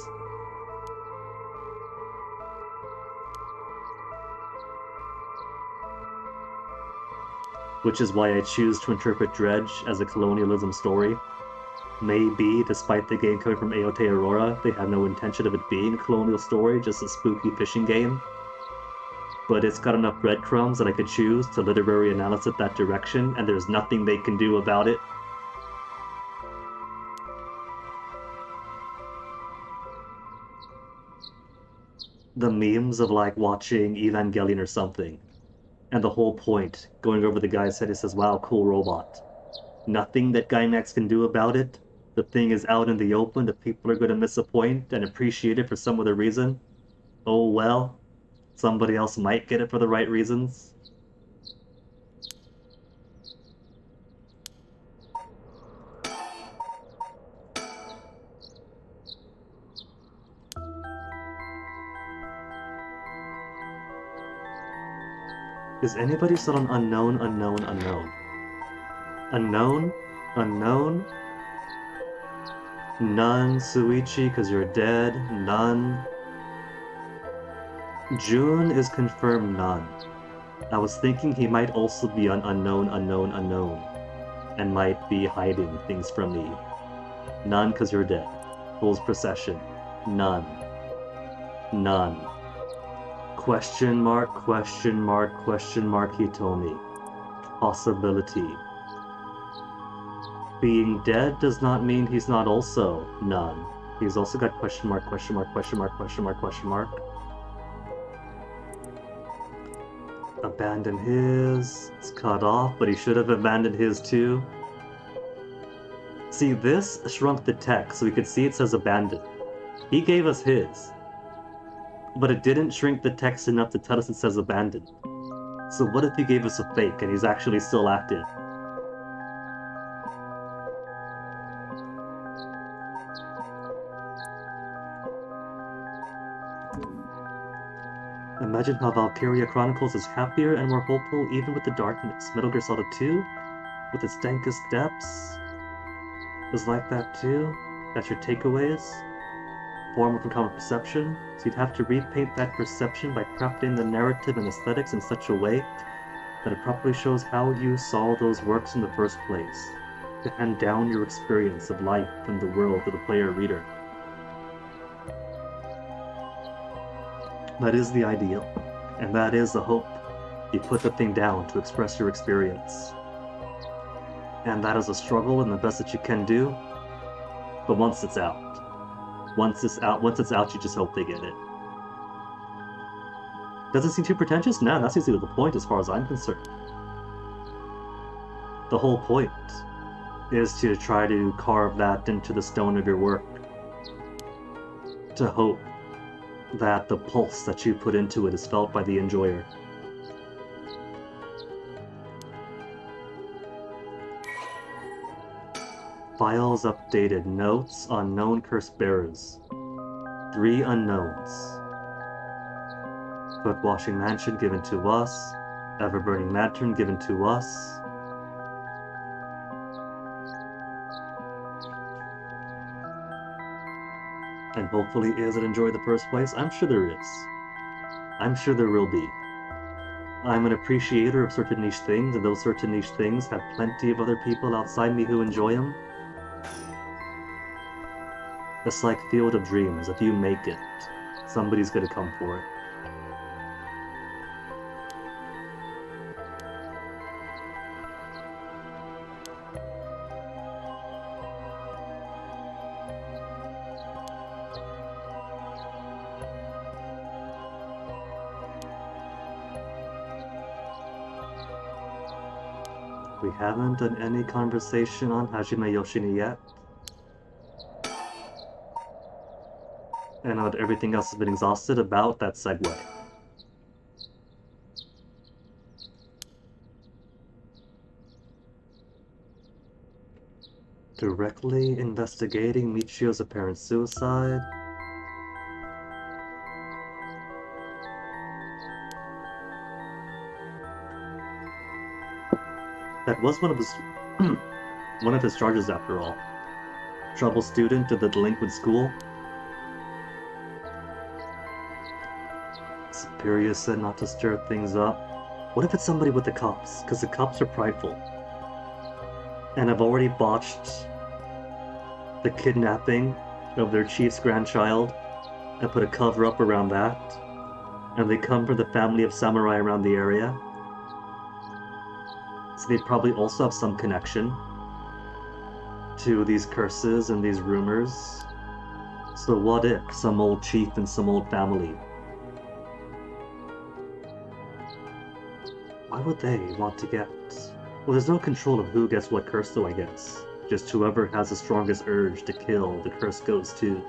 Which is why I choose to interpret Dredge as a colonialism story. Maybe, despite the game coming from Aote Aurora, they had no intention of it being a colonial story, just a spooky fishing game. But it's got enough breadcrumbs that I could choose to literary analyze it that direction, and there's nothing they can do about it. The memes of, like, watching Evangelion or something, and the whole point, going over the guy's head, he says, wow, cool robot. Nothing that Gainax can do about it. The thing is out in the open, the people are going to miss a point and appreciate it for some other reason. Oh well, somebody else might get it for the right reasons. Is anybody still on unknown, unknown, unknown? Unknown? Unknown? None, Suichi, because you're dead. None. June is confirmed none. I was thinking he might also be on unknown, unknown, unknown, and might be hiding things from me. None, because you're dead. Fool's Procession. None. None. Question mark, question mark, question mark, Hitomi. Possibility. Being dead does not mean he's not also none. He's also got question mark, question mark, question mark, question mark, question mark. Abandon his. It's cut off, but he should have abandoned his too. See, this shrunk the text so we could see it says abandoned. He gave us his, but it didn't shrink the text enough to tell us it says abandoned. So what if he gave us a fake and he's actually still active? Imagine how Valkyria Chronicles is happier and more hopeful even with the darkness. Metal Gear Solid 2, with its dankest depths, is like that too. That's your takeaways. Form of uncommon perception, so you'd have to repaint that perception by crafting the narrative and aesthetics in such a way that it properly shows how you saw those works in the first place, to hand down your experience of life and the world to the player-reader. That is the ideal, and that is the hope. You put the thing down to express your experience. And that is a struggle and the best that you can do, but once it's out, once it's out, you just hope they get it. Does it seem too pretentious? No, that's easily the point as far as I'm concerned. The whole point is to try to carve that into the stone of your work. To hope that the pulse that you put into it is felt by the enjoyer. Files updated. Notes on known curse bearers. 3 unknowns. Foot-washing mansion given to us. Ever-burning lantern given to us. And hopefully is it enjoy the first place? I'm sure there is. I'm sure there will be. I'm an appreciator of certain niche things, and those certain niche things have plenty of other people outside me who enjoy them. It's like Field of Dreams. If you make it, somebody's gonna come for it. We haven't done any conversation on Hajime Yoshini yet. And now that everything else has been exhausted about that segue. Directly investigating Michio's apparent suicide. That was one of his one of his charges after all. Trouble student of the delinquent school. Superior said not to stir things up. What if it's somebody with the cops? Because the cops are prideful. And I've already botched the kidnapping of their chief's grandchild and put a cover up around that. And they come from the family of samurai around the area. So they probably also have some connection to these curses and these rumors. So what if some old chief and some old family? Why would they want to get... Well, there's no control of who gets what curse though, I guess. Just whoever has the strongest urge to kill, the curse goes to.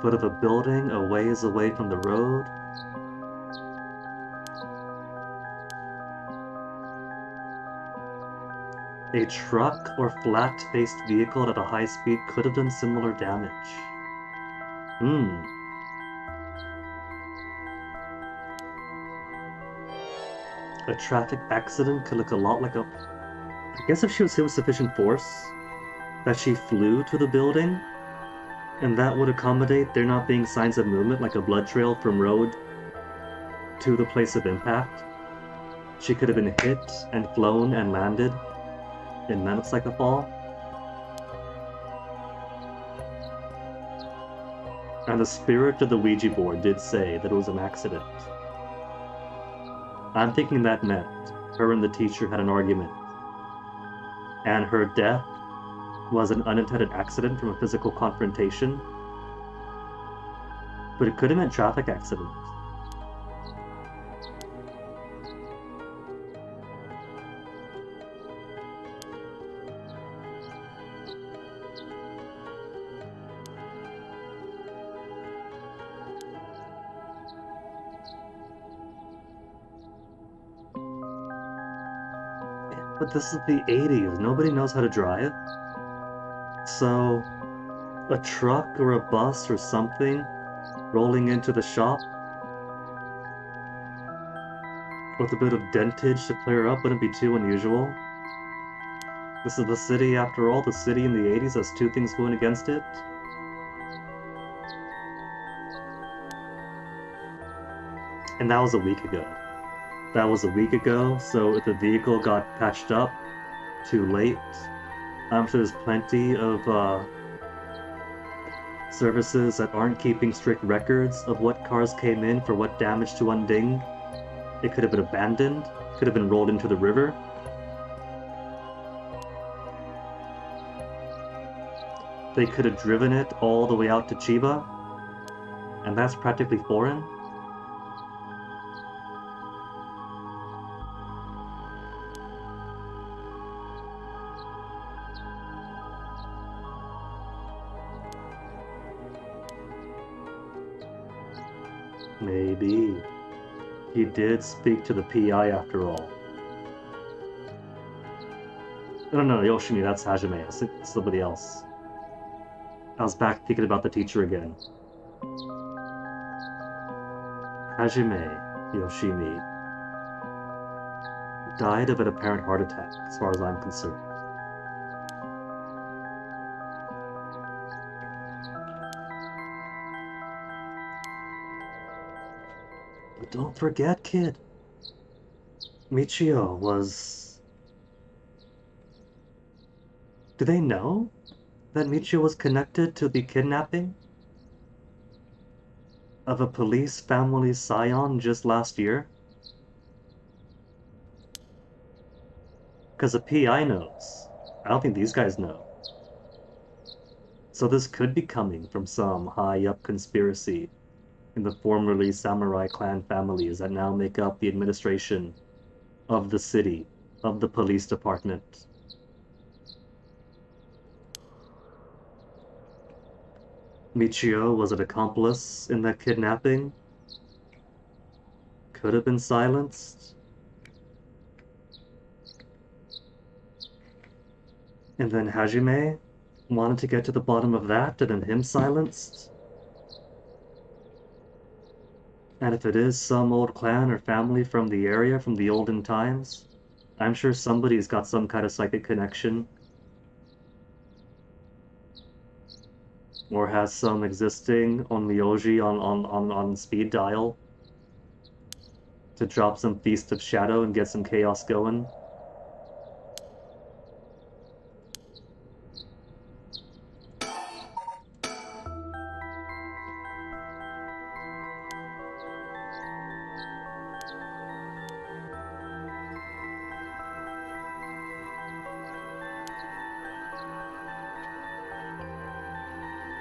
Foot of a building, a ways away from the road. A truck or flat-faced vehicle at a high speed could have done similar damage. A traffic accident could look a lot like a... I guess if she was hit with sufficient force, that she flew to the building, and that would accommodate there not being signs of movement like a blood trail from road to the place of impact. She could have been hit and flown and landed in minutes like a fall. And the spirit of the Ouija board did say that it was an accident. I'm thinking that meant her and the teacher had an argument, and her death was an unintended accident from a physical confrontation. But it could have meant traffic accident. But this is the 80s. Nobody knows how to drive. So, a truck or a bus or something rolling into the shop with a bit of dentage to clear up wouldn't be too unusual. This is the city after all. The city in the 80s has two things going against it. And that was a week ago. That was a week ago, so if the vehicle got patched up too late, I'm sure there's plenty of services that aren't keeping strict records of what cars came in for what damage to unding. It could have been abandoned, could have been rolled into the river. They could have driven it all the way out to Chiba, and that's practically foreign. Maybe. He did speak to the PI after all. No, Yoshimi, that's Hajime. It's somebody else. I was back thinking about the teacher again. Hajime Yoshimi died of an apparent heart attack, as far as I'm concerned. But don't forget, kid. Michio was... Do they know that Michio was connected to the kidnapping of a police family scion just last year? Because the PI knows. I don't think these guys know. So this could be coming from some high-up conspiracy in the formerly samurai clan families that now make up the administration of the city, of the police department. Michio was an accomplice in that kidnapping. Could have been silenced. And then Hajime wanted to get to the bottom of that, and then him silenced. And if it is some old clan or family from the area, from the olden times, I'm sure somebody's got some kind of psychic connection. Or has some existing on Myoji on speed dial to drop some Feast of Shadow and get some chaos going.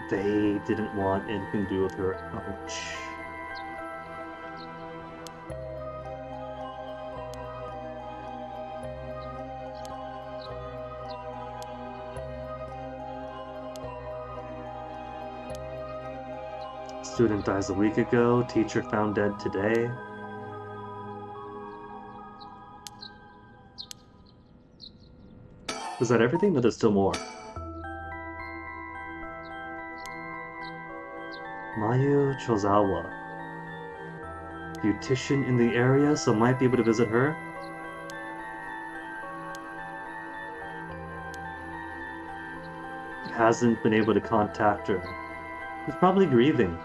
They didn't want anything to do with her. Ouch. Student dies a week ago, teacher found dead today. Is that everything? No, there's still more. Mayu Chozawa. Beautician in the area, so might be able to visit her. Hasn't been able to contact her. He's probably grieving.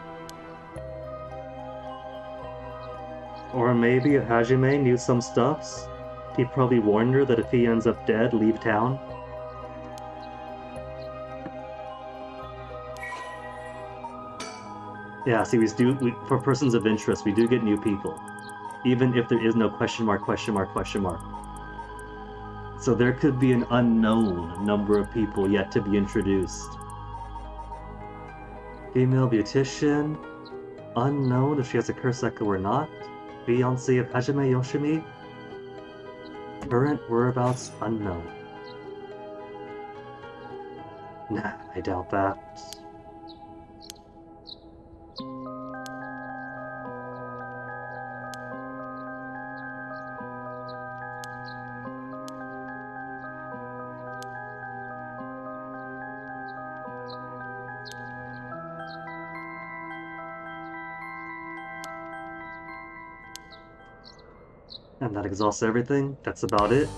Or maybe if Hajime knew some stuffs, he probably warned her that if he ends up dead, leave town. Yeah, see, for persons of interest, we do get new people. Even if there is no question mark, question mark, question mark. So there could be an unknown number of people yet to be introduced. Female beautician. Unknown if she has a Kurseku or not. Fiancé of Hajime Yoshimi. Current whereabouts unknown. Nah, I doubt that. And that exhausts everything. That's about it.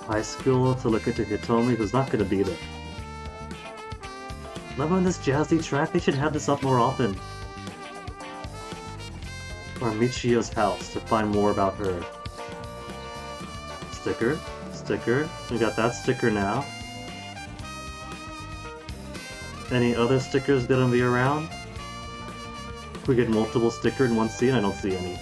High school to look into Hitomi, who's not gonna be there. Love on this jazzy track, they should have this up more often. Or Michio's house to find more about her. Sticker, sticker. We got that sticker now. Any other stickers gonna be around? We get multiple sticker in one scene? I don't see any.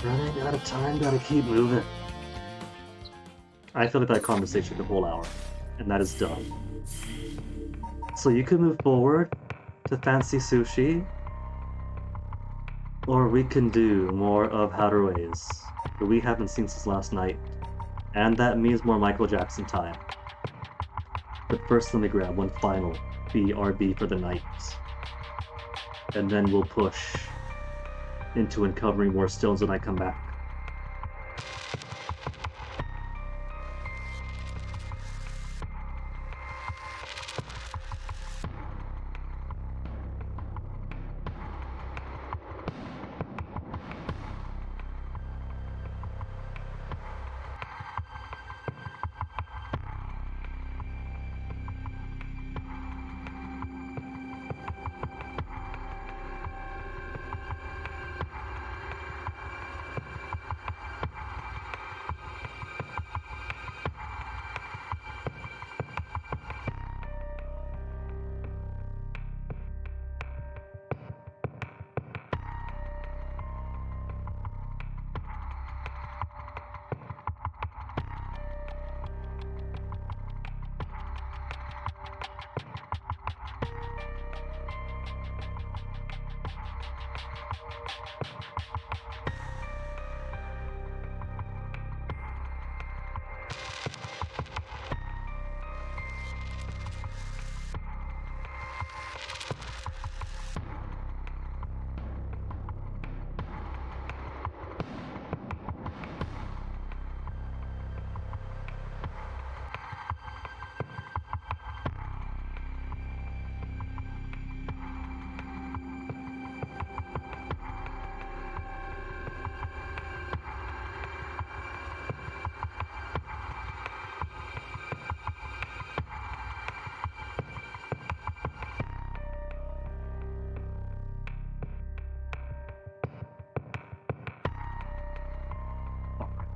Running out of time, gotta keep moving. I feel like that conversation the whole hour, and that is done. So you can move forward to Fancy Sushi, or we can do more of Harue's, that we haven't seen since last night. And that means more Michael Jackson time. But first let me grab one final BRB for the night. And then we'll push into uncovering more stones when I come back.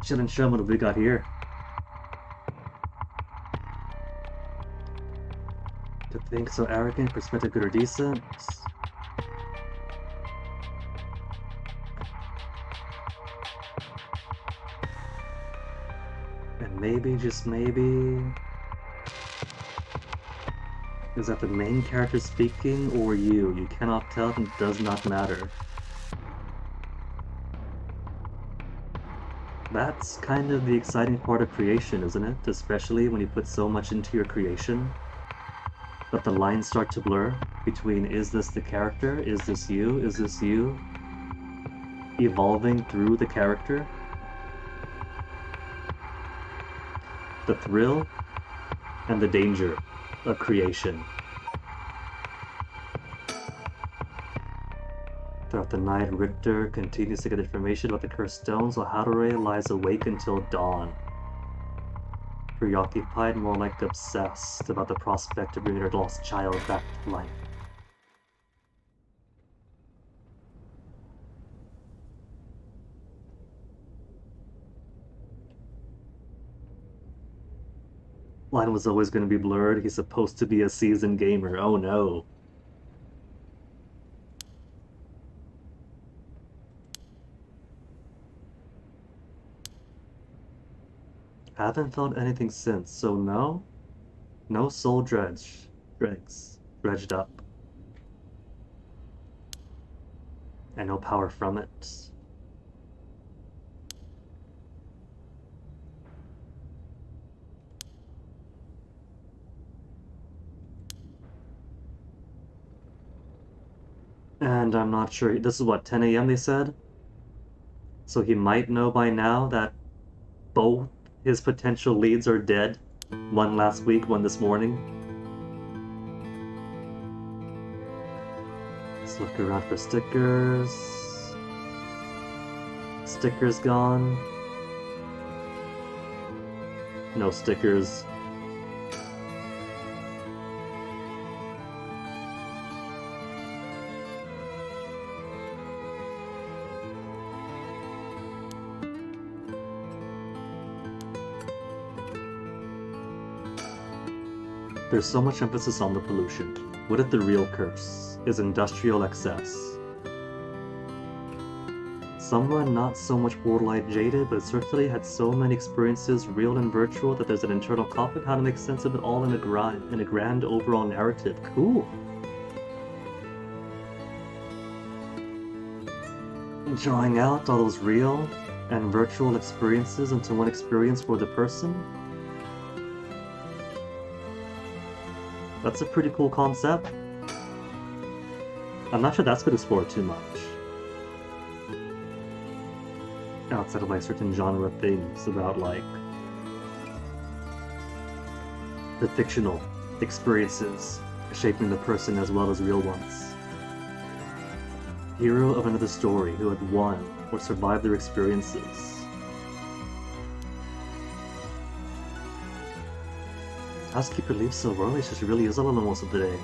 chill and show what we got here. To think so arrogant, perspective good or decent. And maybe, just maybe... Is that the main character speaking or you? You cannot tell and it does not matter. That's kind of the exciting part of creation, isn't it? Especially when you put so much into your creation that the lines start to blur between is this the character, is this you, is this you, evolving through the character. The thrill and the danger of creation. Throughout the night, Richter continues to get information about the cursed stones, while Hadore lies awake until dawn. Preoccupied, more like obsessed, about the prospect of bringing her lost child back to life. Line was always going to be blurred. He's supposed to be a seasoned gamer. Oh no. Haven't felt anything since, so no? No soul dredged up. And no power from it. And I'm not sure, this is what, 10 a.m. they said? So he might know by now that both his potential leads are dead. One last week, one this morning. Let's look around for stickers. Stickers gone. No stickers. There's so much emphasis on the pollution. What if the real curse is industrial excess? Someone not so much borderline jaded, but certainly had so many experiences, real and virtual, that there's an internal conflict how to make sense of it all in a grand overall narrative. Cool. Drawing out all those real and virtual experiences into one experience for the person. That's a pretty cool concept. I'm not sure that's been explored too much. Outside of like certain genre things about like the fictional experiences shaping the person as well as real ones. Hero of another story who had won or survived their experiences. Housekeeper leaves so early, so she really is alone most of the day.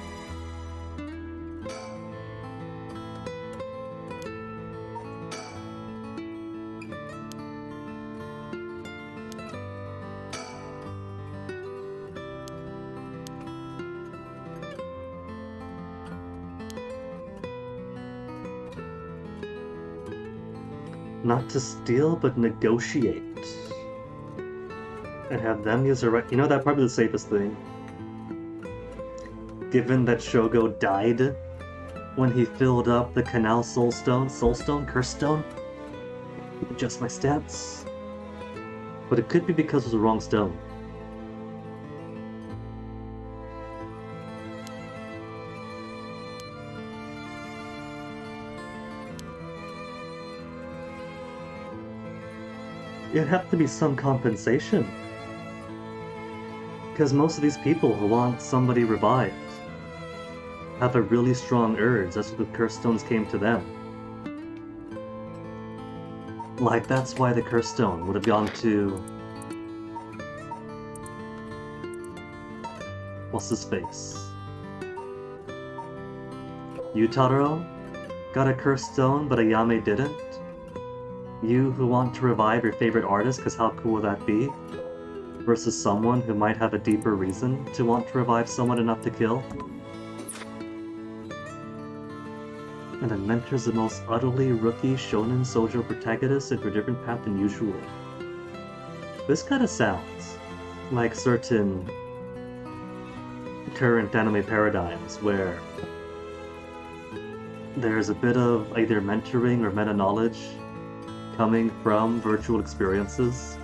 Not to steal, but negotiate. And have them use a right. You know, that's probably the safest thing. Given that Shogo died when he filled up the canal soulstone, curse stone. Adjust my stats. But it could be because it was the wrong stone. It'd have to be some compensation. Because most of these people who want somebody revived have a really strong urge. That's what the curse stones came to them. Like, that's why the curse stone would have gone to... What's his face? Yutaro got a curse stone, but Ayame didn't. You who want to revive your favorite artist, because how cool would that be? Versus someone who might have a deeper reason to want to revive someone enough to kill. And then mentors the most utterly rookie shonen shoujo protagonist into a different path than usual. This kind of sounds like certain current anime paradigms where there's a bit of either mentoring or meta-knowledge coming from virtual experiences.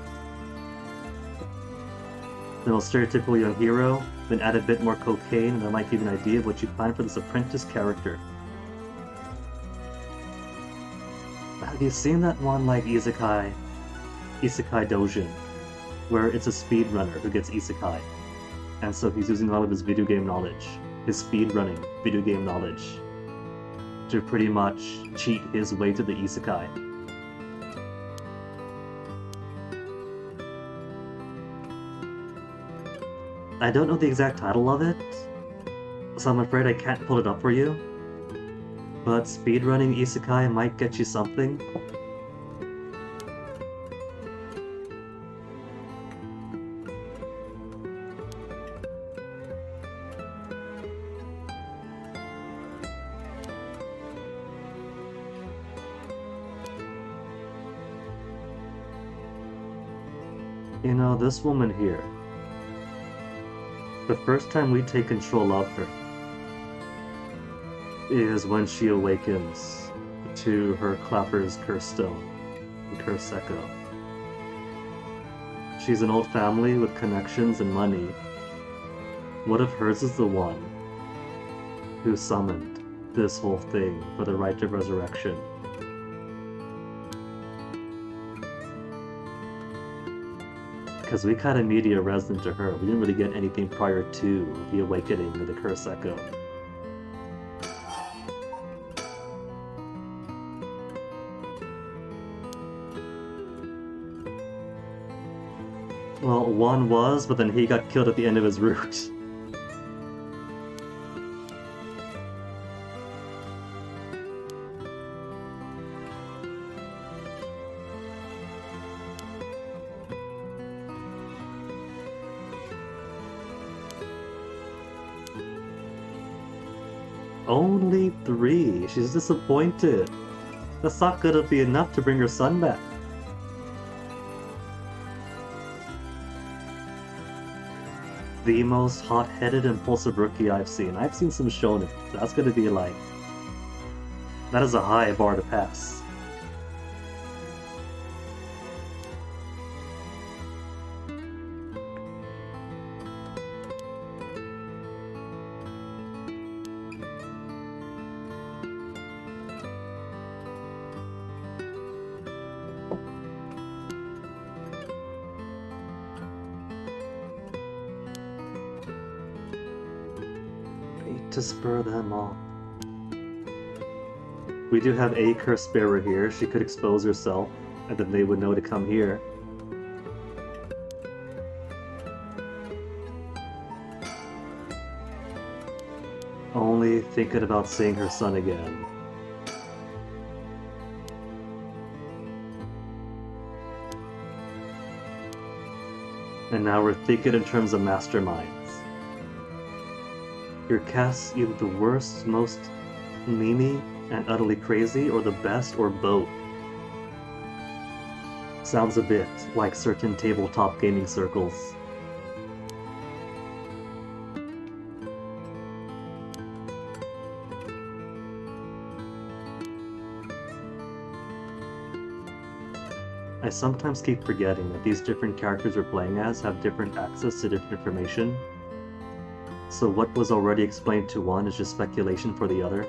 The most stereotypical young hero, then add a bit more cocaine and I might give you an idea of what you plan for this apprentice character. Have you seen that one like Isekai Dojin, where it's a speedrunner who gets isekai, and so he's using all of his video game knowledge, his speedrunning video game knowledge, to pretty much cheat his way to the isekai. I don't know the exact title of it, so I'm afraid I can't pull it up for you. But speedrunning isekai might get you something. You know, this woman here, the first time we take control of her is when she awakens to her Clapper's Curse Stone, the Curse Echo. She's an old family with connections and money. What if hers is the one who summoned this whole thing for the right of resurrection? Because we kind of media resident to her. We didn't really get anything prior to the awakening of the Curse Echo. Well, one was, but then he got killed at the end of his route. Only 3. She's disappointed. That's not gonna be enough to bring her son back. The most hot-headed, impulsive rookie I've seen. I've seen some shonen. That's gonna be like... that is a high bar to pass. To spur them on. We do have a curse bearer here. She could expose herself, and then they would know to come here. Only thinking about seeing her son again. And now we're thinking in terms of masterminds. Your cast either the worst, most memey and utterly crazy, or the best, or both. Sounds a bit like certain tabletop gaming circles. I sometimes keep forgetting that these different characters we're playing as have different access to different information. So what was already explained to one is just speculation for the other.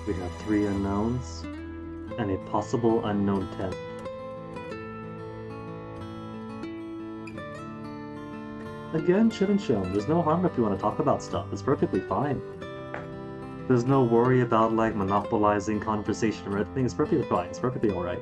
We have 3 unknowns and a possible unknown 10th. Again, shouldn't show. There's no harm if you want to talk about stuff. It's perfectly fine. There's no worry about like monopolizing conversation or anything. It's perfectly fine. It's perfectly alright.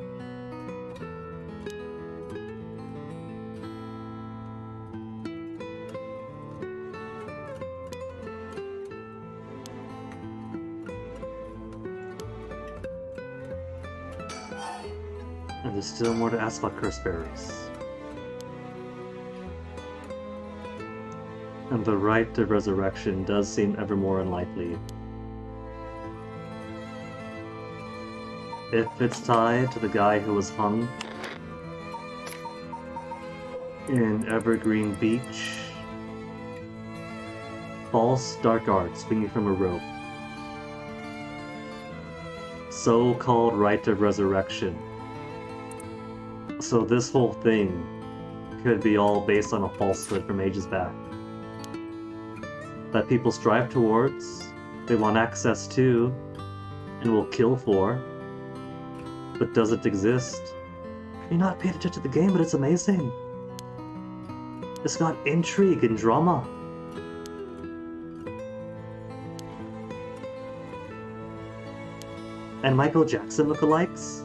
And there's still more to ask about curse bearers. And the right to resurrection does seem ever more unlikely. If it's tied to the guy who was hung in Evergreen Beach, false dark arts swinging from a rope, so-called right of resurrection. So this whole thing could be all based on a falsehood from ages back. That people strive towards, they want access to, and will kill for, but does it exist? You're not paid attention to the game, but it's amazing. It's got intrigue and drama. And Michael Jackson lookalikes?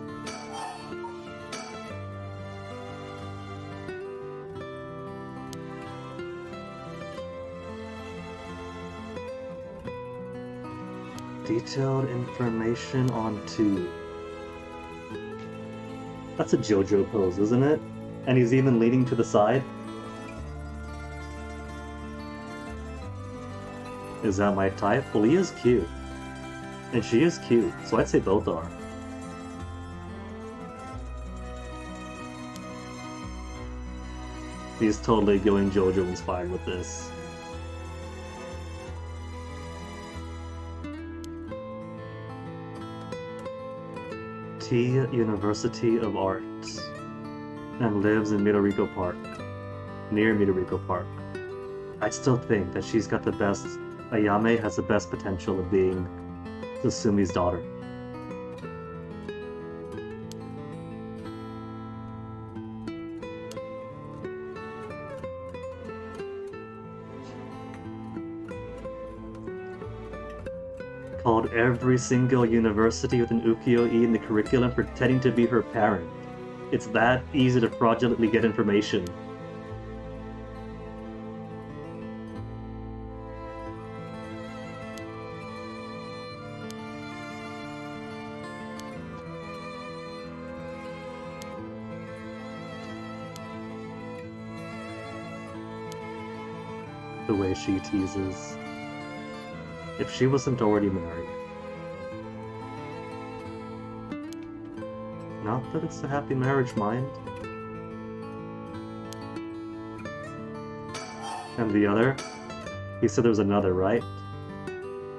Detailed information on 2. That's a JoJo pose, isn't it? And he's even leaning to the side. Is that my type? Well, he is cute. And she is cute, so I'd say both are. He's totally going JoJo inspired with this. University of Arts, and lives in Midoriko Park, near Midoriko Park. I still think that she's got the best, Ayame has the best potential of being Susumi's daughter. Called every single university with an ukiyo-e in the curriculum pretending to be her parent. It's that easy to fraudulently get information. The way she teases. If she wasn't already married. Not that it's a happy marriage, mind. And the other? He said there was another, right?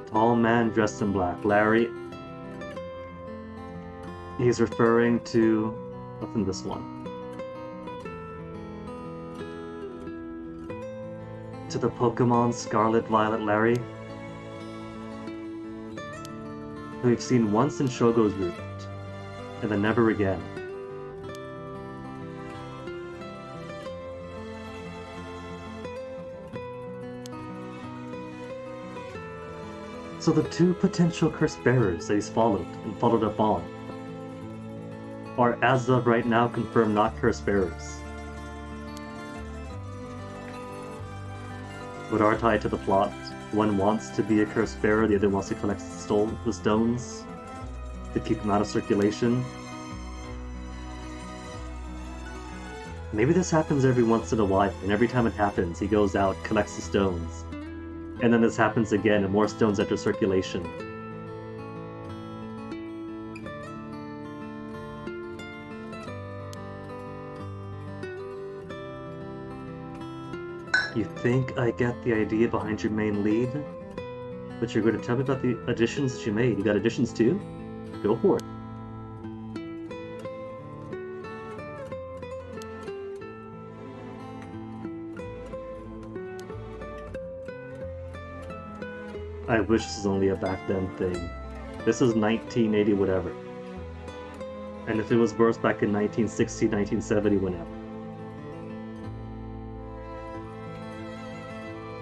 Tall man dressed in black. Larry. He's referring to... what's in this one? To the Pokemon Scarlet Violet Larry. Who we've seen once in Shogo's route, and then never again. So the 2 potential curse bearers that he's followed and followed up on are as of right now confirmed not curse bearers. But are tied to the plot. One wants to be a curse bearer, the other wants to collect the stones to keep them out of circulation. Maybe this happens every once in a while, and every time it happens, he goes out, collects the stones. And then this happens again, and more stones enter circulation. You think I get the idea behind your main lead? But you're going to tell me about the additions that you made. You got additions too? Go for it. I wish this was only a back then thing. This is 1980 whatever. And if it was birthed back in 1960, 1970, whenever.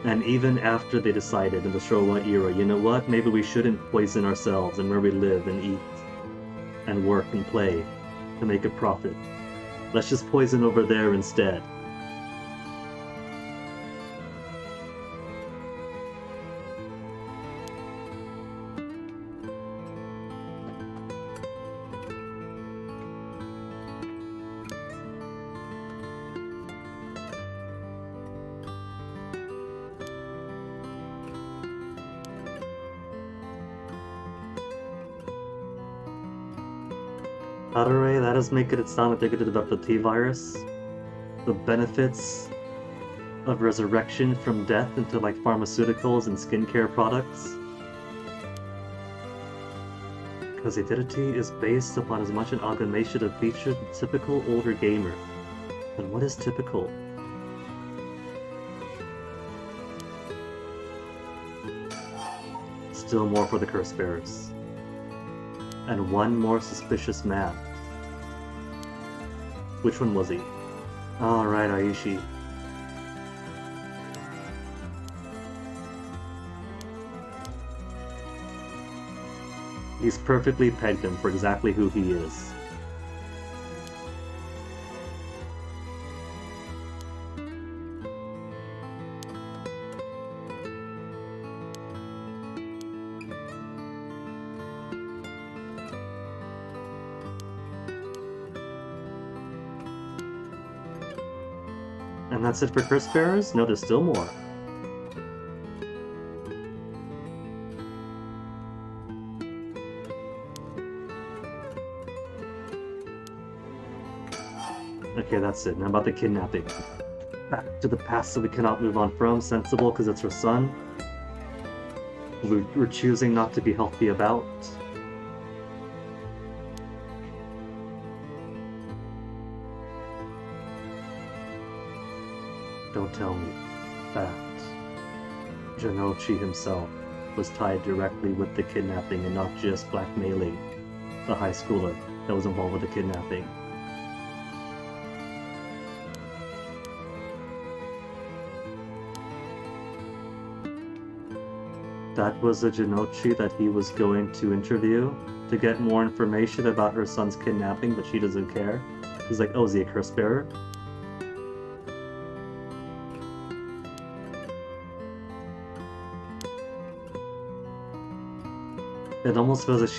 And even after they decided in the Showa era, you know what, maybe we shouldn't poison ourselves and where we live and eat and work and play to make a profit. Let's just poison over there instead. Adore, that is making it sound like they're going to develop the T-virus. The benefits of resurrection from death into like pharmaceuticals and skincare products. Because identity is based upon as much an amalgamation of features of typical older gamer. And what is typical? Still more for the curse bearers. And one more suspicious man. Which one was he? Alright, Aishi. He's perfectly pegged him for exactly who he is. And that's it for Curse Bearers? No, there's still more. Okay, that's it. Now about the kidnapping. Back to the past that we cannot move on from. Sensible, because it's her son. We're choosing not to be healthy about. Don't tell me that Janochi himself was tied directly with the kidnapping and not just blackmailing the high schooler that was involved with the kidnapping. That was the Janochi that he was going to interview to get more information about her son's kidnapping, but she doesn't care. He's like, oh, is he a curse bearer? It almost feels like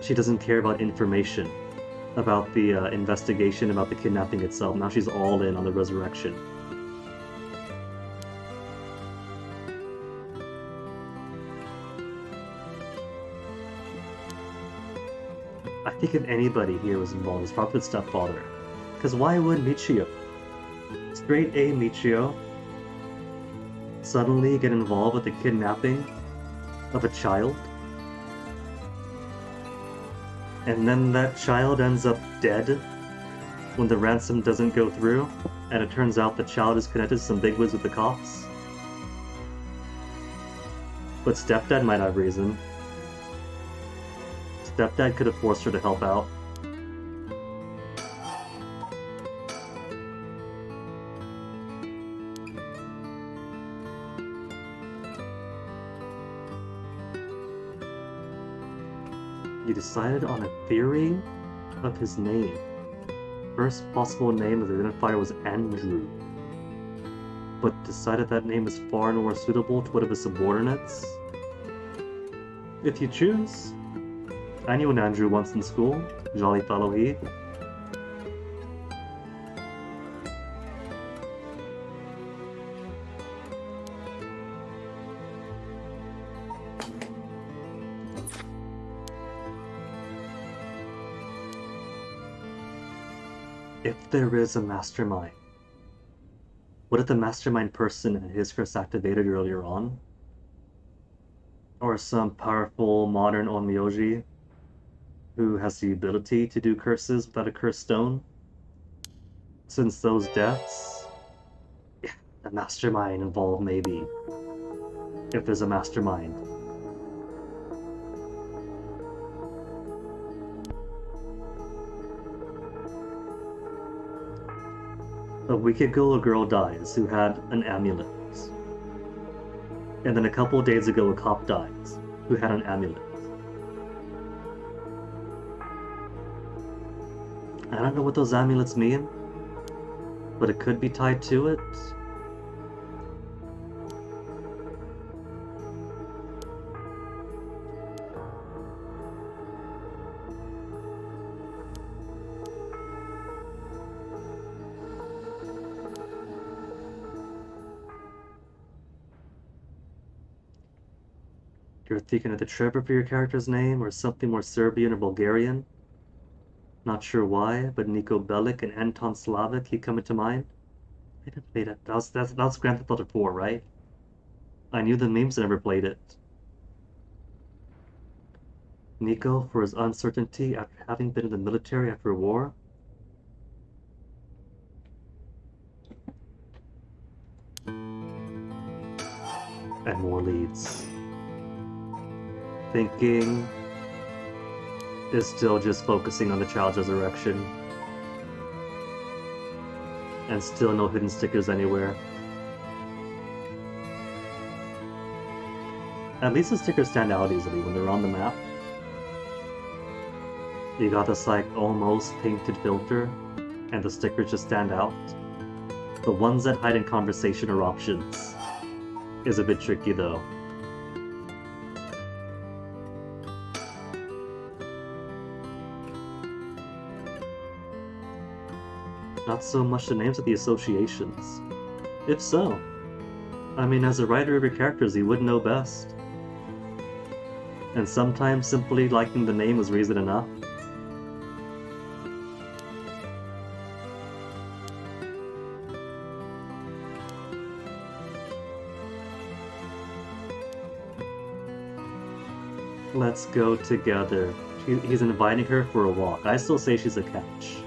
she doesn't care about information about the investigation about the kidnapping itself. Now she's all in on the resurrection. I think if anybody here was involved, it's probably the stepfather. Because why would Michio, straight A Michio, suddenly get involved with the kidnapping of a child? And then that child ends up dead when the ransom doesn't go through, and it turns out the child is connected to some bigwigs with the cops? But stepdad might have reason. Stepdad could have forced her to help out. You decided on a theory of his name. First possible name of the identifier was Andrew, but decided that name is far more suitable to one of his subordinates. If you choose. I knew an Andrew once in school. Jolly fellow he. If there is a mastermind, what if the mastermind person had his curse activated earlier on? Or some powerful modern onmyoji who has the ability to do curses without a curse stone? Since those deaths, yeah, the mastermind involved maybe. If there's a mastermind. week ago, a girl dies who had an amulet. And then a couple days ago, a cop dies who had an amulet. I don't know what those amulets mean, but it could be tied to it. You're thinking of the Trevor for your character's name, or something more Serbian or Bulgarian? Not sure why, but Niko Bellic and Anton Slavic keep coming to mind. I didn't play that. That was Grand Theft Auto 4, right? I knew the memes, I never played it. Nico for his uncertainty after having been in the military after war. And more leads. Thinking is still just focusing on the child's resurrection. And still no hidden stickers anywhere. At least the stickers stand out easily when they're on the map. You got this like almost painted filter, and the stickers just stand out. The ones that hide in conversation or options is a bit tricky though. Not so much the names of the associations. If so, I mean, as a writer of your characters, you would know best. And sometimes simply liking the name is reason enough. Let's go together. He's inviting her for a walk. I still say she's a catch.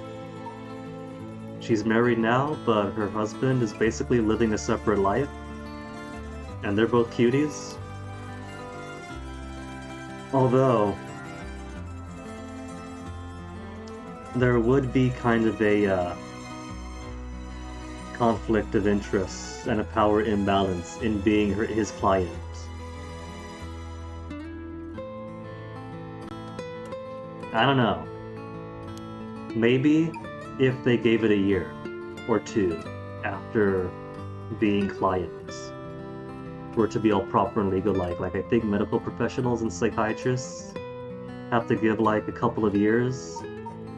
She's married now, but her husband is basically living a separate life. And they're both cuties. Although, there would be kind of a conflict of interests and a power imbalance in being his client. I don't know. Maybe if they gave it a year or two after being clients for it to be all proper and legal like I think medical professionals and psychiatrists have to give like a couple of years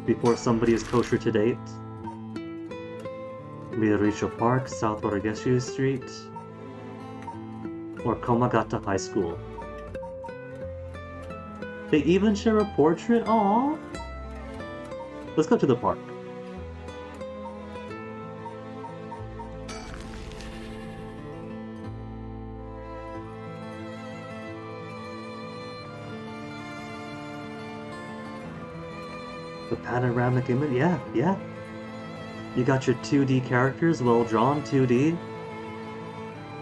before somebody is kosher to date. Miyaricho Park, South Warageshu Street, or Komagata High School. They even share a portrait? Aww! Let's go to the park. The panoramic image? Yeah. You got your 2D characters, well drawn 2D.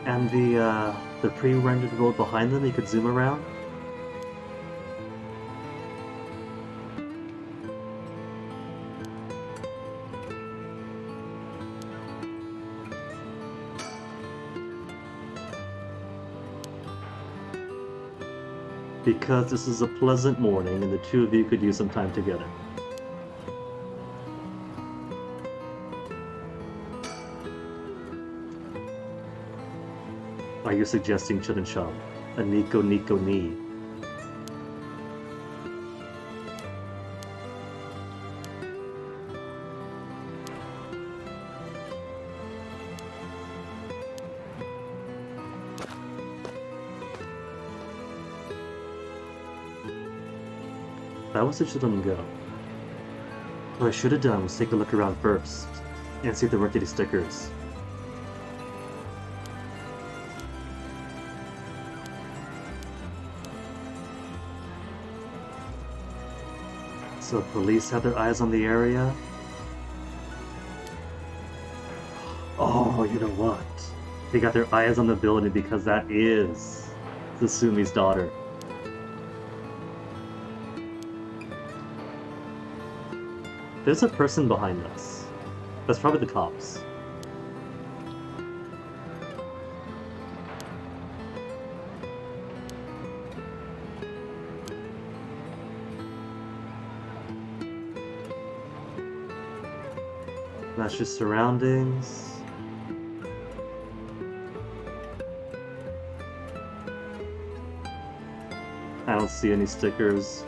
And the pre-rendered road behind them you could zoom around. Because this is a pleasant morning and the two of you could use some time together. Are you suggesting Chilin Sham? A Nico Ni? That was such a dumb go. What I should have done was take a look around first and see if there weren't any stickers. So police have their eyes on the area. Oh, you know what? They got their eyes on the building because that is Susumi's daughter. There's a person behind us. That's probably the cops. That's just surroundings. I don't see any stickers.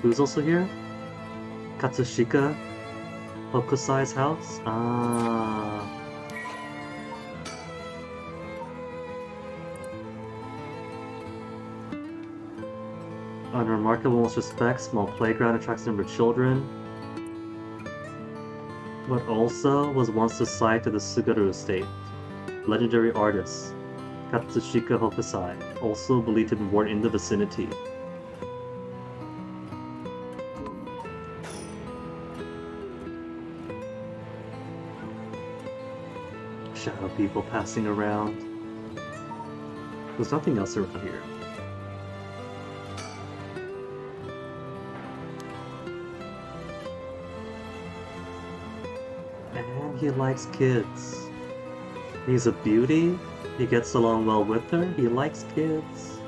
Who's also here? Katsushika Hokusai's house? Ah. Unremarkable in most respects, small playground attracts a number of children. What also was once the site of the Suguru estate. Legendary artist Katsushika Hokusai, also believed to be born in the vicinity. Shadow people passing around. There's nothing else around here. And he likes kids. He's a beauty. He gets along well with her. He likes kids.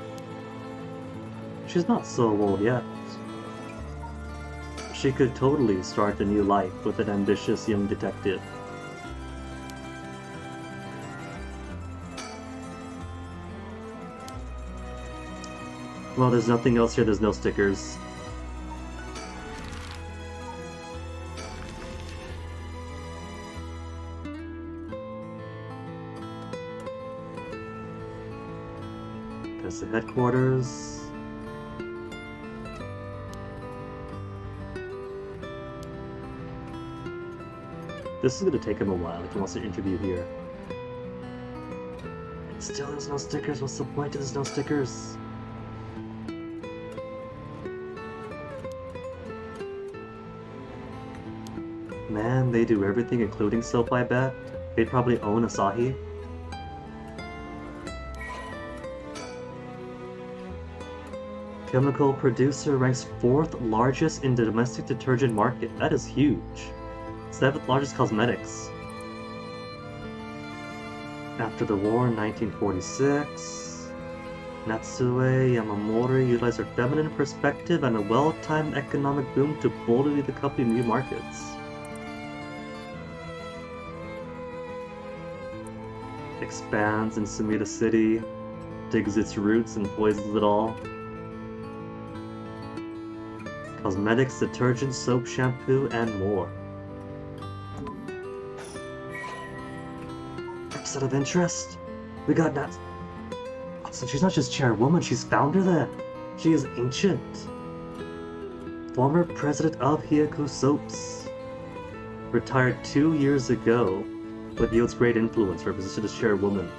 She's not so old yet. She could totally start a new life with an ambitious young detective. Well, there's nothing else here, there's no stickers. There's the headquarters. This is gonna take him a while if he wants to interview here. And still there's no stickers, what's the point if there's no stickers? Man, they do everything including soap, I bet. They'd probably own Asahi. Chemical producer ranks 4th largest in the domestic detergent market. That is huge. 7th largest cosmetics. After the war in 1946, Natsue Yamamori utilized her feminine perspective and a well-timed economic boom to boldly lead the company to new markets. Expands in Sumida City, digs its roots and poisons it all. Cosmetics, detergent, soap, shampoo, and more. Episode of interest? We got Nat. So she's not just chairwoman, she's founder then. She is ancient. Former president of Hyaku Soaps. Retired 2 years ago, but yields great influence for her position as chairwoman.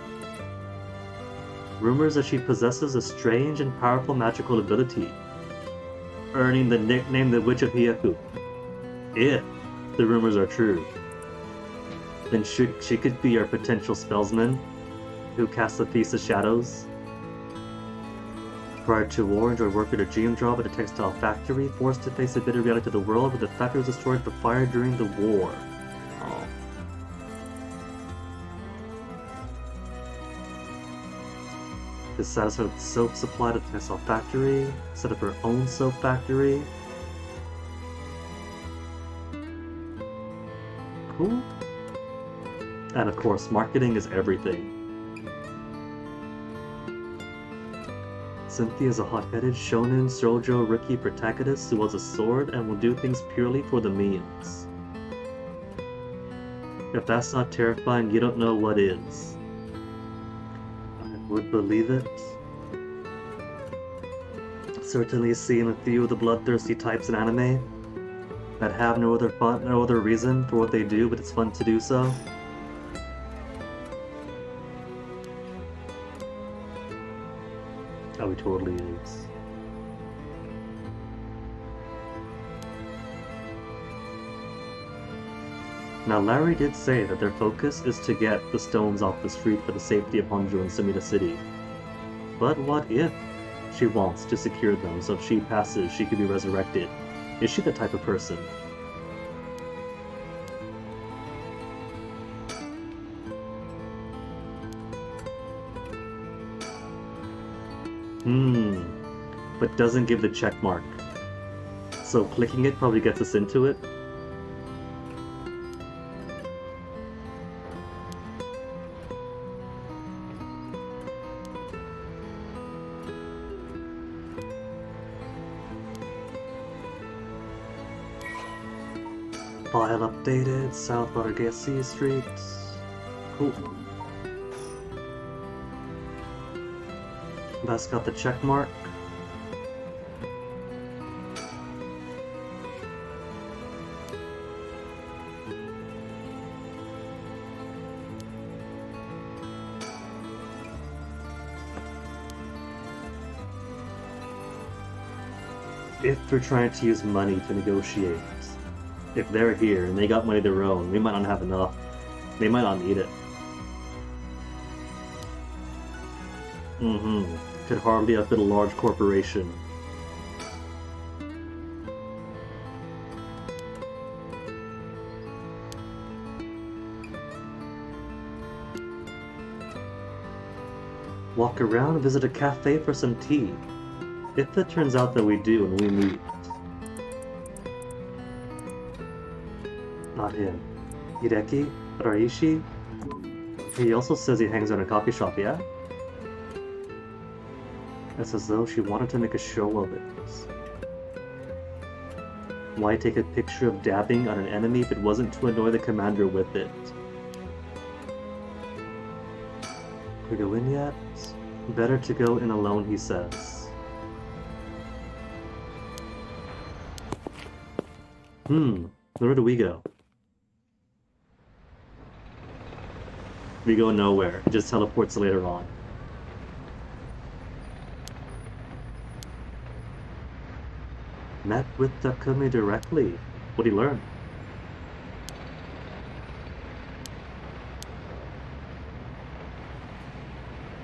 Rumors that she possesses a strange and powerful magical ability, earning the nickname the Witch of Hyaku. If the rumors are true, then she could be our potential spellsman who casts a piece of shadows. Prior to war, enjoyed working at a dream job at a textile factory, forced to face a bitter reality of the world where the factory was destroyed by fire during the war. Oh. Dissatisfied with the soap supply to the textile factory, set up her own soap factory. Cool. And of course, marketing is everything. Cynthia is a hot-headed shonen shoujo rookie protagonist who has a sword and will do things purely for the memes. If that's not terrifying, you don't know what is. I would believe it. Certainly seen a few of the bloodthirsty types in anime that have no other reason for what they do, but it's fun to do so. Oh, he totally is. Now, Larry did say that their focus is to get the stones off the street for the safety of Honjo and Sumida City. But what if she wants to secure them so if she passes, she could be resurrected? Is she the type of person? But doesn't give the check mark. So clicking it probably gets us into it. File updated, South Largacy Street. Cool. That's got the check mark. If we're trying to use money to negotiate, if they're here and they got money of their own, we might not have enough. They might not need it. Could hardly outbid a large corporation. Walk around and visit a cafe for some tea. If it turns out that we do and we meet. Not him. Hideki? Raishi? He also says he hangs out in a coffee shop, yeah? It's as though she wanted to make a show of it. Why take a picture of dabbing on an enemy if it wasn't to annoy the commander with it? Can we go in yet? Better to go in alone, he says. Where do we go? We go nowhere. It just teleports later on. Met with Takumi directly. What'd he learn?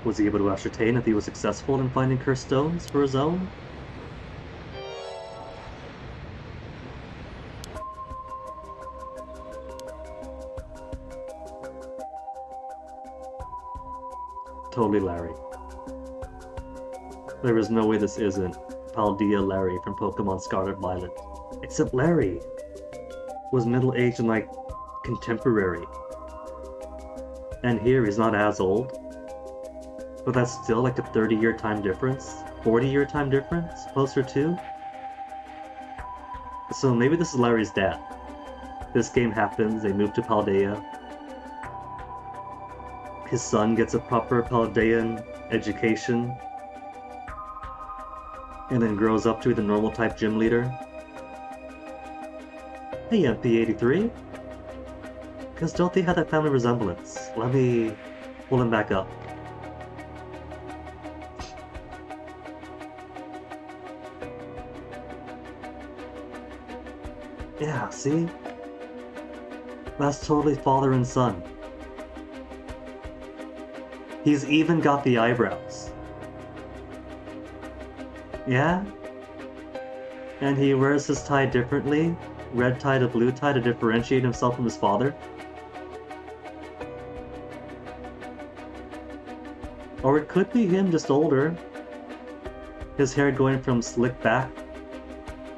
Was he able to ascertain if he was successful in finding cursed stones for his own? Totally Larry. There is no way this isn't Paldea Larry from Pokemon Scarlet Violet. Except Larry was middle-aged and like contemporary. And here he's not as old. But that's still like a 30-year time difference? 40-year time difference? Closer to? So maybe this is Larry's dad. This game happens, they move to Paldea. His son gets a proper Paldean education. And then grows up to be the normal type gym leader. Hey, MP83. Because don't they have that family resemblance? Let me pull him back up. Yeah, see? That's totally father and son. He's even got the eyebrows. Yeah? And he wears his tie differently? Red tie to blue tie to differentiate himself from his father? Or it could be him just older. His hair going from slick back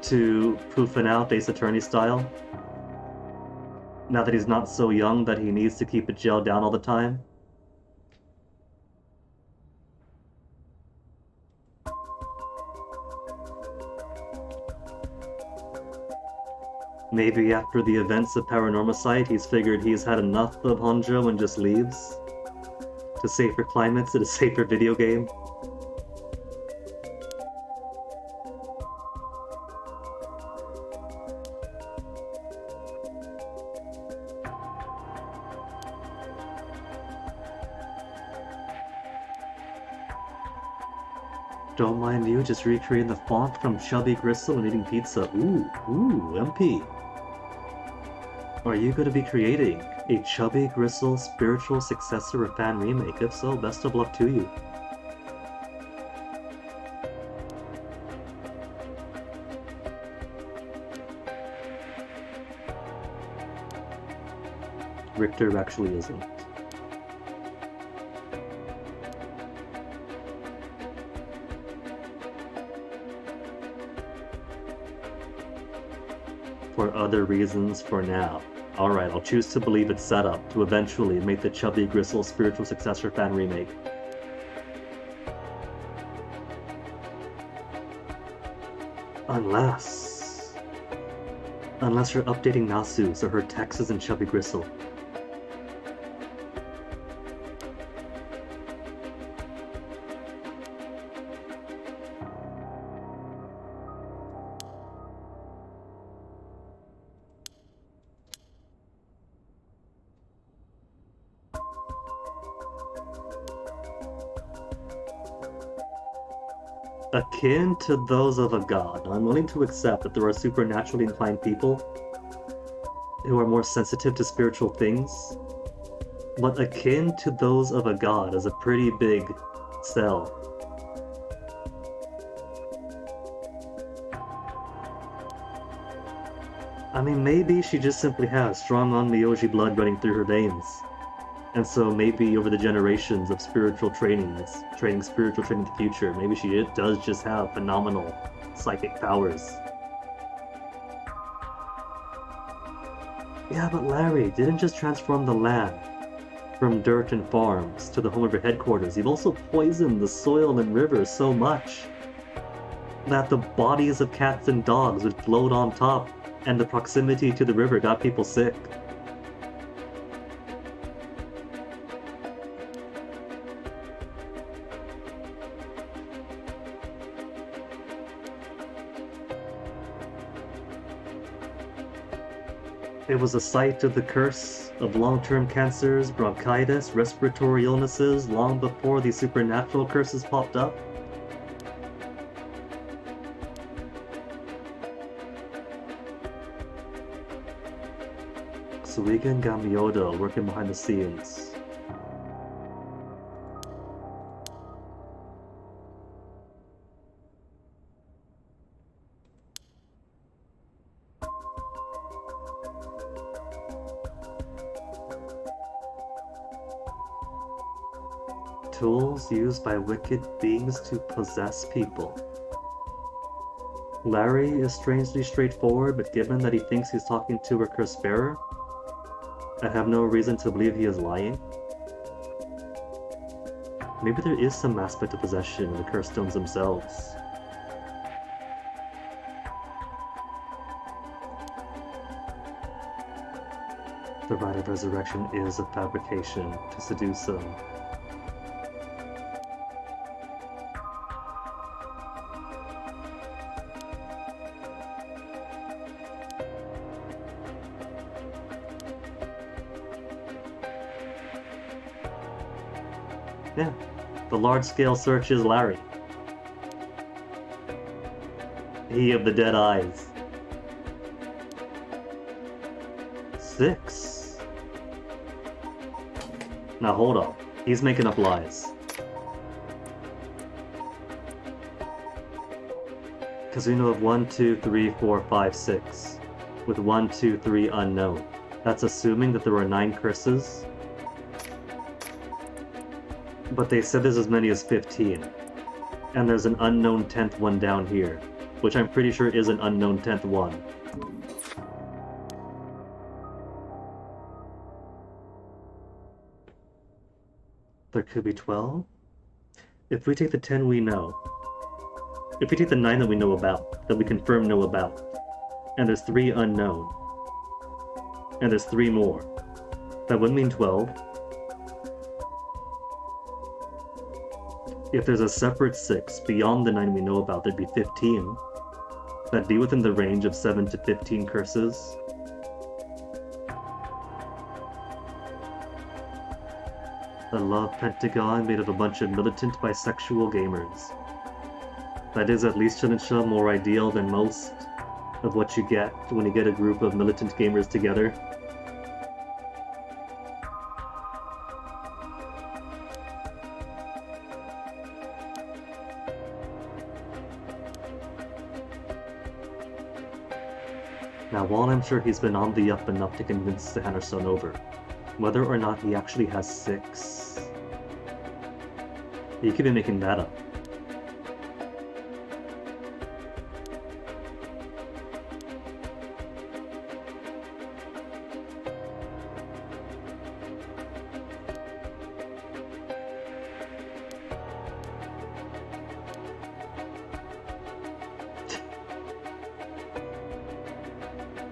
to poofing out Ace Attorney style. Now that he's not so young that he needs to keep it gelled down all the time. Maybe after the events of Paranormasight, he's figured he's had enough of Honjo and just leaves to safer climates in a safer video game. Don't mind you, just recreating the font from Chubby Gristle and eating pizza. Ooh, MP. Are you going to be creating a Chubby Gristle spiritual successor or fan remake? If so, best of luck to you. Richter actually isn't. for other reasons for now. Alright, I'll choose to believe it's set up to eventually make the Chubby Gristle spiritual successor fan remake. Unless you're updating Nasu so her text is in Chubby Gristle. Akin to those of a god, I'm willing to accept that there are supernaturally inclined people who are more sensitive to spiritual things, but akin to those of a god is a pretty big sell. I mean, maybe she just simply has strong Onmyoji blood running through her veins. And so maybe over the generations of spiritual training, spiritual training in the future, maybe she does just have phenomenal psychic powers. Yeah, but Larry didn't just transform the land from dirt and farms to the home of your headquarters. You've also poisoned the soil and rivers so much that the bodies of cats and dogs would float on top, and the proximity to the river got people sick. It was a site of the curse of long-term cancers, bronchitis, respiratory illnesses, long before these supernatural curses popped up. Suiga and Gamioda working behind the scenes. Tools used by wicked beings to possess people. Larry is strangely straightforward, but given that he thinks he's talking to a curse bearer, I have no reason to believe he is lying. Maybe there is some aspect of possession in the curse stones themselves. The rite of resurrection is a fabrication to seduce them. Yeah, the large-scale search is Larry. He of the dead eyes. 6. Now hold up, he's making up lies. Because we know of 1, 2, 3, 4, 5, 6. With 1, 2, 3 unknown. That's assuming that there were 9 curses. But they said there's as many as 15. And there's an unknown 10th one down here, which I'm pretty sure is an unknown 10th one. There could be 12? If we take the 10 we know, if we take the 9 that we know about, that we confirm know about, and there's 3 unknown, and there's 3 more, that would mean 12. If there's a separate 6 beyond the 9 we know about, there'd be 15. That'd be within the range of 7 to 15 curses. A love pentagon made of a bunch of militant bisexual gamers. That is, at least Shinichi, more ideal than most of what you get when you get a group of militant gamers together. Now, while I'm sure he's been on the up and up to convince the Henderson over, whether or not he actually has 6, he could be making that up.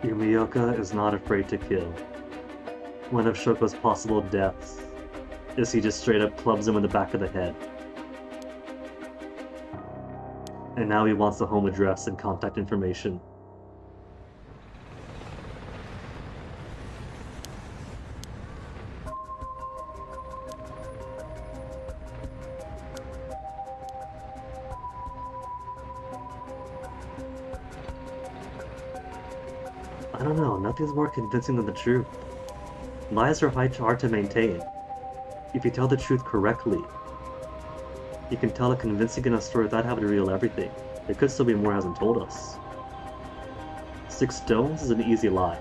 Yumioka is not afraid to kill. One of Shogo's possible deaths is he just straight up clubs him in the back of the head. And now he wants the home address and contact information. I don't know, nothing's more convincing than the truth. Lies are hard to maintain. If you tell the truth correctly, you can tell a convincing enough story without having to reveal everything. There could still be more hasn't told us. 6 stones is an easy lie.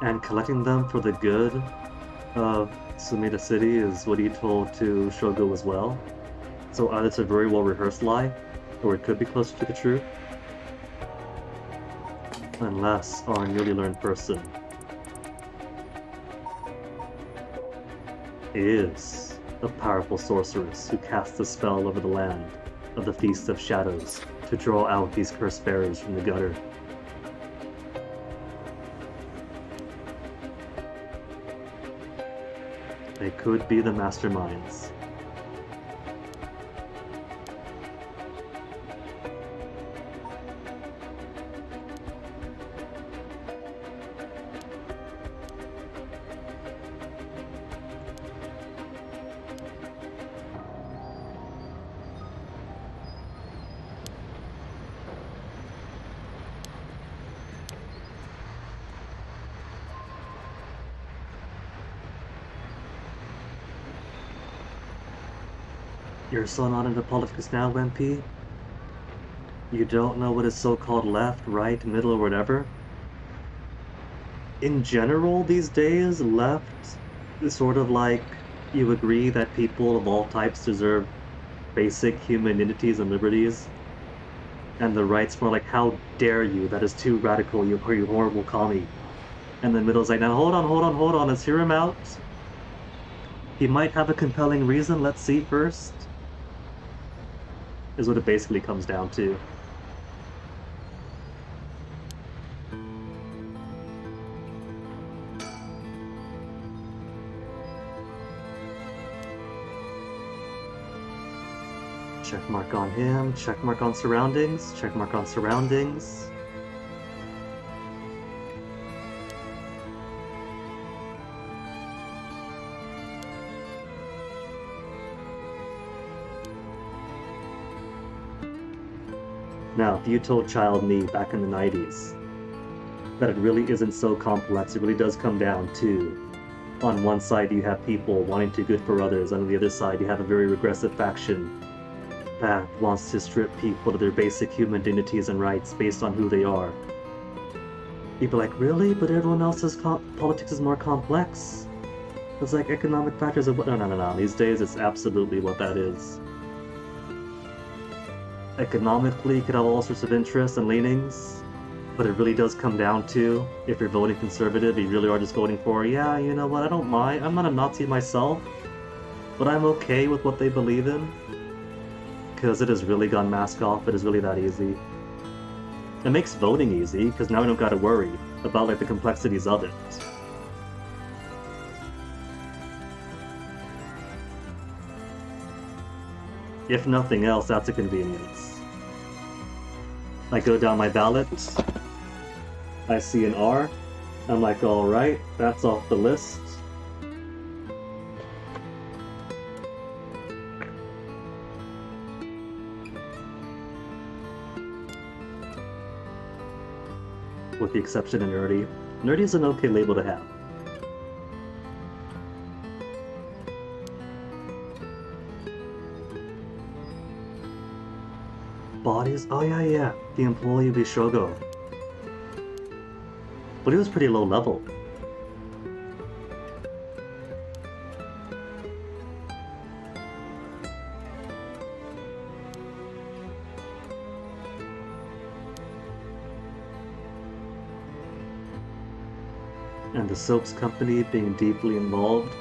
And collecting them for the good of Sumida City is what he told to Shogo as well. So either it's a very well rehearsed lie, or it could be closer to the truth. Unless our newly learned person is a powerful sorceress who casts a spell over the land of the Feast of Shadows to draw out these cursed bearers from the gutter. They could be the masterminds. You're so not into politics now, MP? You don't know what is so-called left, right, middle, or whatever? In general, these days, left is sort of like you agree that people of all types deserve basic human dignities and liberties, and the right's more like, how dare you, that is too radical, you horrible commie. And the middle's like, now hold on, let's hear him out. He might have a compelling reason, let's see first. Is what it basically comes down to. Checkmark on him, checkmark on surroundings, checkmark on surroundings. Now, if you told child me back in the 90s that it really isn't so complex, it really does come down to, on one side you have people wanting to good for others, and on the other side you have a very regressive faction that wants to strip people of their basic human dignities and rights based on who they are. You'd be like, really? But everyone else's politics is more complex. It's like economic factors of what? No. These days it's absolutely what that is. Economically, you could have all sorts of interests and leanings, but it really does come down to, if you're voting conservative, you really are just voting for, yeah, you know what, I don't mind, I'm not a Nazi myself, but I'm okay with what they believe in, because it has really gone mask off, it is really that easy. It makes voting easy, because now we don't gotta worry about like the complexities of it. If nothing else, that's a convenience. I go down my ballot, I see an R, I'm like, alright, that's off the list. With the exception of nerdy. Nerdy is an okay label to have. Bodies? Oh yeah. The employee of Shogo. But he was pretty low level. and the soaps company being deeply involved.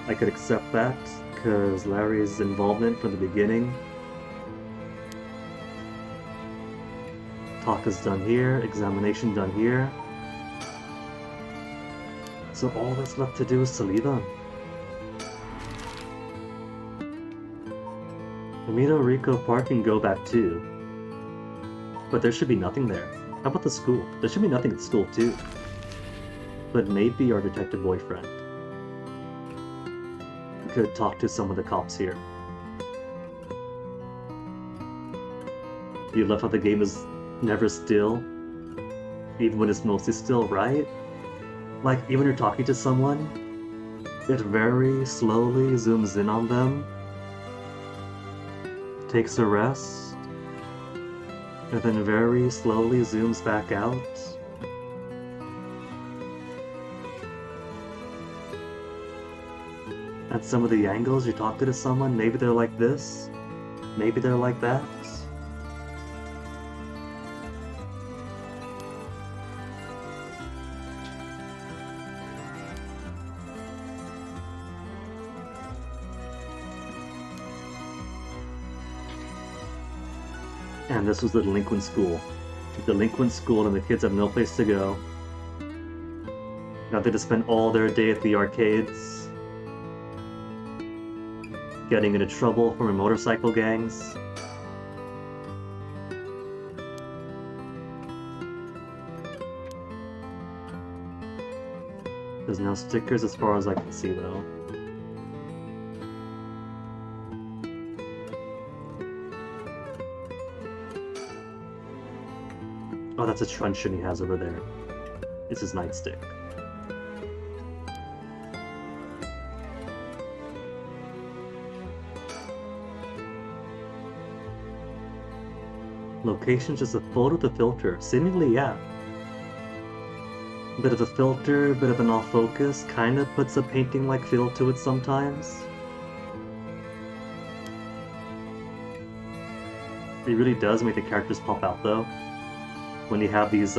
I could accept that, because Larry's involvement from the beginning. Talk is done here, examination done here. So all that's left to do is to leave them. Amito Rico Park can go back too. But there should be nothing there. How about the school? There should be nothing at the school too. But maybe our detective boyfriend could talk to some of the cops here. You love how the game is never still, even when it's mostly still, right? Like, even when you're talking to someone, it very slowly zooms in on them, takes a rest, and then very slowly zooms back out. At some of the angles you're talking to someone, maybe they're like this, maybe they're like that. And this was the delinquent school. Delinquent school, and the kids have no place to go. Now they just spend all their day at the arcades, getting into trouble from motorcycle gangs. There's no stickers as far as I can see, though. Oh, that's a truncheon he has over there. It's his nightstick. Location's just a photo to filter. Seemingly, yeah. Bit of a filter, bit of an off-focus, kind of puts a painting-like feel to it sometimes. It really does make the characters pop out, though. When you have these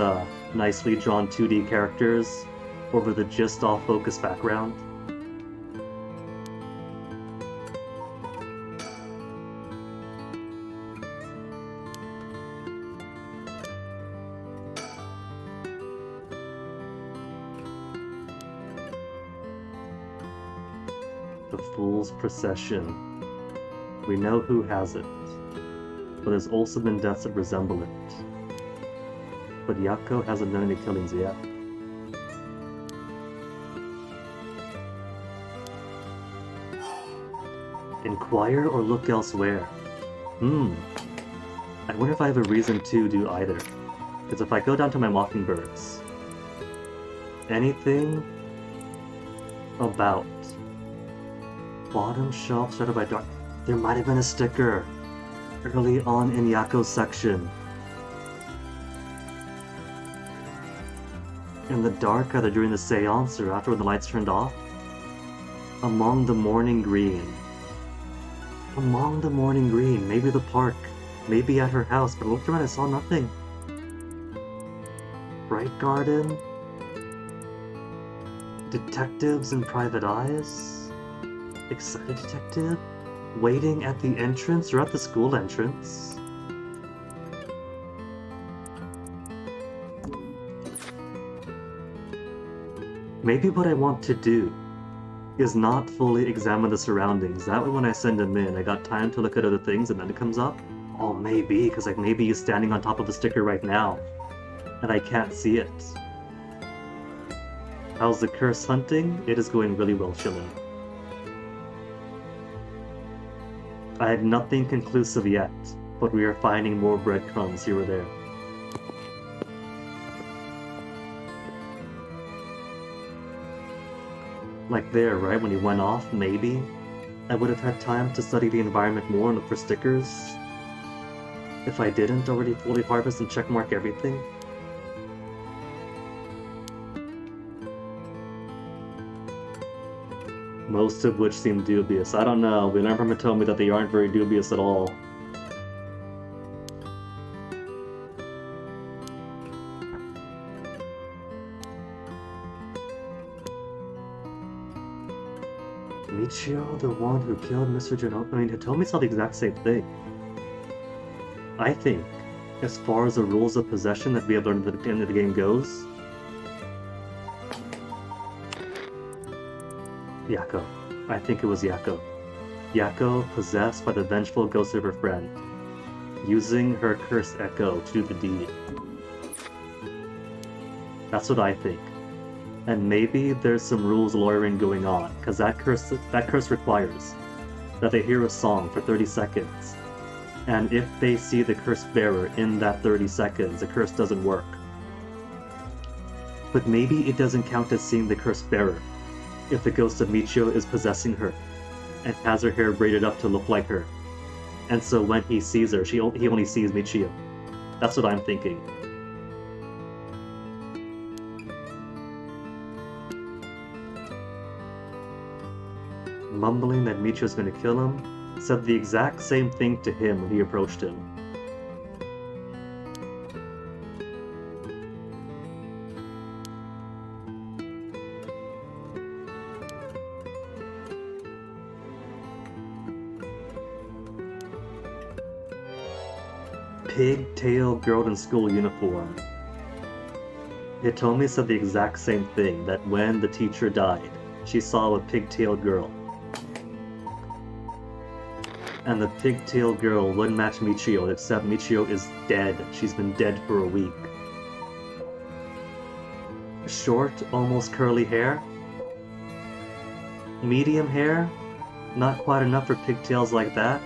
nicely drawn 2D characters over the just off-focus background. The Fool's Procession. We know who has it, but there's also been deaths that resemble it. But Yako hasn't done any killings yet. Inquire or look elsewhere? I wonder if I have a reason to do either. Because if I go down to my Mockingbirds, anything about bottom shelf shadowed by dark, there might have been a sticker early on in Yako's section. In the dark, either during the seance or after when the lights turned off. Among the morning green. Among the morning green. Maybe the park. Maybe at her house, but I looked around and I saw nothing. Bright garden. Detectives and private eyes. Excited detective. Waiting at the entrance or at the school entrance. Maybe what I want to do is not fully examine the surroundings. That way when I send him in, I got time to look at other things and then it comes up. Oh, maybe, because like maybe he's standing on top of a sticker right now, and I can't see it. How's the curse hunting? It is going really well, chillin'. I have nothing conclusive yet, but we are finding more breadcrumbs here or there. Like there, right, when he went off, maybe I would have had time to study the environment more and look for stickers. If I didn't already fully harvest and checkmark everything. Most of which seem dubious. I don't know, we learned from Hitomi that they aren't very dubious at all. Michio the one who killed Mr. Genoa? I mean, Hitomi saw the exact same thing. I think, as far as the rules of possession that we have learned at the end of the game goes, Yako. I think it was Yako. Yako possessed by the vengeful ghost of her friend, using her cursed echo to do the deed. That's what I think. And maybe there's some rules lawyering going on, because that curse requires that they hear a song for 30 seconds, and if they see the curse bearer in that 30 seconds, the curse doesn't work. But maybe it doesn't count as seeing the curse bearer if the ghost of Michio is possessing her and has her hair braided up to look like her. And so when he sees her, he only sees Michio. That's what I'm thinking. Mumbling that Michio's gonna kill him, said the exact same thing to him when he approached him. Pigtail girl in school uniform. Hitomi said the exact same thing, that when the teacher died, she saw a pigtailed girl. And the pigtail girl would match Michio, except Michio is dead. She's been dead for a week. Short, almost curly hair. Medium hair. Not quite enough for pigtails like that.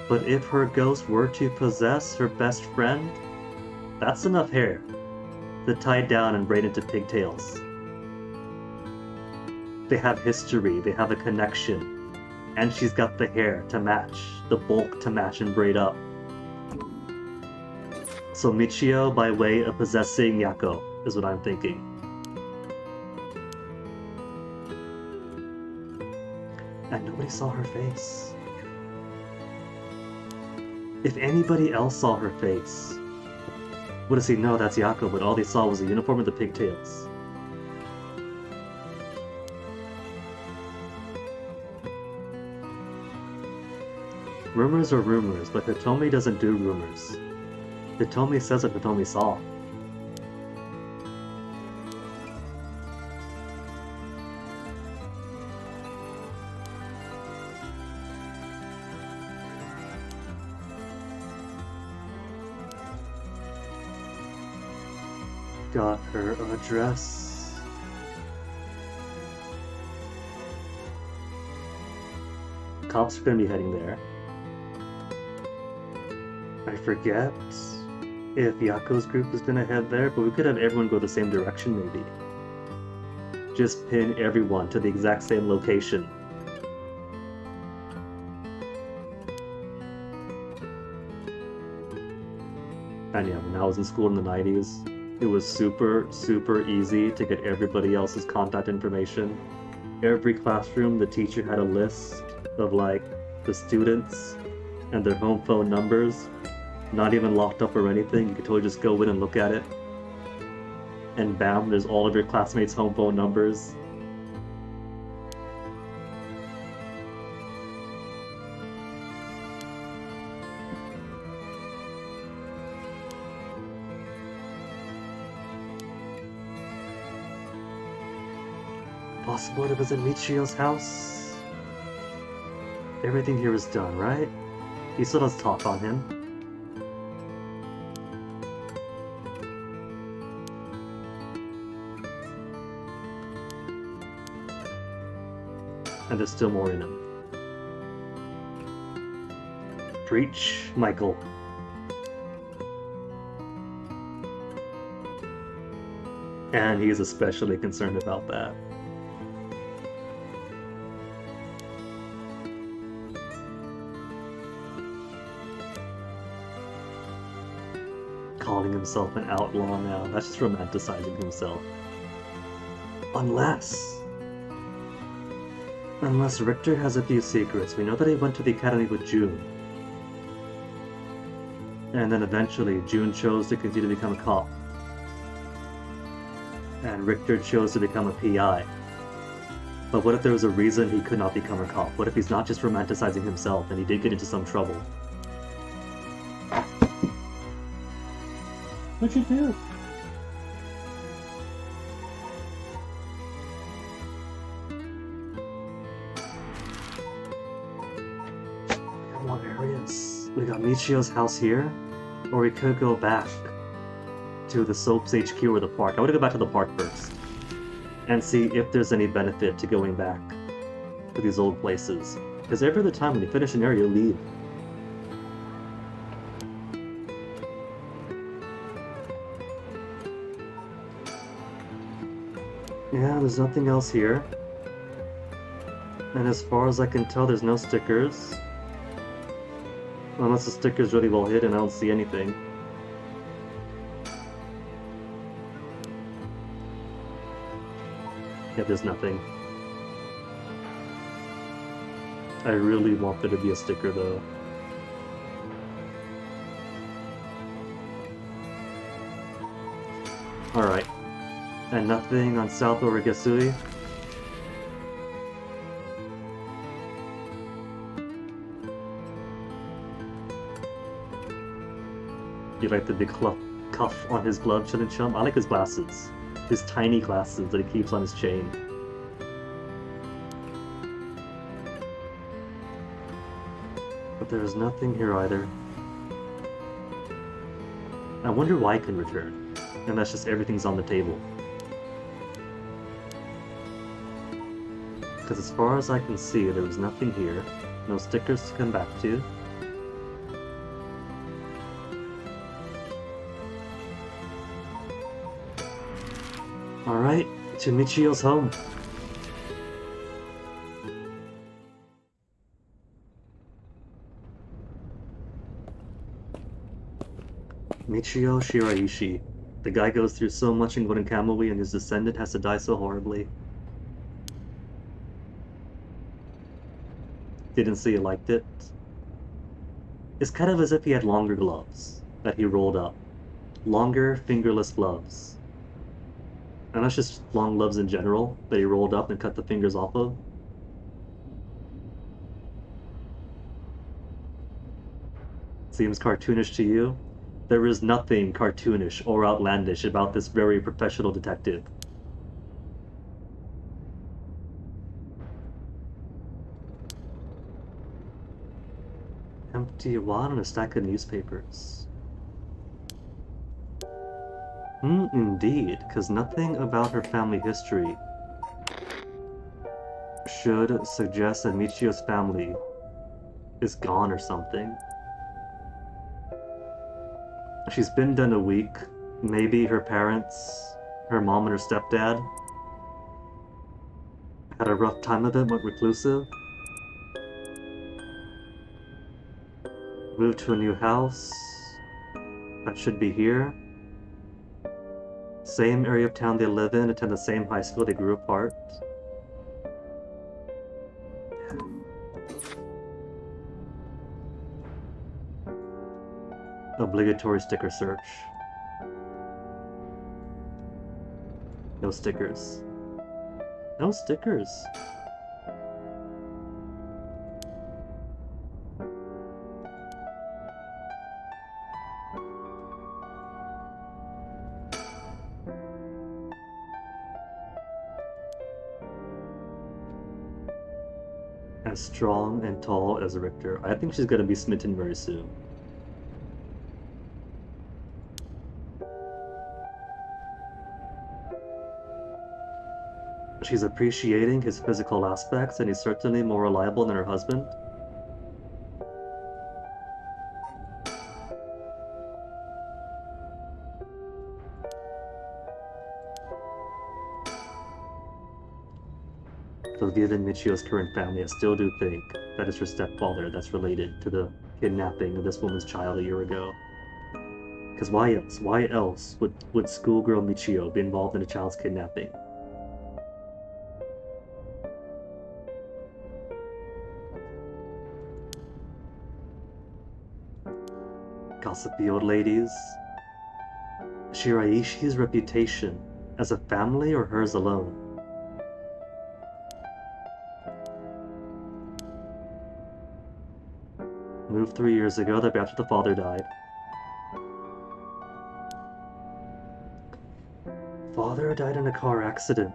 But if her ghost were to possess her best friend, that's enough hair to tie down and braid into pigtails. They have history, they have a connection. And she's got the hair to match, the bulk to match and braid up. So Michio, by way of possessing Yako, is what I'm thinking. And nobody saw her face. If anybody else saw her face, would have seen, no, that's Yako, but all they saw was the uniform with the pigtails. Rumors are rumors, but Hitomi doesn't do rumors. Hitomi says what Hitomi saw. Got her address. Cops are gonna be heading there. I forget if Yako's group is gonna head there, but we could have everyone go the same direction maybe. Just pin everyone to the exact same location. And yeah, when I was in school in the 90s, it was super easy to get everybody else's contact information. Every classroom, the teacher had a list of like the students and their home phone numbers. Not even locked up or anything, you could totally just go in and look at it. And bam, there's all of your classmates' home phone numbers. Possible to visit Michio's house? Everything here is done, right? He still has talk on him. And there's still more in him. Preach, Michael. And he's especially concerned about that. Calling himself an outlaw now. That's just romanticizing himself. Unless Richter has a few secrets. We know that he went to the academy with June. And then eventually June chose to continue to become a cop. And Richter chose to become a PI. But what if there was a reason he could not become a cop? What if he's not just romanticizing himself and he did get into some trouble? What'd you do? We got more areas. We got Michio's house here, or we could go back to the Soaps HQ or the park. I want to go back to the park first and see if there's any benefit to going back to these old places. Because every other time when you finish an area, you leave. Yeah, there's nothing else here. And as far as I can tell, there's no stickers. Unless the sticker's really well hidden, I don't see anything. Yeah, there's nothing. I really want there to be a sticker though. Alright. And nothing on South Origasui? You like the big cuff on his glove, Chillin' Chum? I like his glasses. His tiny glasses that he keeps on his chain. But there's nothing here either. I wonder why I can return. And that's just everything's on the table. Because as far as I can see, there was nothing here. No stickers to come back to. Alright, to Michio's home. Michio Shiraishi. The guy goes through so much in Golden Kamuy and his descendant has to die so horribly. Didn't say he liked it. It's kind of as if he had longer gloves that he rolled up. Longer, fingerless gloves. And that's just long gloves in general that he rolled up and cut the fingers off of. Seems cartoonish to you? There is nothing cartoonish or outlandish about this very professional detective. Empty wad and a stack of newspapers. Indeed, because nothing about her family history should suggest that Michio's family is gone or something. She's been done a week. Maybe her parents, her mom and her stepdad, had a rough time of it, went reclusive. Moved to a new house. That should be here. Same area of town they live in, attend the same high school, they grew apart. Obligatory sticker search. No stickers. No stickers. As strong and tall as Richter. I think she's gonna be smitten very soon. She's appreciating his physical aspects, and he's certainly more reliable than her husband. So given Michio's current family, I still do think that it's her stepfather that's related to the kidnapping of this woman's child a year ago. Because why else? Why else would schoolgirl Michio be involved in a child's kidnapping? Gossipy old ladies. Shiraishi's reputation as a family or hers alone? 3 years ago, that'd be after the father died. Father died in a car accident.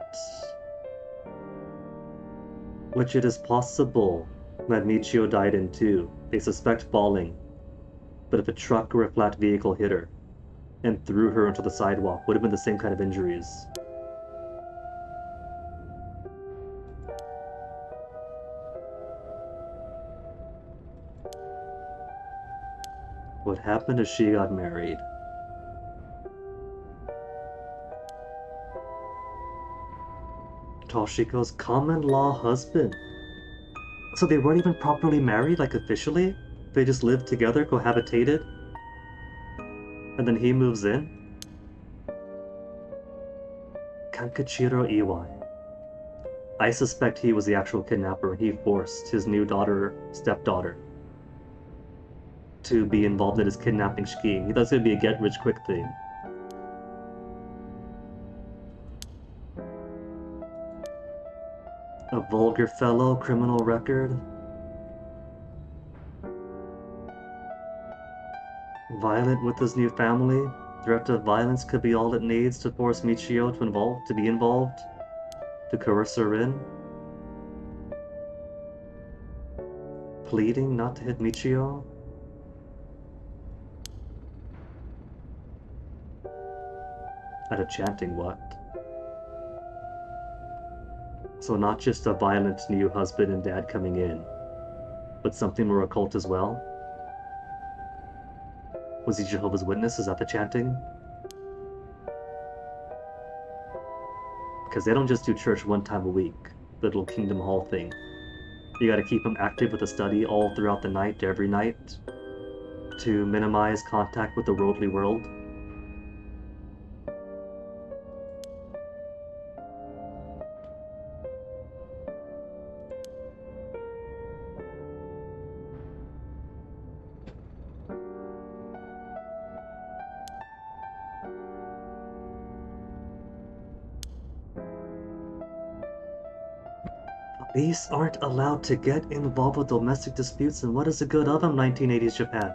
Which it is possible that Michio died in too. They suspect falling. But if a truck or a flat vehicle hit her and threw her onto the sidewalk, would have been the same kind of injuries. What happened is she got married. Toshiko's common law husband. So they weren't even properly married, like officially? They just lived together, cohabitated? And then he moves in? Kankachiro Iwai. I suspect he was the actual kidnapper and he forced his new stepdaughter, to be involved in his kidnapping scheme. He thought it would be a get-rich-quick thing. A vulgar fellow, criminal record. Violent with his new family. Threat of violence could be all it needs to force Michio to be involved, to coerce her in. Pleading not to hit Michio. At a chanting what? So not just a violent new husband and dad coming in, but something more occult as well? Was he Jehovah's Witness? Is that the chanting? Because they don't just do church one time a week, the little Kingdom Hall thing. You gotta keep them active with a study all throughout the night, every night, to minimize contact with the worldly world. Police aren't allowed to get involved with domestic disputes, and what is the good of them, 1980s Japan?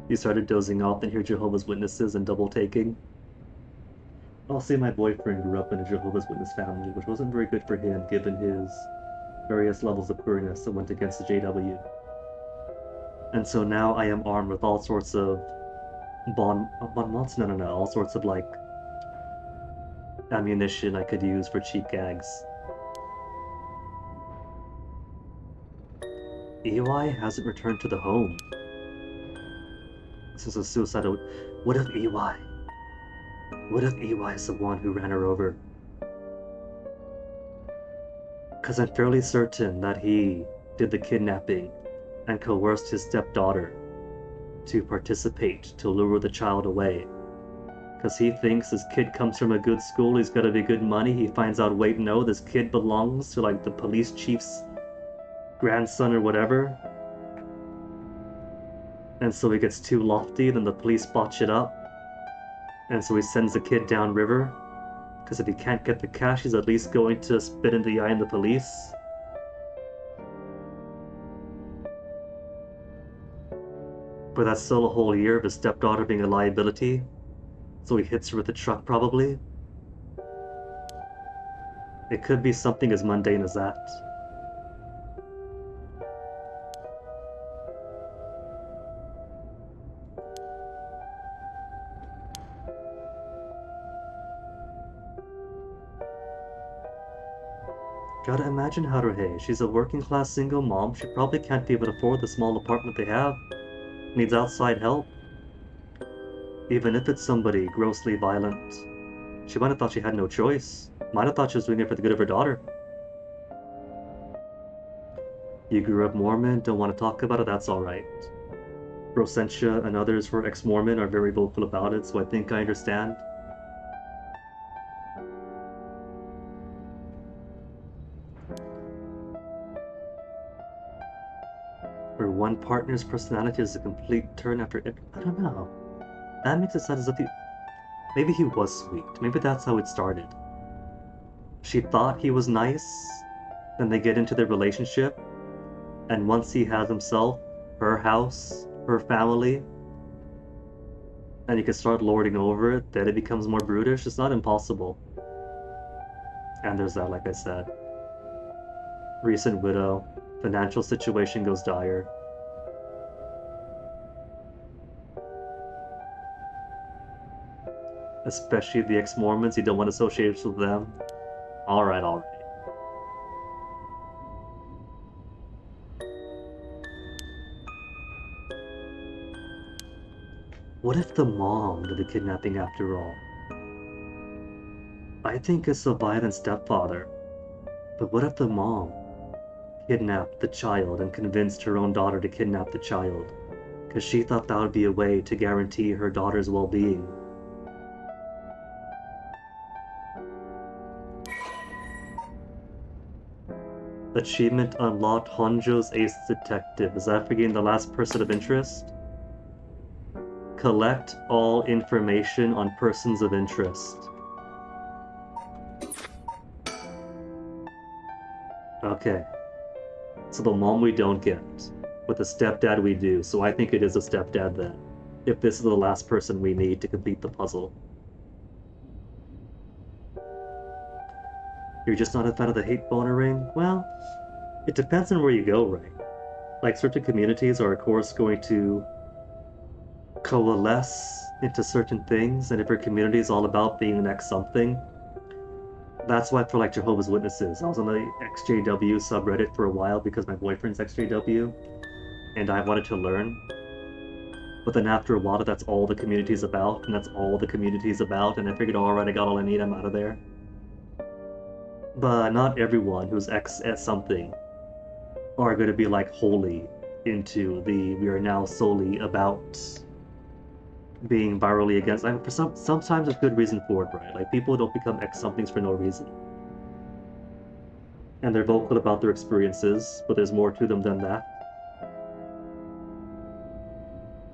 You started dozing off and hear Jehovah's Witnesses and double-taking. I'll say my boyfriend grew up in a Jehovah's Witness family, which wasn't very good for him given his various levels of queerness that went against the JW. And so now I am armed with all sorts of all sorts of like ammunition I could use for cheap gags. Iwai hasn't returned to the home since a suicidal. What if Iwai is the one who ran her over? Because I'm fairly certain that he did the kidnapping and coerced his stepdaughter to participate to lure the child away. Because he thinks this kid comes from a good school, he's gotta be good money. He finds out, wait, no, this kid belongs to like the police chief's grandson or whatever. And so he gets too lofty, then the police botch it up. And so he sends the kid downriver. Because if he can't get the cash, he's at least going to spit in the eye of the police. But that's still a whole year of his stepdaughter being a liability. So he hits her with a truck, probably. It could be something as mundane as that. Gotta imagine Haruhe. She's a working class single mom. She probably can't even afford the small apartment they have. Needs outside help. Even if it's somebody grossly violent. She might have thought she had no choice. Might have thought she was doing it for the good of her daughter. You grew up Mormon, don't want to talk about it, that's alright. Rosentia and others who are ex-Mormon are very vocal about it, so I think I understand. Where one partner's personality is a complete turn after it. I don't know. That makes it sound as if maybe he was sweet. Maybe that's how it started. She thought he was nice, then they get into their relationship, and once he has himself, her house, her family, and you can start lording over it, then it becomes more brutish. It's not impossible. And there's that, like I said. Recent widow, financial situation goes dire. Especially the ex-Mormons, you don't want associations with them. Alright, alright. What if the mom did the kidnapping after all? I think it's a violent stepfather. But what if the mom kidnapped the child and convinced her own daughter to kidnap the child? Because she thought that would be a way to guarantee her daughter's well-being. Achievement unlocked, Honjo's Ace Detective. Is that for getting the last person of interest? Collect all information on persons of interest. Okay. So the mom we don't get. With the stepdad we do, so I think it is a stepdad then. If this is the last person we need to complete the puzzle. You're just not a fan of the hate boner ring? Well, it depends on where you go, right? Like, certain communities are, of course, going to coalesce into certain things, and if your community is all about being the next something, that's why for like Jehovah's Witnesses, I was on the XJW subreddit for a while because my boyfriend's XJW, and I wanted to learn. But then after a while, that's all the community's about, and that's all the community's about, and I figured, alright, I got all I need, I'm out of there. But not everyone who's X at something are going to be like wholly into the we are now solely about being virally against. I mean, for sometimes there's good reason for it, right? Like, people don't become X somethings for no reason. And they're vocal about their experiences, but there's more to them than that.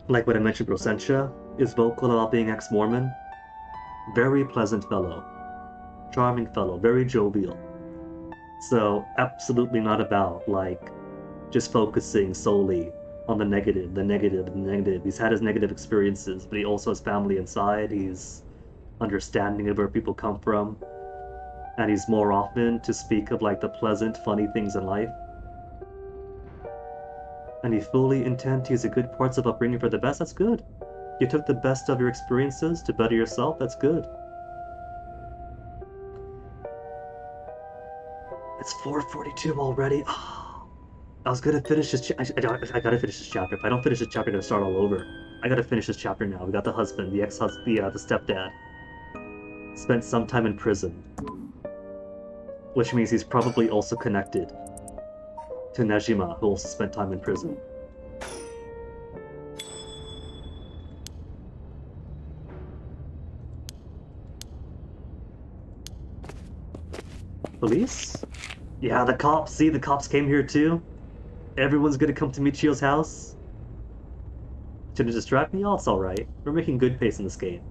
Like what I mentioned, Rosentia is vocal about being ex-Mormon. Very pleasant fellow. Charming fellow, very jovial. So, absolutely not about, like, just focusing solely on the negative, the negative, the negative. He's had his negative experiences, but he also has family inside. He's understanding of where people come from. And he's more often to speak of, like, the pleasant, funny things in life. And he fully intends to use the good parts of upbringing for the best. That's good. You took the best of your experiences to better yourself. That's good. It's 4:42 already. Oh, I was gonna finish this. I gotta finish this chapter. If I don't finish this chapter, I'm gonna start all over. I gotta finish this chapter now. We got the husband, the ex-husband, the stepdad. Spent some time in prison, which means he's probably also connected to Nejima, who also spent time in prison. Police? Yeah, the cops. See, the cops came here too. Everyone's gonna come to Michio's house. To distract me? Oh, it's alright. We're making good pace in this game.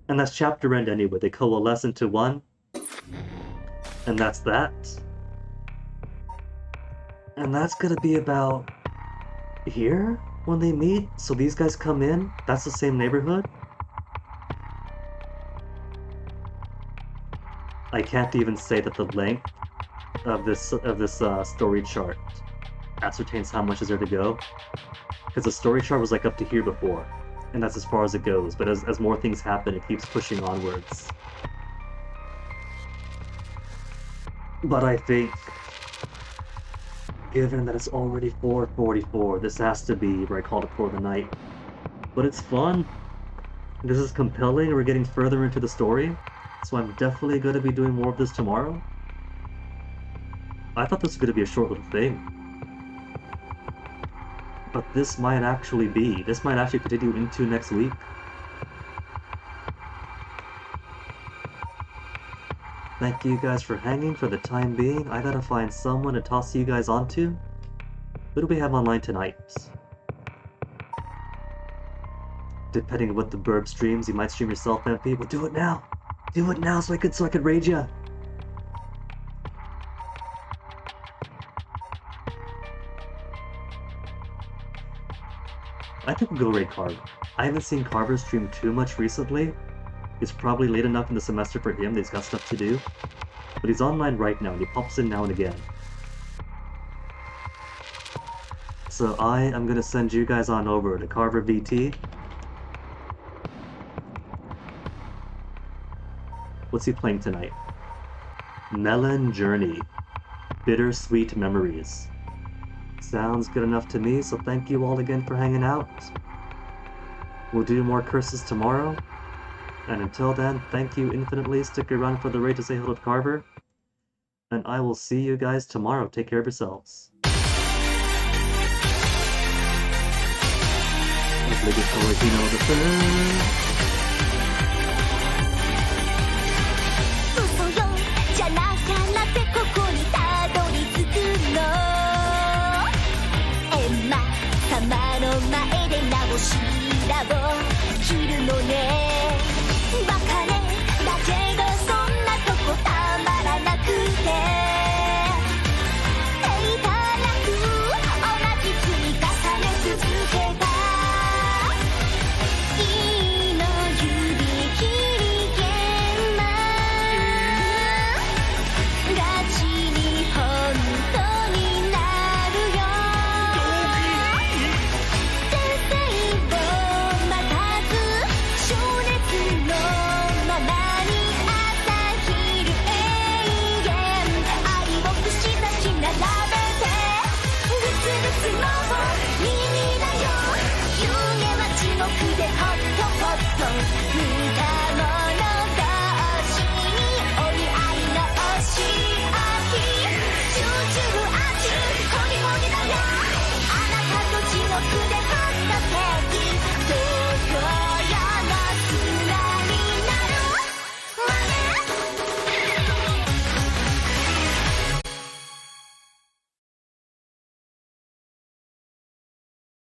And that's chapter end anyway. They coalesce into one. And that's that. And that's gonna be about here when they meet. So these guys come in. That's the same neighborhood. I can't even say that the length of this story chart ascertains how much is there to go, because the story chart was like up to here before, and that's as far as it goes. But as more things happen, it keeps pushing onwards. But I think, given that it's already 4:44, this has to be where I call it for the night. But it's fun. This is compelling. We're getting further into the story. So I'm definitely going to be doing more of this tomorrow. I thought this was going to be a short little thing. But this might actually continue into next week. Thank you guys for hanging for the time being. I gotta find someone to toss you guys onto. What do we have online tonight? Depending on what the burb streams, you might stream yourself, MP. Well, do it now! Do it now so I could raid ya! I think we'll go raid Carver. I haven't seen Carver stream too much recently. It's probably late enough in the semester for him that he's got stuff to do. But he's online right now and he pops in now and again. So I am gonna send you guys on over to Carver VT. What's he playing tonight? Melon Journey. Bittersweet Memories. Sounds good enough to me, so thank you all again for hanging out. We'll do more curses tomorrow. And until then, thank you infinitely. Stick around for the raid to say hello to Carver. And I will see you guys tomorrow. Take care of yourselves. Obligatory, you know the third.